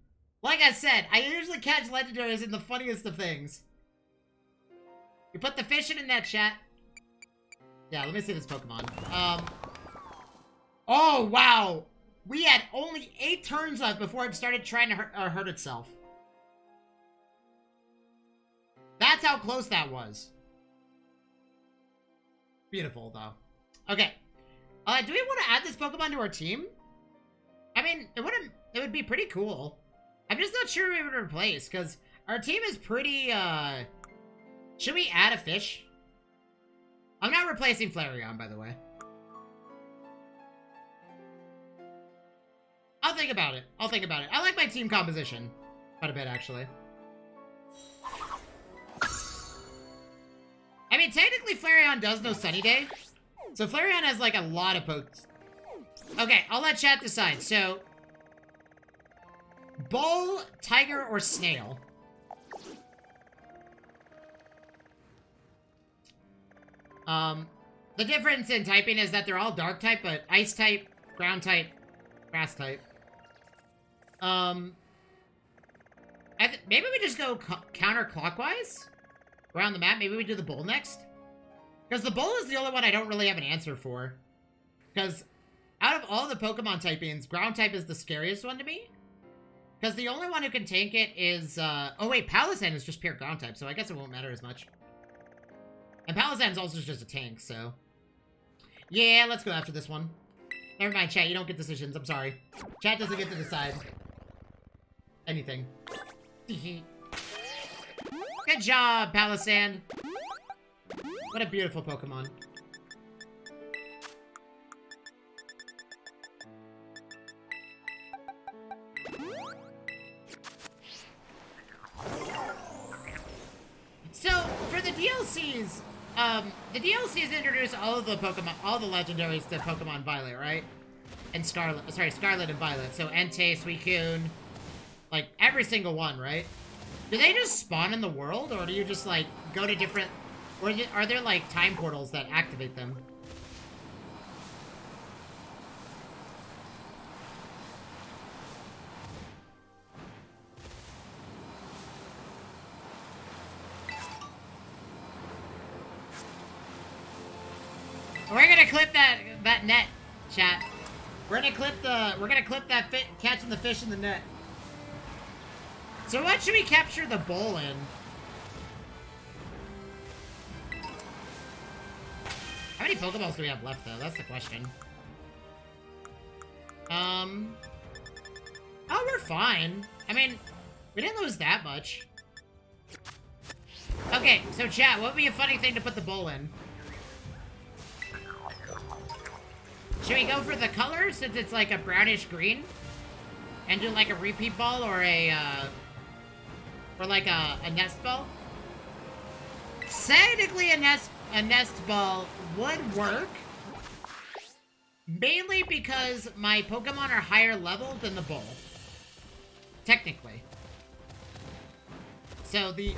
Like I said, I usually catch legendaries in the funniest of things. You put the fish in a net, chat. Yeah, let me see this Pokemon. Oh, wow! We had only 8 turns left before it started trying to hurt itself. That's how close that was. Beautiful, though. Okay. Do we want to add this Pokemon to our team? I mean, it would be pretty cool. I'm just not sure we would replace, because our team is pretty, Should we add a fish? I'm not replacing Flareon, by the way. I'll think about it. I'll think about it. I like my team composition quite a bit, actually. I mean, technically Flareon does know Sunny Day. So Flareon has, like, a lot of pokes. Okay, I'll let chat decide. So, bull, tiger, or snail? The difference in typing is that they're all dark type, but ice type, ground type, grass type. Maybe we just go counterclockwise around the map. Maybe we do the bull next. Because the bull is the only one I don't really have an answer for. Because out of all the Pokemon typings, ground type is the scariest one to me. Because the only one who can tank it is, oh wait, Palossand is just pure ground type, so I guess it won't matter as much. And Palossand's also just a tank, so. Yeah, let's go after this one. Never mind, chat, you don't get decisions, I'm sorry. Chat doesn't get to decide anything. Good job, Palossand. What a beautiful Pokemon. So, for the DLCs, the DLCs introduce all of the Pokemon, all the legendaries to Pokemon Violet, right? And Scarlet and Violet. So Entei, Suicune, like every single one, right? Do they just spawn in the world, or do you just like go to different, or are there like time portals that activate them? We're gonna clip that net, chat. We're gonna clip that catching the fish in the net. So what should we capture the bull in? How many Pokeballs do we have left, though? That's the question. Oh, we're fine. I mean, we didn't lose that much. Okay, so chat, what would be a funny thing to put the bull in? Should we go for the color, since it's like a brownish green? And do like a repeat ball or a, or like a nest ball? Technically, a nest ball would work. Mainly because my Pokemon are higher level than the bull. Technically. So the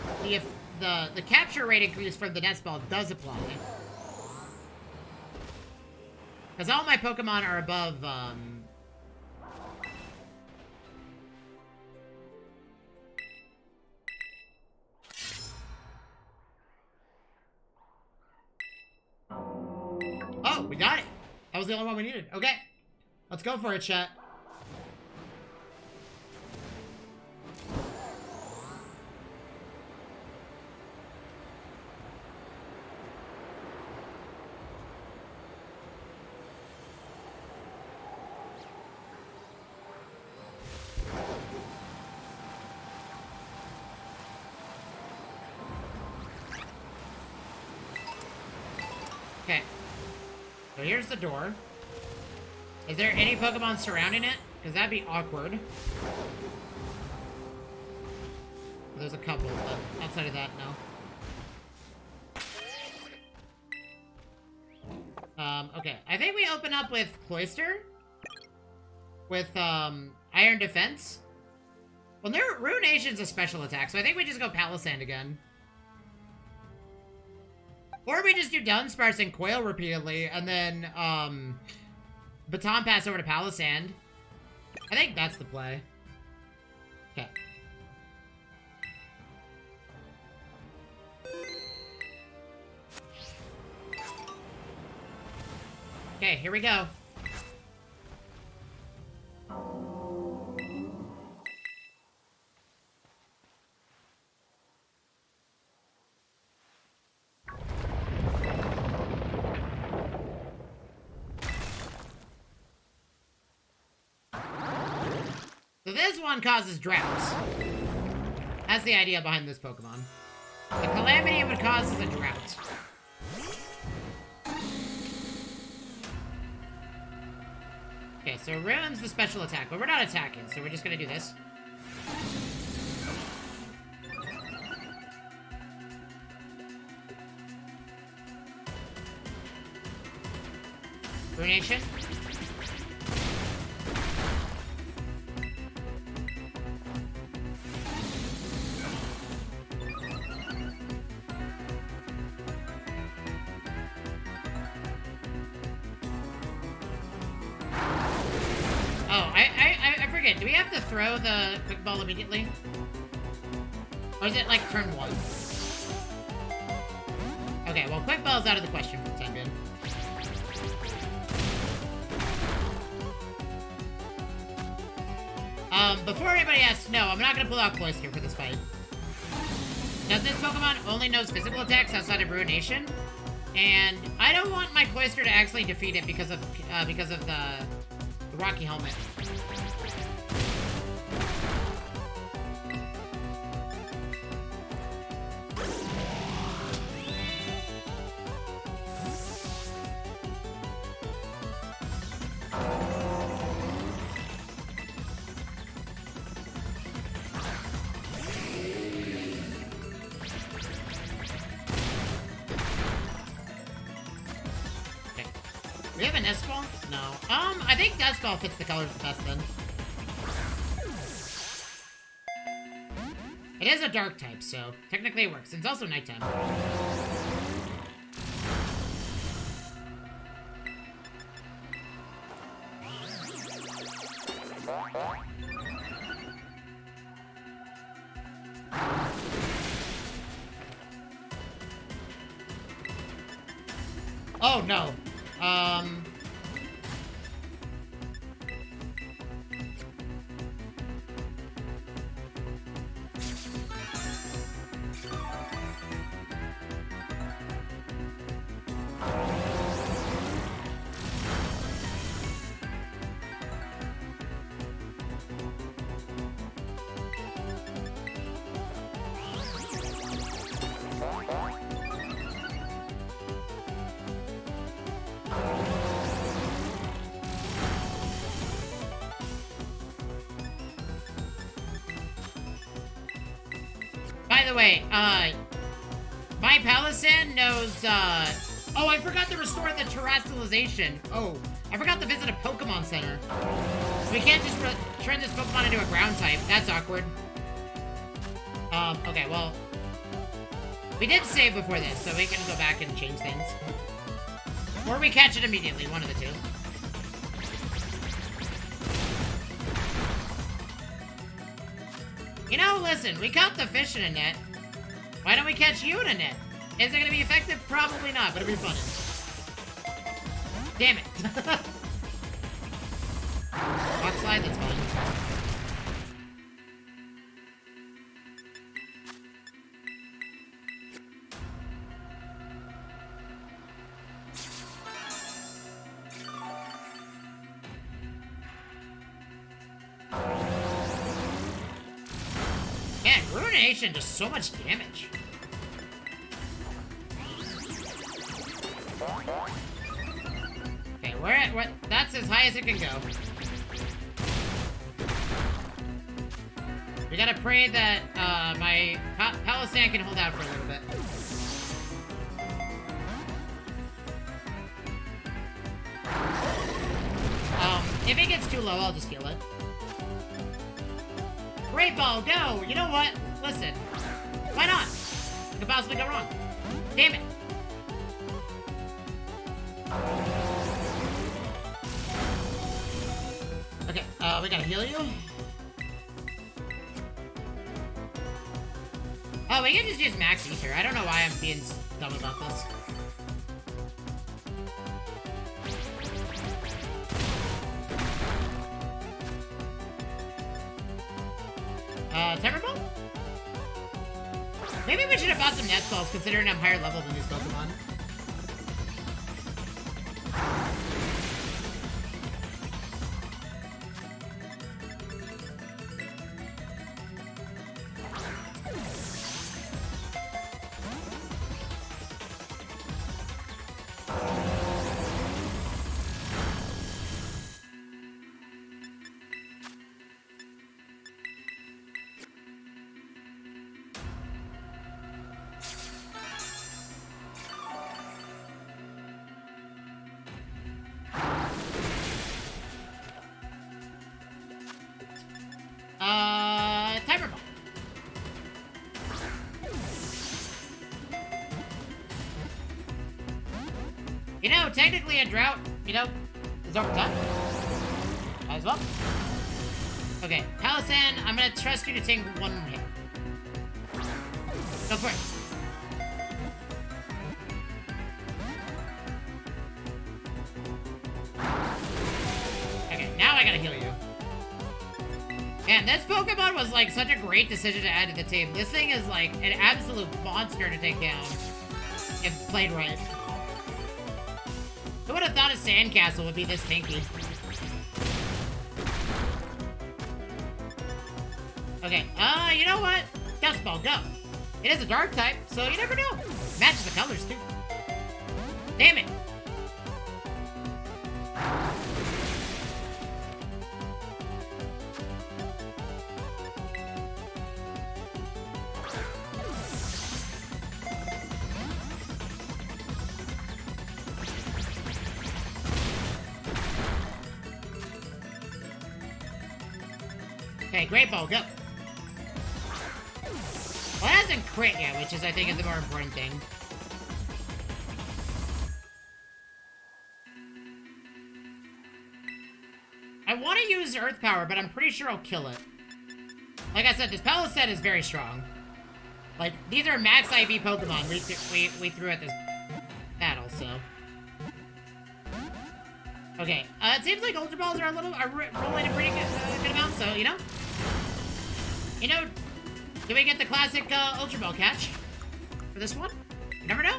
capture rate increase from the nest ball does apply. Because all my Pokemon are above, Oh, we got it! That was the only one we needed. Okay. Let's go for it, chat. Okay. So here's the door. Is there any Pokemon surrounding it? Because that'd be awkward. There's a couple, but outside of that, no. Okay. I think we open up with Cloyster. With, Iron Defense. Well, Ruination's a special attack, so I think we just go Palisand again. Or we just do Dunsparce and Coil repeatedly, and then, Baton Pass over to Palisand. I think that's the play. Okay. Okay, here we go. So this one causes droughts. That's the idea behind this Pokemon. The calamity it would cause is a drought. Okay, so Ruin's the special attack, but we're not attacking, so we're just gonna do this. Ruination. Do we have to throw the Quick Ball immediately? Or is it like turn 1? Okay, well Quick Ball's out of the question for the time being. Before anybody asks, no, I'm not gonna pull out Cloyster for this fight. Does this Pokemon only knows physical attacks outside of Ruination? And I don't want my Cloyster to actually defeat it because of the Rocky Helmet. We have an S-Ball? No. I think S-Ball fits the colors the best then. It is a dark type, so technically it works. It's also nighttime. Oh, no. By the way, My Palisand knows, oh, I forgot to restore the terrestrialization. Oh, I forgot to visit a Pokemon Center. So we can't just turn this Pokemon into a ground type. That's awkward. Okay, well, we did save before this, so we can go back and change things. Or we catch it immediately, one of the two. You know, listen, we caught the fish in a net. Why don't we catch you in a net? Is it gonna be effective? Probably not, but it'll be fun. Damn it. Rock slide, that's fine. Man, Ruination does so much damage. Okay, we're at what? That's as high as it can go. We gotta pray that my Palisand can hold out for a little bit. If it gets too low, I'll just heal it. Great ball, go! You know what? Listen. Why not? What could possibly go wrong? Damn it. Okay, we gotta heal you. Oh, we can just use Max Ether. I don't know why I'm being dumb about this. Temperball? Maybe we should have bought some Nest Balls, considering I'm higher level than these Pokemon. Timer Ball. You know, technically a drought, you know, is over time. Might as well. Okay, Palisand, I'm gonna trust you to take one hit. Go for it. Okay, now I gotta heal you. Man, this Pokemon was like such a great decision to add to the team. This thing is like an absolute monster to take down if played right. Who would have thought a Sandcastle would be this tanky? Okay, you know what? Dust Ball, go. It is a dark type, so you never know. Matches the colors too. Damn it. Okay, Great Ball, go. Well, it hasn't crit yet, which is, I think, is the more important thing. I want to use Earth Power, but I'm pretty sure I'll kill it. Like I said, this Palisand is very strong. Like, these are max IV Pokemon we threw at this battle, so... Okay, it seems like Ultra Balls are rolling a pretty good amount, so, you know? You know, do we get the classic Ultra Ball catch for this one? You never know.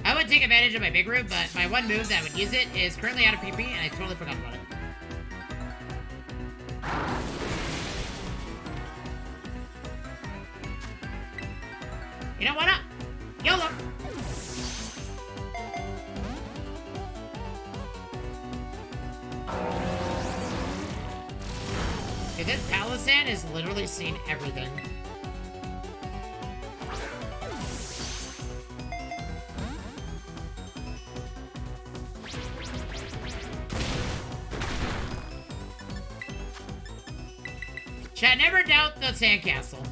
I would take advantage of my Big Root, but my one move that would use it is currently out of PP, and I totally forgot about it. You know, why not? YOLO! Okay, this Palisand has literally seen everything. Chat, never doubt the sandcastle.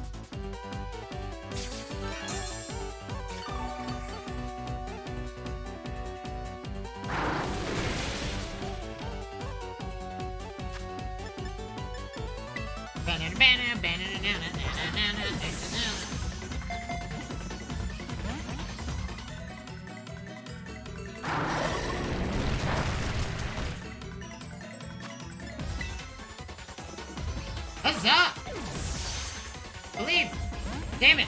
Huzzah! Believe! Damn it!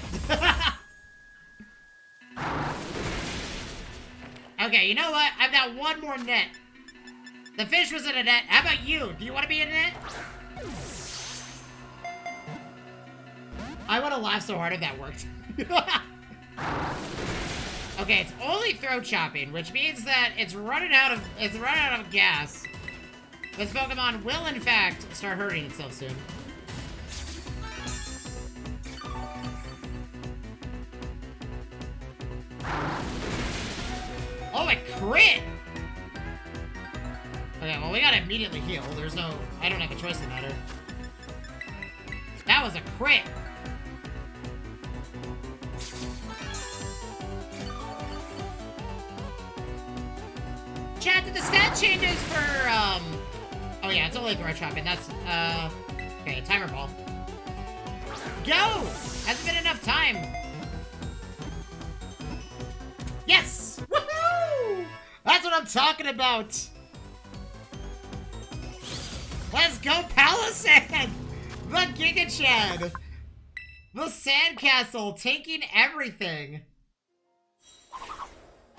Okay, you know what? I've got one more net. The fish was in a net. How about you? Do you want to be in a net? I would have laughed so hard if that worked. Okay, it's only throat chopping, which means that it's running out of gas. This Pokemon will, in fact, start hurting itself soon. Oh, a crit! Okay, well, we gotta immediately heal. I don't have a choice in the matter. That was a crit! Chat, did the stat changes for, oh yeah, it's only throat chopping. That's, okay, timer ball. Go! Hasn't been enough time. Yes! Woohoo! That's what I'm talking about! Let's go, Palisade! The Giga Chad! The Sandcastle taking everything!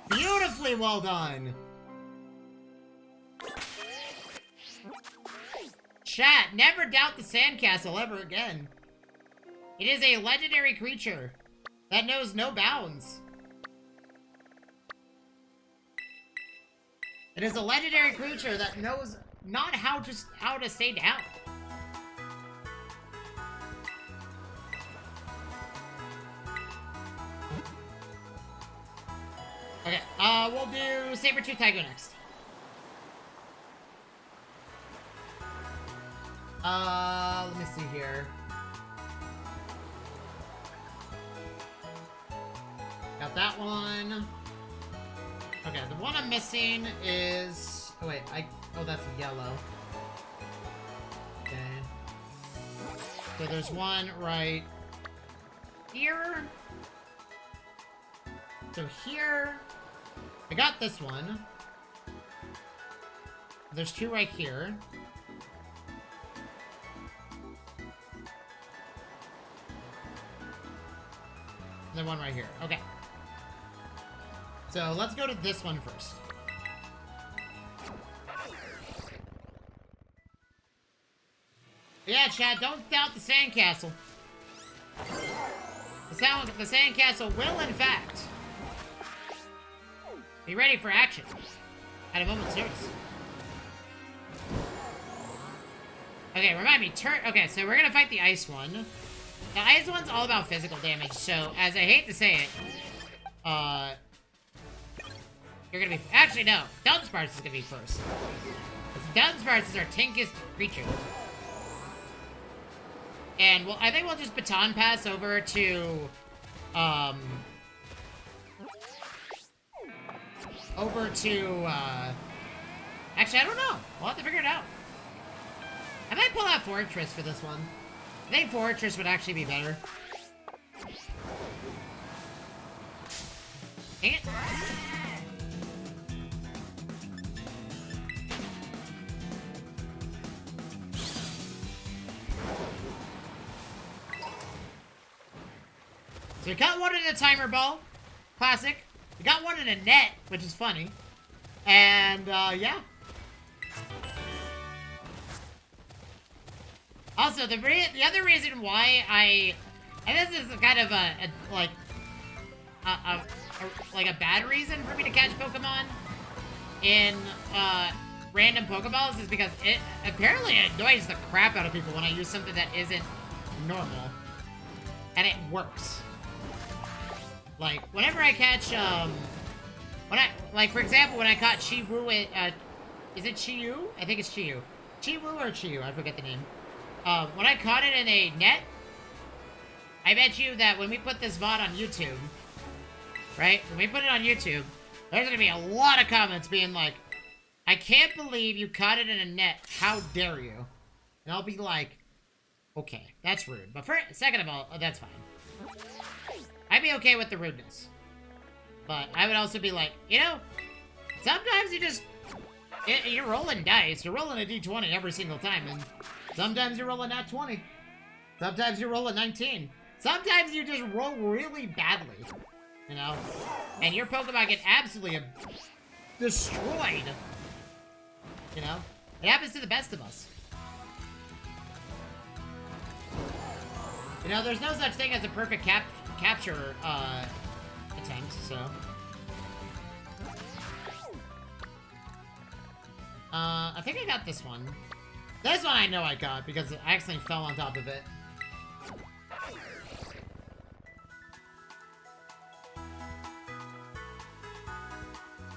Beautifully well done! Chat, never doubt the Sandcastle ever again. It is a legendary creature that knows no bounds. It is a legendary creature that knows not how to stay down. Okay, we'll do Saber-Tooth Tiger next. Let me see here. Got that one. Okay, the one I'm missing is... Oh, wait, oh, that's yellow. Okay. So there's one right here. So here... I got this one. There's two right here. And then one right here. Okay. So let's go to this one first. Yeah, Chad, don't doubt the Sandcastle. The Sandcastle will, in fact, be ready for action at a moment's notice. Okay, remind me, okay, so we're gonna fight the ice one. The ice one's all about physical damage, so as I hate to say it, you're gonna be... Actually, no. Dunsparce is gonna be first. Dunsparce is our tankest creature. And, well, I think we'll just baton pass over to, actually, I don't know. We'll have to figure it out. I might pull out Fortress for this one. I think Fortress would actually be better. Dang it. So we got one in a timer ball. Classic. We got one in a net, which is funny. And, yeah. Also, the other reason why and this is kind of a bad reason for me to catch Pokemon in, random Pokeballs is because it apparently annoys the crap out of people when I use something that isn't normal. And it works. Like, whenever I catch, for example, when I caught Chi-Wu, is it Chi-Yu? I think it's Chi-Yu. Chi-Wu or Chi-Yu? I forget the name. When I caught it in a net, I bet you that when we put this VOD on YouTube, right? When we put it on YouTube, there's gonna be a lot of comments being like, I can't believe you caught it in a net. How dare you? And I'll be like, okay, that's rude. But second of all, that's fine. I'd be okay with the rudeness. But I would also be like, you know, sometimes you're rolling dice. You're rolling a d20 every single time. And sometimes you roll a nat 20. Sometimes you roll a 19. Sometimes you just roll really badly. You know? And your Pokemon get absolutely destroyed. You know? It happens to the best of us. You know, there's no such thing as a perfect capture attempt, so... I think I got this one. This one I know I got, because I accidentally fell on top of it.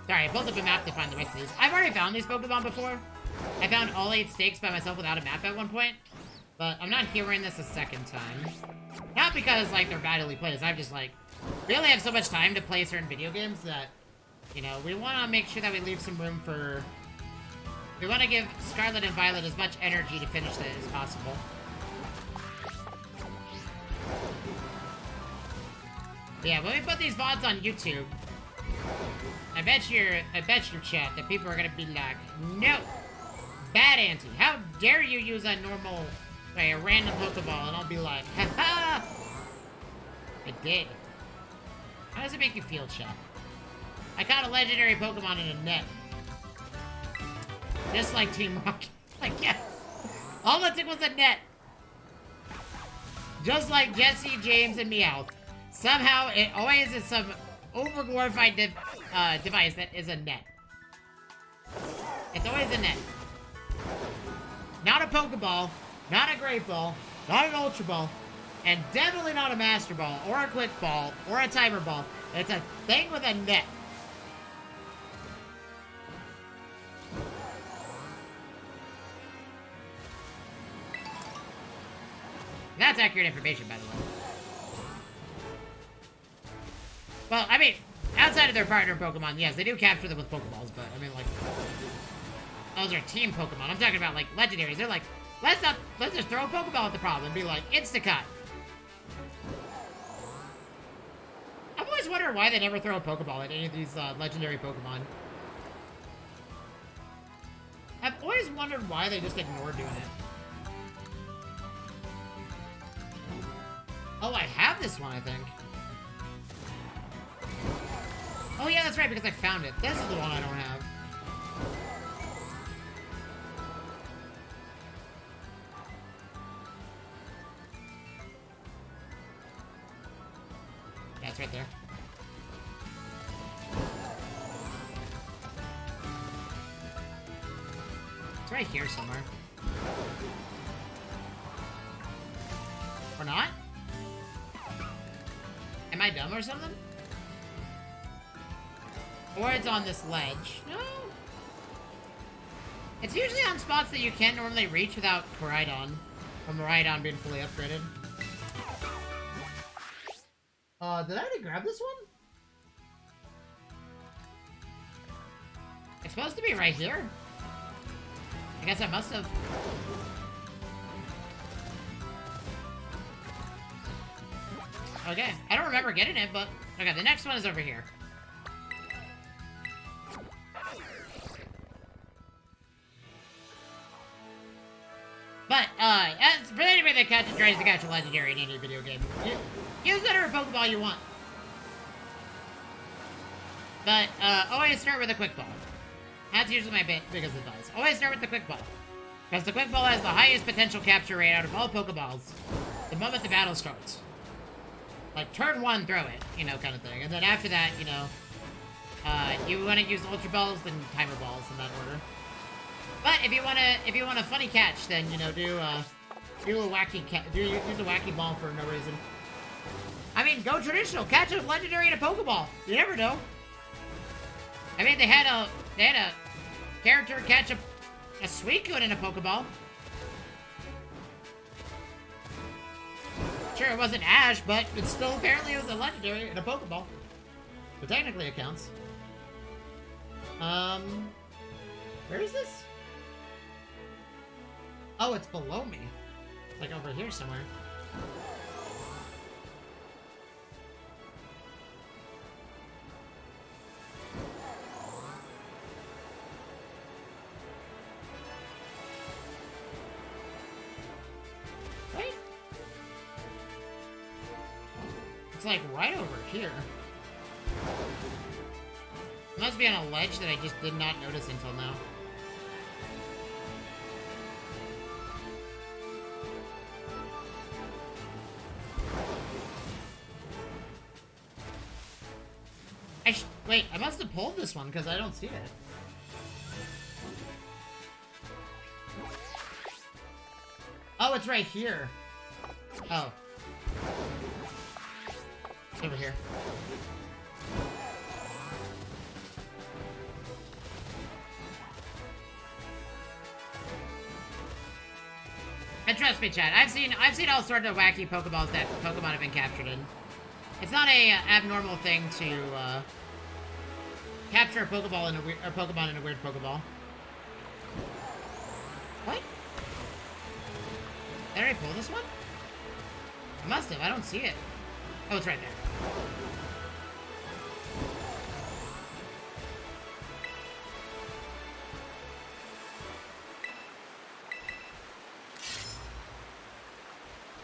Sorry, I pulled up a map to find the rest of these. I've already found these Pokemon before. I found all 8 stakes by myself without a map at one point. But I'm not hearing this a second time. Not because, like, they're badly played. I'm just, like, we only have so much time to play certain video games that, you know, we want to make sure that we leave some room for... We want to give Scarlet and Violet as much energy to finish it as possible. But yeah, when we put these VODs on YouTube, I bet your chat that people are gonna be like, no, bad Auntie, how dare you use a normal, like, a random Pokeball? And I'll be like, haha, I did. How does it make you feel, chat? I caught a legendary Pokemon in a net. Just like Team Rocket. Like, yes. All it took was a net. Just like Jesse, James, and Meowth. Somehow, it always is some overglorified device that is a net. It's always a net. Not a Pokeball, not a Great Ball, not an Ultra Ball, and definitely not a Master Ball, or a Quick Ball, or a Timer Ball. It's a thing with a net. That's accurate information, by the way. Well, I mean, outside of their partner Pokemon, yes, they do capture them with Pokeballs, but, I mean, like, those are team Pokemon. I'm talking about, like, legendaries. They're like, let's just throw a Pokeball at the problem and be like, Instacut. I've always wondered why they never throw a Pokeball at any of these, legendary Pokemon. I've always wondered why they just ignore doing it. Oh, I have this one, I think. Oh, yeah, that's right, because I found it. This is the one I don't have. Yeah, it's right there. It's right here somewhere. Or not? Am I dumb or something? Or it's on this ledge. No. It's usually on spots that you can't normally reach without Koraidon. From Koraidon being fully upgraded. Did I already grab this one? It's supposed to be right here. I guess I must have. Okay, I don't remember getting it, but... Okay, the next one is over here. But, as for anybody that tries to catch a legendary in any video game, use whatever Pokeball you want. But, always start with a Quick Ball. That's usually my biggest advice. Always start with the Quick Ball. Because the Quick Ball has the highest potential capture rate out of all Pokeballs the moment the battle starts. Like, turn 1, throw it, you know, kind of thing. And then after that, you know, you want to use Ultra Balls, then Timer Balls in that order. But if you want a funny catch, then, you know, do a wacky use a wacky ball for no reason. I mean, go traditional. Catch a legendary in a Pokeball. You never know. I mean, they had a character catch a Suicune in a Pokeball. Sure, it wasn't Ash, but it's still apparently it was a legendary and a Pokeball. So technically it counts. Where is this? Oh, it's below me. It's like over here somewhere. Wait. It's like right over here. It must be on a ledge that I just did not notice until now. Wait, I must have pulled this one because I don't see it. Oh, it's right here. Oh. It's over here. And trust me, Chad, I've seen all sorts of wacky Pokeballs that Pokemon have been captured in. It's not a abnormal thing to capture a Pokeball in a Pokemon in a weird Pokeball. What? Did I already pull this one? I must have. I don't see it. Oh, it's right there.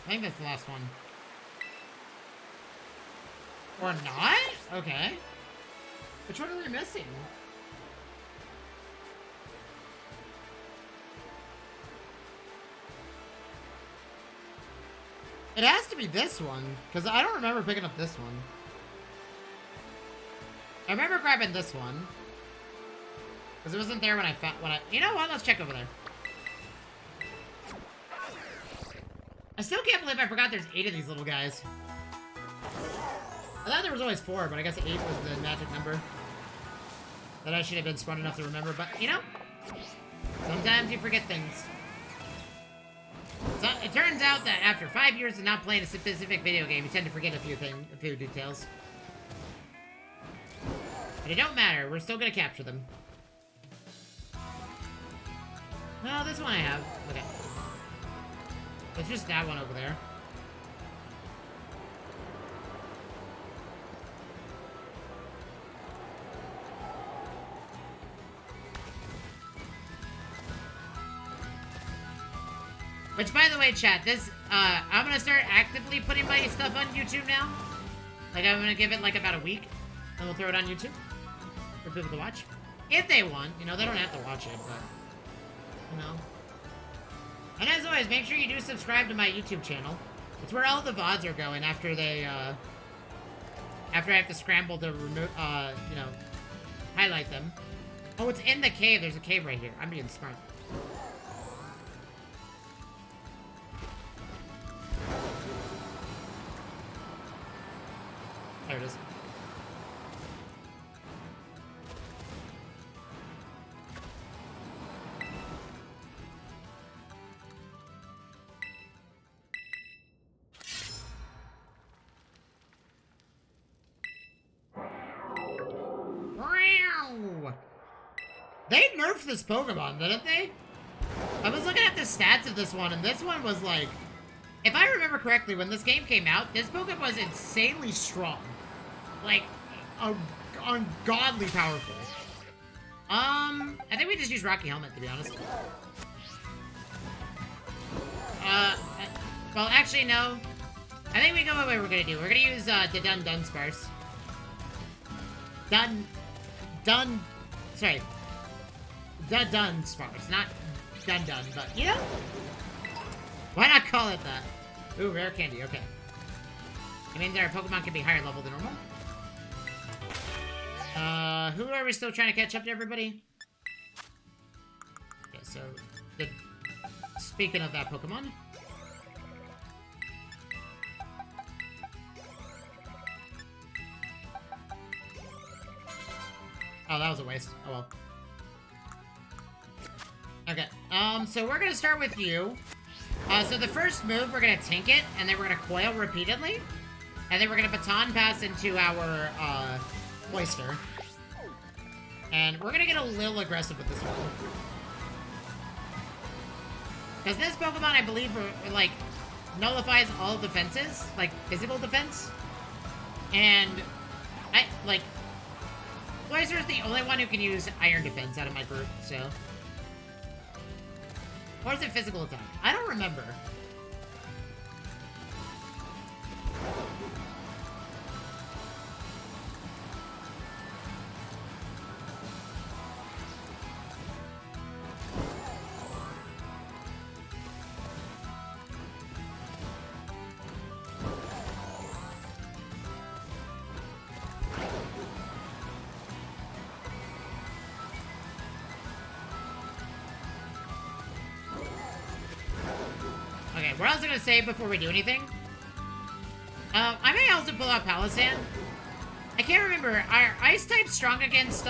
I think that's the last one. Or not? Okay. Which one are we missing? It has to be this one, because I don't remember picking up this one. I remember grabbing this one. Because it wasn't there when I found... You know what? Let's check over there. I still can't believe I forgot there's 8 of these little guys. I thought there was always 4, but I guess 8 was the magic number. That I should have been smart enough to remember, but, you know, sometimes you forget things. So, it turns out that after 5 years of not playing a specific video game, you tend to forget a few details. But it don't matter, we're still gonna capture them. No, this one I have. Okay. It's just that one over there. Which, by the way, chat, this, I'm gonna start actively putting my stuff on YouTube now. Like, I'm gonna give it, like, about a week, and we'll throw it on YouTube for people to watch. If they want. You know, they don't have to watch it, but, you know. And as always, make sure you do subscribe to my YouTube channel. It's where all the VODs are going after they, after I have to scramble to remove, you know, highlight them. Oh, it's in the cave. There's a cave right here. I'm being smart. There it is. They nerfed this Pokemon, didn't they? I was looking at the stats of this one, and this one was like... If I remember correctly, when this game came out, this Pokemon was insanely strong. Like, ungodly powerful. I think we just use Rocky Helmet, to be honest. Well, actually, no. I think we go what we're gonna do. We're gonna use, the Dunsparce. Sorry. Dunsparce, not Dun, but, you know? Why not call it that? Ooh, rare candy, okay. I mean, our Pokemon can be higher level than normal. Who are we still trying to catch up to, everybody? Okay, so, speaking of that Pokemon. Oh, that was a waste. Oh, well. Okay, so we're gonna start with you. So the first move, we're gonna Tink it, and then we're gonna Coil repeatedly. And then we're gonna Baton Pass into our, Cloyster. And we're gonna get a little aggressive with this one. Because this Pokemon, I believe, like, nullifies all defenses, like, physical defense. And, Cloyster is the only one who can use Iron Defense out of my group, so... Or is it physical attack? I don't remember. Okay, what else was I gonna say before we do anything? I may also pull out Palossand. I can't remember. Are Ice types strong against,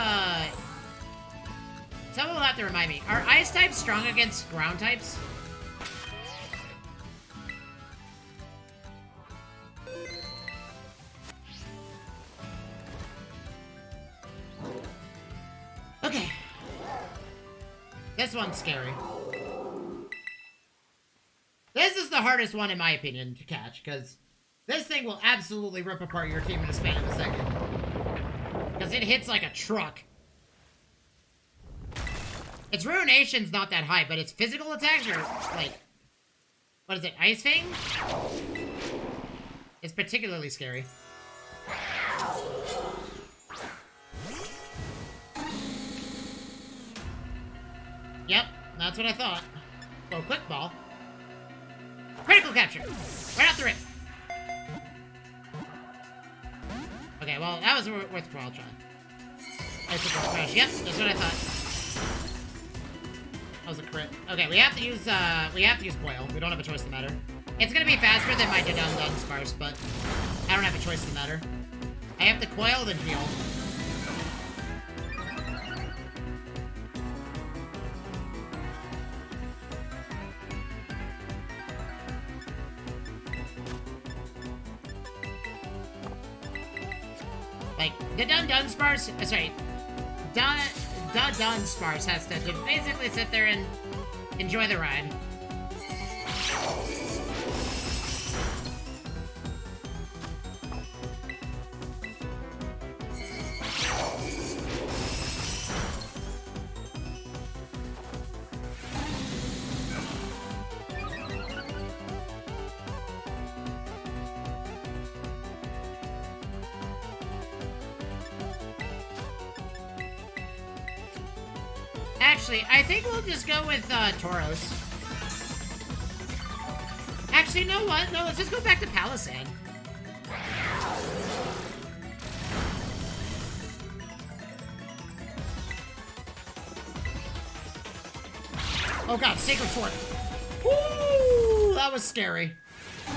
Someone will have to remind me. Are Ice types strong against Ground types? Okay. This one's scary. This is the hardest one, in my opinion, to catch, because this thing will absolutely rip apart your team in a span of a second. Because it hits like a truck. Its Ruination's not that high, but its physical attacks are, like... What is it, Ice Fang? It's particularly scary. Yep, that's what I thought. Oh, Quick Ball. Critical capture! Right off the rip! Okay, well, that was worthwhile trying. Crash. Yep, that's what I thought. That was a crit. Okay, we have to use Coil. We don't have a choice in the matter. It's gonna be faster than my Dunsparce, but I don't have a choice in the matter. I have to Coil, then heal. Like, the Dunsparce, sorry, Dunsparce has to just basically sit there and enjoy the ride. Actually, I think we'll just go with, Tauros. Actually, you know what? No, let's just go back to Palossand. Oh god, Sacred Sword. Woo! That was scary.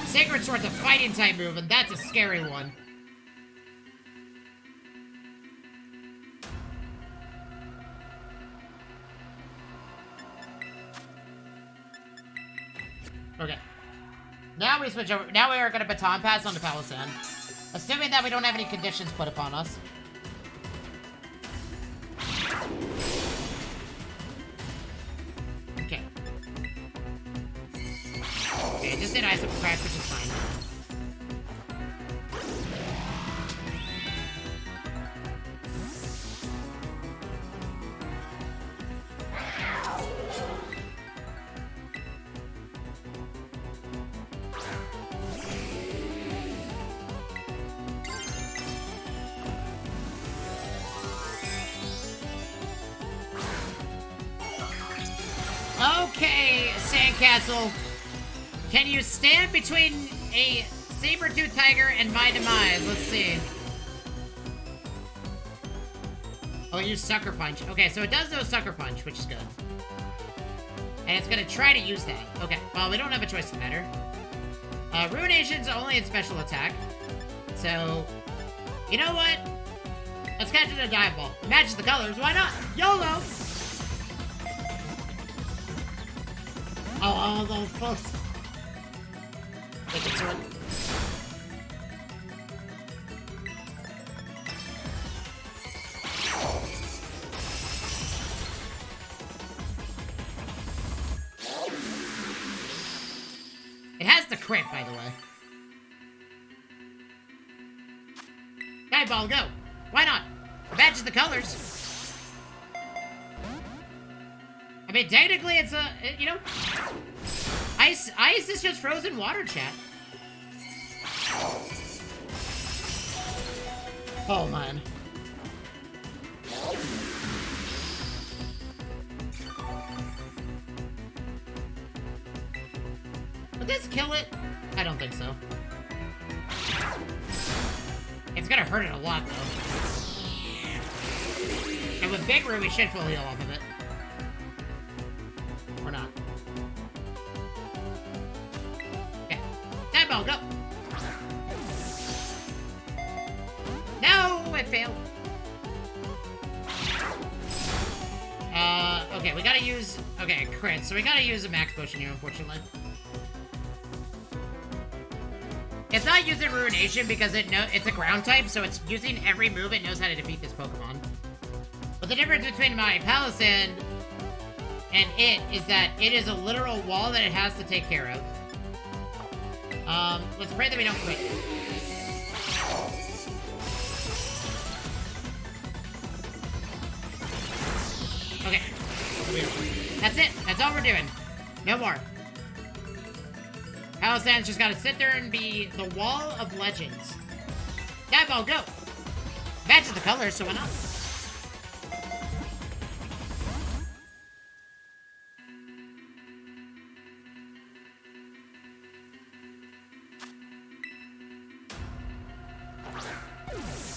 Sacred Sword's a fighting type move, and that's a scary one. Okay. Now we switch over. Now we are going to Baton Pass on the Palossand. Assuming that we don't have any conditions put upon us. Okay. Okay, just did Ice Up Crash, which is fine. Okay, Sandcastle. Can you stand between a saber-tooth tiger and my demise? Let's see. Oh, use Sucker Punch. Okay, so it does know Sucker Punch, which is good. And it's gonna try to use that. Okay, well, we don't have a choice in the matter. Ruination's only in special attack. So, you know what? Let's catch it in a Dive Ball. It matches the colors, why not? YOLO! Oh, Oh, that was close. Take it, sword. It has the crit, by the way. Guide ball, go! Why not? It matches the colors. I mean, technically, it's a, you know, ice is just frozen water, chat. Oh, man. Would this kill it? I don't think so. It's gonna hurt it a lot, though. And with Big Room, we should full heal off of it. Or not. Okay. Time ball, go! No! It failed. Okay, we gotta use... Okay, crit. So we gotta use a max potion here, unfortunately. It's not using Ruination because it's a ground type, so it's using every move it knows how to defeat this Pokemon. But the difference between my Palossand and it is that it is a literal wall that it has to take care of. Let's pray that we don't quit. Okay. That's it. That's all we're doing. No more. Palossand's just gotta sit there and be the wall of legends. Dive ball, go! Matches the colors, so why not?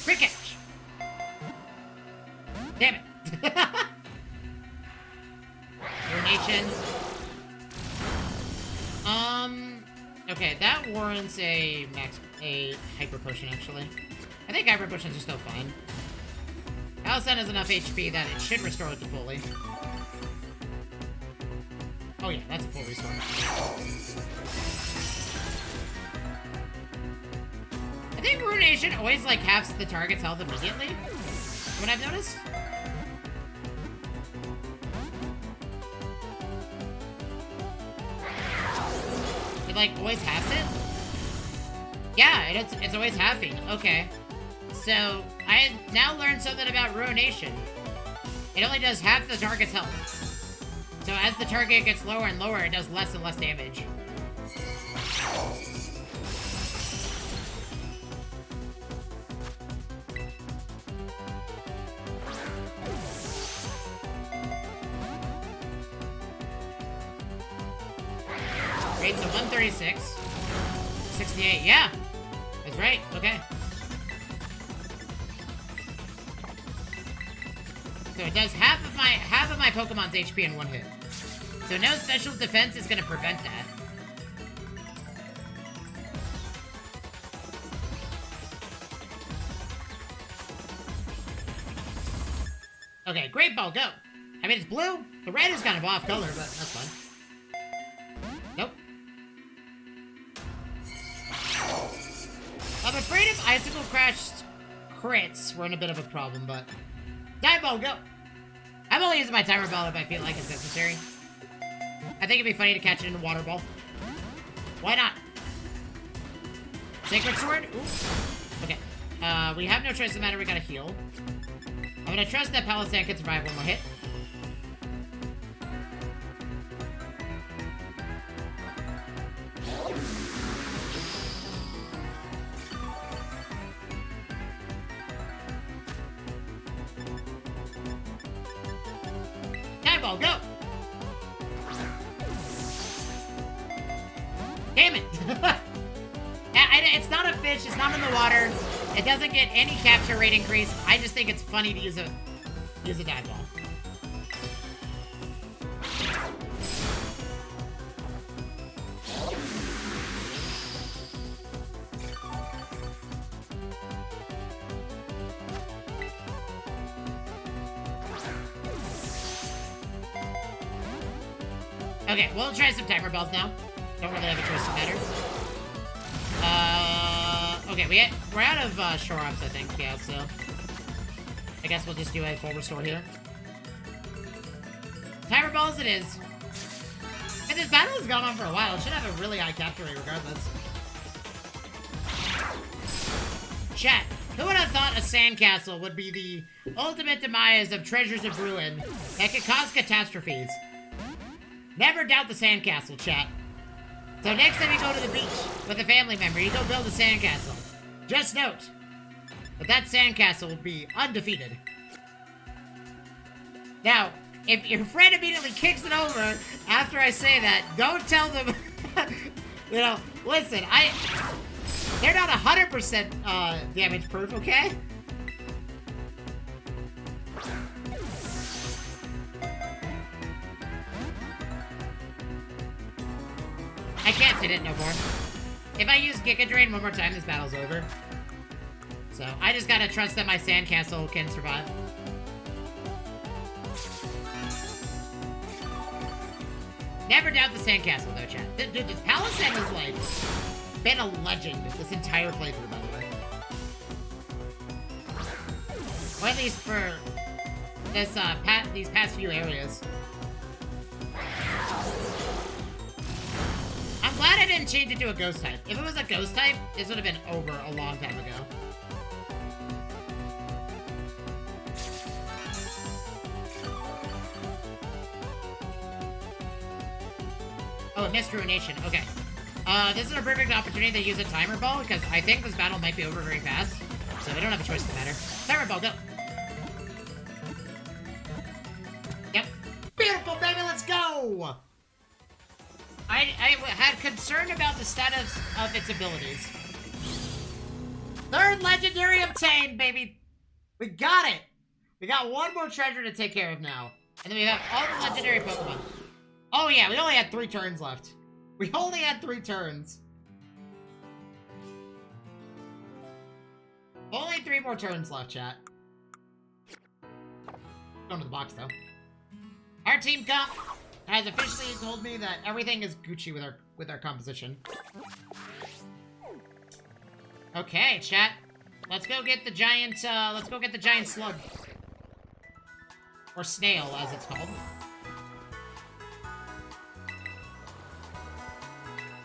Quick catch! Damn it! Ruination. Okay, that warrants a Hyper Potion, actually. I think Hyper Potions are still fine. Palossand has enough HP that it should restore it to fully. Oh yeah, that's a full restore. I think Ruination always, like, halves the target's health immediately. What I've noticed. Like, always halves it? Yeah, it's always halving. Okay. So, I now learned something about Ruination. It only does half the target's health. So as the target gets lower and lower, it does less and less damage. Rates to 136. 68, yeah. That's right, okay. So it does half of my Pokemon's HP in one hit. So no special defense is gonna prevent that. Okay, Great Ball, go! I mean, it's blue. The red is kind of off color, but that's fine. Nope. I'm afraid if Icicle Crash crits, we're in a bit of a problem, but... Dive Ball, go! I'm only using my Timer Ball if I feel like it's necessary. I think it'd be funny to catch it in a Water Ball. Why not? Sacred Sword? Ooh. Okay. We have no choice in the matter, we gotta heal. I'm gonna trust that Palossand can survive one more hit. Ball, go! Damn it! It's not a fish, it's not in the water. It doesn't get any capture rate increase. I just think it's funny to use a dive ball. Okay, we'll try some timer bells now. Don't really have a choice to matter. Okay, we're out of shore ups, I think. Yeah, so I guess we'll just do a full restore here. Timer bells it is. And this battle has gone on for a while. It should have a really high capture rate regardless. Chat, who would have thought a sandcastle would be the ultimate demise of Treasures of Ruin that could cause catastrophes? Never doubt the sandcastle, chat. So next time you go to the beach with a family member, you go build a sandcastle. Just note that sandcastle will be undefeated. Now, if your friend immediately kicks it over after I say that, don't tell them, you know, listen, they're not 100% damage proof, okay? I can't fit it no more. If I use Giga Drain one more time, this battle's over. So, I just gotta trust that my sandcastle can survive. Never doubt the sandcastle, though, chat. Dude, this Palisade has, like, been a legend this entire playthrough, by the way. Or at least for this, these past few areas. I'm glad I didn't change it to a ghost type. If it was a ghost type, this would have been over a long time ago. Oh, a Mist Ruination. Okay. This is a perfect opportunity to use a timer ball, because I think this battle might be over very fast. So we don't have a choice in the matter. Timer ball, go! Yep. Beautiful, baby, let's go! I had concern about the status of its abilities. Third legendary obtained, baby! We got it! We got one more treasure to take care of now. And then we have all the legendary Pokemon. Oh yeah, we only had 3 turns left. We only had 3 turns. Only 3 more turns left, chat. Going to the box, though. Our team comp has officially told me that everything is Gucci with our composition. Okay, chat. Let's go get the giant, slug. Or snail, as it's called.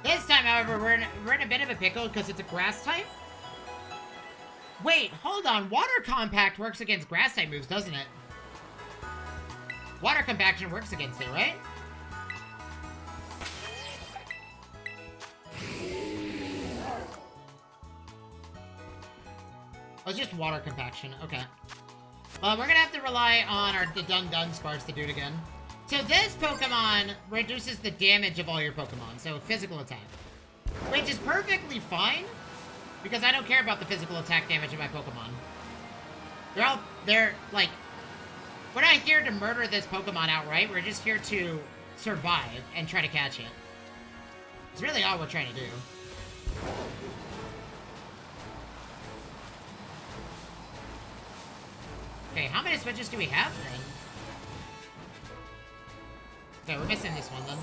This time, however, we're in a bit of a pickle because it's a grass type. Wait, hold on. Water Compact works against grass type moves, doesn't it? Water Compaction works against it, right? Oh, it's just Water Compaction. Okay. Well, we're gonna have to rely on the Dunsparce to do it again. So this Pokemon reduces the damage of all your Pokemon, so physical attack. Which is perfectly fine, because I don't care about the physical attack damage of my Pokemon. They're, like, we're not here to murder this Pokemon outright, we're just here to survive and try to catch it. It's really all we're trying to do. Okay, how many switches do we have, then? Okay, we're missing this one, then.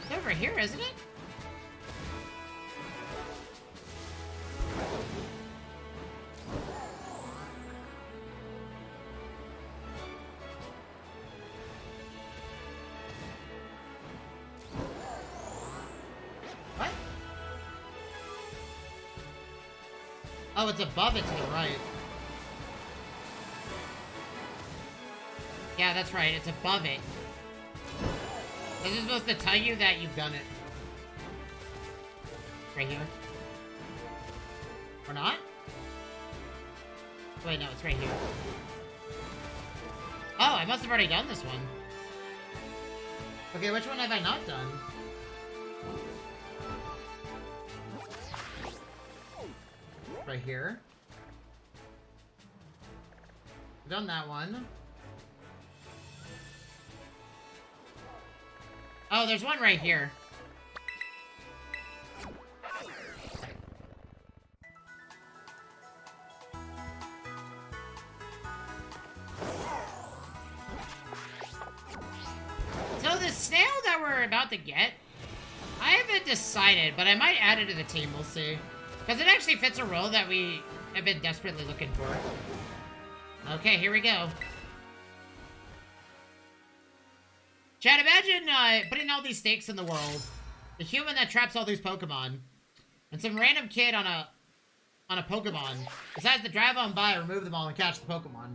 It's over here, isn't it? Oh, it's above it to the right. Yeah, that's right. It's above it. This is supposed to tell you that you've done it. Right here. Or not? Wait, no, it's right here. Oh, I must have already done this one. Okay, which one have I not done? Right here. I've done that one. Oh, there's one right here. So the snail that we're about to get, I haven't decided, but I might add it to the team, we'll see. Because it actually fits a role that we have been desperately looking for. Okay, here we go. Chad, imagine putting all these stakes in the world. The human that traps all these Pokemon. And some random kid on a Pokemon decides to drive on by, remove them all, and catch the Pokemon.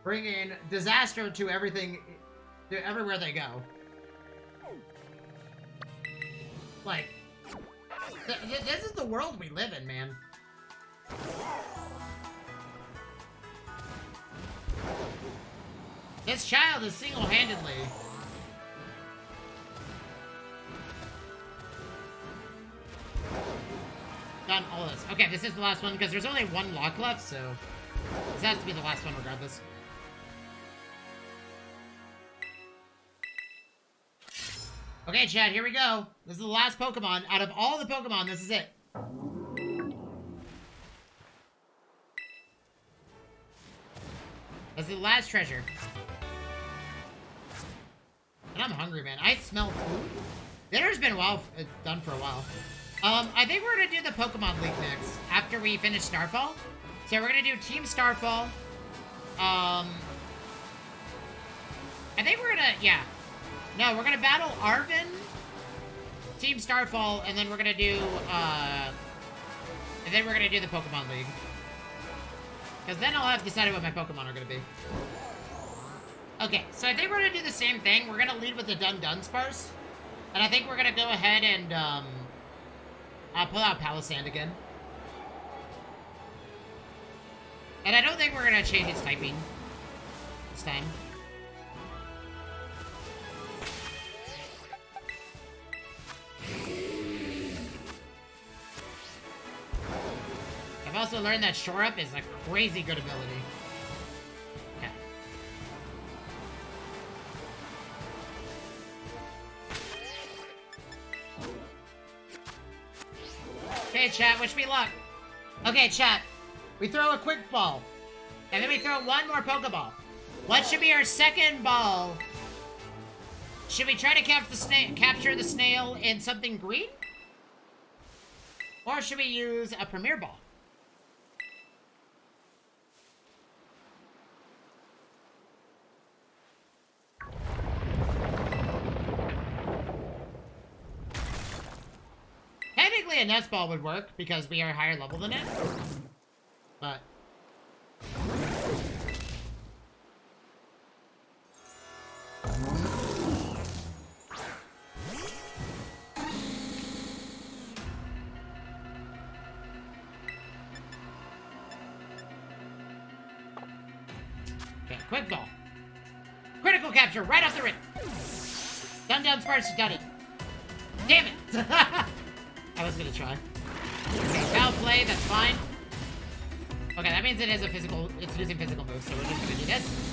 Bringing disaster to everything, to everywhere they go. Like, this is the world we live in, man. This child is single-handedly done all this. Okay, this is the last one because there's only one lock left, so this has to be the last one regardless. Okay, Chad, here we go. This is the last Pokemon. Out of all the Pokemon, this is it. This is the last treasure. And I'm hungry, man. I smell food. Dinner's been done for a while. I think we're gonna do the Pokemon League next, after we finish Starfall. So we're gonna do Team Starfall. I think we're gonna, yeah. No, we're gonna battle Arven, Team Starfall, and then we're gonna do, the Pokemon League. Because then I'll have decided what my Pokemon are gonna be. Okay, so I think we're gonna do the same thing. We're gonna lead with the Dunsparce. And I think we're gonna go ahead and, pull out Palisand again. And I don't think we're gonna change its typing this time. I've also learned that Shore Up is a crazy good ability. Okay. Okay, chat, wish me luck. Okay, chat. We throw a quick ball. And then we throw one more Pokeball. What should be our second ball? Should we try to capture the snail in something green? Or should we use a Premier Ball? Technically, a Nest Ball would work because we are higher level than it. But okay, quick ball. Critical capture right off the rip. Dunsparce done it. Damn it! I was gonna try. Okay, foul play, that's fine. Okay, that means it is it's using physical moves, so we're just gonna do this.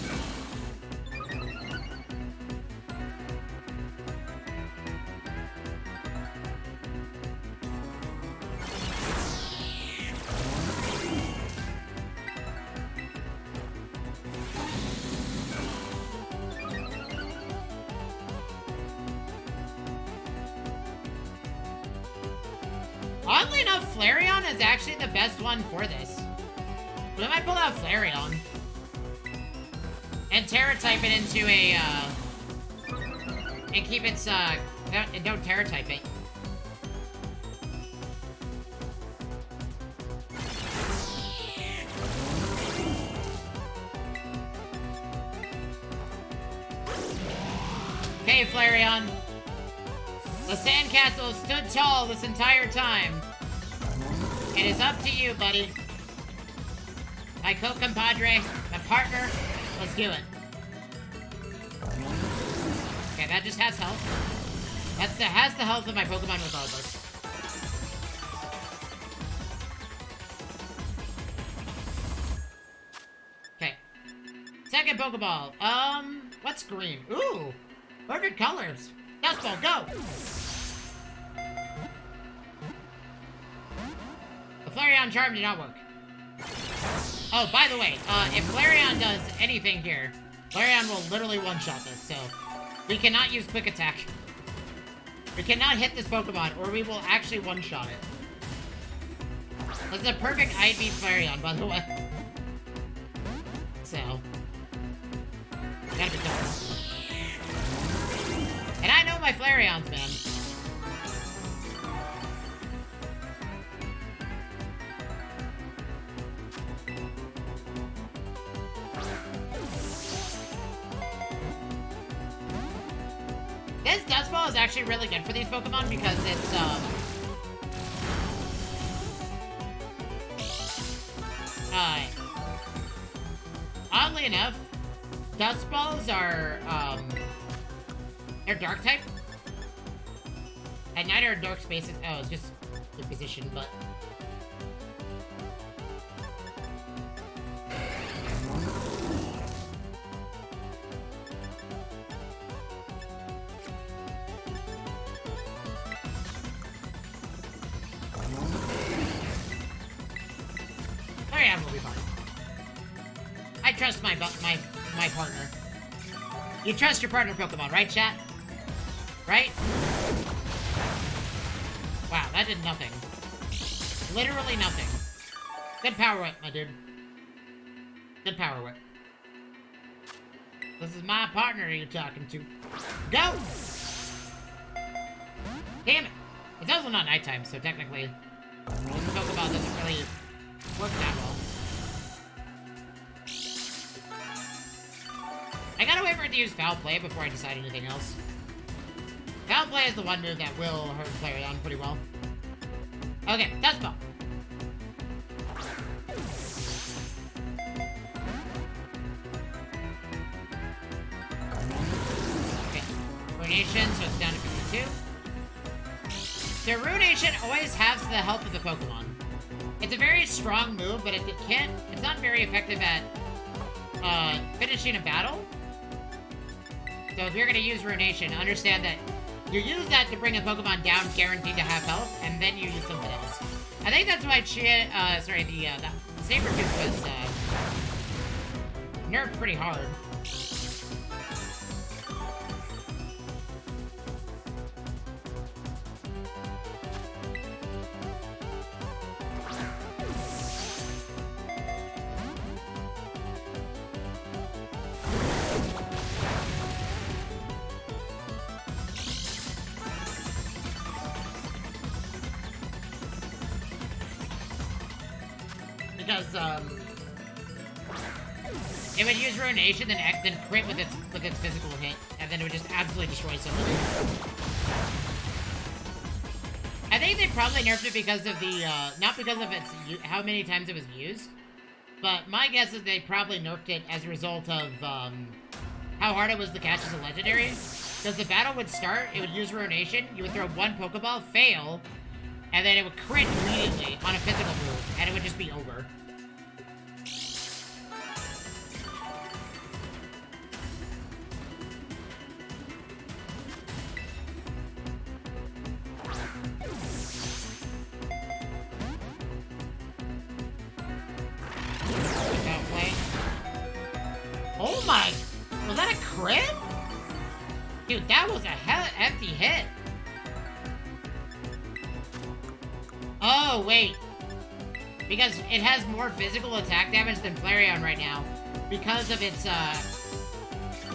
Oddly enough, Flareon is actually the best one for this. But I might pull out Flareon. And Terra type it into a, and keep its, don't Terra type it. Okay, Flareon. The sandcastle stood tall this entire time. It is up to you, buddy. My co-compadre, my partner, let's do it. Okay, that just has health. Has the health of my Pokemon regardless. Okay. Second Pokeball. What's green? Ooh, perfect colors. Dust Ball, go! The Flareon Charm did not work. Oh, by the way, if Flareon does anything here, Flareon will literally one-shot this, so we cannot use Quick Attack. We cannot hit this Pokemon, or we will actually one-shot it. This is a perfect IV Flareon, by the way. So, gotta be careful. And I know my Flareons, man. This Dust Ball is actually really good for these Pokemon because it's, oddly enough, Dust Balls are, they're Dark type. And neither are Dark Spaces. Oh, it's just the position, but... Flareon will be fine. I trust my partner. You trust your partner Pokemon, right, chat? Right? Wow, that did nothing. Literally nothing. Good Power Whip, my dude. Good Power Whip. This is my partner you're talking to. Go! Damn it! It's also not nighttime, so technically, this Pokemon doesn't really work that well. I gotta wait for it to use Foul Play before I decide anything else. Foul Play is the one move that will hurt Flareon pretty well. Okay, Dust Ball. Okay, Ruination, so it's down to 52. So Ruination always has the help of the Pokemon. It's a very strong move, but it's not very effective at finishing a battle. So if you're gonna use Ruination, understand that you use that to bring a Pokemon down guaranteed to have health, and then you use something else. I think that's why the Sabertooth was nerfed pretty hard. Because, it would use Ruination, then crit with its physical hit, and then it would just absolutely destroy something. I think they probably nerfed it because of the, not because of how many times it was used, but my guess is they probably nerfed it as a result of, how hard it was to catch as a legendary. Because the battle would start, it would use Ruination, you would throw one Pokeball, fail, and then it would crit immediately on a physical move, and it would just be over. Oh my! Was that a crit? Dude, that was a hefty hit. Oh, wait. Because it has more physical attack damage than Flareon right now. Because of its,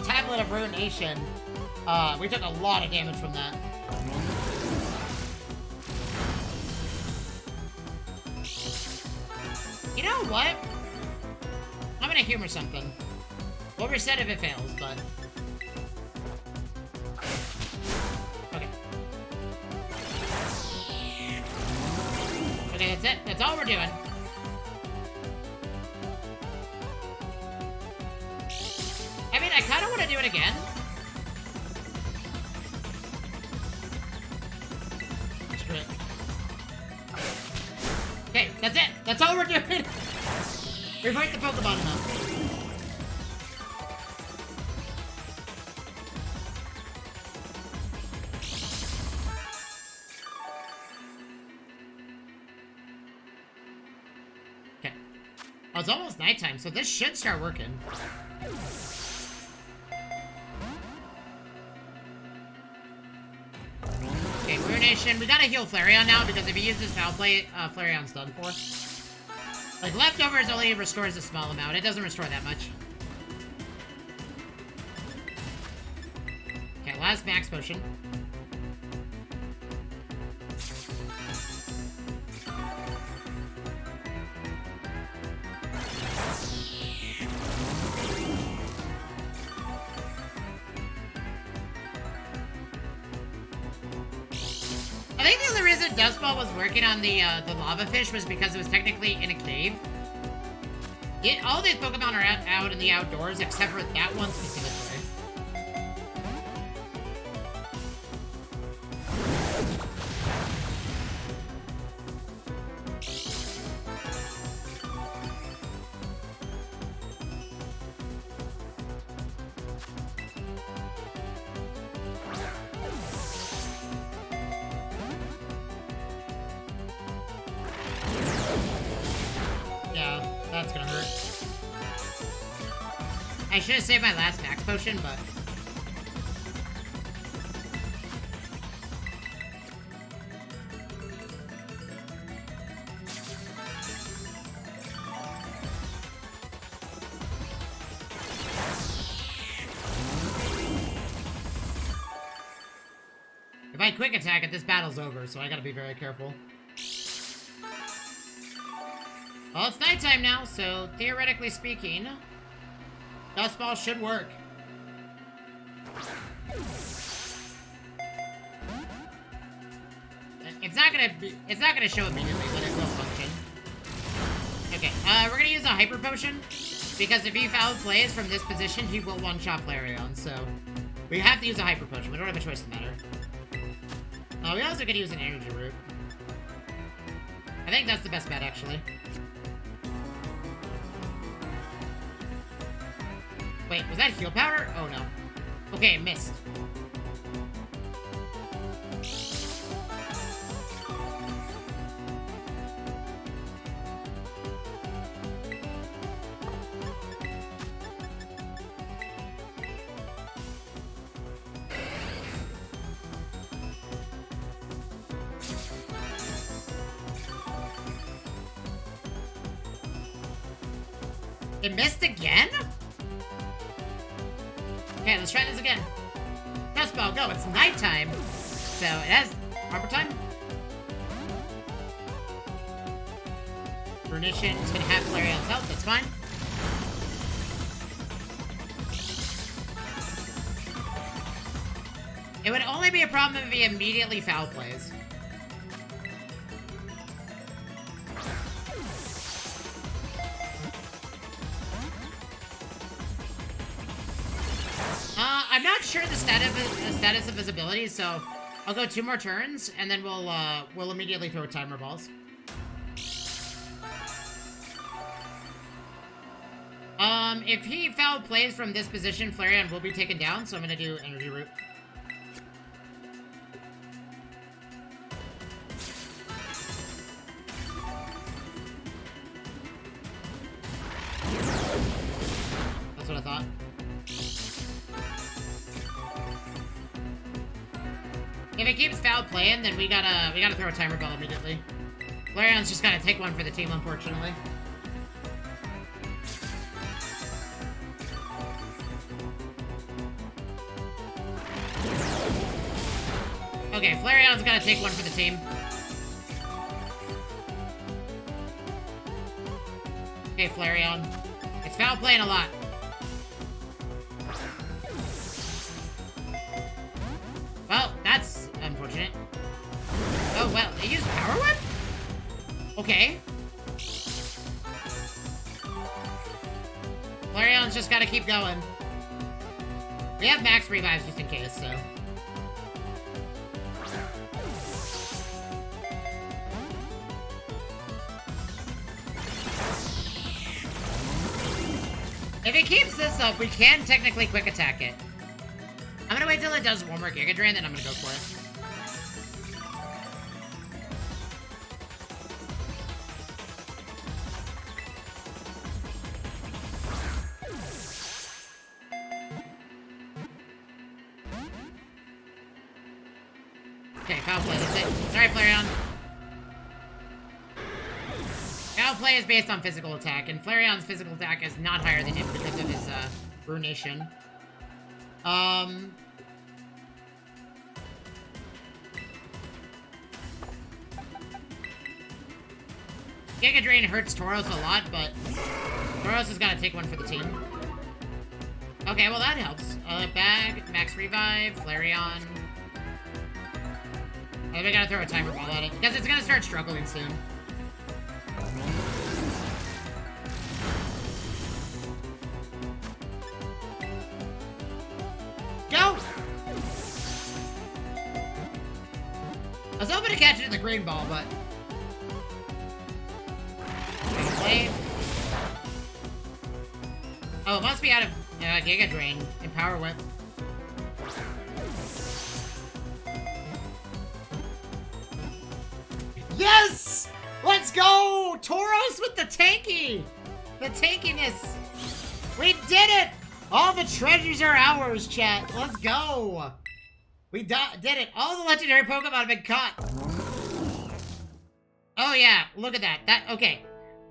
Tablet of Ruination. We took a lot of damage from that. You know what? I'm gonna humor something. We'll reset if it fails, but... Okay. Okay, that's it. That's all we're doing. I mean, I kind of want to do it again. Screw it. Okay, that's it. That's all we're doing. We've hurt the Pokemon enough. Oh, it's almost nighttime, so this should start working. Okay, Ruination. We gotta heal Flareon now, because if he uses Foul Play, Flareon's done for. Like, Leftovers only restores a small amount. It doesn't restore that much. Okay, last Max Potion. I think the only reason Dust Ball was working on the Lava Fish was because it was technically in a cave. All these Pokemon are out in the outdoors, except for that one specifically. That's gonna hurt. I should have saved my last Max Potion, but... if I quick attack it, this battle's over, so I gotta be very careful. Well, it's nighttime now, so theoretically speaking, Dust Ball should work. It's not gonna show immediately, but it will function. Okay, we're gonna use a Hyper Potion, because if he foul plays from this position, he will one-shot Flareon, so we have to use a Hyper Potion. We don't have a choice in the matter. We also could use an Energy Root. I think that's the best bet, actually. Wait, was that heal power? Oh no. Okay, it missed. It missed again? Okay, let's try this again. Dust Ball, go. It's nighttime. So, it has Arbor Time. Ruination is going to have Flareon's health. That's fine. It would only be a problem if he immediately foul plays. I'm not sure the status of his abilities, so I'll go 2 more turns, and then we'll immediately throw Timer Balls. If he foul plays from this position, Flareon will be taken down, so I'm gonna do Energy Root. That's what I thought. If it keeps foul playing, then we gotta throw a Timer Ball immediately. Flareon's just gotta take one for the team, unfortunately. Okay, Flareon's gotta take one for the team. Okay, Flareon. It's foul playing a lot. Well, that's unfortunate. Oh, well, they used Power Whip? Okay. Flareon's just gotta keep going. We have max revives just in case, so... if it keeps this up, we can technically quick attack it. I'm gonna wait till it does one more Giga Drain, then I'm gonna go for it. Okay, foul play, that's it. Sorry, Flareon. Foul play is based on physical attack, and Flareon's physical attack is not higher than him because of his, Ruination. Giga Drain hurts Tauros a lot, but Tauros has got to take one for the team. Okay, well that helps. Bag, Max Revive, Flareon. We gotta throw a timer ball at it, because it's gonna start struggling soon. Go! I was hoping to catch it in the green ball, but... Wait. Oh, it must be out of Giga Drain and Power Whip. Yes! Let's go! Tauros with the tanky! The tankiness! We did it! All the treasures are ours, chat. Let's go! We did it. All the legendary Pokemon have been caught. Oh yeah, look at that. Okay.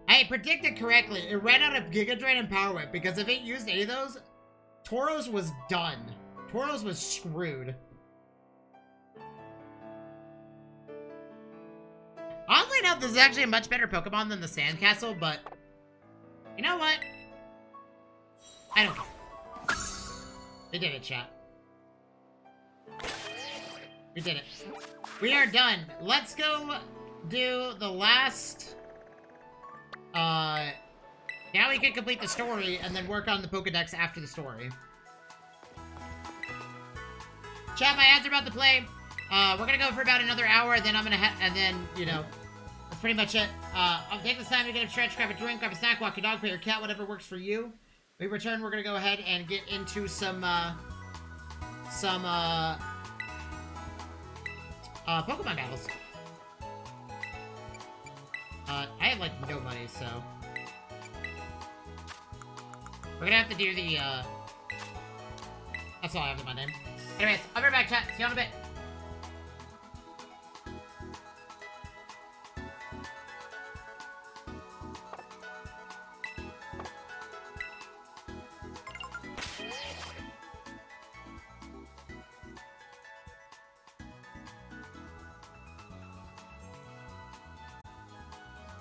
I predicted correctly. It ran out of Giga Drain and Power Whip because if it used any of those, Tauros was done. Tauros was screwed. Oddly enough, this is actually a much better Pokemon than the Sandcastle, but you know what? I don't care. We did it, chat. We did it. We are done. Let's go do the last... Now we can complete the story and then work on the Pokedex after the story. Chat, my ads are about to play. We're gonna go for about another hour, then I'm gonna and then, you know, that's pretty much it. I'll take this time to get a stretch, grab a drink, grab a snack, walk your dog, play your cat, whatever works for you. When we return, we're gonna go ahead and get into some Pokemon battles. I have, like, no money, so... We're gonna have to do the, That's all I have in my name. Anyways, I'll be right back, chat. See you in a bit.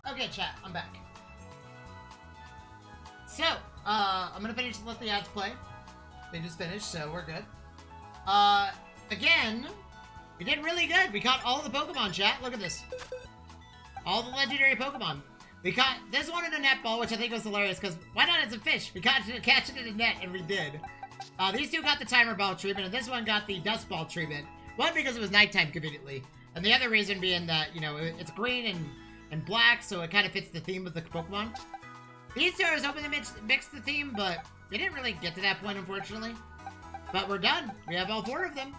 Okay, chat, I'm back. So, I'm gonna finish and let the ads play. They just finished, so we're good. Again, we did really good. We caught all the Pokemon, chat. Look at this. All the legendary Pokemon. We caught this one in a netball, which I think was hilarious, because why not as a fish? We catch it in a net, and we did. These two got the timer ball treatment, and this one got the dust ball treatment. One, because it was nighttime conveniently, and the other reason being that, you know, it's green and black, so it kind of fits the theme of the Pokemon. These two I was hoping to mix the theme, but they didn't really get to that point, unfortunately. But we're done. We have all 4 of them.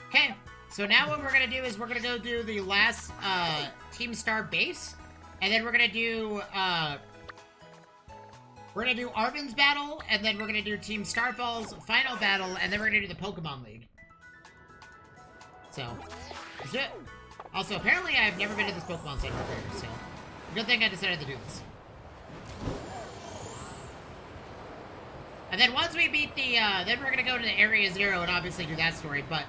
Okay, so now what we're going to do is we're going to go do the last Team Star base, and then we're going to do Arven's battle, and then we're going to do Team Starfall's final battle, and then we're going to do the Pokemon League. So, let's do it. Also, apparently I've never been to this Pokemon Center before, so good thing I decided to do this. And then once we beat the, then we're gonna go to the Area Zero and obviously do that story, but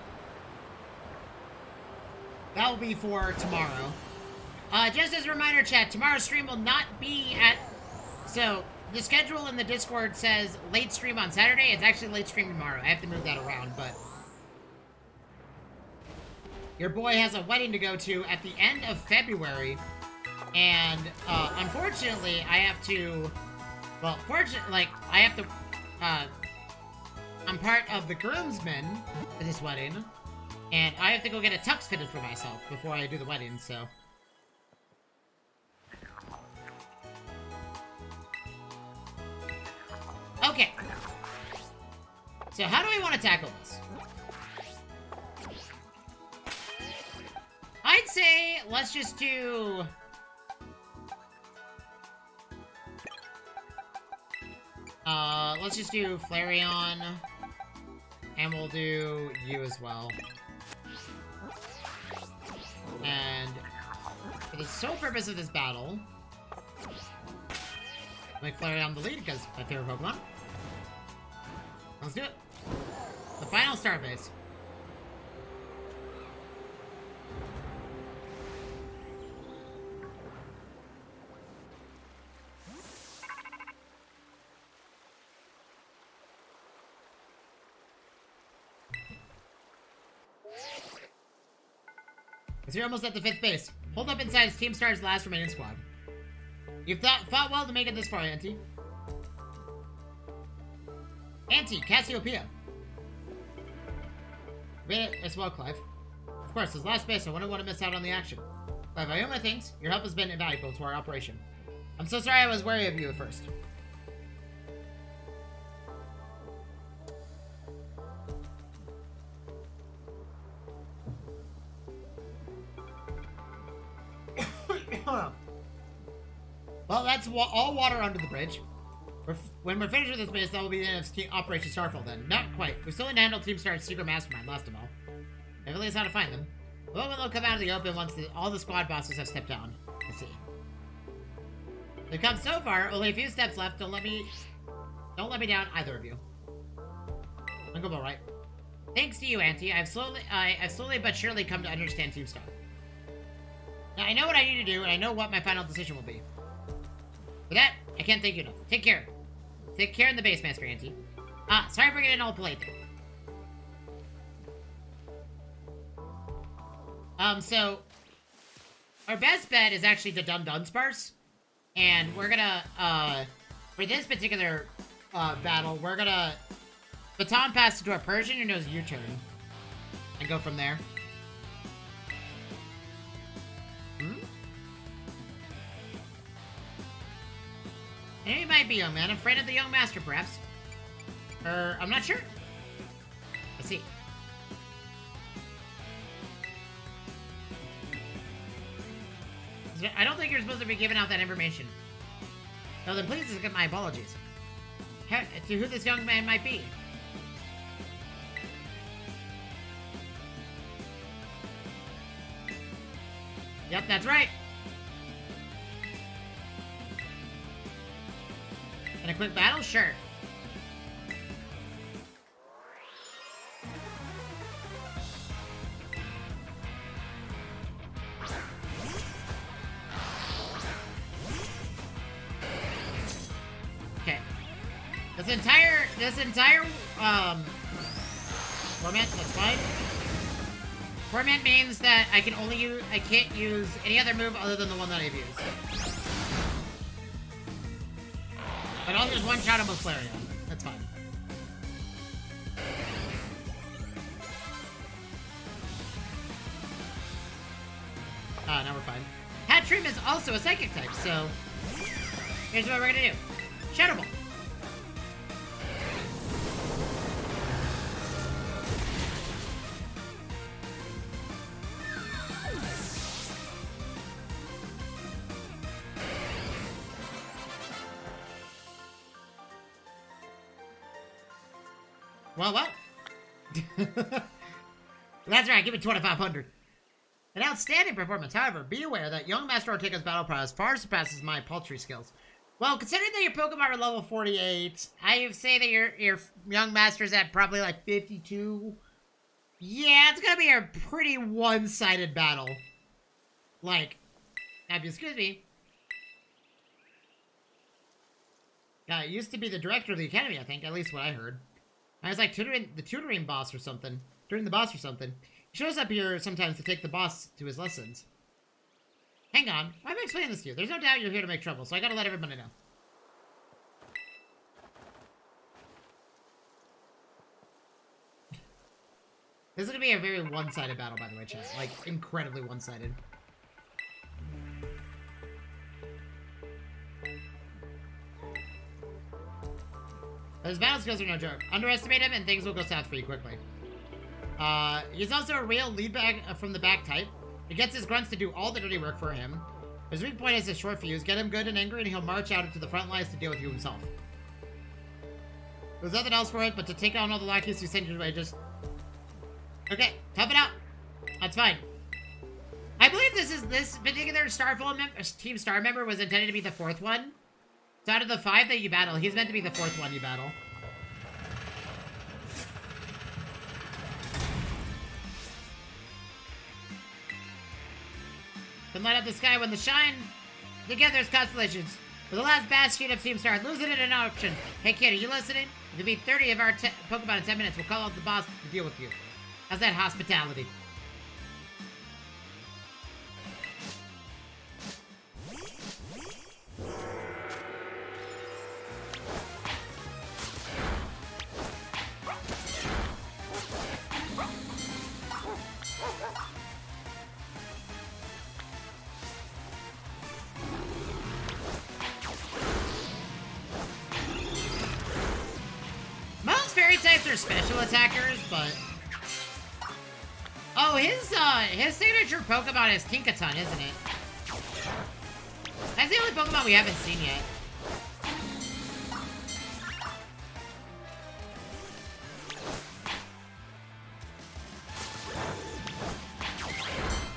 that will be for tomorrow. Just as a reminder, chat, tomorrow's stream will not be at, so the schedule in the Discord says late stream on Saturday. It's actually late stream tomorrow. I have to move that around, but your boy has a wedding to go to at the end of February, and unfortunately, I have to, well, fortunately, like, I have to, I'm part of the groomsmen for this wedding, and I have to go get a tux fitted for myself before I do the wedding, so. Okay. So how do I want to tackle this? I'd say let's just do... let's just do Flareon, and we'll do you as well. And for the sole purpose of this battle, I'm gonna clear down the lead because my favorite Pokemon. Let's do it. The final star base. So you're almost at the 5th base. Hold up inside Team Star's last remaining squad. You've fought well to make it this far, Auntie. Auntie, Cassiopeia. Made it as well, Clive. Of course, this last base, I wouldn't want to miss out on the action. Clive, I owe my thanks. Your help has been invaluable to our operation. I'm so sorry I was wary of you at first. Well, that's all water under the bridge. When we're finished with this base, that will be the end of Operation Starfall then. Not quite. We still need to handle Team Star's secret mastermind, last of all. If least how to find them. The moment they'll come out of the open once all the squad bosses have stepped down. Let's see. They've come so far, only a few steps left. Don't let me down, either of you. Uncle right. Thanks to you, Auntie. I've slowly but surely come to understand Team Star. Now I know what I need to do, and I know what my final decision will be. For that, I can't thank you enough. Take care. Take care in the base, Master Auntie. Sorry for getting all polite there. So, our best bet is actually the Dunsparce. And we're gonna, for this particular, battle, we're gonna baton pass it to a Persian who knows U-turn. And go from there. He might be, young man. I'm afraid of the young master, perhaps. I'm not sure. Let's see. I don't think you're supposed to be giving out that information. No, then please accept my apologies. To who this young man might be. Yep, that's right. In a quick battle? Sure. Okay. This entire format, that's fine. Format means that I can't use any other move other than the one that I've used. But I'll just one-shot him with Flareon. That's fine. Now we're fine. Hatchrim is also a Psychic type, so... Here's what we're gonna do. Shadow Ball. Well. That's right, give me 2,500. An outstanding performance. However, be aware that young Master Ortega's battle prowess far surpasses my paltry skills. Well, considering that your Pokemon are level 48, I say that your young Master's at probably like 52. Yeah, it's gonna be a pretty one-sided battle. Like, now if you excuse me. It used to be the director of the academy, I think, at least what I heard. I was like tutoring boss or something. During the boss or something. He shows up here sometimes to take the boss to his lessons. Hang on. Why am I explaining this to you? There's no doubt you're here to make trouble, so I gotta let everybody know. This is gonna be a very one-sided battle, by the way, chat. Like, incredibly one-sided. His battle skills are no joke. Underestimate him and things will go south for you quickly. He's also a real lead back from the back type. He gets his grunts to do all the dirty work for him. His weak point is his short fuse. Get him good and angry and he'll march out into the front lines to deal with you himself. There's nothing else for it but to take on all the lackeys who send your way. Just... Okay, tough it out. That's fine. I believe this particular Team Star member was intended to be the 4th one. So out of the 5 that you battle, he's meant to be the 4th one you battle. Then light up the sky when the shine. Together as constellations. For the last bastion of Team Star, losing it an option. Hey kid, are you listening? If you beat 30 of our Pokemon in 10 minutes, we'll call out the boss to deal with you. How's that hospitality? Types are special attackers, but oh, his signature Pokemon is Tinkaton, isn't it? That's the only Pokemon we haven't seen yet.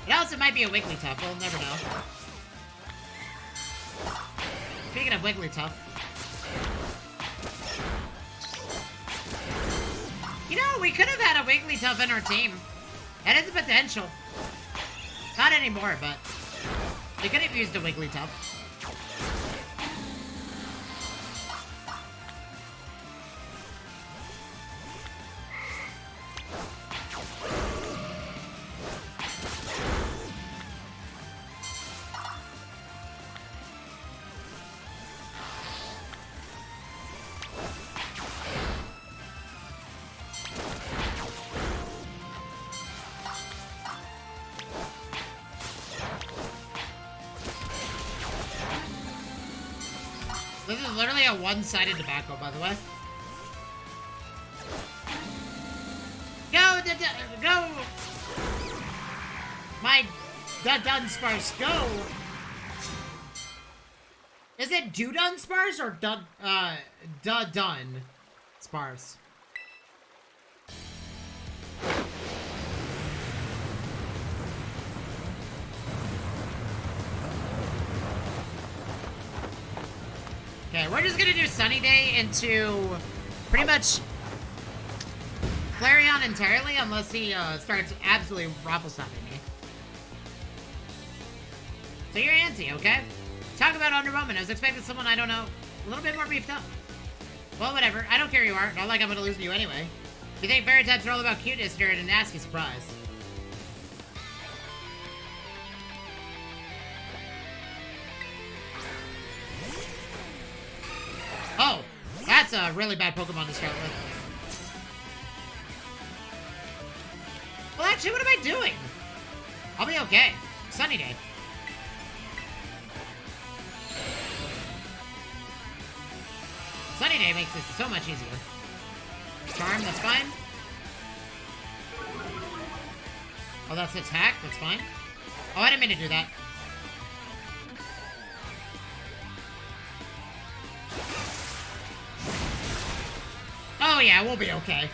It also might be a Wigglytuff. We'll never know. Speaking of Wigglytuff. You know, we could have had a Wigglytuff in our team. That is a potential. Not anymore, but we could have used a Wigglytuff. This is literally a one-sided tobacco, by the way. Go, go! My Dunsparce, go! Is it Dunsparce or Dunsparce? Okay, we're just gonna do Sunny Day into pretty much Flareon entirely, unless he starts absolutely raffle-stopping me. So you're anti, okay? Talk about underwhelming. I was expecting someone, I don't know, a little bit more beefed up. Well, whatever. I don't care who you are. Not like I'm gonna lose to you anyway. If you think fairy types are all about cuteness, you're a nasty surprise. Oh, that's a really bad Pokemon to start with. Well, actually, what am I doing? I'll be okay. Sunny Day. Sunny Day makes this so much easier. Charm, that's fine. Oh, that's attack, that's fine. Oh, I didn't mean to do that. Oh yeah, we'll be okay.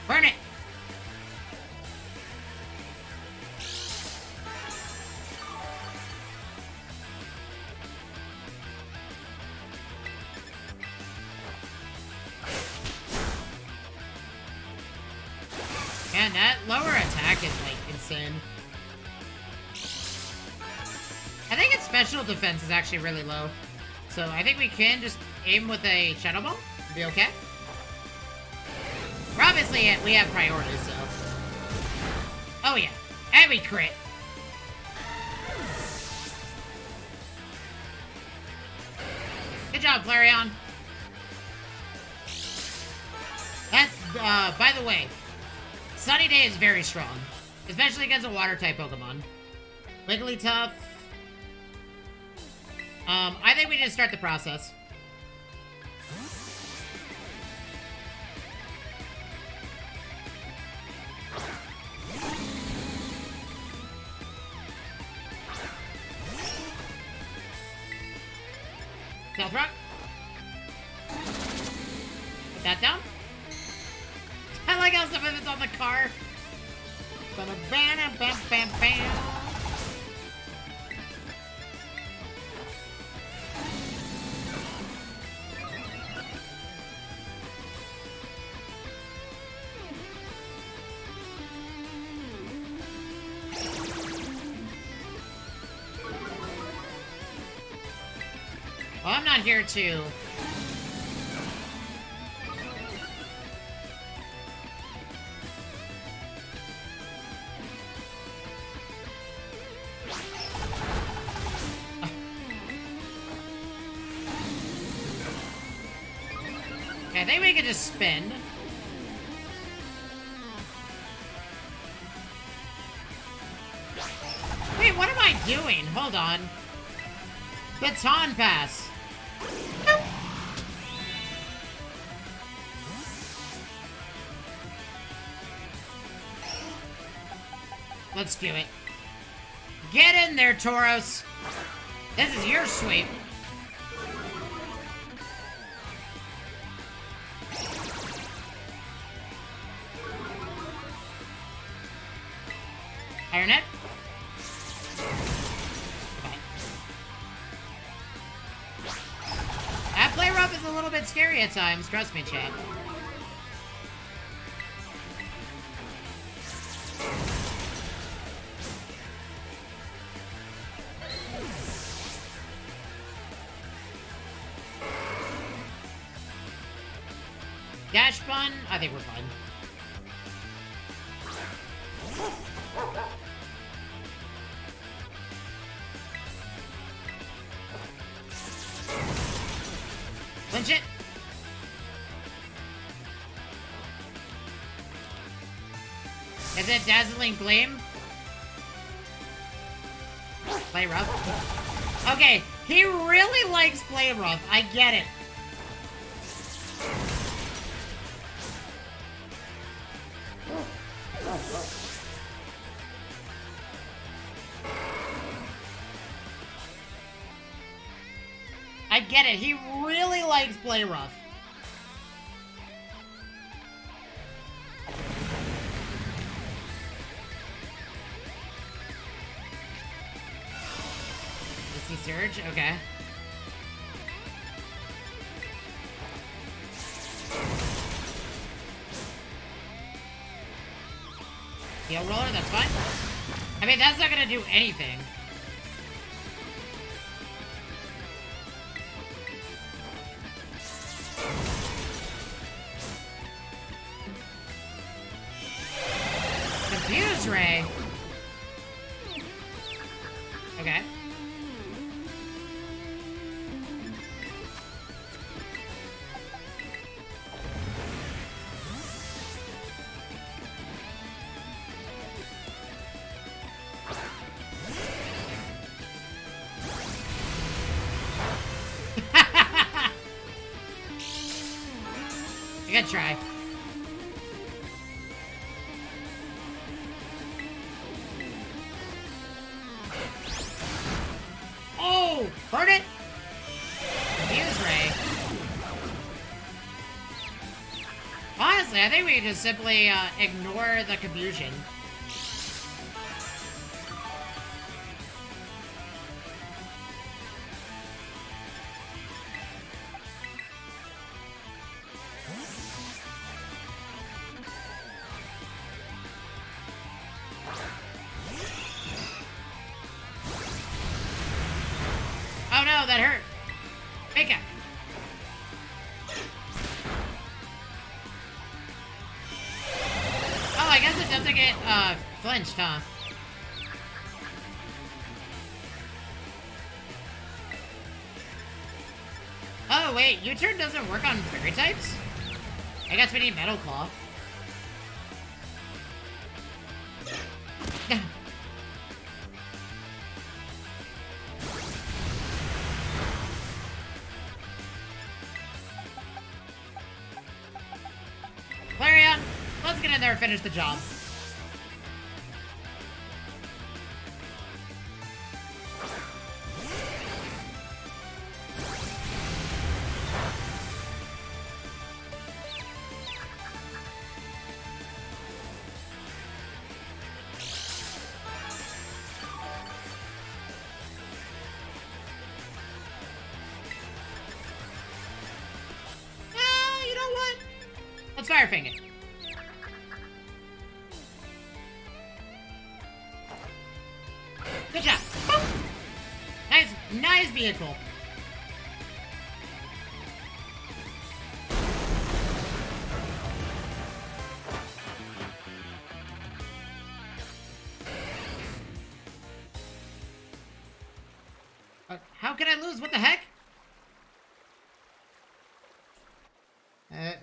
Burn it! Man, that lower attack is, like, insane. I think its special defense is actually really low. So I think we can just aim with a Shadow Ball. Be okay. We're obviously, we have priorities, so. Oh, yeah. And we crit. Good job, Flareon. That's, by the way, Sunny Day is very strong. Especially against a Water-type Pokemon. Wigglytuff. I think we need to start the process. Stealth Rock. Put that down. I like how some of it's on the car. Ba-da-ba-da-bam-bam-bam. Well, I'm not here to... Okay, I think we can just spin. Wait, what am I doing? Hold on. Baton pass. Let's do it. Get in there, Tauros. This is your sweep. Iron Head. Okay. That play rough is a little bit scary at times, trust me, chat. Dash Bun? I think we're fine. Lynch it. Is it Dazzling Gleam? Play rough. Okay, he really likes play rough. I get it. I get it. He really likes play rough. Misty Surge? Okay. Heal Roller, that's fine. I mean, that's not gonna do anything. Confuse Ray. Okay. Good try. Oh! Burn it! Confuse Ray. Honestly, I think we can just simply ignore the confusion. Oh no, that hurt. Make it. Oh, I guess it doesn't get flinched, huh? Oh wait, U-turn doesn't work on fairy types? I guess we need Metal Claw. Flareon, let's get in there and finish the job. Let's fire fang it. Good job. Boop. Nice vehicle. How can I lose? What the heck?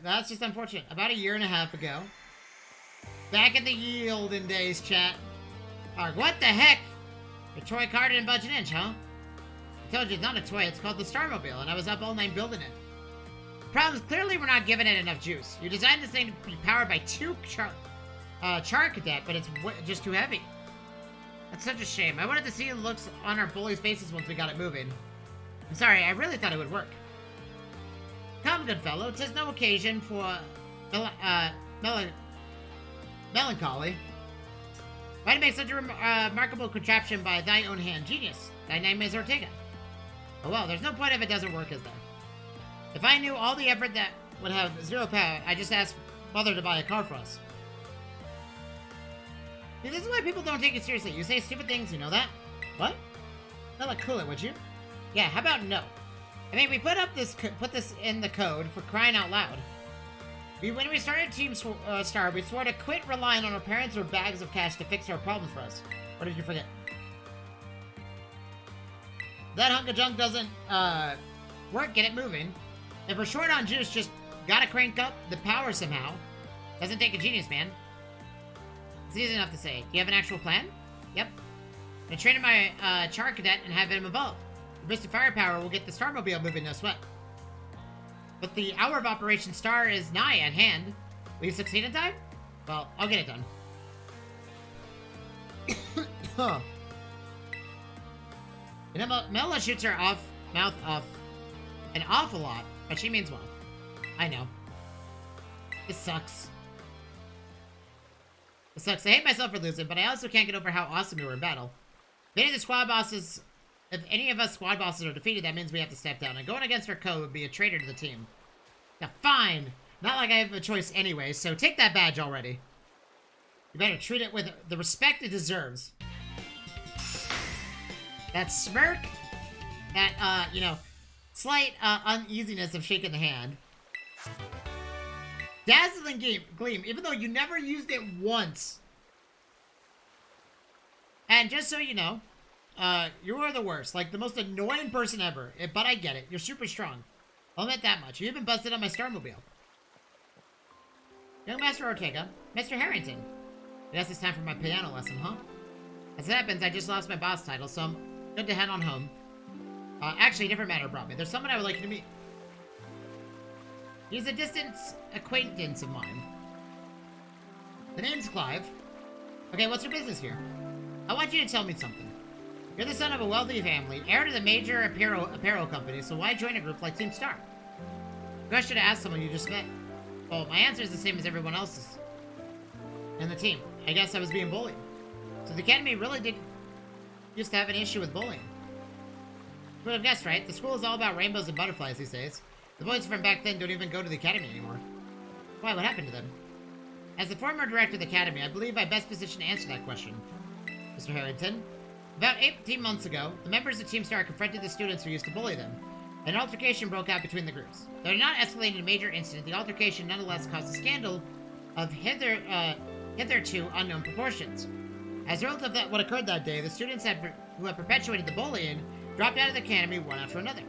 That's just unfortunate. About a year and a half ago. Back in the ye olden days, chat. What the heck? Your toy car didn't budge an inch, huh? I told you it's not a toy, it's called the Starmobile, and I was up all night building it. The problem is clearly we're not giving it enough juice. You designed this thing to be powered by two Char Cadet, but it's just too heavy. That's such a shame. I wanted to see the looks on our bullies' faces once we got it moving. I'm sorry, I really thought it would work. Come, good fellow, 'tis no occasion for melancholy. Why to make such a remarkable contraption by thy own hand? Genius. Thy name is Ortega. Oh well, there's no point if it doesn't work, is there? If I knew all the effort that would have zero power, I'd just ask Mother to buy a car for us. See, this is why people don't take it seriously. You say stupid things, you know that? What? That look cool, would you? Yeah, how about no? I mean, we put this in the code for crying out loud. When we started Team Star, we swore to quit relying on our parents or bags of cash to fix our problems for us. Or did you forget? That hunk of junk doesn't work, get it moving. If we're short on juice, just gotta crank up the power somehow. Doesn't take a genius, man. It's easy enough to say. Do you have an actual plan? Yep. I train my Char Cadet and have him evolve. With Mr. Firepower, we'll get the Starmobile moving, no sweat. But the hour of Operation Star is nigh at hand. Will you succeed in time? Well, I'll get it done. Huh. You know, Mela shoots her mouth off an awful lot, but she means well. I know. This sucks. It sucks. I hate myself for losing, but I also can't get over how awesome we were in battle. If any of us squad bosses are defeated, that means we have to step down. And going against our code would be a traitor to the team. Now, fine. Not like I have a choice anyway, so take that badge already. You better treat it with the respect it deserves. That smirk, that, slight uneasiness of shaking the hand. Dazzling Gleam, even though you never used it once. And just so you know, you are the worst. Like, the most annoying person ever. But I get it. You're super strong. I'll admit that much. You even busted on my Starmobile. Young Master Ortega. Mr. Harrington. I guess it's time for my piano lesson, huh? As it happens, I just lost my boss title, so I'm good to head on home. Actually, a different matter brought me. There's someone I would like you to meet. He's a distant acquaintance of mine. The name's Clive. Okay, what's your business here? I want you to tell me something. You're the son of a wealthy family, heir to the major apparel company, so why join a group like Team Star? Question to ask someone you just met. Well, my answer is the same as everyone else's. And the team. I guess I was being bullied. So the academy really used to have an issue with bullying. You would have guessed, right? The school is all about rainbows and butterflies these days. The boys from back then don't even go to the academy anymore. Why? What happened to them? As the former director of the academy, I believe I'm best positioned to answer that question. Mr. Harrington. About 18 months ago, the members of Team Star confronted the students who used to bully them. An altercation broke out between the groups. Though it did not escalate into a major incident, the altercation nonetheless caused a scandal of hitherto unknown proportions. As a result of what occurred that day, the students who had perpetuated the bullying dropped out of the academy one after another.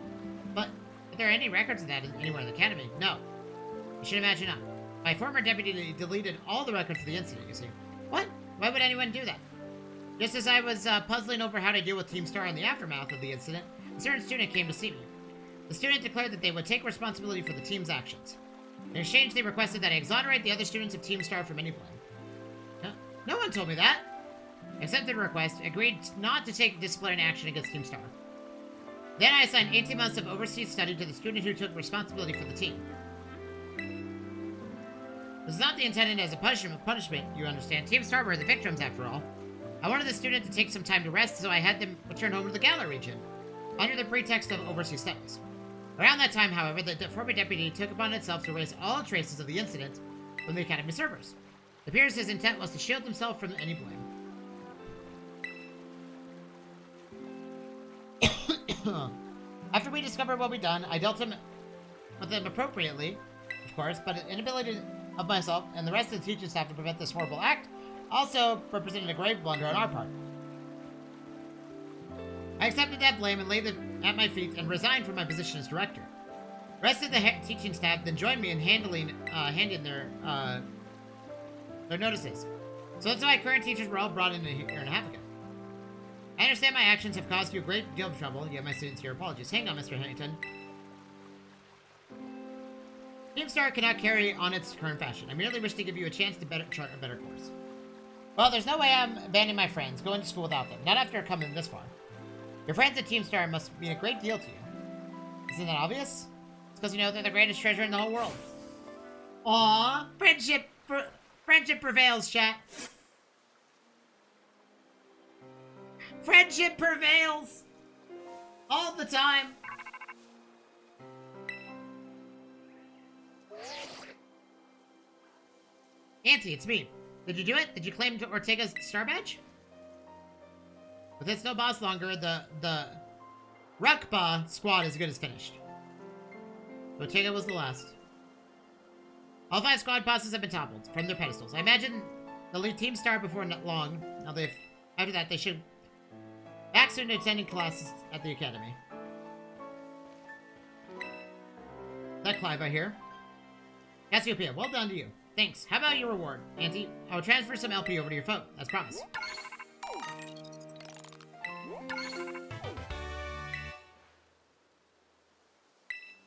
But are there any records of that anywhere in the academy? No. You should imagine not. My former deputy deleted all the records of the incident, you see. What? Why would anyone do that? Just as I was puzzling over how to deal with Team Star in the aftermath of the incident, a certain student came to see me. The student declared that they would take responsibility for the team's actions. In exchange, they requested that I exonerate the other students of Team Star from any blame. No one told me that. I accepted the request, agreed not to take disciplinary action against Team Star. Then I assigned 18 months of overseas study to the student who took responsibility for the team. This is not the intended as a punishment, you understand. Team Star were the victims, after all. I wanted the student to take some time to rest, so I had them return home to the Galar region, under the pretext of overseas studies. Around that time, however, the former deputy took upon itself to erase all traces of the incident from the Academy servers. It appears his intent was to shield himself from any blame. After we discovered what we'd done, I dealt with him appropriately, of course, but an inability of myself and the rest of the teaching staff to prevent this horrible act also represented a grave blunder on our part. I accepted that blame and laid it at my feet and resigned from my position as director. The rest of the teaching staff then joined me in handing their notices. So that's why current teachers were all brought in a year and a half ago. I understand my actions have caused you a great deal of trouble. You have my sincere apologies. Hang on, Mr. Huntington. Team Star cannot carry on its current fashion. I merely wish to give you a chance to chart a better course. Well, there's no way I'm abandoning my friends, going to school without them. Not after coming this far. Your friends at Team Star must mean a great deal to you. Isn't that obvious? It's because you know they're the greatest treasure in the whole world. Aww, friendship prevails, chat. Friendship prevails! All the time! Auntie, it's me. Did you do it? Did you claim Ortega's star badge? With its no boss longer, the Rukba squad is good as finished. Ortega was the last. All 5 squad bosses have been toppled from their pedestals. I imagine they'll leave Team Star before not long. After that, they should back soon to attending classes at the academy. Is that Clive I hear? Cassiopeia, well done to you. Thanks. How about your reward, Auntie? I will transfer some LP over to your phone, as promised.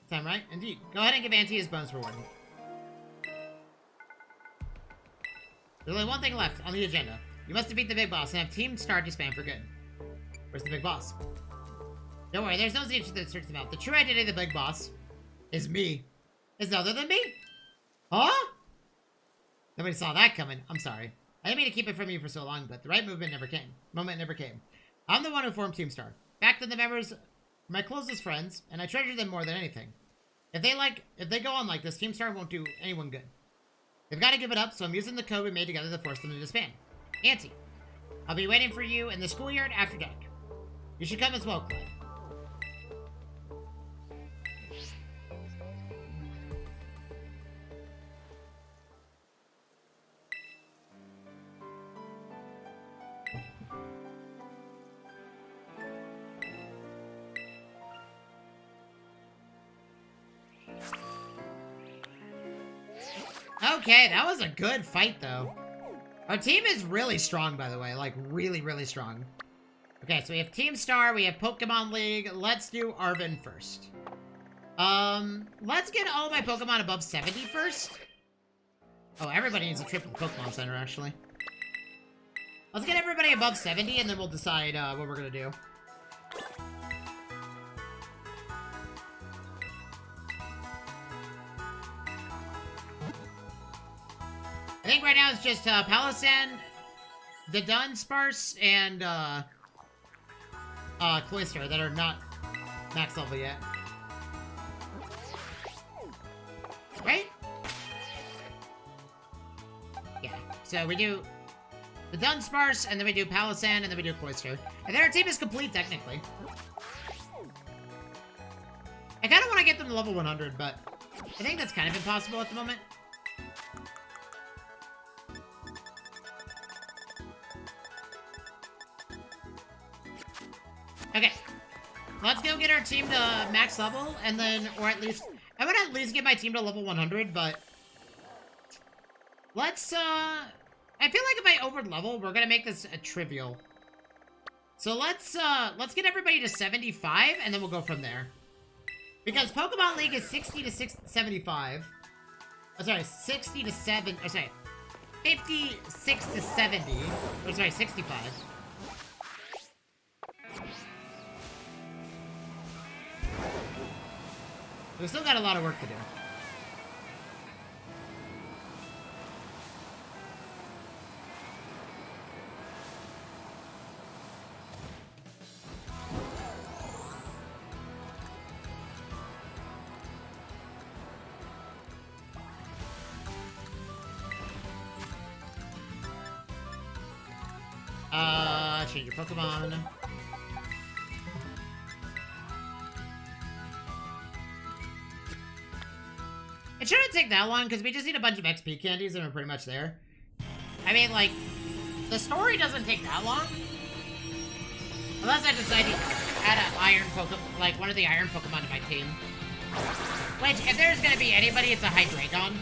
Time, right? Indeed. Go ahead and give Auntie his bonus reward. There's only one thing left on the agenda. You must defeat the big boss and have Team Star disband for good. Where's the big boss? Don't worry, there's no secret that search them out. The true identity of the big boss is me. Is other than me? Huh? Nobody saw that coming. I'm sorry. I didn't mean to keep it from you for so long, but the right moment never came. I'm the one who formed Team Star. Back to the members, my closest friends, and I treasure them more than anything. If they go on like this, Team Star won't do anyone good. They've got to give it up, so I'm using the code we made together to force them to disband. Auntie, I'll be waiting for you in the schoolyard after dark. You should come as well, Clive. Okay, that was a good fight, though. Our team is really strong, by the way. Like, really, really strong. Okay, so we have Team Star, we have Pokemon League. Let's do Arven first. Let's get all my Pokemon above 70 first. Oh, everybody needs a trip to the Pokemon Center, actually. Let's get everybody above 70, and then we'll decide what we're gonna do. I think right now it's just Palossand, the Dunsparce, and Cloyster that are not max level yet. Right? Yeah. So we do the Dunsparce, and then we do Palossand, and then we do Cloyster. And then our team is complete, technically. I kind of want to get them to level 100, but I think that's kind of impossible at the moment. Okay, let's go get our team to max level, and then, or at least, I would at least get my team to level 100, but let's, I feel like if I over level, we're gonna make this a trivial. So let's get everybody to 75, and then we'll go from there. Because Pokemon League is 60 to 75. Oh, sorry, 60 to 7, or sorry, 56 to 70, or sorry, 65. We've still got a lot of work to do. Change your Pokemon. It shouldn't take that long, because we just need a bunch of XP candies and we're pretty much there. I mean, like, the story doesn't take that long. Unless I decide to add an Iron Pokemon, like one of the Iron Pokemon to my team. Which, if there's gonna be anybody, it's a Hydreigon.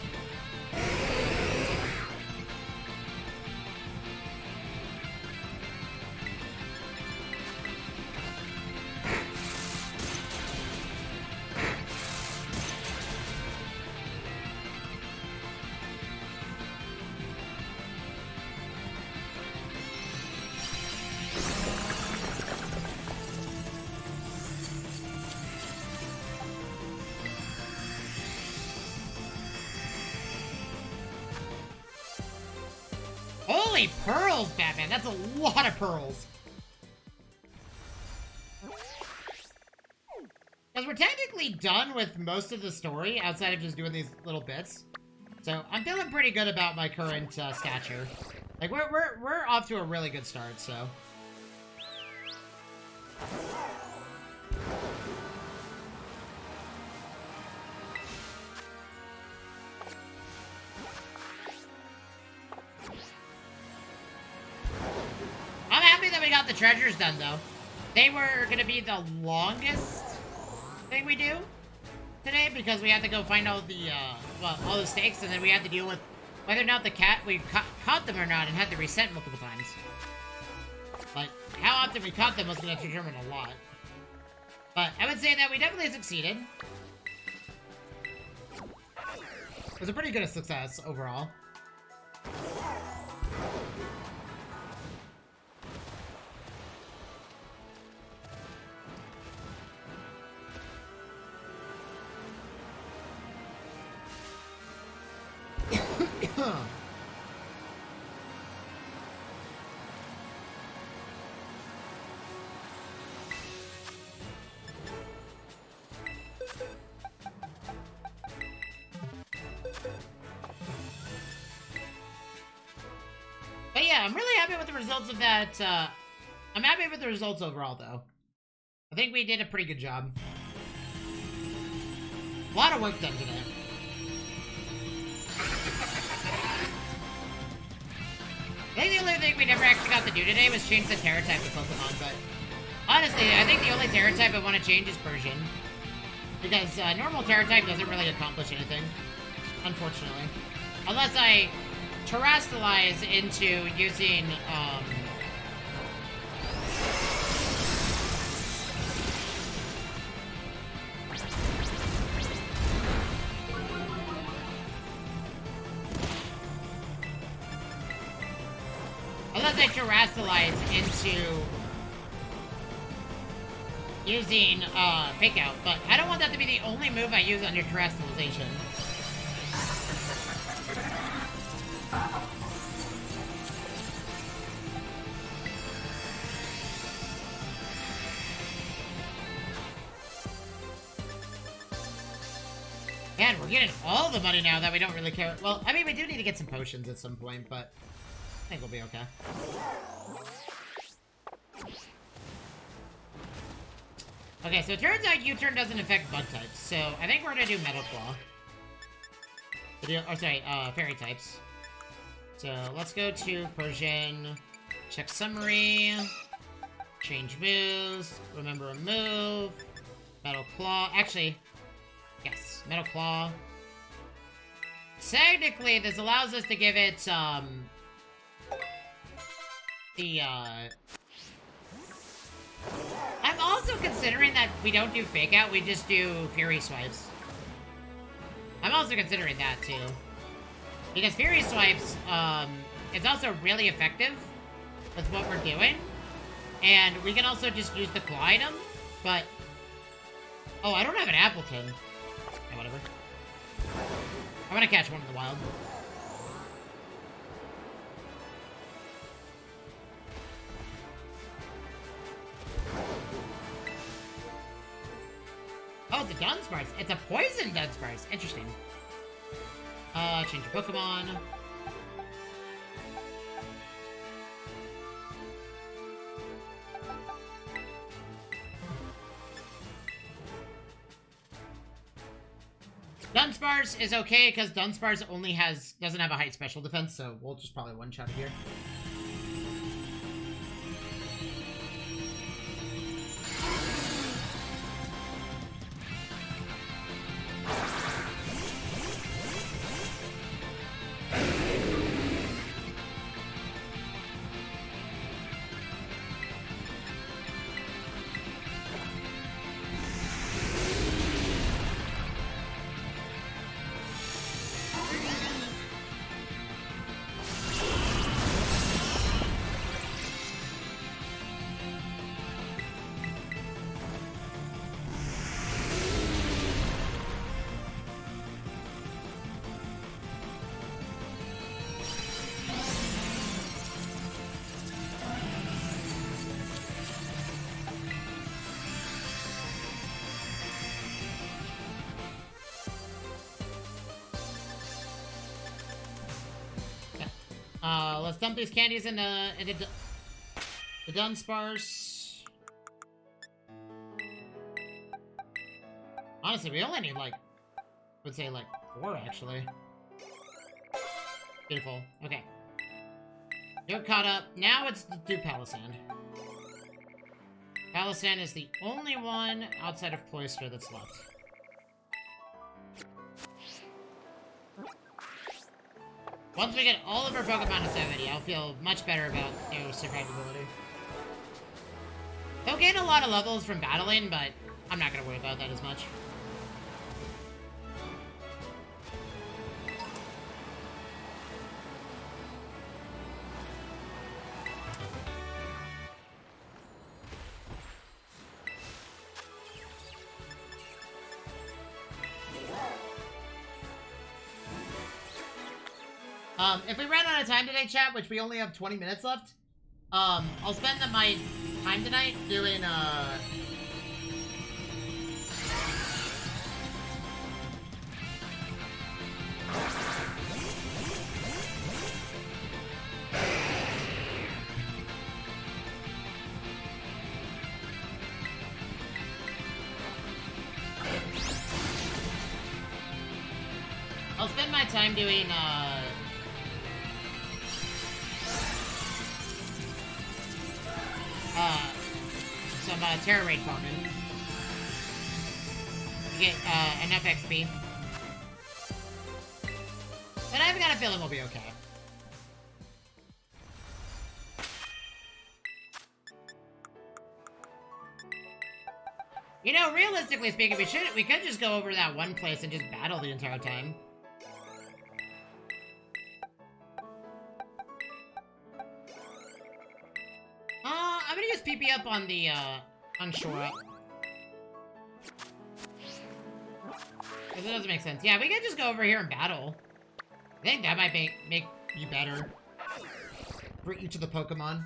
Holy pearls, Batman! That's a lot of pearls! Because we're technically done with most of the story, outside of just doing these little bits. So, I'm feeling pretty good about my current stature. Like, we're off to a really good start, so... I'm happy that we got the treasures done, though. They were gonna be the longest thing we do today, because we had to go find all the, well, all the stakes, and then we had to deal with whether or not we caught them or not, and had to reset multiple times. Like, how often we caught them was gonna determine a lot. But I would say that we definitely succeeded. It was a pretty good success overall. But yeah, I'm really happy with the results of that. I'm happy with the results overall, though. I think we did a pretty good job. A lot of work done today. I think the only thing we never actually got to do today was change the Terra type of Pokemon, but honestly, I think the only Terra type I want to change is Persian. Because normal Terra type doesn't really accomplish anything, unfortunately. Unless I terrestrialize into using, unless I terrestrialize into using, Fake Out, but I don't want that to be the only move I use under terrestrialization. Man, we're getting all the money now that we don't really care. Well, I mean, we do need to get some potions at some point, but I think we'll be okay. Okay, so it turns out U-turn doesn't affect bug types, so I think we're gonna do Metal Claw. Or sorry, fairy types. So let's go to Persian, check summary, change moves, remember a move, Metal Claw. Actually, yes, Metal Claw. Technically, this allows us to give it, I'm also considering that we don't do Fake Out, we just do Fury Swipes. I'm also considering that, too. Because Fury Swipes, it's also really effective with what we're doing. And we can also just use the claw item, but... Oh, I don't have an Appleton. Yeah, whatever. I want to catch one in the wild. Oh, it's a Dunsparce. It's a poison Dunsparce. Interesting. Change your Pokemon. Dunsparce is okay because Dunsparce doesn't have a height special defense, so we'll just probably one-shot it here. Let's dump these candies into the Dunsparce. Honestly, we only need, like, I would say, like, 4, actually. Beautiful. Okay. You're caught up. Now it's the do Palossand. Palossand is the only one outside of Cloyster that's left. Once we get all of our Pokemon to 70, I'll feel much better about their survivability. They'll gain a lot of levels from battling, but I'm not going to worry about that as much. If we ran out of time today, chat, which we only have 20 minutes left, I'll spend my time tonight doing, I'll spend my time doing, some Terra Raid farming to get enough XP. But I've got a feeling we'll be okay. You know, realistically speaking, we could just go over that one place and just battle the entire time. I'm gonna use PP up on the, on Shore Up. Because it doesn't make sense. Yeah, we could just go over here and battle. I think that might make you better for each of the Pokemon.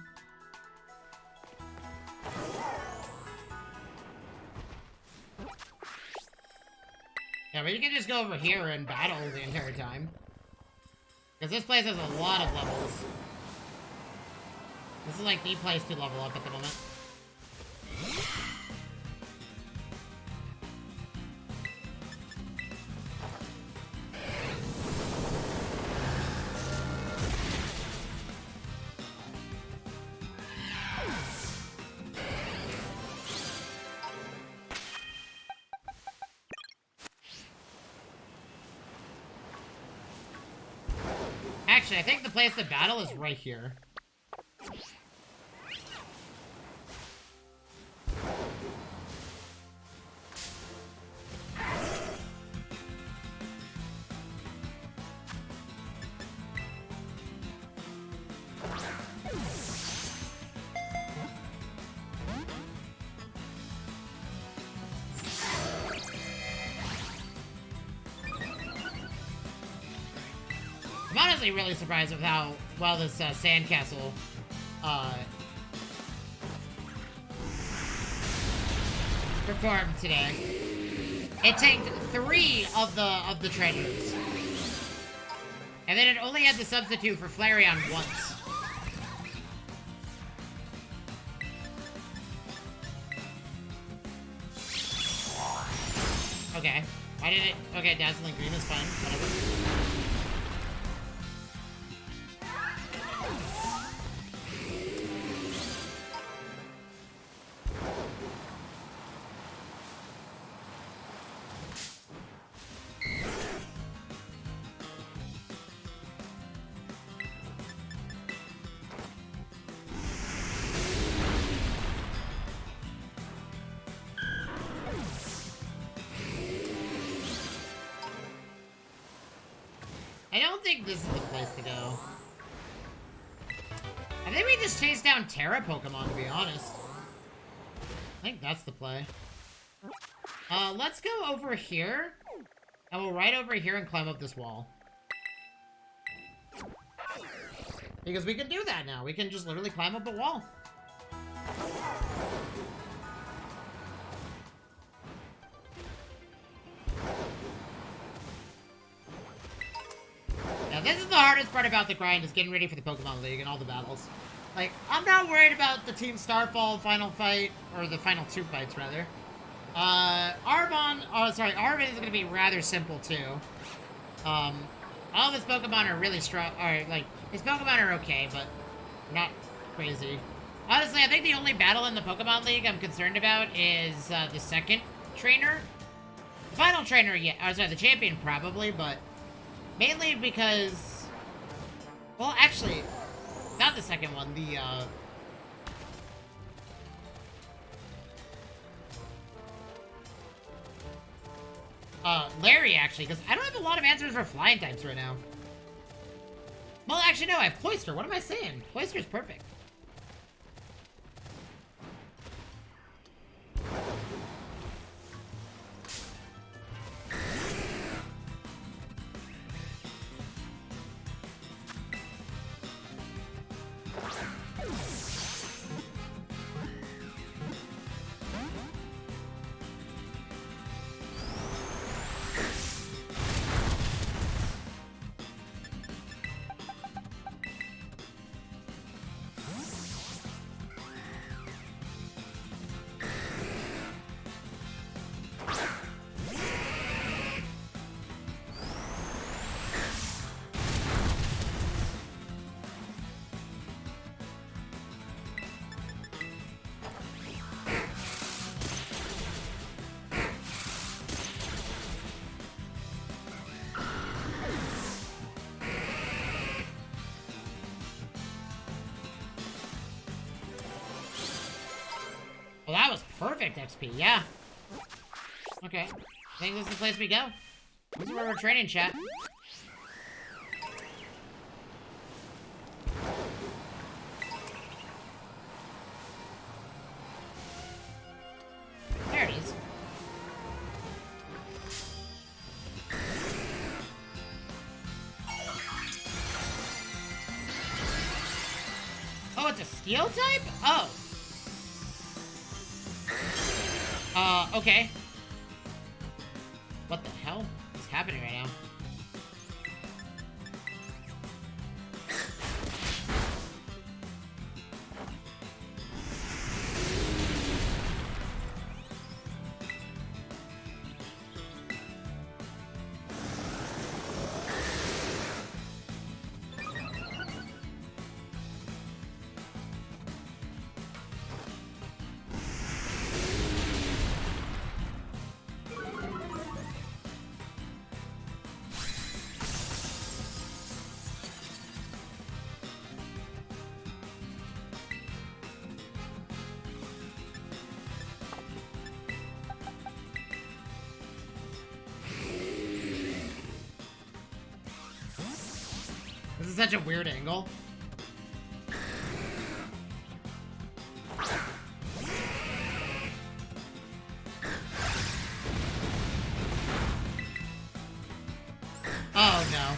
Yeah, we can just go over here and battle the entire time. Because this place has a lot of levels. This is like the place to level up at the moment. Actually, I think the place to battle is right here. I'm honestly really surprised with how well this sandcastle performed today. It tanked 3 of the treasures, and then it only had to substitute for Flareon once. Okay. Why did it? Okay, Dazzling Green is fine. Whatever. I don't think this is the place to go. I think we just chase down Terra Pokemon, to be honest. I think that's the play. Let's go over here. And we'll ride over here and climb up this wall. Because we can do that now. We can just literally climb up a wall. Now, this is the hardest part about the grind, is getting ready for the Pokemon League and all the battles. Like, I'm not worried about the Team Starfall final fight, or the final 2 fights, rather. Arbonne is going to be rather simple, too. All of his Pokemon are really strong, or, like, his Pokemon are okay, but not crazy. Honestly, I think the only battle in the Pokemon League I'm concerned about is, the second trainer. The final trainer, yeah, the champion probably, but mainly because, well, actually, not the second one, Larry, actually, because I don't have a lot of answers for flying types right now. Well, actually, no, I have Cloyster. What am I saying? Cloyster's perfect. Well, that was perfect XP, yeah. Okay. I think this is the place we go. This is where we're training, chat. There it is. Oh, it's a steel type? Oh. Okay. What the hell is happening right now? This is such a weird angle. Oh no.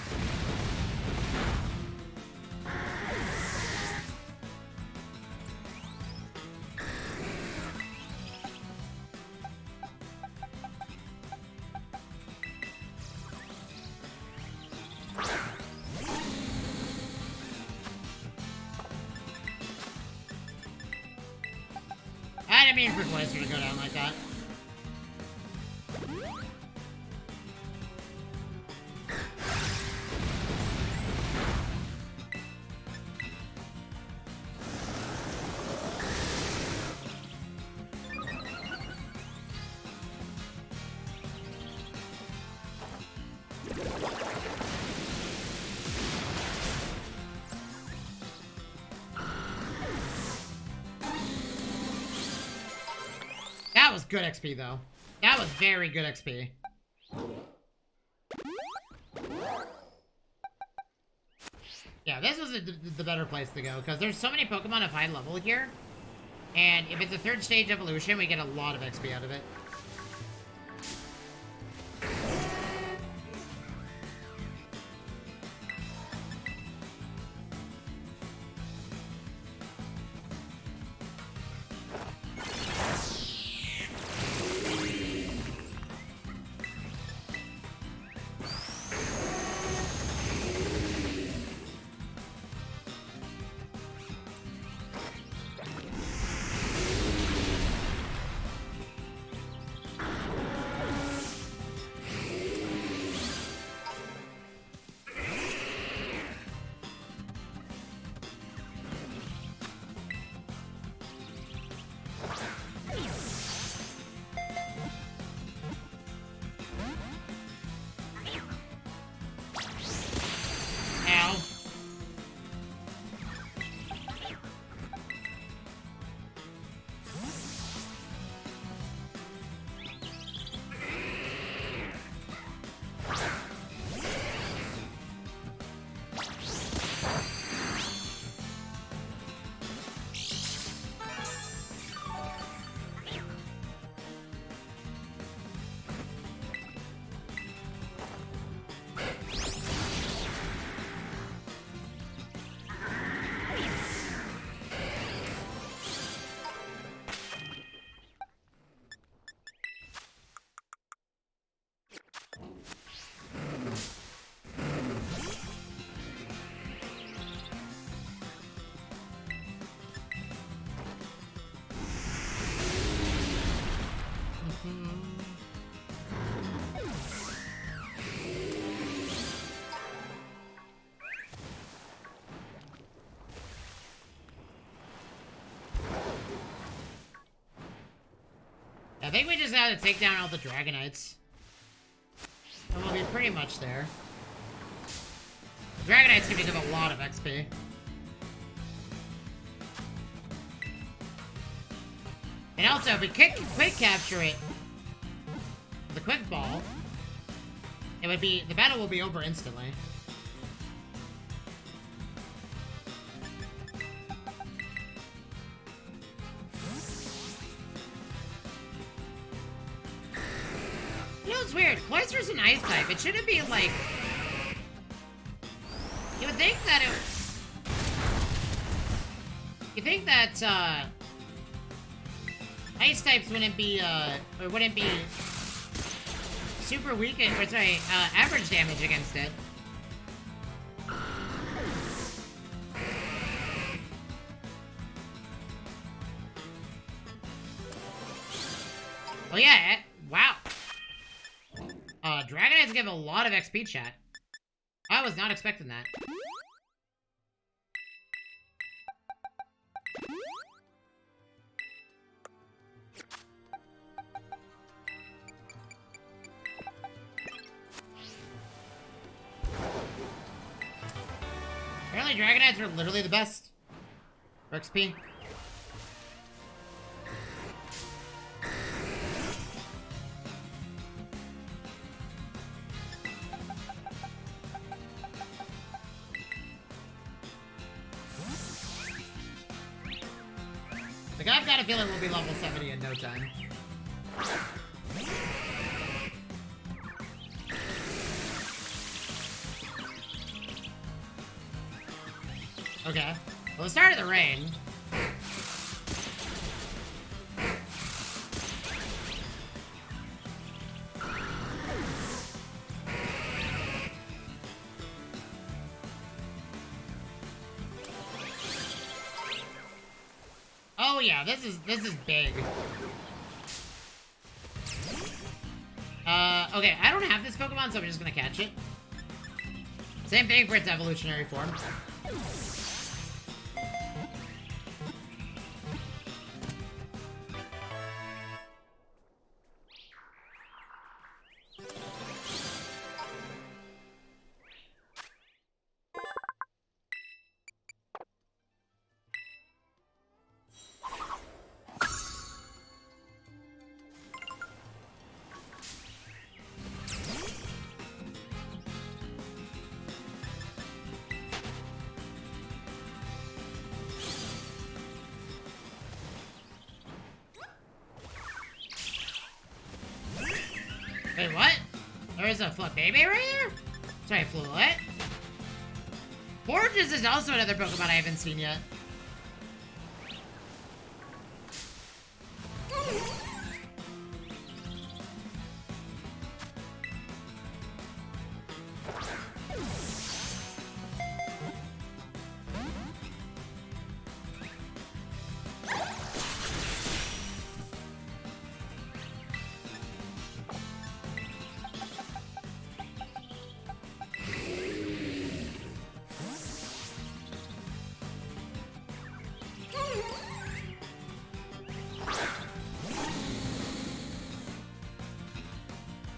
I didn't mean for Cloyster to go down like that. That was good XP, though. That was very good XP. Yeah, this was the better place to go, because there's so many Pokemon of high level here. And if it's a third stage evolution, we get a lot of XP out of it. I think we just gotta take down all the Dragonites. And we'll be pretty much there. The Dragonites can give a lot of XP. And also, if we quick capture it, the quick ball, it would be, the battle will be over instantly. You know, it's weird. Cloyster's an ice type. It shouldn't be like... You would think that it... You think that, ice types wouldn't be, or wouldn't be super weak, or sorry, average damage against it. Well, yeah, wow. Dragonites give a lot of XP, chat. I was not expecting that. Apparently Dragonites are literally the best for XP. Like, I've got a feeling we'll be level 70 in no time. Okay. Well, it started the rain. Oh yeah, this is big. Okay, I don't have this Pokemon, so I'm just gonna catch it. Same thing for its evolutionary form. Wait, what? There is a Flabébé right here? Sorry, Fluet. Forges is also another Pokemon I haven't seen yet.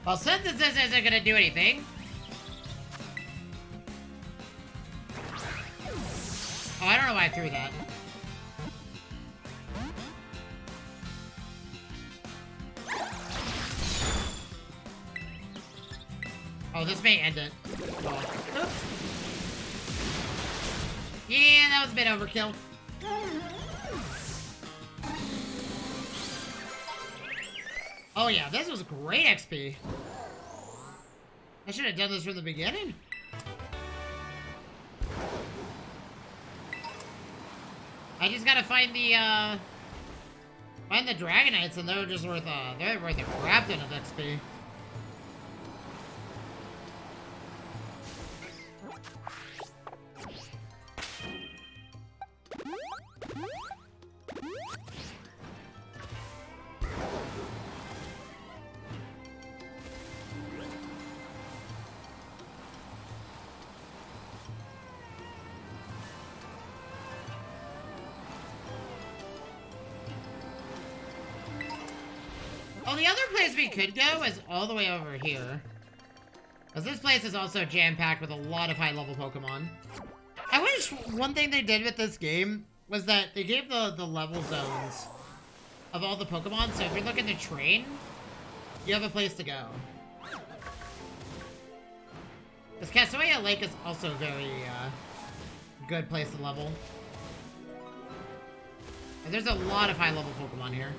Well, Synthesis isn't gonna do anything. Oh, I don't know why I threw that. Oh, this may end it. Oh. Oops. Yeah, that was a bit overkill. Oh yeah, this was great XP. I should have done this from the beginning. I just gotta find the Dragonites, and they're just worth a crap ton of XP. Well, the other place we could go is all the way over here. Because this place is also jam-packed with a lot of high-level Pokemon. I wish one thing they did with this game was that they gave the level zones of all the Pokemon, so if you're looking to train, you have a place to go. Because Castaway Lake is also a very good place to level. And there's a lot of high-level Pokemon here.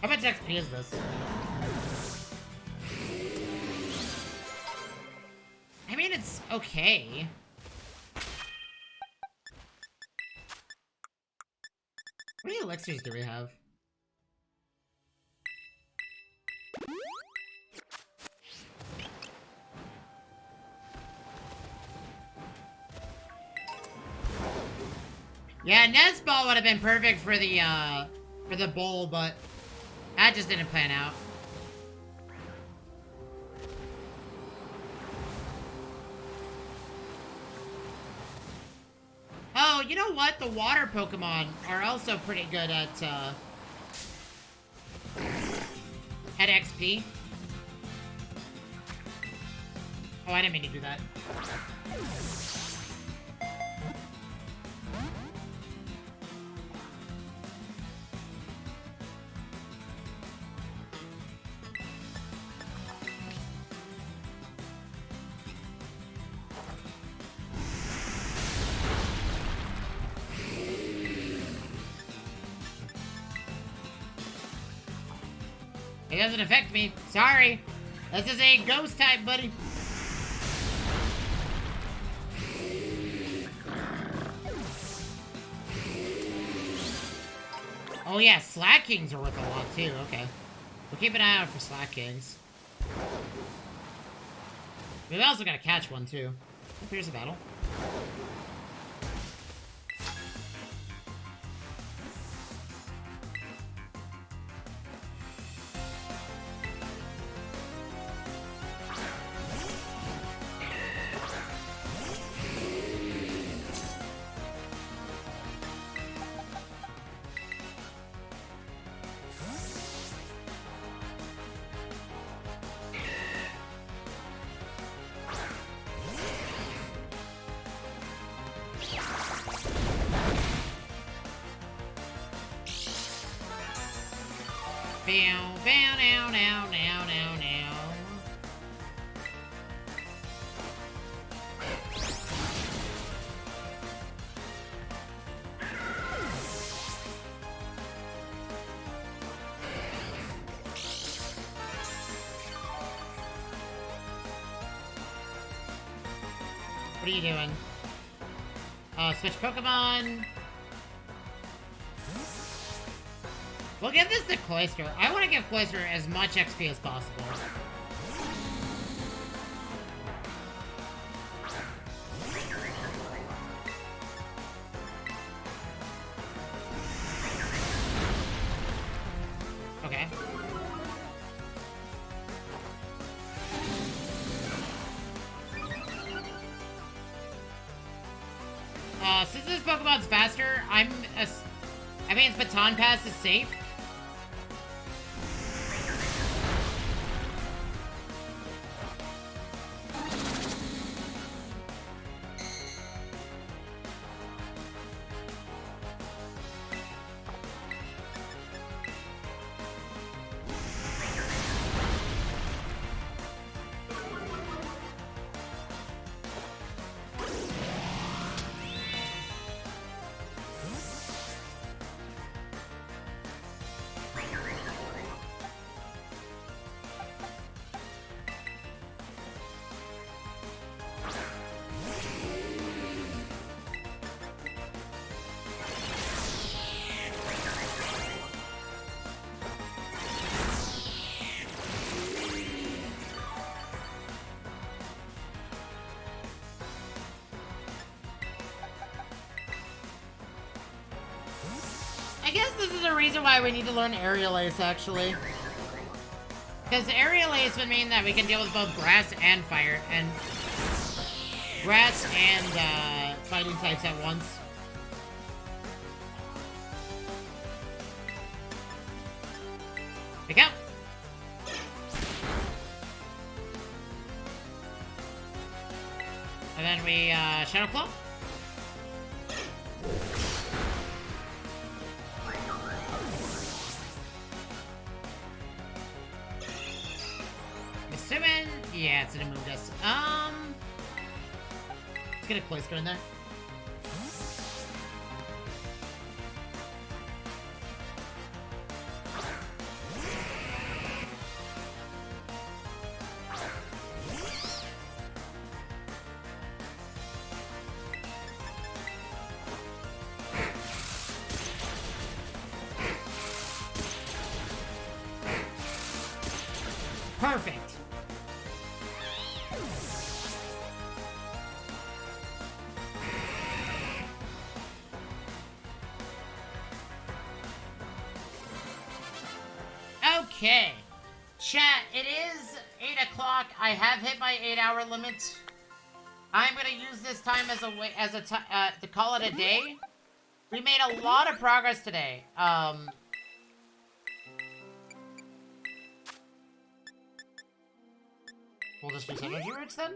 How much XP is this? I mean, it's okay. How many elixirs do we have? Yeah, Nest Ball would have been perfect for the bowl, but that just didn't plan out. Oh, you know what? The water Pokemon are also pretty good at XP. Oh, I didn't mean to do that. It doesn't affect me. Sorry. This is a ghost type, buddy. Oh yeah, Slakings are worth a lot too. Okay. We'll keep an eye out for Slakings. We've also got to catch one too. Oh, here's a battle. Bow, bow, now, now, now, now, now. What are you doing? Switch Pokemon. We'll give this to Cloyster. I want to give Cloyster as much XP as possible. Okay. Since this Pokemon's faster, I mean, its Baton Pass is safe. I guess this is a reason why we need to learn Aerial Ace, actually. Because Aerial Ace would mean that we can deal with both grass and fire, and grass and fighting types at once. Pick up. And then we Shadow Claw. Assuming, yeah, it's gonna move us. Let's get a Cloyster in there. Perfect. Okay. Chat, it is 8 o'clock. I have hit my 8-hour limit. I'm gonna use this time as a way, to call it a day. We made a lot of progress today. We'll just use energy roots then?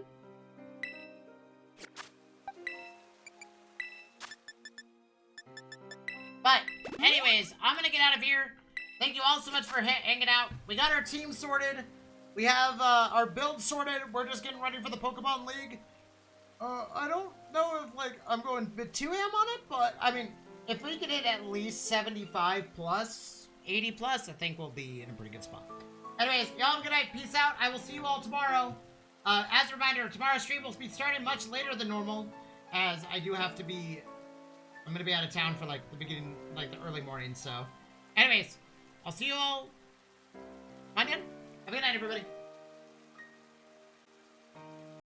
But, anyways, I'm gonna get out of here. Thank you all so much for hanging out. We got our team sorted. We have our build sorted. We're just getting ready for the Pokemon League. I don't know if, like, I'm going a bit too ham on it, but, I mean, if we can hit at least 75 plus, 80 plus, I think we'll be in a pretty good spot. Anyways, y'all have a good night. Peace out. I will see you all tomorrow. As a reminder, tomorrow's stream will be starting much later than normal, as I do have to be... I'm gonna be out of town for, like, the beginning, like, the early morning, so... Anyways, I'll see you all... Have a good night, everybody.